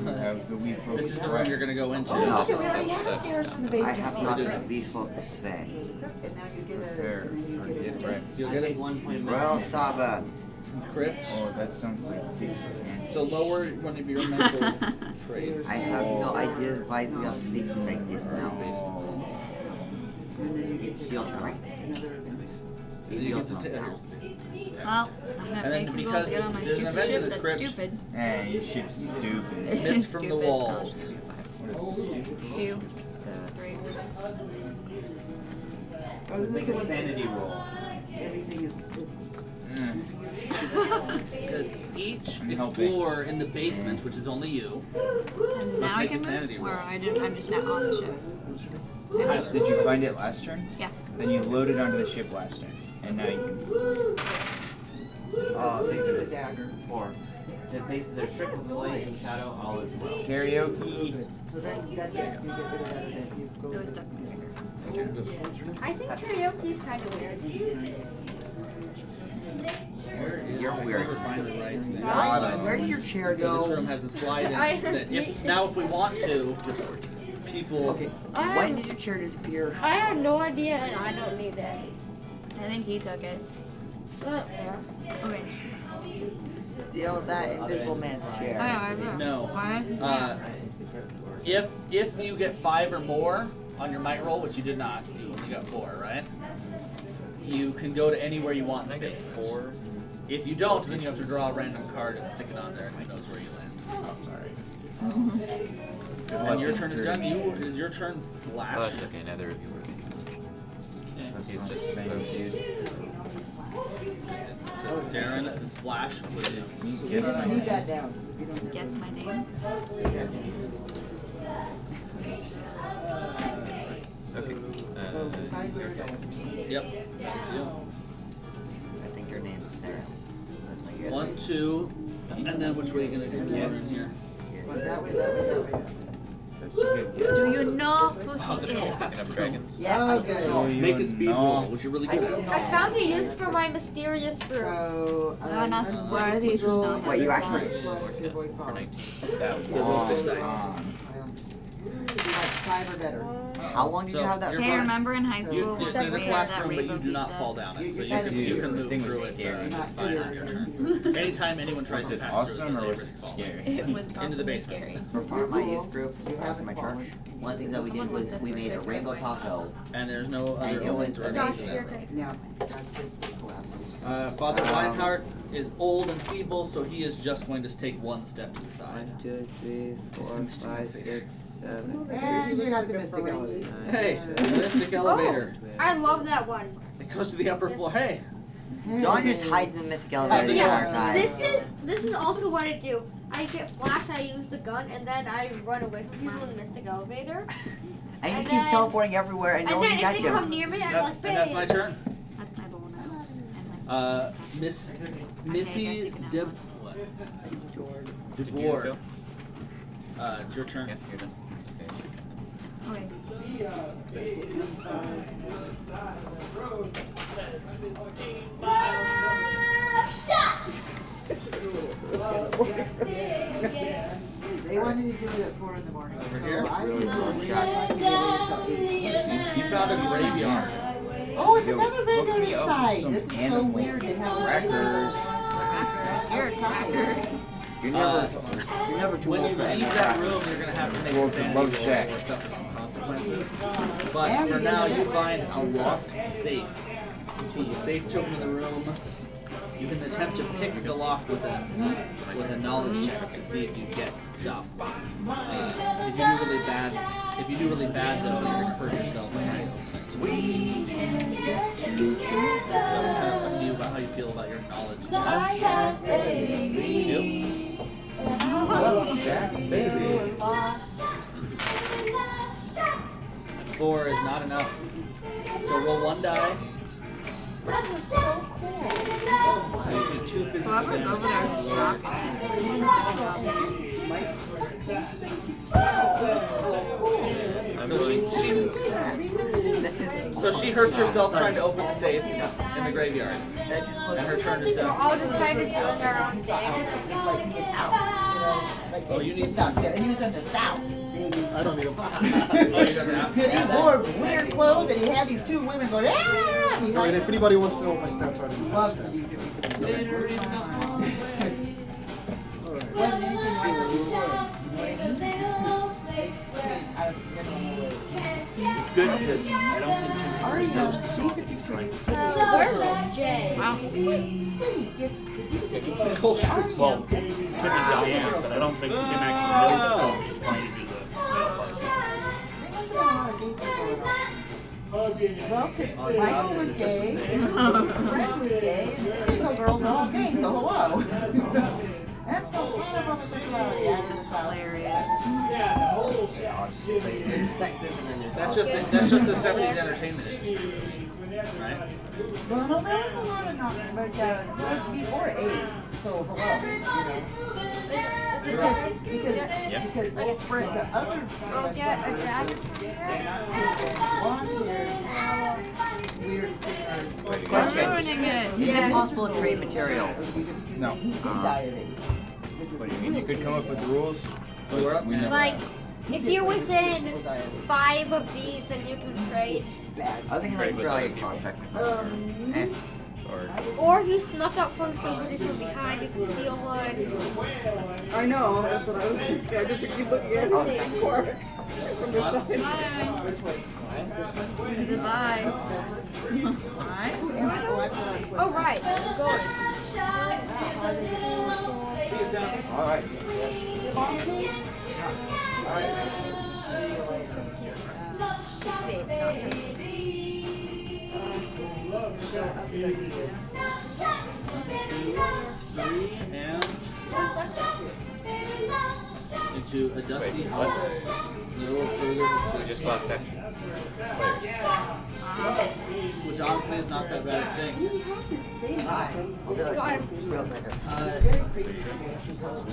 You have the weed focus This is the room swag. you're gonna go into. No. Okay, we already have stairs from the basement. I have not the beast focus swag. And now you get a, There. and then you Already get did, a. right? You'll I get take it. 1 point of Royal magic. Saba. Crypt. Oh, that sounds like big fancy. So lower one of your mental traits. I have no idea why we are speaking like this now. And then you get It's your time. another event. It's your time now. Well, I'm not And then paying 2 gold because to get on my there's an stupid event in ship this that's crypt. stupid. Hey, your ship's stupid. Mist from the Stupid. walls. What is stupid? 2 to 3. Oh, this Make is a what- sanity roll. Everything is. It says each I'm helping. explorer in the basement, which is only you. And now I make can a sanity move? Or roll. I'm just not on the ship. Tyler. Did you find it last turn? Yeah. Then you loaded onto the ship last turn, and now you can. Oh, thank The goodness. dagger. 4. The faces are strict with light and shadow, all is well. Karaoke. So that you get rid of that event. You go. It was stuck in my finger. I think karaoke's kind of weird. You're weird. Never find the right thing. Where did your chair So this go? room has a slide in I- that if now if we want to, people. Okay. I When have, did your chair disappear? I have no idea, and I don't need it. I think he took it. Yeah. Okay. Steal that invisible man's Oh, chair. yeah, I will. No. Why? If you get 5 or more on your might roll, which you did not, you only got 4, right? You can go to anywhere you want in the basement. 4. If you don't, then you have to draw a random card and stick it on there, and who knows where you land. Oh, sorry. And your turn is done. Is your turn flash? Oh, that's okay. Neither of you were. He's just so cute. Darren, flash. Leave that down. Guess my name. Okay. Yep. That's you. I think your name is Sarah. That's my guess. 1, 2, and then which way are you gonna explore in here? That way. That's a good guess. Do you know who he is? Enough dragons. Yeah, okay. Make a speed roll, which you're really good at. I found a use for my mysterious brew. So, No, not worthy, just not. Wait, you actually. For 19. That roll 6 dice. Five or better. How long did you have that? you're Hey, fine. remember in high school There's a we had that platform, but you rainbow do not pizza? fall down it, so you You can move thing was through it scary. just fine on your turn. Anytime anyone tries Was to it pass awesome through or it, was they it risk falling. scary? It was Into the awesome basement. scary. For part of my youth group, after my church, one of the things that we did was we made a rainbow taco. And there's no other And it omens was or Josh, anything. you're great. Now, Father Reinhardt is old and feeble, so he is just going to take one step to the side. 1, 2, 3, 4, 5, 6, 7. and you have the mystic elevator. Hey, the mystic elevator. I love that one. It goes to the upper floor. Hey, John just hides in the mystic elevator the entire time. This is also what I do. I get flashed, I use the gun, and then I run away from people in the mystic elevator. And he And keeps then- teleporting everywhere and no And one then can if catch they come him. near me, I'm that's, like, and that's my bang. turn. That's my bowl now. Miss I guess Missy you can have DeBoer. It's your turn. Yeah, you're done. Okay. They wanted to do it at 4 in the morning. Over so here? I Really did long it shot. until 8. You found a graveyard. Oh, it's Yo, another look graveyard me up inside. some This is so animal weird. They have crackers. You're a cracker. You're never too When old you for any leave that room, you're gonna have to make Too a old for sanity Love roll Shack. or suffer some consequences. But for now, you find a locked safe. You put the safe token in the room. You can attempt to pick the lock with a knowledge check to see if you get stuff. If you do really bad though, you're gonna hurt yourself by trying to open it. So it's kind of up to you about how you feel about your knowledge. You? 4 is not enough. So roll 1 die. So you take 2 physical Whoever's damage. over there So she hurts herself trying to open the safe in the graveyard. And her turn is We're done. all just kind of doing our own thing. Oh, you need And he was in the south, baby. I don't need a Oh, you got that? And he wore weird clothes, and he had these 2 women going, ah! He Alright, liked if anybody wants to know what my stats are, then Love them. It's good because I don't think Timmy knows the song that he's trying to sing. Where's Jay? Well, Timmy Diane, but I don't think Tim actually knows the song he's trying to do the male part. Well, because Michael was gay, Fred was gay, and the Indigo girls are all gay, so hello. That's the whole homosexuality. That's hilarious. That's just the 70s entertainment industry, right? Well, no, there was a lot of knocking, but before AIDS, so hello, because Fred, the other I'll get a dragon. weird singers. Question. Ruining it. Is it possible to trade materials? No. He did die at 8. What do you mean? You could come up with rules, but We're up we never Like, have. if you're within 5 of these, then you can trade. I was thinking like for like a contract or something. Eh. Or if you snuck up from somebody from behind, you can steal one. I know, that's what I was thinking. I just keep looking at Let's it see. from the side. Goodbye. Oh, right. Go. See you, Sam. Alright. Three, and into a dusty hole. Little further. We just lost 10 players. Which honestly is not that bad a thing.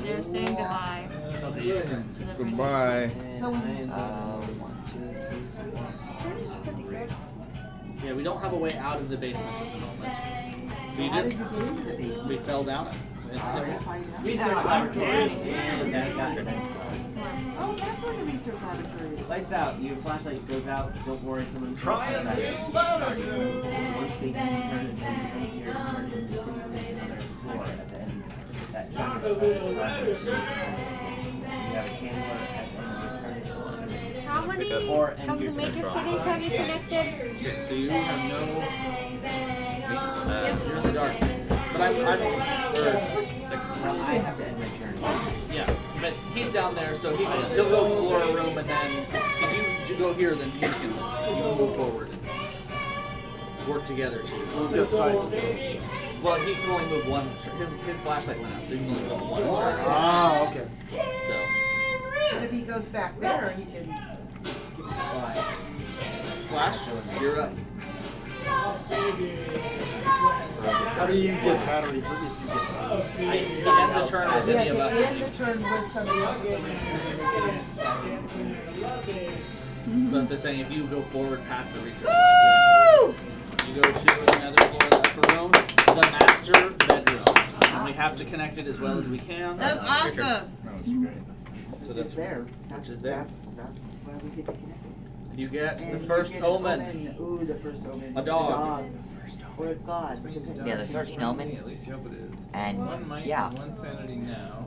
They're saying goodbye. Goodbye. Yeah, we don't have a way out of the basement at the moment. We did. We fell down it. Research laboratory and that got it. Oh, that's where the research laboratory is. Lights out. Your flashlight goes out. Don't worry, someone. Try a new laboratory. Once they turn it, then you come here and turn it into another floor at the end. That Not a little better, you have a candle at the end of the turn. How many of the major cities have you connected? So you have no. You're in the dark. But I'm 6. Well, I have to end my turn. Yeah, but he's down there, so he'll go explore a room, and then if you go here, then you can move forward and work together too. Well, he can only move one turn. His flashlight went out, so he can only move one turn. Ah, okay. So. But if he goes back there, he can give it a fly. Flash, you're up. How do you get batteries? What do you get? He ends the turn with any of us. End the turn with somebody else. So that's just saying, if you go forward past the research lab, you go to another floor of the upper room, the master bedroom. And we have to connect it as well as we can. That's awesome. So that's there. Which is there. That's where we get to connect it. You get And the you first get omen. Ooh, the first omen. A dog. Where it's God. Yeah, there's 13 elements. At least you hope it is. And One might, yeah. one sanity now.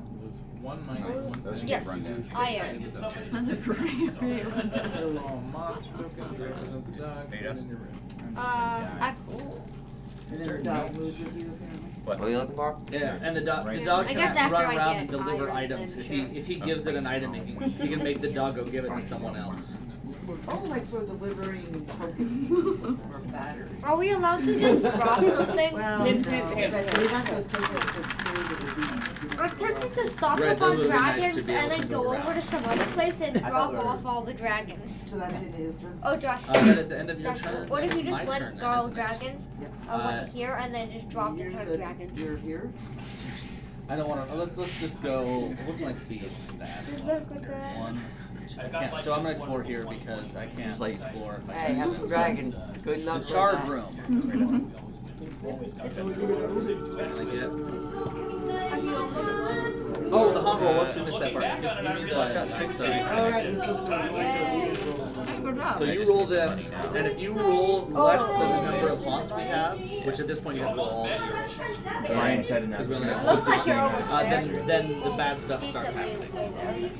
One might, one sanity. Yes, I am. That's a great rundown. All monster tokens represent the dog. Put it in your room. And then the dog moves with you apparently. What are you looking for? Yeah, and the dog I can guess after run I around get and deliver iron, items. then If he gives it an item, he can make the dog go give it to someone else. Oh, like for delivering tokens or batteries. Are we allowed to just drop something? Well, no, because we're not supposed to take it to trade the disease. I'm tempted to stock Right, up those on would be nice to dragons be able and to then move go around. over to some other place and I drop thought we off all the dragons. So that's the end of his turn? Oh, Josh. That is the end of your Josh, turn. what if That you is just my went turn then, all isn't it? dragons? Went here and then just dropped a ton of dragons. You're here? I don't want to. Let's just go. What's my speed? That. Look at that. 1, 2. I can't. So I'm gonna explore here because I can't explore if I Hey, try have to. some dragons. Good luck The with charred that. room. I get. Oh, the humble. Let's miss that part. Give me the. I've got 6 cities. Good job. So you roll this, and if you roll less than the number of haunts we have, which at this point you have to roll all of yours. Ryan said enough. Because we only have It looks like you're over then the bad stuff starts happening.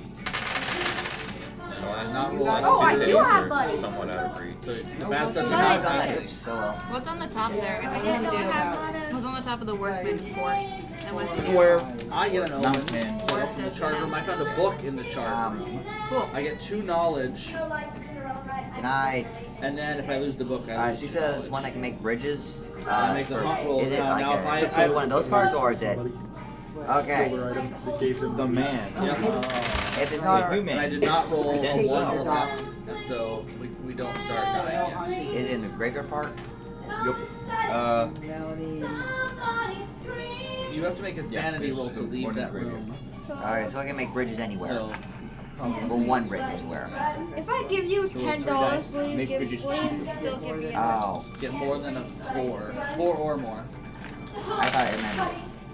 Not roll Oh, I do have money. Somewhat out of reach. So the bad stuff But starts I got happening. So well. What's on the top there? If I you just can don't have do. money. What's on the top of the workman force? And what's it do? Where? I get an omen. Mountain. So I open the chart room. I found a book in the chart room. Cool. I get 2 knowledge, Nice. and then if I lose the book, I lose. She says it's one that can make bridges. I make the haunt rolls. Is it like Now if one of those cards or is it? Okay. The man. If it's not, Who And I man? did not roll a Denzel. 1 or less, and so we don't start dying yet. is it in the graveyard part? Yup. You have to make a sanity roll to leave that room. Alright, so I can make bridges anywhere. So Or one bridge anywhere. If I give you $10, will you Make give? bridges Will you still give me? Oh, get more than a 4 or more. I thought it meant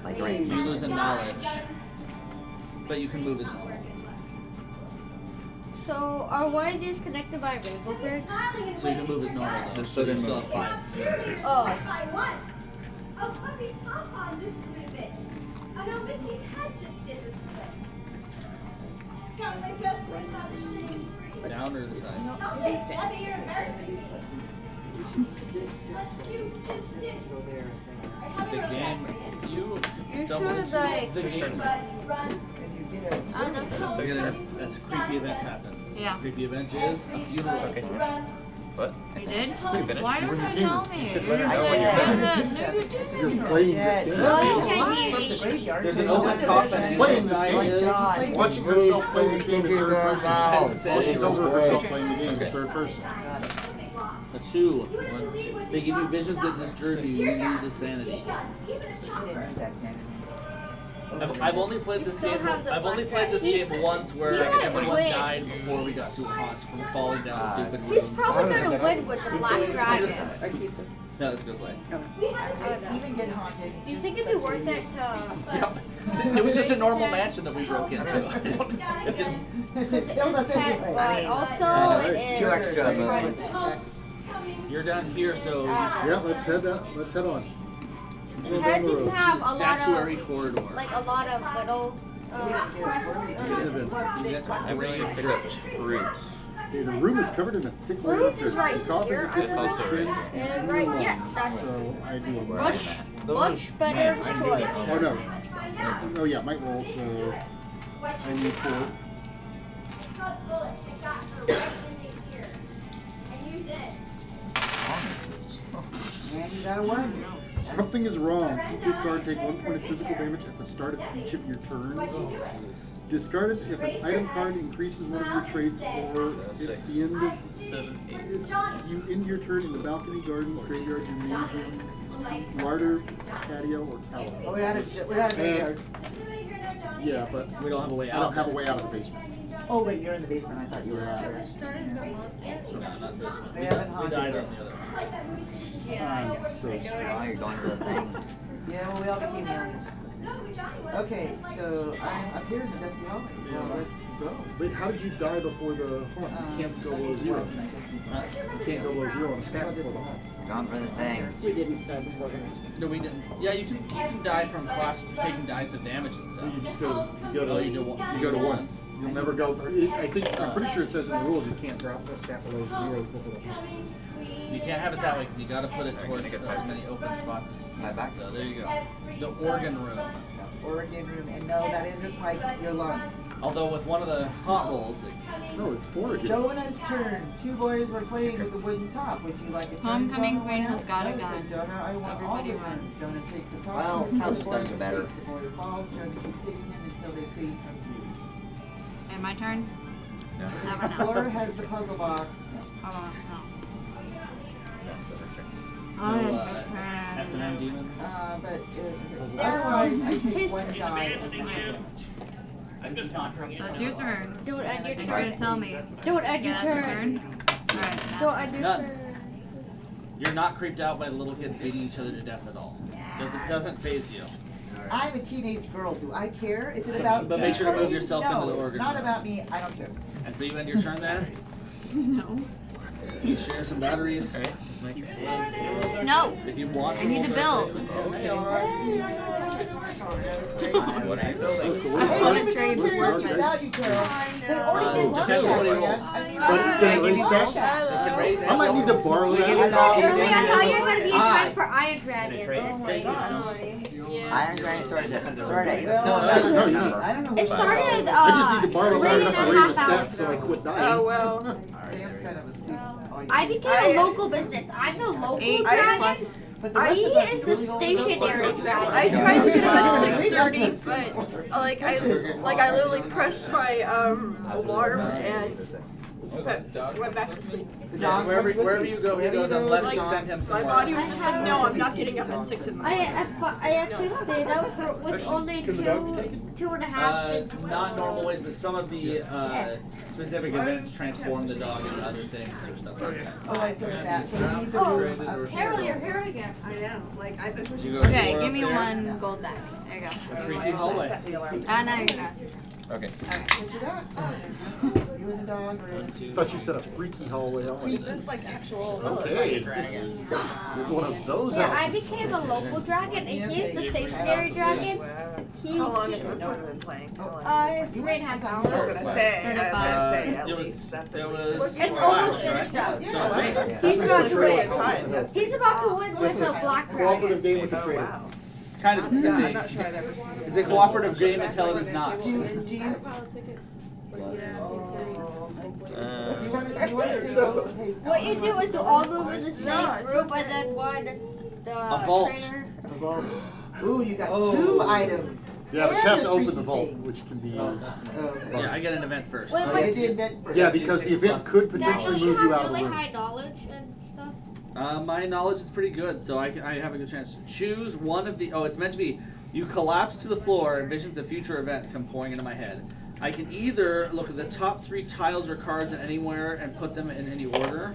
like 3. You lose a knowledge, but you can move as well. So are one of these connected by a rainbow bridge? So you can move as normal though. So you still have 5. Oh. Oh, Puppy's pom-pom just grew bits. Oh no, Mitzi's head just did the splits. Got my best friends on the shitty street. Down or the side? Stop it, Debbie, you're embarrassing me. What you just did. The game, you You're stumbled sort of into like- the game. Run. That's creepy event happens. Yeah. Creepy event is a funeral. Okay. What? You did? You finished? Why didn't you tell me? You should let her know when you're done. You're playing this game. There's an open coffin Playing this inside game. this. Watching herself play this game in third person. While she's over herself playing the game in third person. A 2. They give you visions that disturb you. You lose a sanity. I've only played this game. I've only played this game once where everyone died before we got to a haunt from falling down a stupid room. He's probably gonna win with the Black Dragon. I keep this. No, this goes away. Even get haunted. Do you think it'd be worth it to? Yep. It was just a normal mansion that we broke into. It didn't. It's pet, but also it is. 2 extra movements. You're done here, so Yeah, let's head on. Heads can have a lot statuary of, corridor. like a lot of little quests or big quests. I wish you picked up fruit. Okay, the room is covered in a thick layer Fruit of is dirt. right The coffin here. is It's also right here. And right, yes, that's So I do a much better choice. Oh no. Oh yeah, might roll, so I need 4. And you got a 1. Something is wrong. Each discard take 1 point of physical damage at the start of each of your turns. Discard it if an item card increases one of your traits, or at the end of if you end your turn in the balcony, garden, graveyard, gymnasium, larder, patio, or tower. Oh, we got a graveyard. Yeah, but we don't have a way out. I don't have a way out of the basement. Oh, wait, you're in the basement. I thought you were upstairs. They haven't haunted died it. on the other. I'm so sorry. Now you're going to the thing. Yeah, well, we all became aliens. Okay, so I'm up here in the dusty hallway. Well, let's go. Wait, how did you die before the haunt? You can't go below 0. You can't go below 0 on a stat before the haunt. Gone for the thing. We didn't before. No, we didn't. Yeah, you can die from collapse to taking dice of damage and stuff. You just go to Oh, you do one. you go to 1. You'll never go. I'm pretty sure it says in the rules you can't drop the stat below 0 before the haunt. You can't have it that way because you got to put it towards as many open spots as you can. So there you go. The organ room. Organ room, and no, that isn't like your lungs. Although with one of the haunt rolls, No, it's organ. Jonah's turn. 2 boys were playing with a wooden top. Would you like a turn? Homecoming Jonah? queen has got a Jonah said, gun. Jonah, I want all Everybody the run. turns. Jonah takes the top. Well, two, how's the done boy better? takes, the boy falls. Jonah keeps hitting him until they fade from view. And my turn? Never The know. floor has the puzzle box. Oh, no S&M demons. But otherwise, I take his- 1 die. That's your turn. Don't end your And you're gonna turn. tell me. Don't end your Yeah, that's your turn. turn. Alright, Don't end your None. turn. You're not creeped out by the little kids beating each other to death at all. Doesn't phase you. I'm a teenage girl. Do I care? Is it about But me? make sure to or move me? yourself No, into the it's organ not room. about me. I don't care. And so you end your turn there. No. You share some batteries. No. If you want. I need to build. I want to trade with workmen. Without you, Carol. They already did Depends on what he rolls. But can it raise stats? It can raise I might need to borrow You that. said earlier I thought you were gonna be in time for Iron Dragons. Oh my god. Iron Dragon started at 8. No, you're not. I don't know. It started I just need to borrow long 3 enough and to a raise the half stats hours so I ago. quit dying. Oh well. Sam's kind of asleep. I became a local business. I'm the local 8 dragon. plus. But the He rest of us is the really old stationary girls. I tried to get him at 6:30, but I literally pressed my alarm and went back to sleep. Wherever you go, he goes unless you send him My somewhere. body was just like, no, I'm not getting up at 6 in the morning. I actually stayed up for with only two and a half things. Not normal ways, but some of the specific events transform the dog into other things or stuff like that. Oh, I took that. So we need the Oh, room upstairs. Carol, you're here again. I know, like I've been pushing. Okay, give me 1 gold back. There you go. Creepy hallway. Set the alarm. Ah, now you're gonna ask your turn. Okay. What you got? You and the dog are in. I thought you said a freaky hallway. I'm Is like, this like actual? okay. Dragon. There's one of those Yeah, I houses. became a local dragon, and he's the stationary dragon. How long has this one been playing? How long? 3.5 I was hours. gonna say, at It was- least that's it at was- least. It's almost finished up. Yeah, that's He's about actually to pretty win. good time. That's He's about to win with a black dragon. Cooperative game with the Oh trader. wow. It's kind of. Yeah, I'm not sure I've ever seen it. It's a cooperative game until it is not. Do you politics? What you do is you all move in the same group, and then one, the vault. trainer. Ooh, you got 2 items. Yeah, but you And have to a open the freaky vault, thing. which can be. Yeah, I get an event first. Wait, So wait. get the event first. Yeah, because the event could Dad, potentially don't you move you have out of the really room. high knowledge and stuff? My knowledge is pretty good, so I have a good chance. Choose one of the. Oh, it's meant to be. You collapse to the floor and visions of future event come pouring into my head. I can either look at the top 3 tiles or cards in anywhere and put them in any order,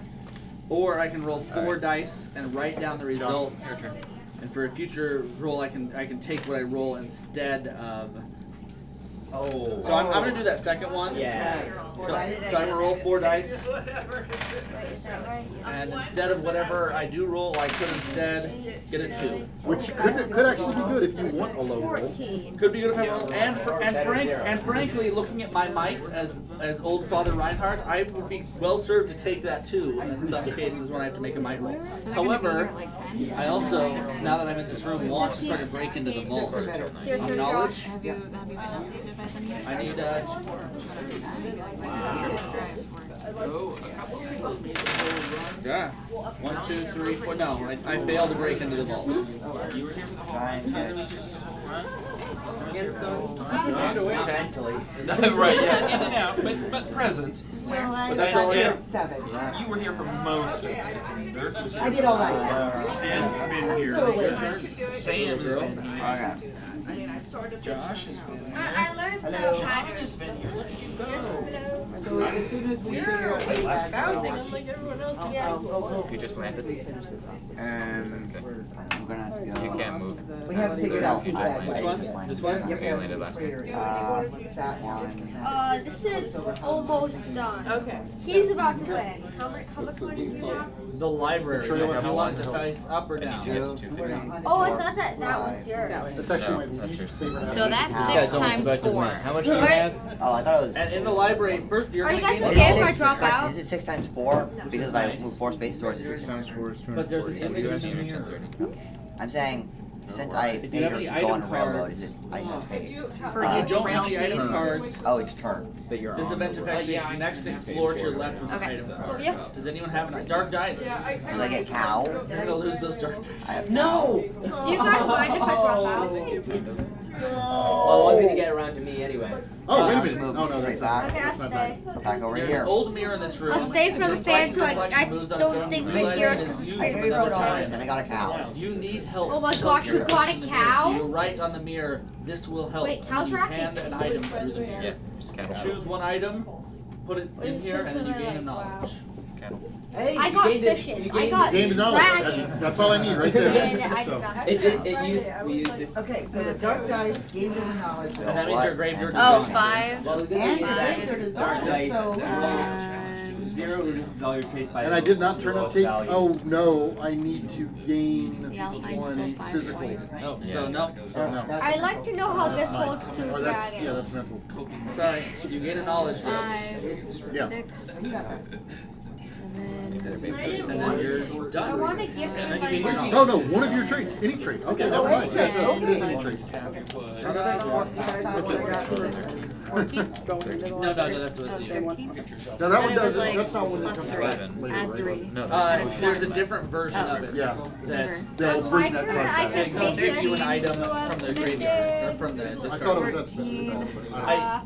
or I can roll 4 dice and write down the results. And for a future roll, I can take what I roll instead of. Oh. So I'm gonna do that second one. Yeah. So I'm gonna roll 4 dice, Wait, is that right? and instead of whatever I do roll, I could instead get a 2. Which could actually be good if you want a low roll. 14. Could be good if I roll. And frankly, looking at my might as old Father Reinhardt, I would be well served to take that too in some cases when I have to make a might roll. So they're gonna be here However, at like 10? I also, now that I'm in this room, want to try to break into the vault. Your turn, Knowledge. Josh. Have you been updated by them yet? I need 2 more. Yeah. 1, 2, 3, 4. No, I failed to break into the vault. Right, yeah, in and out, but present. But that's all I did did. 7. You were here for most of it. Dirk was here. I did all right. Sam's been I'm here. still awake. Sam has been here. Josh has been here. I learned the Hello. John pattern. has been here. Where did you go? Yes, hello. So as soon as we figure out what back out, Yes. You just landed. I'm gonna have to go. You can't move. we have figured out You just feedback. landed. Which one? This one? one? You landed last time. That one. This is almost done. Okay. He's about to win. How much money do you have? The library. The trailer Do you want has the one. dice up or down? You get 250. Oh, I thought that was yours. That's actually No, my that's least yours. favorite. So that's This 6 guy's almost times about to 4. win. How much do you Alright. have? Oh, I thought it was. And in the library, first you're Are you gonna guys gain okay if I Six- drop question, out? Is it 6 times 4? Because if I nice. move 4 spaces towards it, 6 times 4 is 240. But there's an image You guys in need here. 1030. I'm saying, since I If you paid have her any to go on a item railroad, cards- is it I have paid? For You each don't rail have the item piece. cards. Oh, each turn. That you're This on event the affects list. the next explorer to your left with an Okay. item card. Oh, yeah. Does anyone have a dark dice? Do I get cow? You're gonna lose those dark I dice. have No! Do you guys mind if I drop out? Well, it was gonna get around to me anyway. Oh, wait a I'll minute. just move Oh, no, straight that's not. back. Okay, I'll That's not stay. bad. Back over There's here. an old mirror in this room. I'll stay for the If fan so reflection I moves on its don't own, think you we realize hear it us is because you I it's another rewrote all this, time. and I got a cow. You need help. Oh my gosh, you got a So you cow? write on the mirror, this will help. Wait, cows You are actually hand an item through the mirror. Yeah, just cattle. Choose one item, put it in Wait, here, and then you so gain a like, knowledge. Cattle. Hey, I you got gained it. fishes. You I gained got it. Gained knowledge. dragons. That's all I need right there. Yeah, I did So- not. We used this. Okay, so the dark dice gave you the knowledge. And that means your graveyard is Oh, gone. 5. Well, the good And thing the is that graveyard is dark, dice, so. 0 reduces all your chase by And I did not turn up take. value. Oh no, I need to gain Yeah, I'd still one 5 physical. points. No, so no. Oh no. I'd like to know how this holds to Oh, that's yeah, dragons. that's mental. Sorry, you gain a knowledge though. 5, Yeah. 6, 7. And then you're I done. want to give And you then you gain your my. Oh no, one of your traits, any trait. Okay, never mind. trait. It is any Okay. trait. 14? No, that's what. Oh, 13? Now that one Then it was doesn't. like That's not one that plus comes 3. back later, Add right? 3. No, There's a different version Oh. of it. Yeah. That's That'll On bring my that turn, card I back. can it make gives you an it item into a from the graveyard or from the I thought it discard. was that specific.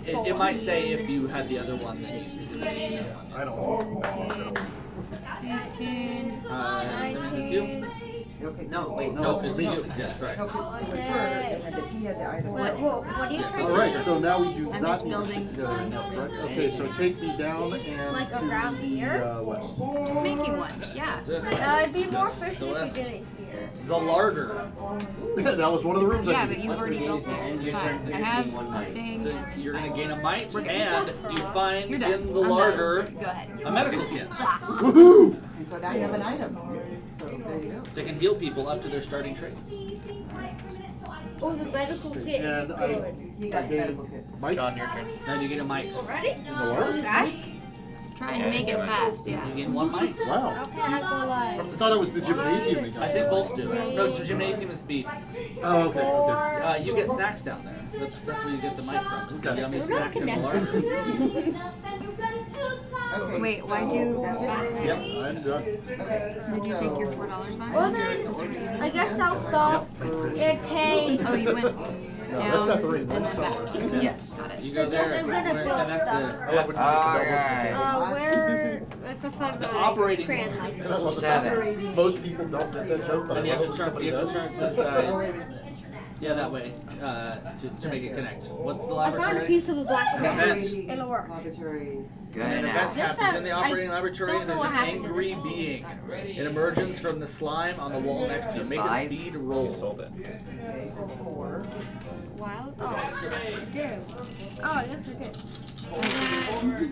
13. It might say if you had the other one that you I don't know. 18. Is this you? Okay, No, wait, No, no. it's you. Yes, sorry. Okay, and then he had the item. What do you think? All right, so now we do I'm not just need to building. stick together now, correct? Okay, so take me down and Like to around here? the west. Just making one. Yeah. That's it. It'd be more efficient The if west. you did it here. The larder. That was one of the rooms I Yeah, did. but you've already built there. It's fine. I have a thing. So It's you're gonna fine. gain a might, We're good. and you find You're done. in the I'm larder done. Go ahead. a medical kit Woohoo! And so now you have an item. So there you go. that can heal people up to their starting traits. Oh, the medical kit is And I good. He got the medical kit. Mike, John, your turn. Then you get a might. Ready? the That was larder? fast. Try and make it fast, yeah. You gain 1 mic. Wow. How can I go I like? thought it was the gymnasium. I think both do. No, gymnasium is speed. Oh, okay. You get snacks down there. That's where you get the mic from. Is the yummy snacks in the large. Wait, why do? Yep. I'm done. Did you take your $4 back? Well then, I guess I'll stop. Okay. Oh, you went No, down that's not the ring. and then back. Yes. Got it. You go there. I'm gonna where it build connects stuff. Where if I find The my operating crayon like And I love the fact that most people don't get that joke, but I And you love have it to when somebody turn. You have does. to turn to the side. Yeah, that way. To make it connect. What's the I found a laboratory? piece of a black An event. It'll work. And an event This happens in the I operating laboratory, don't and know there's what an happened to angry this. being. It emerges from the slime on the wall next to you. Make a 5. speed roll. Sold it. Wild? Oh, I did. Oh, I guess I did.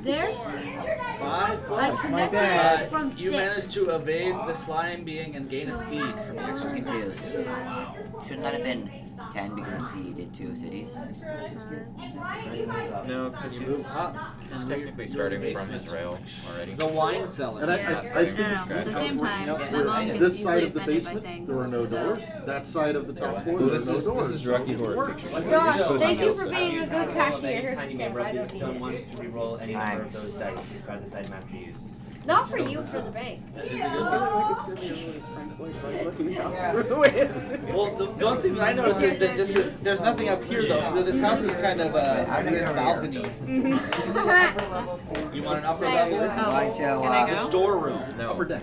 This, 5 I plus. connected it from You 6. managed to evade the slime being and gain a speed from the extra speed. Confused. Shouldn't that have been 10 because we did 2 cities? No, because he's technically starting from his rail already. The wine cellar. And I think No, at the same time, my mom gets this easily side of the offended by basement, things. there are no doors. That side of the top floor, Well, there are no doors. this is Rocky Horror Picture. Josh, thank you for being a good cashier. Here's Tiny the member tip. I of the don't need stone it. wants to reroll any number of Nice. those dice. Describe the side map to use. Not for you, for the bank. Well, the one thing that I noticed is that there's nothing up here though, so this house is kind of a weird balcony. You want an upper level? Why don't The storeroom. No. Upper deck.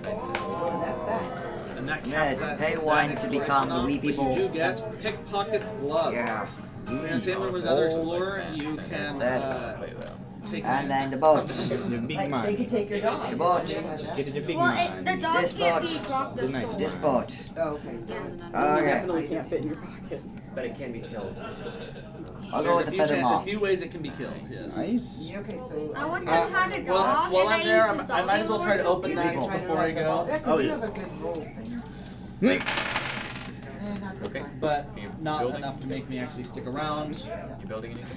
And that Yeah, caps that. pay that 1 to become the wee but people. You do get pickpocket's gloves. Yeah. You're in the same room as another explorer, and you can take And then the boat. The big They mine. can take your dog. The boat. Get it the big Well, mine. the dog This can't boat. be dropped in Nice. store. This boat. Oh, okay. Okay. Definitely can't fit in your pocket. But it can be killed. I'll go with the feather A moth. few ways it can be killed. Yes. Nice. Okay, so. I want to had a dog. While and I'm I there, used the I might as well try to zombie open lord that before I go. Yeah, 'cause Oh, you yeah. have a good roll thing. Okay. But Are you not building? enough to make me actually stick around. You building anything?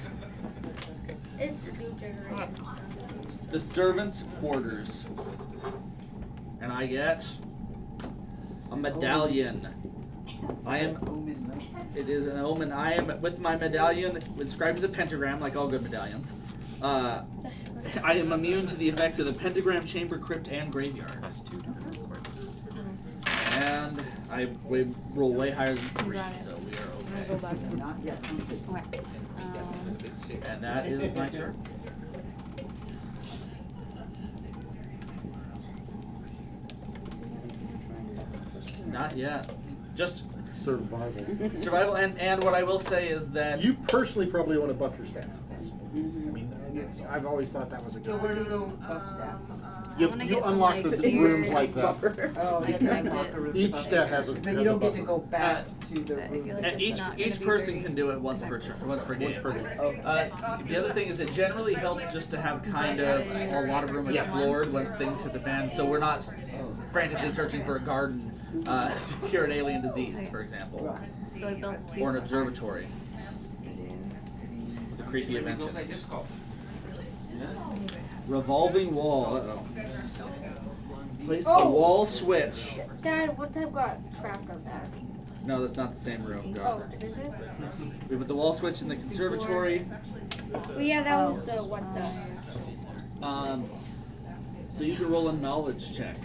It's new generation. The servants' quarters. And I get a medallion. It is an omen. I am with my medallion inscribed to the pentagram, like all good medallions. I am immune to the effects of the pentagram, chamber, crypt, and graveyard. Plus 2 to the report. And I roll way higher than 3, so we are okay. Not yet. And that is my turn. Not yet. Just Survival. survival, and what I will say is that You personally probably want to buff your stats. I mean, I've always thought that was a So good where do idea. you go buff stats? You, wanna you get some, unlock like, the the rooms ears like that. Oh, Like you can connect unlock it. the room Each buffer. stat has a But has you a don't get to buffer. go back to the I feel room. like and it's not gonna each be person very can do it once per turn, once per game. Once per game. The other thing is it generally helps just to have kind of a lot of room explored once things hit the fan, so we're not frantically searching for a garden to cure an alien disease, for example, So I built 2. or an observatory with a creepy event in it. Revolving wall. Uh-oh. Place the wall switch. Dad, what type got trapped on that? No, that's not the same room. Oh, John. is it? We put the wall switch in the conservatory. Well, yeah, that was the what the. So you can roll a knowledge check.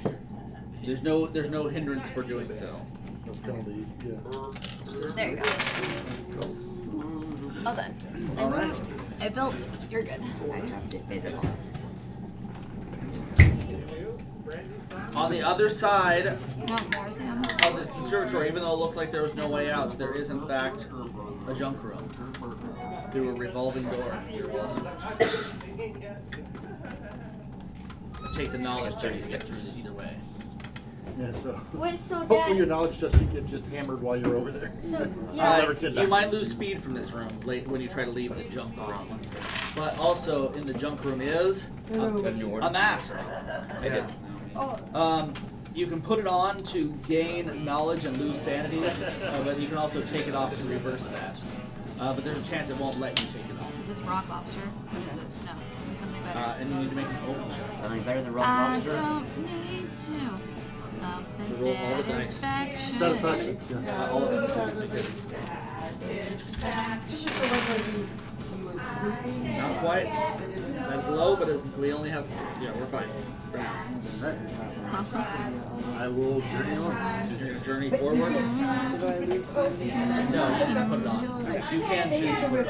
There's no hindrance for doing so. No penalty, yeah. There you go. All done. I All right. moved. I built. You're good. I have to pay the moth. On the other side You want more, Sam? of the conservatory, even though it looked like there was no way out, there is in fact a junk room through a revolving door. Your wall switch. It takes a knowledge check to get through this either way. Yeah, so Wait, so hopefully Dad. your knowledge just get just hammered while you're over there. So yeah. Never kid You back. might lose speed from this room late when you try to leave the junk room. But also in the junk room is a mask. I did. Oh. You can put it on to gain knowledge and lose sanity, but you can also take it off to reverse that. but there's a chance it won't let you take it off. Is this rock lobster? What is this? No. Need something better. And you need to make an open check. Something better than rock I lobster? don't need to. Something Roll all the dice. satisfaction. Satisfaction. All of it. Because not quite. That's low, but we only have. Yeah, we're fine for now. I will journey on. So you're gonna journey forward. No, you need to put it on. You can choose to put it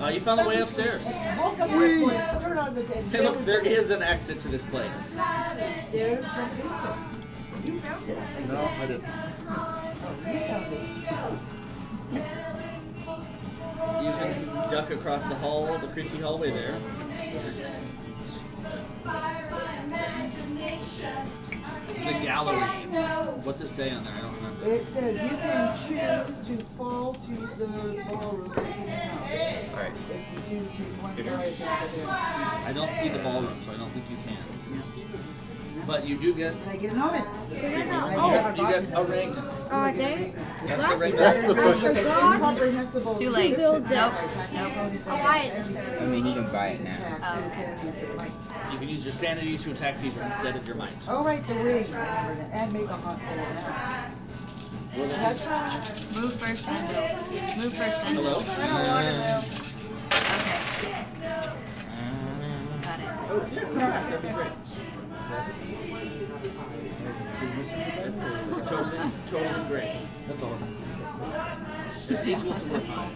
on. You found the way upstairs. Hey, look, there is an exit to this place. No, I didn't. You can duck across the hall, the creepy hallway there. The gallery. What's it say on there? I don't remember. It says you can choose to fall to the ballroom or to the house. Alright. If you choose to one guy, I don't see the ballroom, so I don't think you can. But you do get. Can I get an omen? You get a ring. Oh, dang. That's the ring. That's the question. Incomprehensible. Too late. Build Nope. this. I'll buy it. I mean, you can buy it now. You can use your sanity to attack people instead of your might. Oh, right, the ring. And make a hunt for it. Move first, then build. Move first, then Hello? build. Okay. Got it. Oh, yeah, that'd be great. Totally great. That's all. It's equal, so we're fine.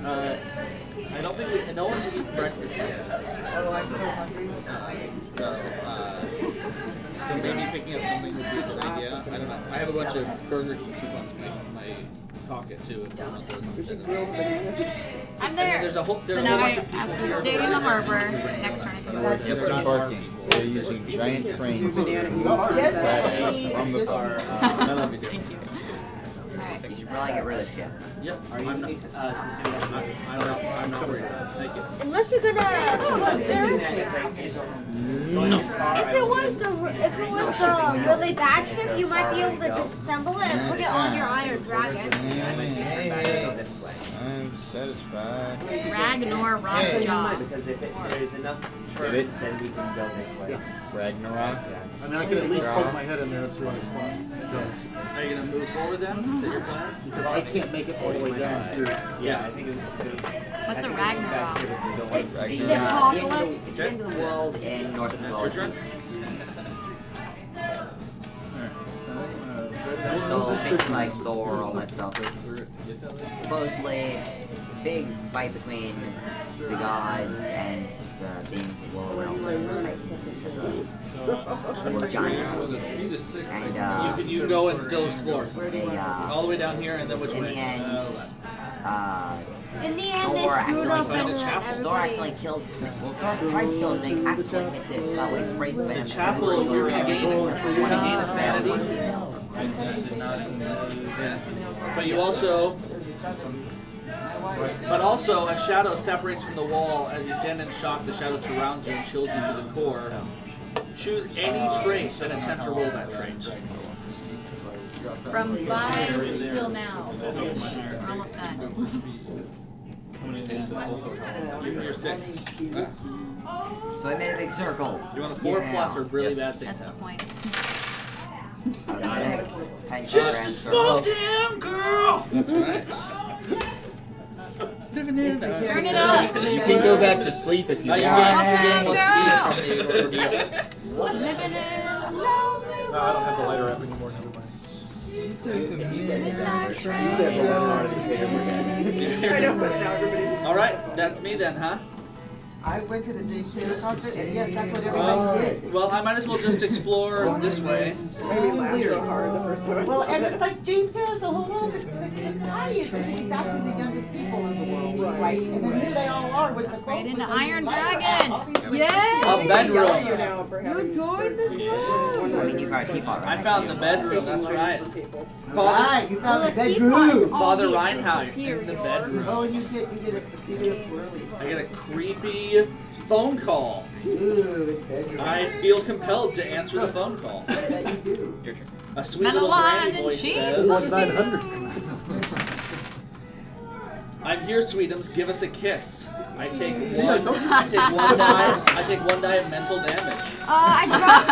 I don't think no one's eaten breakfast yet. So maybe picking up something would be a good idea. I don't know. I have a bunch of Burger King coupons in my pocket too. If you want those instead of- I'm there. There's a whole So now I have to stay in the harbor. Next turn I can go. Yep, parking. They're using giant cranes to remove trash from the car. I love you, dude. Thank you. You should probably get rid of the ship. Yep. I'm not worried about it. Thank you. Unless you're gonna. If it was the really bad ship, you might be able to disassemble it and put it on your Iron Dragon. I'm satisfied. Ragnor rock jaw. Because if there's enough Get it? turns, then we can go this way. Ragnarok. I mean, I can at least poke my head in there and see what it's fun. Are you gonna move forward then? Because I can't make it all the way down here. Yeah, I think What's a Ragnarok? It's the apocalypse. It's the end of the world in North Dakota. So basically like Thor, all that stuff. Supposedly, big fight between the gods and the beings of lower realms. Or giants. And You can go and still explore. they, All the way down here, and then which in way? the end, In the end, they Thor screwed up and Thor everybody. accidentally kills the snake. Well, Thor tries to kill the snake, accidentally hits it, so it sprays venom. The chapel, you're gonna gain a sanity. But you also, a shadow separates from the wall. As you stand in shock, the shadow surrounds you and chills you to the core. Choose any trait and attempt to roll that trait. From 5 till now. We're almost done. You're 6. So I made a big circle. You want a 4 plus or really bad things That's the point. Just a small town girl! That's right. Turn it up! You can go back to sleep if you want. Living in a lonely No, I don't have the lighter app anymore. Never mind. Alright, that's me then, huh? I went to the James Taylor concert, and yes, that's what everybody did. Well, I might as well just explore this way. Maybe laughed so hard the first time. Well, and it's like James Taylor, so hello, the audience is exactly the youngest people in the world, right? And then here they all are with the Right into Iron Dragon! Yeah! A bedroom. You joined the I mean, you gotta keep on. I found the bedroom, that's right. Right, you found the teapot is bedroom. Father obviously Reinhardt in superior. the bedroom. Oh, and you get a swirly. I get a creepy phone call. Ooh, bedroom. I feel compelled to answer the phone call. Yeah, you do. Your turn. A sweet little granny voice says, I'm here, Sweetums. Give us a kiss. I take See, I one. told you. I take one die. I take 1 die of mental damage. I dropped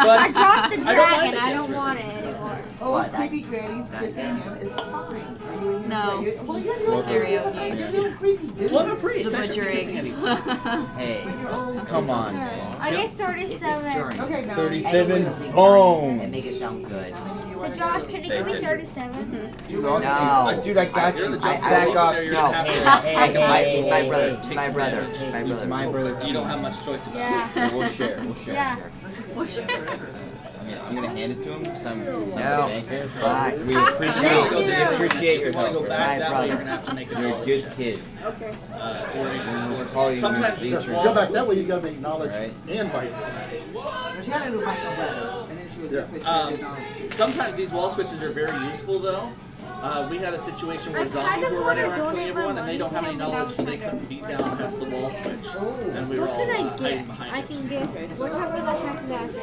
the I don't mind dragon. the I kiss, don't really. want it anymore. Oh, creepy granny's kissing him is fine. Are you in No. Well, you're doing Karaoke. You're doing creepy, dude. Well, I'm a priest. The I shouldn't be kissing butchering. anyone. Hey, come on. I get 37. Okay, now. 37, And boom. make it sound good. Hey, Josh, can you give me 37? No. Dude, I got You're you. the jump Back rope off. there, you're No, gonna have hey, to- hey, my brother, Take my some brother, damage. my He's brother. my brother. You don't have much choice about it. Yeah. We'll share. We'll share. Yeah. I'm gonna hand it to him. Some No. anchors. Bye. We Thank appreciate you. your If you want to go help. back My that way, brother. you're gonna have to make a You're a knowledge good check. kid. Or you can explore. Call you Sometimes your these teacher. Go walls. back that way, you gotta make knowledge Right. and bites. She had to do Michael better. And then she would just switch to knowledge. Sometimes these wall switches are very useful, though. We had a situation where I kind zombies of were wanna running around killing donate everyone, my and they don't have any money to knowledge, so they have couldn't beat down past the wall switch, and we were What all can I hiding get? behind I it. can get whatever the heck that is.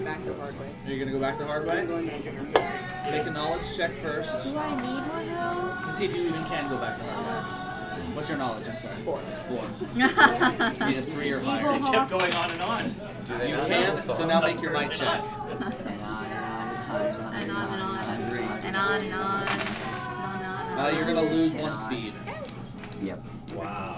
Back the hard way. Are you gonna go back the hard way? Make a knowledge check first Do I need one of those? to see if you even can go back the hard way. What's your knowledge? I'm sorry. 4. You need a 3 or higher. Eagle Kept Hawk. going on and on. You can, so now make your might check. And on and on. And on and on. You're gonna lose 1 speed. Yep. Wow.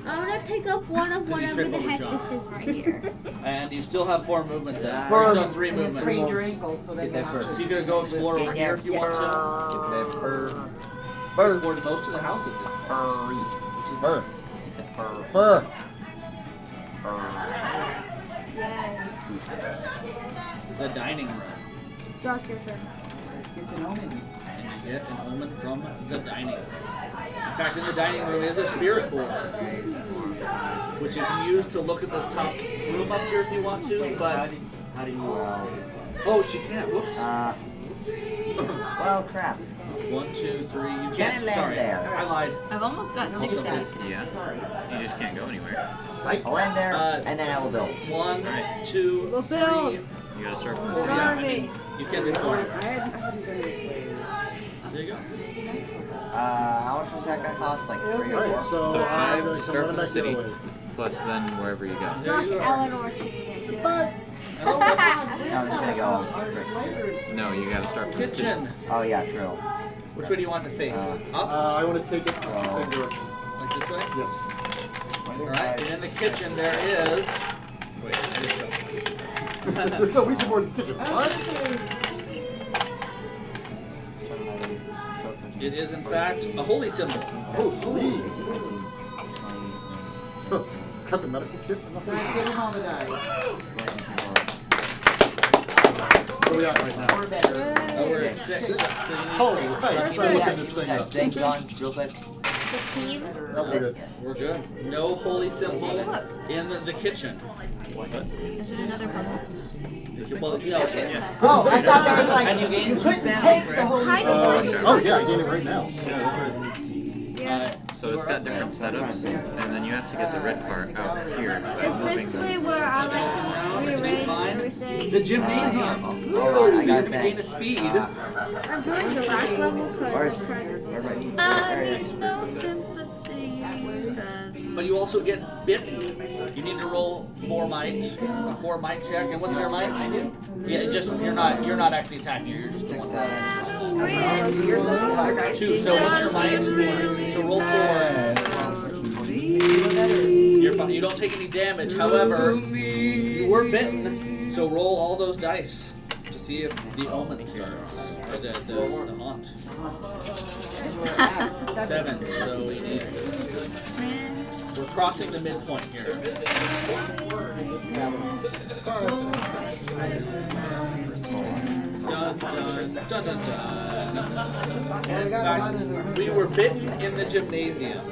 I'm gonna pick up one of Because you whatever trip the over heck John. this is right here. And you still have 4 movement then. Four. You still have 3 And then sprain movements. your ankle so Get then that you're first. So you're gonna go explore over here if you want to. Get that fur. Explored most of the house at this point. Fur. Fur. The dining room. Josh, your turn. It's an omen. And you get an omen from the dining room. In fact, in the dining room is a spirit board, which you can use to look at this top room up here if you want to, but... How do you, Oh, she can't. Whoops. well, crap. 1, 2, 3. You Can can't. it land Sorry, there? I lied. I've almost got 6 cities connected. Yeah. You just can't go anywhere. I'll land there, and then I will build. 1, 2, We'll 3. build. You gotta start from the Hold city. on to me. You can't explore I anywhere. hadn't done it. There you go. How much was that gonna cost? Like 3 or 4? Alright, so So I'm 5 gonna to come start running from the back the other city, way. plus then wherever you go. There Josh you and go. Eleanor singing it too. No, I'm just gonna go. No, you gotta start from the city. Kitchen. Oh yeah, true. Which way do you want to face? Up? I want to take it the same direction. Like this way? Yes. Alright, and in the kitchen there is... Wait, I just showed There's no Ouija board in the kitchen. What? It is in fact a holy symbol. Oh, sweet. Got the medical kit? Guys, give him all the dice. Where we at right now? Or better. Oh, we're at 6. So you need Holy six. right, let's try looking this thing up. Thanks, John, real quick. 15. Oh, we're good. We're good. No holy symbol in the kitchen. Is it another puzzle? Well, you know, Oh, I thought there was like, and you gain you 2 couldn't sound, take the correct? whole. Oh yeah, I gained it right now. So it's got different setups, and then you have to get the red part out here by It's moving. basically where I like rearrange everything. The gymnasium. Hold on, I You're got going to that. gain a speed. I'm doing the last level because I'm trying to I need no sympathy. 'Cause But you also get bitten. You need to roll 4 might, a 4 might check. And what's your might? Yeah, just you're not actually attacking her. You're just the one. 2. So what's your might? So roll 4. You're fine. You don't take any damage. However, you were bitten. So roll all those dice to see if the omen starts or the haunt. 7. So we need. We're crossing the midpoint here. Dun, dun, dun, dun, dun. And in fact, we were bitten in the gymnasium.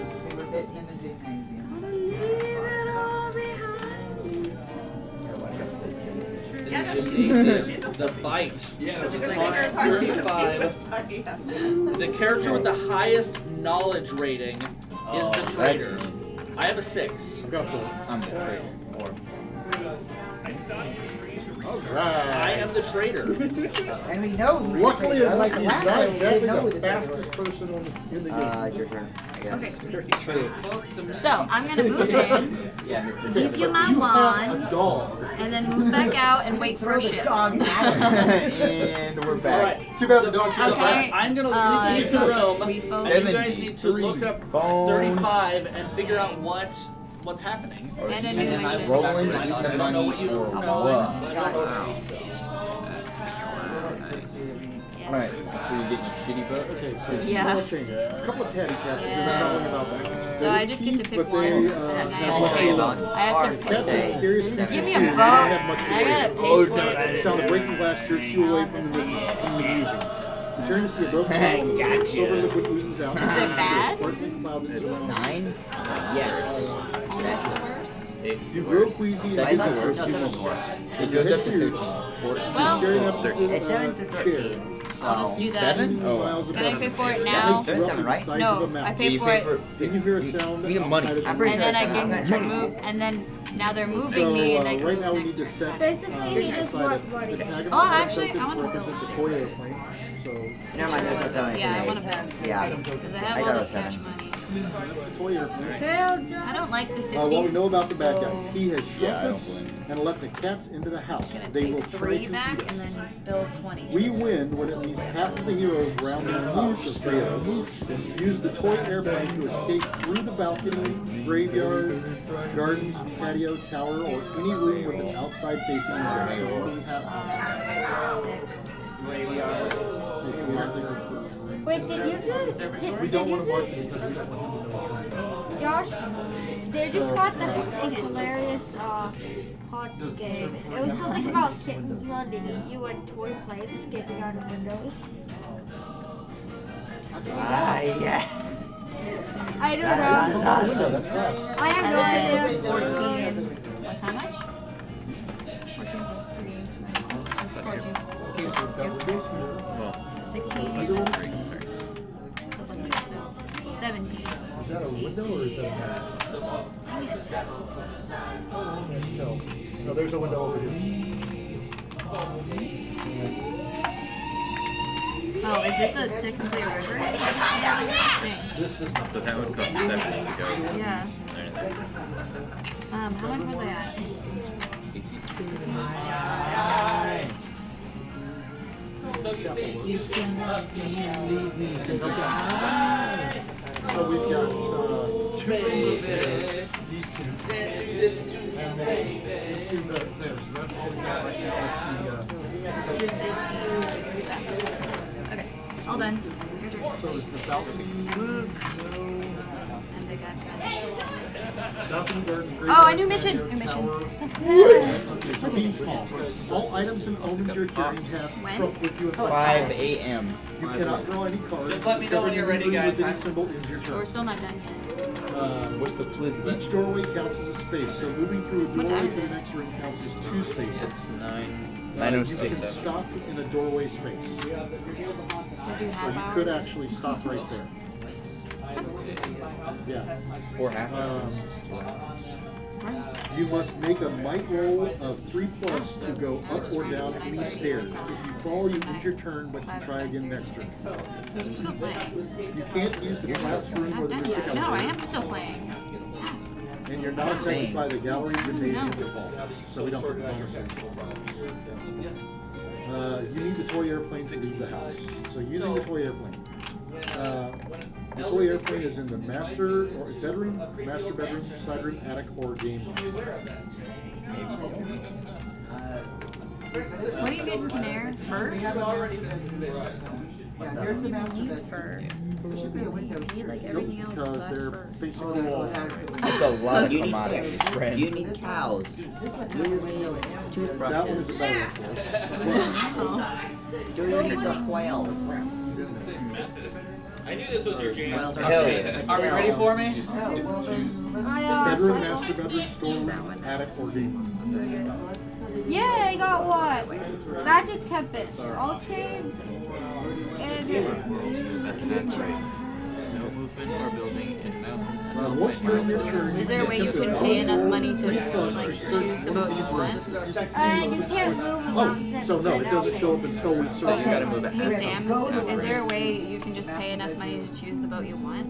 The gymnasium, the bite. Yeah, it's like 35. The character with the highest knowledge rating is the traitor. I have a 6. I got 4. I'm the traitor. 4. Alright. I am the traitor. And we know who's Luckily, the like the he's last not one, we exactly didn't know who the the fastest person in the game. Your turn, I guess. Okay, sweet. True. So I'm gonna move in, Yeah, Mr. give you my You have a wands, dog. and then move back out and wait for a Throw the ship. dog at And we're back. Alright. Too bad the dog So Okay. I'm gonna leave the so room, we and both- you guys need to look up Bones. 35 and figure out what's happening. And a new then I mission. will go back Rolling to my with notes. the I don't know money what you or know. what? Alright, so you're getting a shitty book? Okay, so Yeah. small changes. A couple of tatty cats, because I'm not worried about that. So I just get to pick But one, they, and then I have to pay. I have to Cats are the scariest just cats give me I've a seen. vote. They don't have much I to gotta do. pay for The it. sound of breaking glass jerks you away from the musings. You turn to see a broken bottle, Gotcha. silver liquid oozes out. Is it bad? Sparkling cloud that surrounds 9? Yes. Almost the worst. It's you. the Grow worst. queasy and Second get the worst. what It goes up to 13. Well, Staring up at It's the 7 to 13. chair. I'll just do that. 7? Oh. Miles Can I above pay it. for it That now? makes There's roughly 7, the right? size No, of a mouse. I pay for it, Then you hear a sound Give me the money. outside of I'm the pretty and then I sure can it's seven. move, and then now they're moving So me, and I can right move now we next need to turn. set Basically, he just outside wants of money. the tag of Oh, the actually, I token wanna build represents a too. toy airplane. So Never mind, there's no 7. Yeah, I want to build. Yeah. Because I I have thought all it this was cash 7. money. that's the toy airplane. Failed I don't like the 50s. What we know about the bad so guys, he has Yeah, shrunk I don't us blame and let the cats into the house. I'm gonna They will take try 3 to back eat and us. then build 20. We win when at least half of the heroes round the moose of Kratos use the toy airplane to escape through the balcony, graveyard, gardens, patio, tower, or any room with an outside facing window. So we have Graveyard. okay, so we have the Wait, did you just we don't want to mark it because we don't want to know which one's Josh? They just got this hilarious hot game. It was something about kittens run to eat you and toy planes escaping out of windows. Yeah. I don't That's know. window, that's glass. I have no idea. 14 plus how much? 14 plus 3. 14 plus 2. Well, 16. plus 3, sorry. So plus 3, so 17. Is that a window or is that a I need a 2. no? No, there's a window over here. Oh, is this a technically a river? Dang. This is So that would cost 7 to go. Yeah. There. How much was I at? 18. So we've got 2 rooms upstairs, these 2, and these 2 there. So that's all we got right now. Okay, all done. Your turn. So is the balcony, Moved. And they got balcony garden, Oh, a new mission. New mission. Okay, so being small. All items and omens you're carrying have trump with you at 5 a.m. You cannot draw any cards. Just let me know when you're ready, guys. With any symbol is your We're turn. still not done yet. What's the plisma? Each doorway counts as a space, so moving through a What time doorway is to the it? next room counts as 2 spaces. It's 9. You 9:06. can stop in a doorway space. We do So half you hours. could actually stop right there. Yeah. 4 half hours. You must make a might roll of 3+ to go up or down any stairs. If you fall, you end your turn, but you try again next turn. I'm still playing. You can't use the classroom or Not the done mystic yet. No, I elevator, am still playing. and you're not affected by the gallery, gymnasium, or vault. So we don't get the bonuses. You need the toy airplane to leave the house. So using the toy airplane. The toy airplane is in the master bedroom, side room, attic, or game room. What are you getting, Canaire? Fur? Yeah, here's the mouse. You need fur. Should be a window. You need like everything else Because but they're fur. facing the wall. That's a lot of You need- commodities, friend. You need cows. You need That one is a toothbrushes. better one. Do you need the whales? I knew this was your jam. Whales are Hell big. yeah. Are we ready for me? Bedroom, master bedroom, storeroom, attic, or game room. Yeah, I got one. Magic Tempest. All chains and That's right. No move open or building in mountain and Once during your turn, Is there a way you can pay enough money to like choose the boat you want? You can't move mountains. So no, it doesn't show up until we search. you gotta move it. Hey Sam, is there a way you can just pay enough money to choose the boat you want?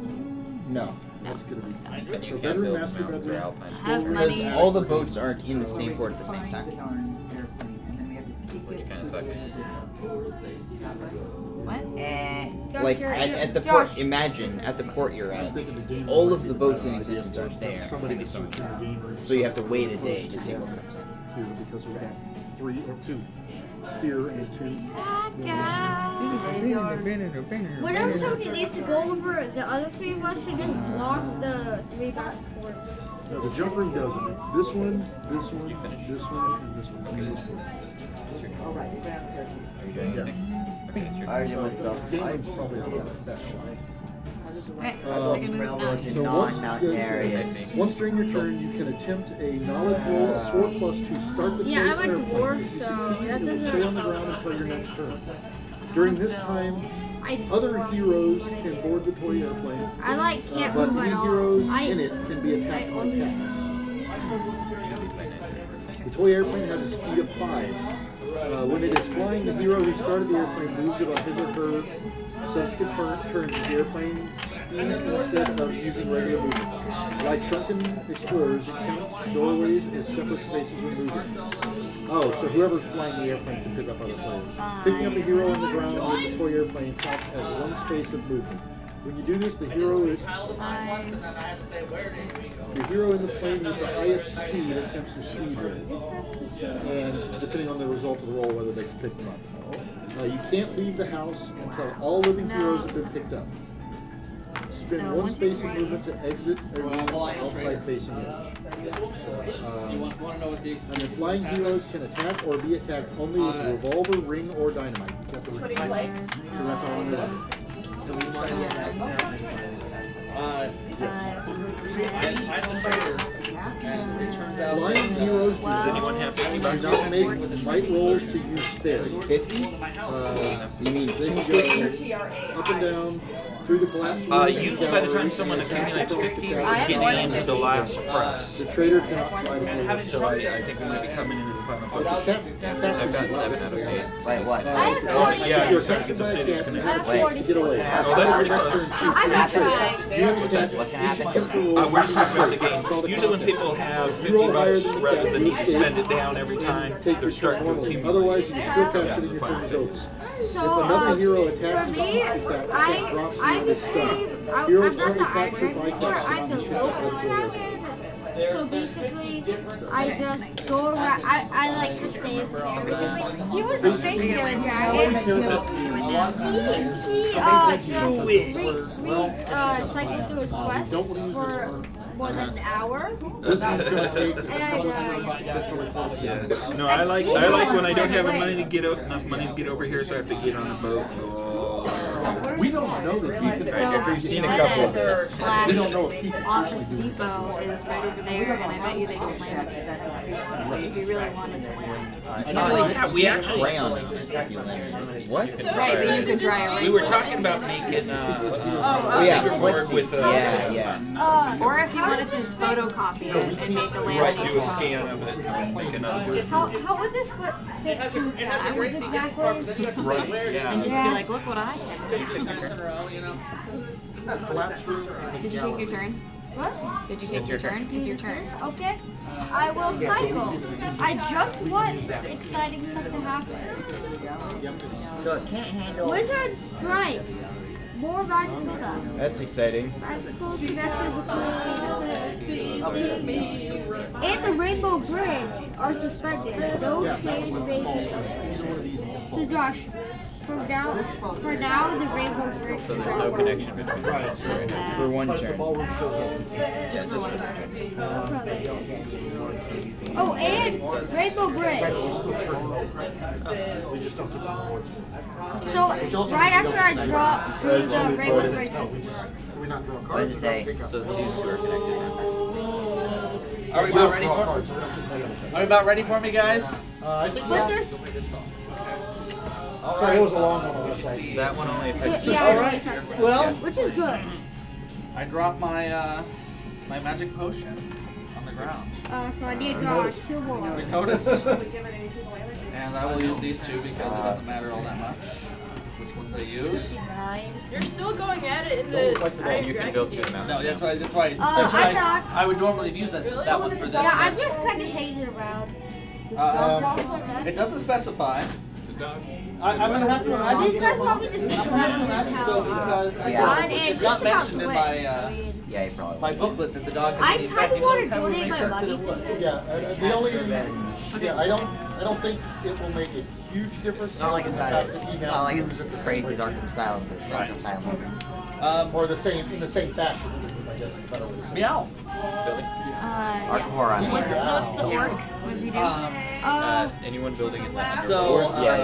No. No, That's gonna be that's not. And you So can't bedroom, build master mountains or bedroom. alpine. Have Because money. all the boats aren't in the same port at the same time. Which kind of sucks. What? Like at the port, imagine at the port you're at, all of the boats in existence are there. Somebody was searching the game room. So you have to wait a day to see what comes in. Here, because we got 3 or 2 here and 2. Whenever somebody needs to go over, the other 3 of us should just block the 3 best ports. No, the jump ring doesn't. This one, this one, this one, and this one. And this one. All right, you ran there. Are you doing anything? Okay, it's your I already turn. did my stuff. Game room's probably the best shot. Right, built we can move railroads now. in So once, non-mountain areas. once during your turn, you can attempt a knowledge roll, sword plus to start the Yeah, place I'm a airplane. dwarf, If you so succeed, that it will doesn't- stay on the ground until your next turn. During this time, other heroes can board the toy airplane, I like can't but move any at all. heroes I in it can be attacked by attacks. The toy airplane has a speed of 5. When it is flying, the hero who started the airplane moves about his or her subsequent turn to the airplane speed instead of using regular movement. Like shrunken explorers, it counts doorways as separate spaces when moving. Oh, so whoever's flying the airplane can pick up other players. Picking up a hero on the ground with the toy airplane counts as 1 space of movement. When you do this, the hero in the plane with the highest speed attempts to speed roll. And depending on the result of the roll, whether they can pick them up. You can't leave the house until all living heroes have been picked up. Spend So 1 space of movement to exit a room outside facing edge. And the flying heroes can attack or be attacked only with a revolver, ring, or dynamite. You got the ring. So that's all in the weapon. Flying heroes Does anyone have $50? do not make might rolls to use spare. 50? You mean They can go up and down through the collapse room. Usually by the time someone accumulates 50, we're getting into the last press. The trader cannot fly the So I think we might be coming into the final push. I've got 7 out of 8. Wait, what? Yeah, you're trying to get the cities connected. Wait. Get away. Oh, that's pretty close. What's that? What's gonna happen? We're just talking about the game. Usually when people have $50 rather than need to spend it down every time, they're starting to accumulate. Otherwise, you can still capture it and your turn is over. If another hero attacks for and me, bounces that drops I'm the stuff. Heroes not only the captured Iron by Dragon, I'm the capturing local dragon. So basically, I just go around, I like stand there. Basically, he was a stationary dragon. He cycled through his quest for more than an hour. Yeah. No, I like when I don't have enough money to get over here, so I have to get on a boat and go all We don't know that he can. So We've seen a couple of them. slash We don't know if he can Office Depot is right over there, and I bet you they don't land at that side. If you really wanted to land. yeah, we actually. Crayon. What? Right, but you could dry erase. We were talking about making yeah, paperboard with yeah. Or if you wanted to just photocopy it and make a laminated right, do a copy. scan of it and make another. How would this fit 2 times exactly? Right, yeah. And just be like, look what I have. Did you take your turn? What? Did you take your turn? It's your turn. Okay. I will cycle. I just want exciting stuff to happen. So it can't handle. Wizard Strike. More random stuff. That's exciting. Practical connections and the Rainbow Bridge are suspended. No change made. So Josh, for now, the Rainbow Bridge So is there's no connection between us for 1 turn. Just for 1 turn. Oh, and Rainbow Bridge. So right after I draw through the Rainbow Bridge. What does it say? So these 2 are connected now. Are we about ready for me, guys? I think But so. there's Sorry, it was a long one. That one only affects yeah, All right. Well, which is good. I drop my my magic potion on the ground. So I need Josh 2 more. We noticed. And I will use these 2 because it doesn't matter all that much which ones I use. You're still going at it in the. You can go through the mountains. No, that's why I would normally have used that one for this. Yeah, I'm just kind of hanging around. It doesn't specify. I'm gonna have to imagine. These guys want me to sit around and tell. It's not mentioned in my Yeah, you probably. my booklet that the dog has I any kind effect, of want to even though it donate makes my sense that money. it would. Yeah, the only, yeah, I don't think it will make a huge difference. It's not like it's bad. If he It's now not like uses it's the crazy same as way. Arkham Asylum because Arkham Asylum. Or the same, in the same fashion, I guess is a better way to say it. Meow. Arkham Horror. What's the orc? What does he do? Anyone building in that? So, Alright,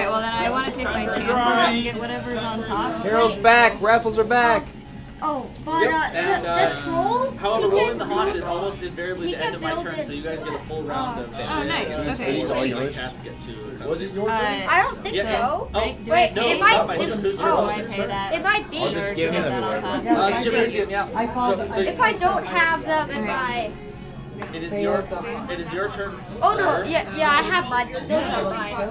well then I want to take my chances and get whatever's on top. Harold's back. Raffles are back. Oh, but And, the troll. however, he rolling can the haunt is build- almost invariably he the end can of my build turn, it. so you guys get a full round of. Oh, nice. Okay. All your cats get to. Was it your turn? I don't think Yeah. so. Oh, Wait, no, it it's might. not my turn. Whose turn Oh, was it? Pay that. it might be. I'll just give him everywhere. Gymnasium, yeah. So If I don't have them in my. it is your turn. Oh no! sir. Yeah, I have mine. Those are mine.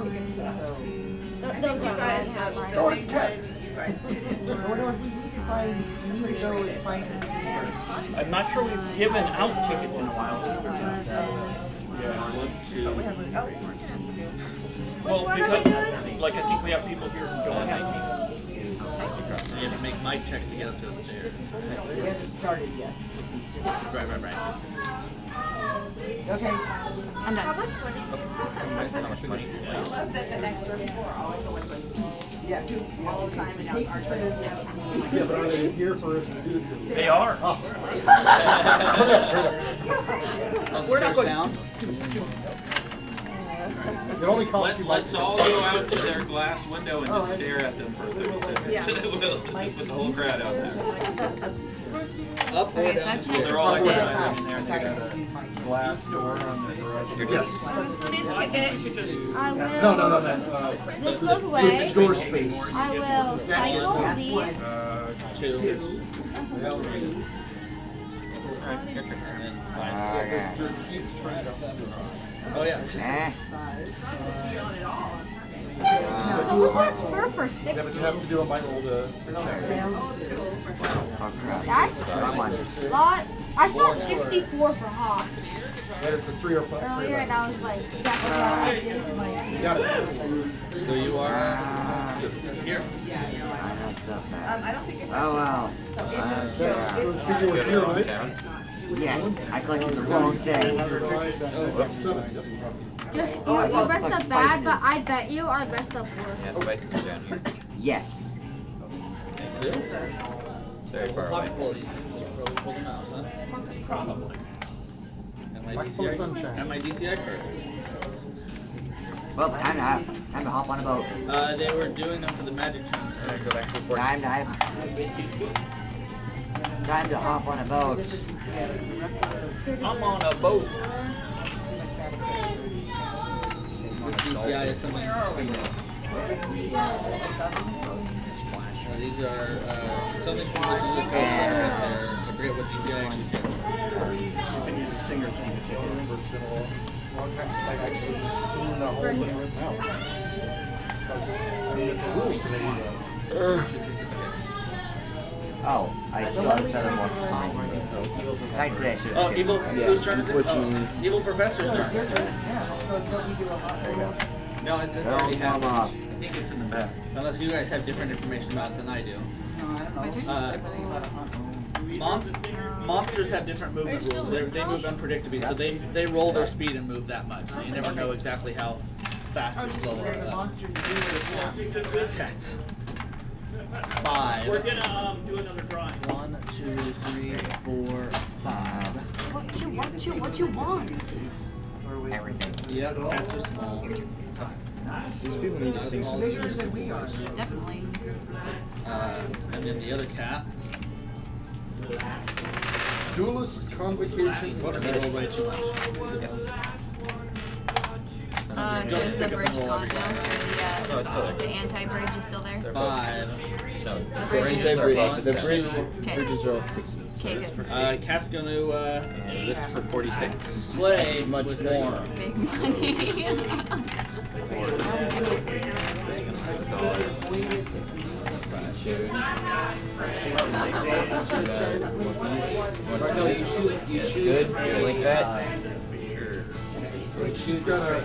Those are mine. I'm not sure we've given out tickets in a while. Well, because, like, I think we have people here who don't have tickets. You have to make mic checks to get up those stairs. It hasn't started yet. Right. Okay. I'm done. How much money? How much money? I love that the next door people are always the ones like, Yeah. all the time and now it's our turn. Yeah, but are they here for us to do the They are. Oh. We're not going down. It only costs you Let's all go out to their glass window and just stare at them for 30 seconds. We'll just put the whole crowd out there. Up or Okay, so down I've the stairs. They're all connected exercising in there. They got a glass door on the garage. You're just. Who needs a ticket? I will. No. This goes away. It's your space. I will cycle these. 2. Alright, your turn. And then 5. Your keys turned up. Oh yeah. So who wants fur for Yeah, but 60? you have to do a mic roll to. That's a lot. I saw 64 for Hawks And it's a 3 or 5. earlier, and I was like, that's what I did. You got it. So you are here. I don't think it's Oh wow. So you were here, right? Yes, I collected the wrong thing. Just, you're best of bad, but I bet you are best of worse. Yeah, spices are down here. Yes. Very far away. Pull these things. Pull them out, huh? Probably. And my Like full DCI, sunshine. and my DCI cards. Well, time to hop on a boat. They were doing them for the magic tournament. Alright, go back to report. Time to hop on a boat. I'm on a boat. Which DCI is something? These are something from the coast there. I forget what DCI actually stands for. I need a singer thing to take. I remember it's been a long time since I've actually seen the whole thing written out. I mean, it's a rules committee. Oh, I still have feather more for signs. Technically, I should have. Oh, evil. Whose turn is it? Oh, it's evil professor's turn. There you go. No, it's Don't already warm happened. up. I think it's in the back. Unless you guys have different information about it than I do. Monsters have different movement rules. They move unpredictably, so they roll their speed and move that much. So you never know exactly how fast or slow they are. That's 5. We're gonna do another drawing. 1, 2, 3, 4, 5. What you want? Everything. Yep, cats are small. These people need to sing some music. Definitely. And then the other cat. Duelist's Convocation. Whoops, I rolled way too much. Yes. So is the bridge gone now? No, it's still there. The anti-bridge is still there? 5. No, The bridge is the bridges are all fixed. Okay, good. Cat's gonna This is for 46. play Much with more. Big money. Good. Like that. She's gonna.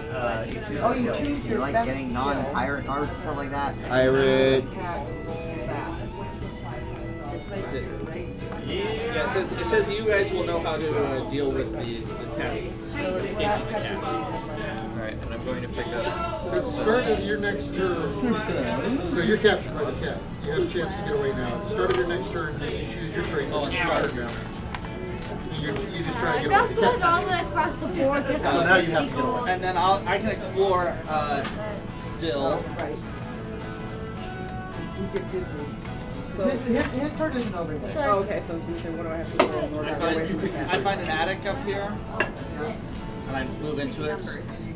Oh, you choose You your like best. getting non-pirate cards and stuff like that? Pirate. Yeah, it says you guys will know how to deal with the cat. Escaping the cat. Alright, and I'm going to pick up. So at the start of your next turn, so you're captured by the cat. You have a chance to get away now. At the start of your next turn, you choose your trait. Oh, and start now. You just try to I'm get not away. going all the way across the board just So now you have to get away. And then I can explore still. Right. You get his move. So his turn isn't over yet. Sure. Oh, okay, so I was gonna say, what do I have to do in order to get away from the cat? I find an attic up here, and I move into it.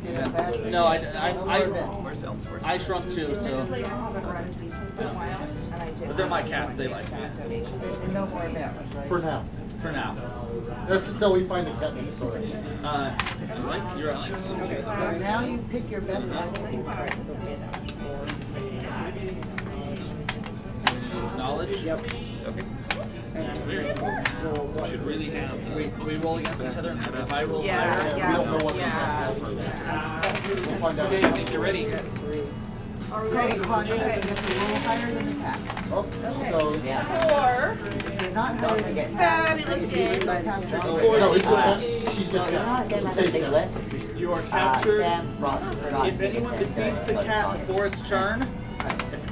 You get a bad No, Where's Elmsworth? I shrunk too, so. Typically, I haven't run season for a while, and I did. But they're my cats, they like me. And no more events, right? For now. For now. That's until we find the cat in the story. You're on. Okay, so now you pick your best lesson. Knowledge? Yep. Okay. Very cool. Should really have. We roll against each other, and if I roll Yeah, higher, yeah, we don't know what yeah. We'll find out. Okay, I think you're ready. Okay, Con, go ahead. You have to roll higher than the cat. Oh, so. Yeah. 4. If you're not higher than the cat, Fabulous game. No, it's just, she just got. Sam has a big list. you are captured. Sam brought If anyone defeats the cat before its turn,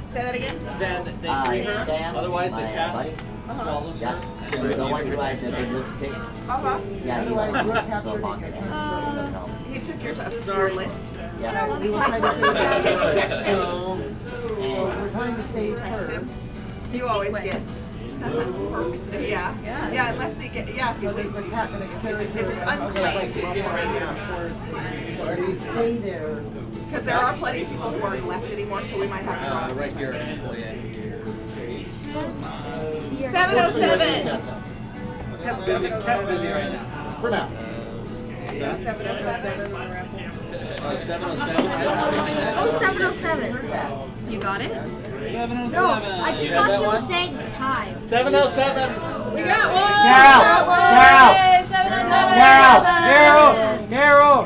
Say that again? then they free her. Sam, Otherwise, the my cat buddy. swallows Yeah. her. So the one who has a big list of tickets. Uh-huh. Yeah, he Otherwise, wants you're to captured go and on. you He took your Sorry. your list. Yeah. we were trying to Text him. we're trying to save Text her. him. You always gets perks. Yeah. Yeah, unless he get, yeah, if you wait. The cat gonna carry If it's unclaimed, stay there. because there are plenty of people who aren't left anymore, so we might have to Right here. 707. Cat's busy right now. For now. 707. 707. I don't know anything else. Oh, 707. You got it? 707. No, I just You thought have she that was one? saying the time. 707. We got one. Yay, 707. Carol!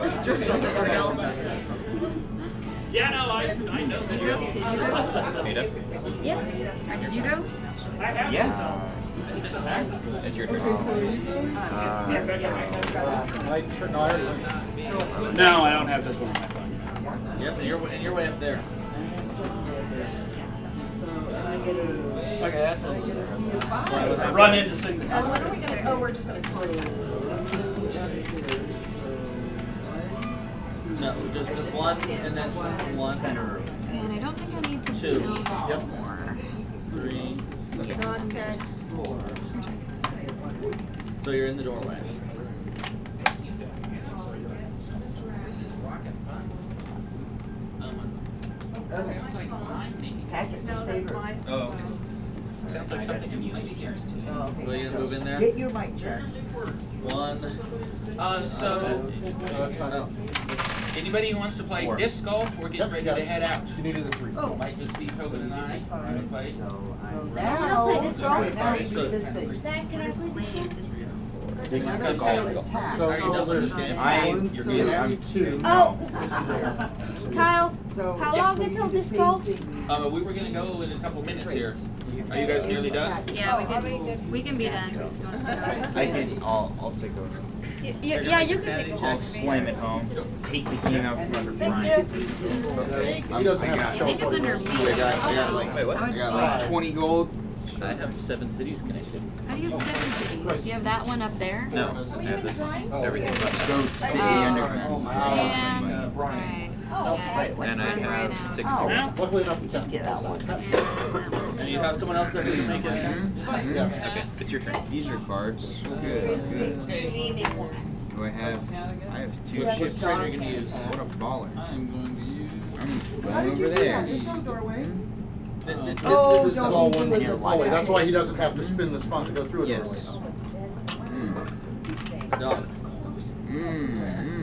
This journey was real. Yeah, no, I know. Did you go? Nita? Yep. Or did you go? Yeah. It's your turn. No, I don't have this one on my phone. Yep, and you're way up there. Okay, that's run into signature. What are we gonna? Oh, we're just gonna. No, just one, and then one. And I don't think I need to 2. build Yep. more. 3. Nonsense. 4. So you're in the doorway. Patrick, No, that's mine. Oh, okay. Sounds like something I'm used to hearing. Will you move in there? Get your mic check. 1. So, anybody who wants to play disc golf, we're getting ready to head out. You needed a 3. Might just be Tobin and I. Gonna play. Now, play this golf. now you do this thing. Dad, can I play this game? Another set of tasks. So there's, I'm 2. Oh, Kyle, So, how long so you until do the disc same golf? thing. We were gonna go in a couple minutes here. Are you guys nearly done? Yeah, we can be done. If you want to start. I can. I'll take over. Yeah, you can take I'll it. slam it home. Take the game out from under Thank Brian. you. He doesn't have to I show think it's under I B. got like How much do you like 20 gold. I have 7 cities connected. How do you have 7 cities? You have that one up there? No, I have this everything. Go city underground. And, right. And I have 6 Oh, to luckily enough, we can't get that one. And you have someone else that can make it. Okay, it's your turn. These are cards. Good, good. Do I have 2 Which ships. trade are you gonna use? What a baller. I'm going to use. I'm How going did over you do there. that? There's no doorway. This This is don't all need to one with here. this light. That's why he doesn't have to spin the spot to go through it. Yes. Dog.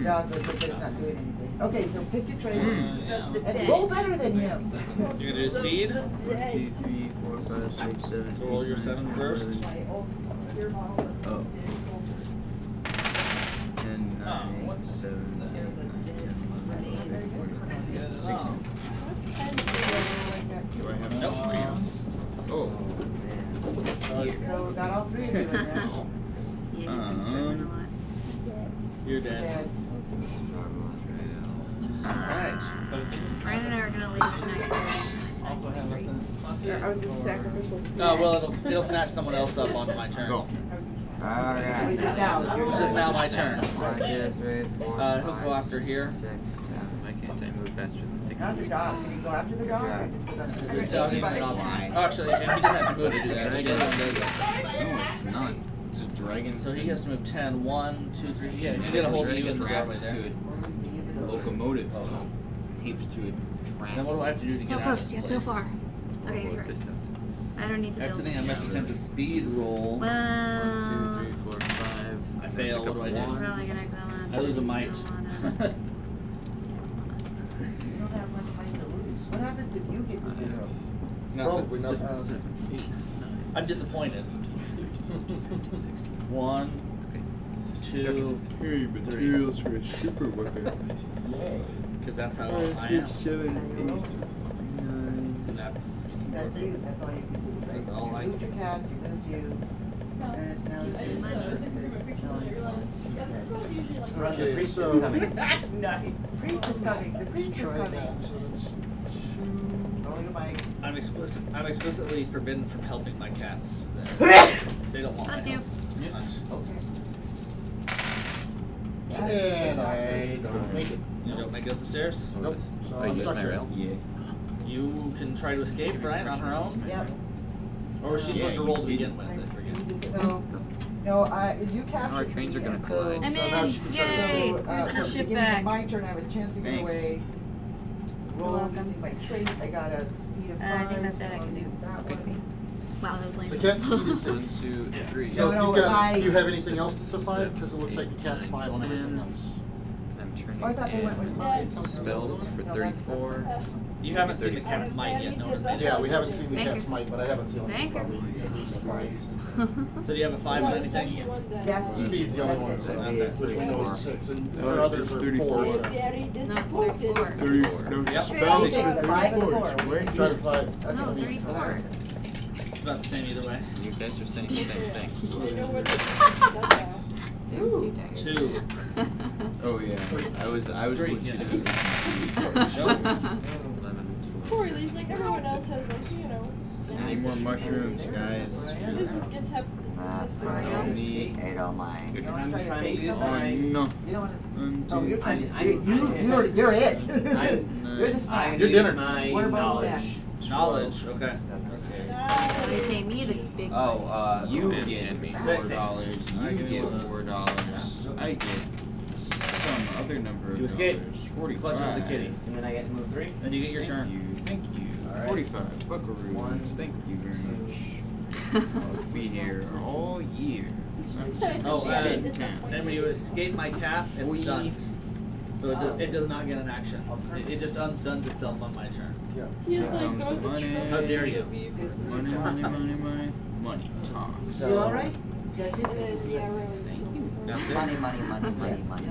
Dog looks like it's not doing anything. Okay, so pick your trade. And roll better than him. You're gonna do speed. 1, 2, 3, 4, 5, 6, 7. So roll your 7 first. Oh. 10, 9, 8, 7, 8, 9, 10, 11, 12, 13, 16. Do I have Nope. Oh. Here. So got all three of you in there. You're dead. Alright. Ryan and I are gonna leave tonight. I was a sacrificial seed. Oh, well, it'll snatch someone else up onto my turn. Go. Alright. This is now my turn. 1, 2, 3, 4, He'll go after here. 6, 7. Why can't I move faster than 60? Not the dog. Can you go after the dog? Or just go after the The dog is an option. Oh, actually, and he doesn't have to move to do that. He does No, it's not. It's a dragon. So he has to move 10. 1, 2, 3. Yeah, you get a whole thing in the doorway there. to a locomotive taped to a tram. Then what do I have to do to So get out of close, this yet place? so far. Okay, your turn. Existence. I don't need to build. Exiting, I must attempt a speed roll. 1, 2, 3, 4, 5. I fail. What do I do? Probably gonna go last. I lose a might. You don't have much money to lose. What happens if you get the zero? Probably Nothing. nothing. 7, 8, 9. I'm disappointed. 1, 2, Hey, materials for a super weapon. because that's how I am. 7, 8, 9. And that's That's you. That's all you can do. That's all You I moved your cats, you moved you. And it's now Okay, Priest so is coming. Nice. Priest is coming. The priest is coming. Rolling a mic. I'm explicitly forbidden from helping my cats. They don't want Bless my you. help. and I don't make it. You don't make it up the stairs? Nope. So Oh, I'm you stuck used my here. rail? Yeah. You can try to escape, right, on her own? Yep. Or was she Yeah, supposed to you roll to did. begin with? I forget. No, you captured Our trains are me, gonna and collide. I'm So now in. she can start- Yay! So, Here's from the the ship beginning back. of my turn, I have a chance to get Thanks. away. You're Roll welcome. using my trait, I got a speed of 5. I think that's it I can do. Okay. Wow, that was lame. The cat's key to 1, 6. 2, 3. So if No, you've got, I- do you have anything else that's a 5? Because it looks like the cat's 5 on everything else. I'm turning Oh, I thought they went with mine. spells for 34. You haven't seen the cat's might yet, no one made it. Yeah, we haven't seen the Banker. cat's might, but I have a feeling it's Banker. probably at least a 5. So do you have a 5 on anything? Yes. Speed's the only one that's Okay. which we know is a 6, and No, our others it's are 34. 4. So. No, it's 34. 30, no Yep. spells Take the for 5 and 34. 4. Try to 5. No, 34. It's about the same either way. You guys are saying the same thing. Seems too tired. 2. Oh yeah, I was Three, legitimately Nope. 11, Poor Lee's like everyone else has like, you know. Need more mushrooms, guys. This just gets hep. Need. Ate all mine. You don't want to try to save Oh somebody. no. You don't want to. 1, Oh, 2, you're 3, trying to. You're it. You're the snack. Your dinner. What about that? Knowledge, okay. They pay me the big. you And get me. $4. You get $4. I get some other number of You escape. dollars. Clutches the 45. kitty. And then I get to move 3. And you get your Thank turn. you. Thank you. Alright. 45 buckaroos. Thank you very much. I'll be here all year. Oh, Sit down. then when you escape my cat, it's stunned. So it does not get an action. It just unstuns itself on my turn. He's Here like, comes the goes a money. How dare you? Money, money, money, money. Money toss. You all right? That's it. Yeah, really. That's it? Money, money, money, money, money, money.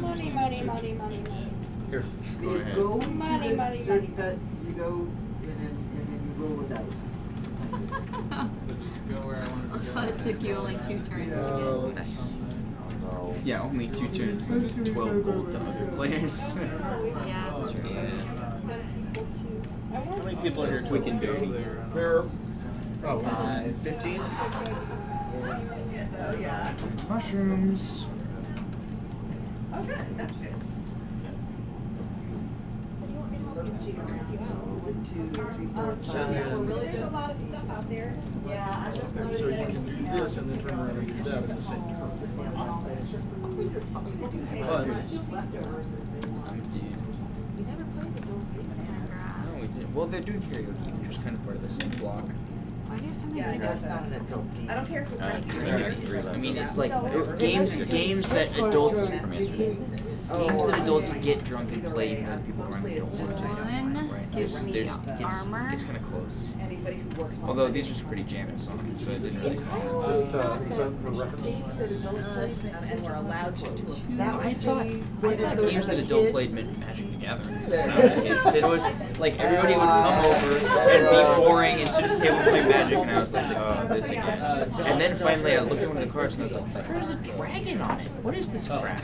Money, money, money, money, money. Here. Go You ahead. go Money, to money, the money. shortcut, you go, and then you roll the dice. It took you only 2 turns to get. Yeah, only 2 turns and 12 gold to other players. Yeah, that's true. How many people are here? Quick and dirty. There. Oh, 15? Mushrooms. Oh, good, that's good. There's a lot of stuff out there. Yeah, I just So you can do this and then turn around and do that in the same turn. No, we didn't. Well, they're doing karaoke, which is kind of part of the same block. Why do you have so many Yeah, tickets? that's not an adult game. I don't care if it's I mean, it's like games that adults get drunk and play even though people around don't want to. One gives me armor. It's kind of close. Anybody who works on Although these are some pretty jamming songs, so it didn't really follow. Is that for reference? and we're allowed to do it. That was I thought games that adult played meant Magic the Gathering. It was like everybody would come over and be boring and sit at the table and play Magic, and I was like, oh, this again. And then finally I looked at one of the cards and I was like, this card has a dragon on it. What is this crap?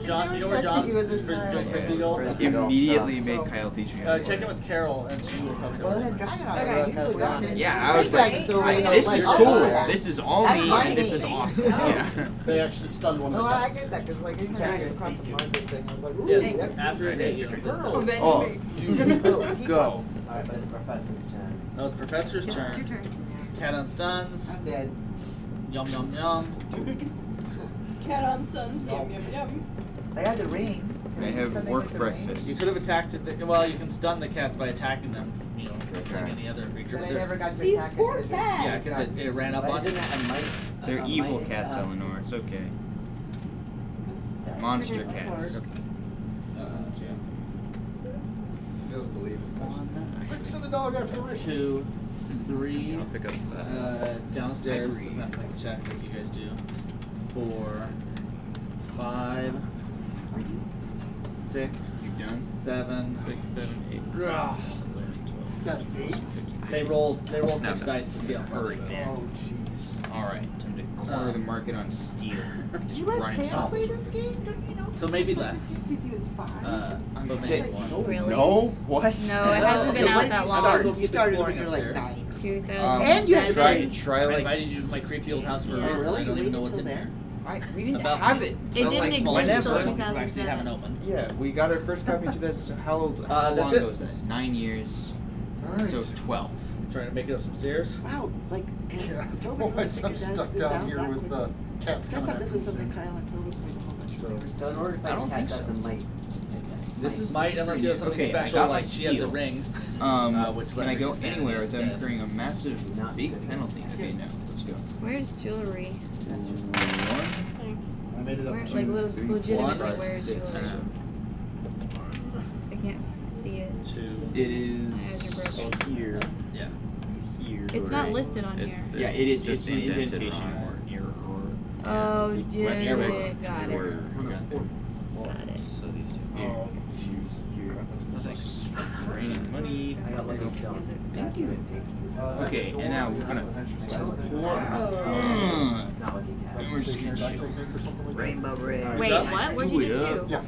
John, you know where John is doing frisbee golf? Immediately made Kyle teach me. Check in with Carol and she will probably Well, then dragon on it. Yeah, I was like, this is cool. This is all me, and this is awesome. Yeah. They actually stunned one of Oh, the I guys. get that because like you can't get across the market thing. I was like, ooh, Yeah, that's after a day, you Oh, dude, go. Alright, but it's Professor's turn. No, it's Professor's Yes, it's turn. your turn. Cat on stuns. I'm dead. Yum yum yum. Cat on sun. Yum yum yum. They had the ring. I have Something work with the ring. breakfast. You could have attacked it. Well, you can stun the cats by attacking them. You know, like any other creature. But they never got to These attack poor it. cats. Yeah, because it ran up on Isn't you. that a might? They're a evil might, cats, Eleanor. It's okay. Monster cats. He doesn't believe it. Quick, send the dog after Rich. 2, 3. I'll pick up Downstairs. Ivory. Doesn't have to make a check like you guys do. 4, 5, 6, You done? 7, 6, 7, 8. Ugh. Got 8? They roll 6 No. dice to see how far. Hurry. Oh, jeez. Alright, time to corner the market on steel. Did you Just let run it. Sam play this game? Don't you know? So maybe less. Since he was 5. I'm But ta- maybe 1. Really? No? What? No, it hasn't been out that long. You started when you were like Upstairs. 9. 2007. And you had Try I like. invited you to my creepy old house for a Yeah. reason. Really? I don't You even know waited what's in till there. Right, we didn't About- have it. It till, didn't like, exist whenever. till You actually haven't 2007. opened. Yeah, we got our first copy in 2000. How that's long it. ago was that? 9 years. So 12. Trying to make it up some stairs. Wow, like, Yeah. Toby Oh, my really son's figured stuck this down out here that with quickly. cats I coming thought this after was me. something Kyle and Toby played a whole bunch of. So in order to I fight don't the cats, think that's so. a might. This is Might, unless you have something okay, I special got like my she had the steel. ring. Which Can let I her go stand anywhere against without it. incurring a massive, big penalty? Okay, no. Let's go. Where's jewelry? 1, I made it up Where, to like, 3, legitimately, 4, where's 6, jewelry? 7. I can't see it. 2. It Eyes is are broken. here. Yeah. Here. It's not listed on here. It's, Yeah, it is. just It's an indented indentation wrong. or error or. Oh, West dude, York. got it. Got it. So these two. Oh, Raining money. I got Lego Stone. Thank you. Okay, and now we're gonna teleport. Not with you, And we're just gonna shoot. Rainbow Bridge. Wait, what? What'd you just do? Yeah. Use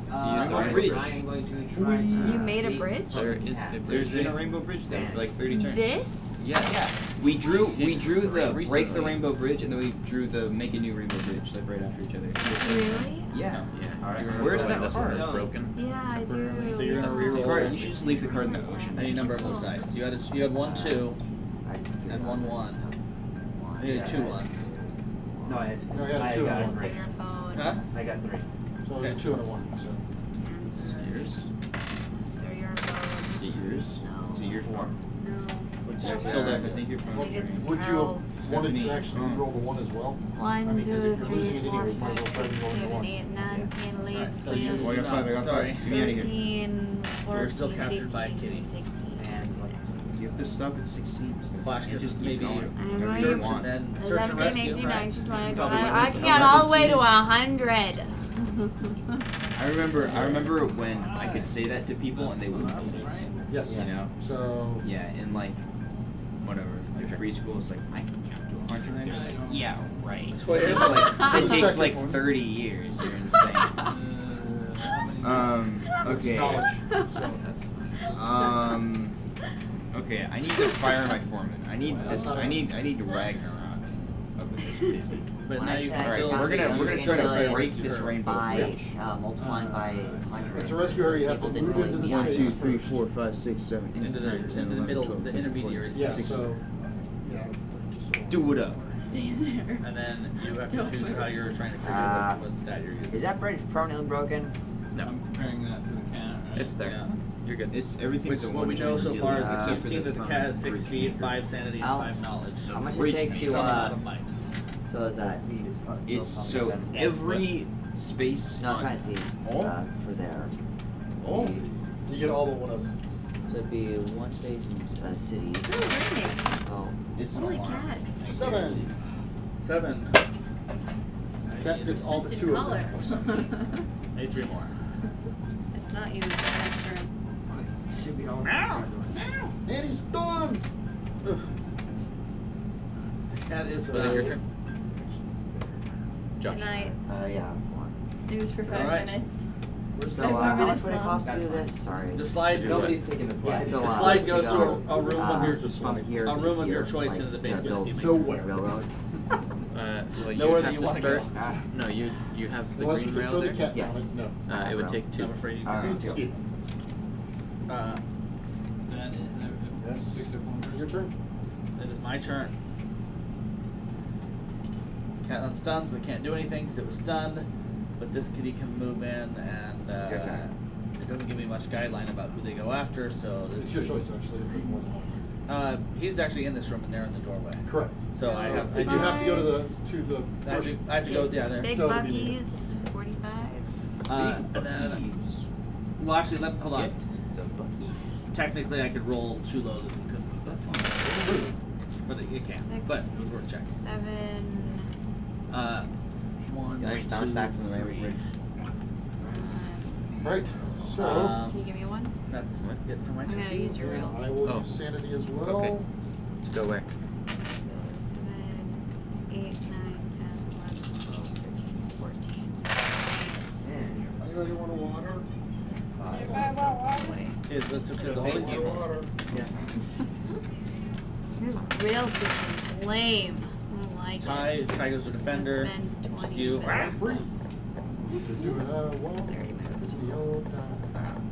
the I'm bridge. going to try to You made a bridge? There is a There's bridge. been a rainbow bridge there for like 30 turns. This? Yes. We drew the break the Recently. rainbow bridge and then we drew the make a new rainbow bridge like right after each other. Really? Yeah. Alright. Where's that This card? one is broken. Yeah, I do. So you're gonna The reroll. card. You should just leave the card in the ocean. Any number of those dice. You had 1, 2, and 1, 1. You had 2 1s. No, I had. No, you had I two got and one. It's three. on your phone. Huh? I got 3. So it was a 2 and a 1. So. It's yours. It's on your phone. Is it yours? No. Is it your phone? No. Still there, I think you're I from. think it's Would you Carl's. have wanted to actually roll the 1 as well? I 1, mean, 'cause if 2, you're losing 3, it 4, anyway, you might as well 5, try to 6, roll the 7, 1. 8, 9, 10, 11, So you- 12, Oh, I got 5. I got Sorry. 5. Get me out of here. 13, 14, We're still captured by a 15, kitty. 16, You have to stop at 16. Steph. Flash You could just keep maybe going. I'm If ready. you search want. and then search and 17, rescue. 18, 19, 20, Probably 21. I wouldn't can get all the way to 17. 100. I remember when I could say that to people and they wouldn't believe me. Yes. You know? So. Yeah, in like whatever, like preschool, it's like I can count to 100. They're like, yeah, right. It takes like 30 years. You're insane. Okay. Okay, I need to fire my foreman. I need this. I need to Ragnarok up But When now I you said can still. we're gonna try to break rescue this her. rainbow by bridge. multiplying by 100. To rescue her, you have to People didn't move into believe the me. 1, space 2, 3, first. 4, 5, 6, 7, 8, Into the 9, 10, into the 11, middle, 12, the 13, intermediary 14, Yeah, 6. so, yeah. Do it up. Stand there. And then you have to Don't choose move. how you're trying to figure out what stat you're using. Is that bridge permanently broken? No. I'm comparing that to the cat, right? It's there. Yeah. You're good. It's everything's Which a what we know so one-turn far deal, is that except you've for seen that the cat has 6 bridge speed, maker. 5 sanity, and How- 5 knowledge. How much it Bridge take And to some amount of might. so is that It's so every space. No, I'm trying to see for there. Oh, you get all but one of them. So it'd be one space in city. Still raining. Oh, It's Holy not long. cats. 7. 7. That gets all Just but in 2 color. of them. Need 3 more. It's not you, it's the next room. should be all. And he's done! Cat is Was it your turn? Good Josh. night. Yeah. Snooze for 5 Alright. minutes. So Five more how much minutes would it long. cost to do this? Sorry. The slide. Nobody's taking the slide. So, the slide goes to go, a room of your from here a to room of your here, choice like, into the to basement build if you make nowhere. railroad. Well, you Nowhere that have you to wanna start. go. No, you have the Unless green we rail throw the there. cat Yes. down it, no. It would take 2. I'm afraid you Alright. can. Skip. Yes. It's your turn. It is my turn. Cat unstuns but can't do anything because it was stunned. But this kitty can move in and Your turn. it doesn't give me much guideline about who they go after. So It's your choice, actually. If you want. he's actually in this room and they're in the doorway. Correct. So I have. If you have to go to the I have first. to, I have to go. Yeah, there. Big So it'd be- Bucky's, 45. And then. Well, actually, hold on. Technically, I could roll too low. But it can't. 6, But it was worth checking. 7. 1, Yeah, I just bounced back from the railroad bridge. Right. So. Can you give me 1? That's it for my I'm turn. gonna use your rail. I will Oh. use sanity as well. Okay. Go where? So 7, 8, 9, 10, 11, 12, 13, 14, Anybody want a water? 20. Is this because the Always holy want symbol? water. Yeah. This rail system's lame. I don't like it. Ty goes to defender. Spend Which is 20 you. minutes. Free. To do it, walk the old time.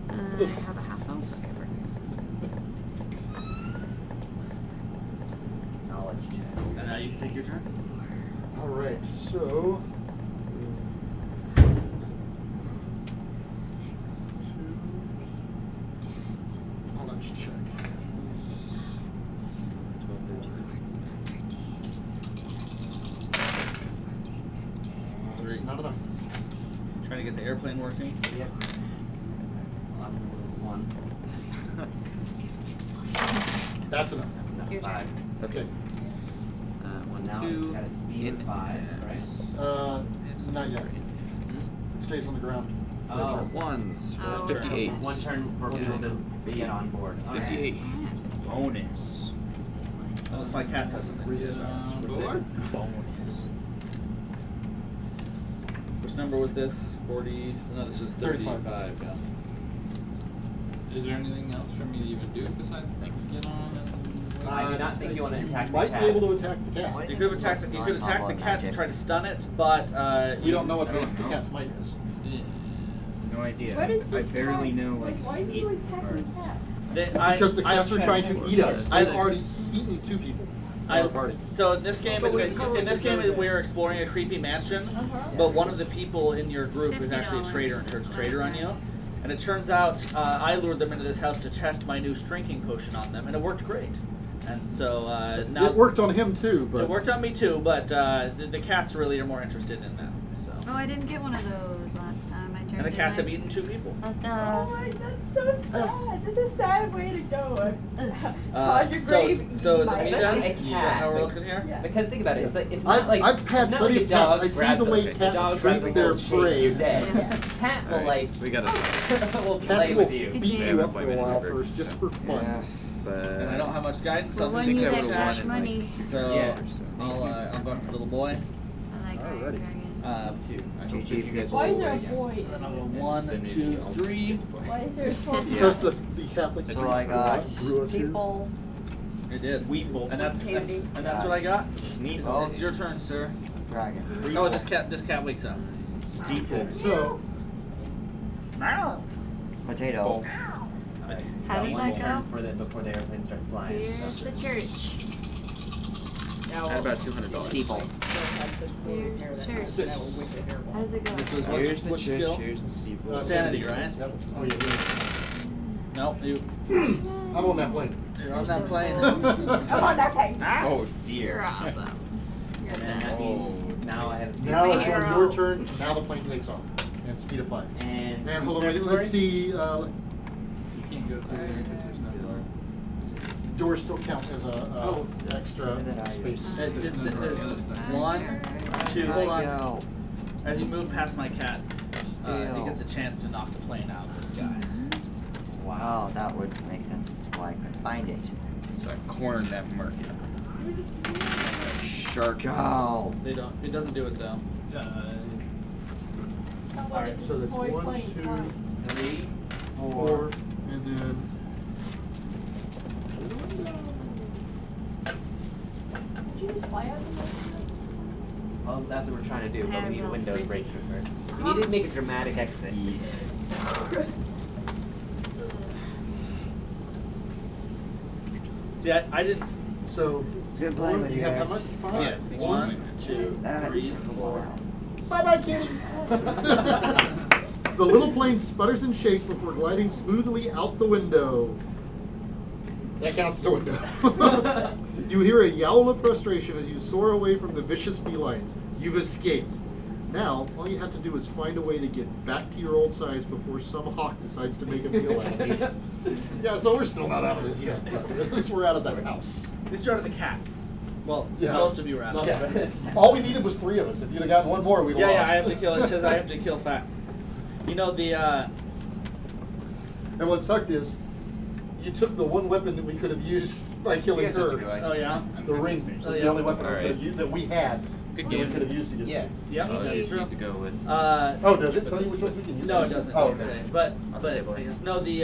I have a half health. Okay, Knowledge check. And now you can take your turn. All right. So. 6. Knowledge check. 3. Not enough. Trying to get the airplane working. Yep. 1. That's enough. That's enough. Your turn. 5. Okay. Well, now 2. it's got a speed of 5, right? Not yet. It stays on the ground. Oh. Ones. Oh. 58. One turn for people to get on board. Okay. 58. Bonus. Unless my cat has something. Bonus. Which number was this? 40. No, this is 35. 35. Yeah. Is there anything else for me to even do besides get on and? I do not think you want to attack the might cat. be able to attack the cat. You could attack the cat to try to stun it, but We don't know what the cat's might is. No idea. What is I this barely cat? know like Why are you 8 attacking cards. cats? Because the cats are trying to eat us. I've already eaten 2 people. So in this game, we're exploring a creepy mansion, but one of the people in your group is actually a traitor and turns traitor on you. And it turns out I lured them into this house to test my new shrinking potion on them, and it worked great. And so now It worked on him too, but it worked on me too. But the cats really are more interested in that. So. Oh, I didn't get one of those last time. I turned And the in cats my- have eaten 2 people. Let's go. Oh my, that's so sad. That's a sad way to go. On your So grave. is it me then? A Is that cat. how we're looking here? Yeah. Because think about it, it's not like I've had it's not plenty like of a dog cats. I see grabs the way a- cats dog treat grabs a their gold shakes, you're prey. dead. Yeah. Cat will Alright, like we gotta. will Cats play will with you. Good beat game. you up for a while first, just for fun. Yeah. But And I don't have much guidance Well, on when the you I get would've cash won in, money. So Yeah. I'll go up to the little boy. I like Iron Alrighty. Dragon. 2. I hope that you guys Why is will there a again. boy? And then I'll go 1, 2, 3. Why is there a boy? Because the Catholic So priest I got grew us here. people, It did. Weeple. And that's what I got. It's your turn, sir. Dragon. Oh, this cat wakes up. Okay, so Potato. How does that go? Before the airplane starts flying. Here's the church. At about $200. Steeple. Here's the church. How does it go? This is Here's the which church, skill? here's the steeple. Sanity, right? Yep. Oh yeah. No, you. I'm on that plane. You're on that plane. Come on, that thing. Oh You're dear. awesome. You're the best. Now I have a speed. Now it's on Hero. your turn. Now the plane takes off. And speed of 5. And hold on, let's see. You can't go through there because there's no door. Doors still count as a extra space. One, two, hold on. Go. As you move past my cat, he gets a chance to knock the plane out of the sky. Wow, that would make sense. Why I couldn't find it. So I cornered that market. Shark. Go. They don't. It doesn't do it though. Alright, so that's 1, 2, 3, 4, and then. Well, that's what we're trying to do, but we need a Have window frizzy. breakthrough first. We need to make a dramatic exit. See, I didn't. So, Good playing with you have how guys. much? 5? Yeah. 1, 2, That 3, took a 4. while. Bye-bye, kitty. The little plane sputters and shakes before gliding smoothly out the window. That counts the window. You hear a yowl of frustration as you soar away from the vicious felines. You've escaped. Now, all you have to do is find a way to get back to your old size before some hawk decides to make a meal out of you. Yeah, so we're still not out of this yet. At least we're out of that house. At least you're out of the cats. Well, Yeah. most of you are out of Yeah. it. All we needed was 3 of us. If you'd have gotten one more, we'd have Yeah, lost. yeah, I have to kill. It says I have to kill fat. You know the. And what sucked is, you took the one weapon that we could have used by killing her. Oh yeah. The ring was the only weapon we could have used, that we had. That we could have used against you. Yeah. Oh, That's that's true. good to go with. Oh, does it tell you which ones we can use? No, it doesn't. Oh, It doesn't okay. say. But no, the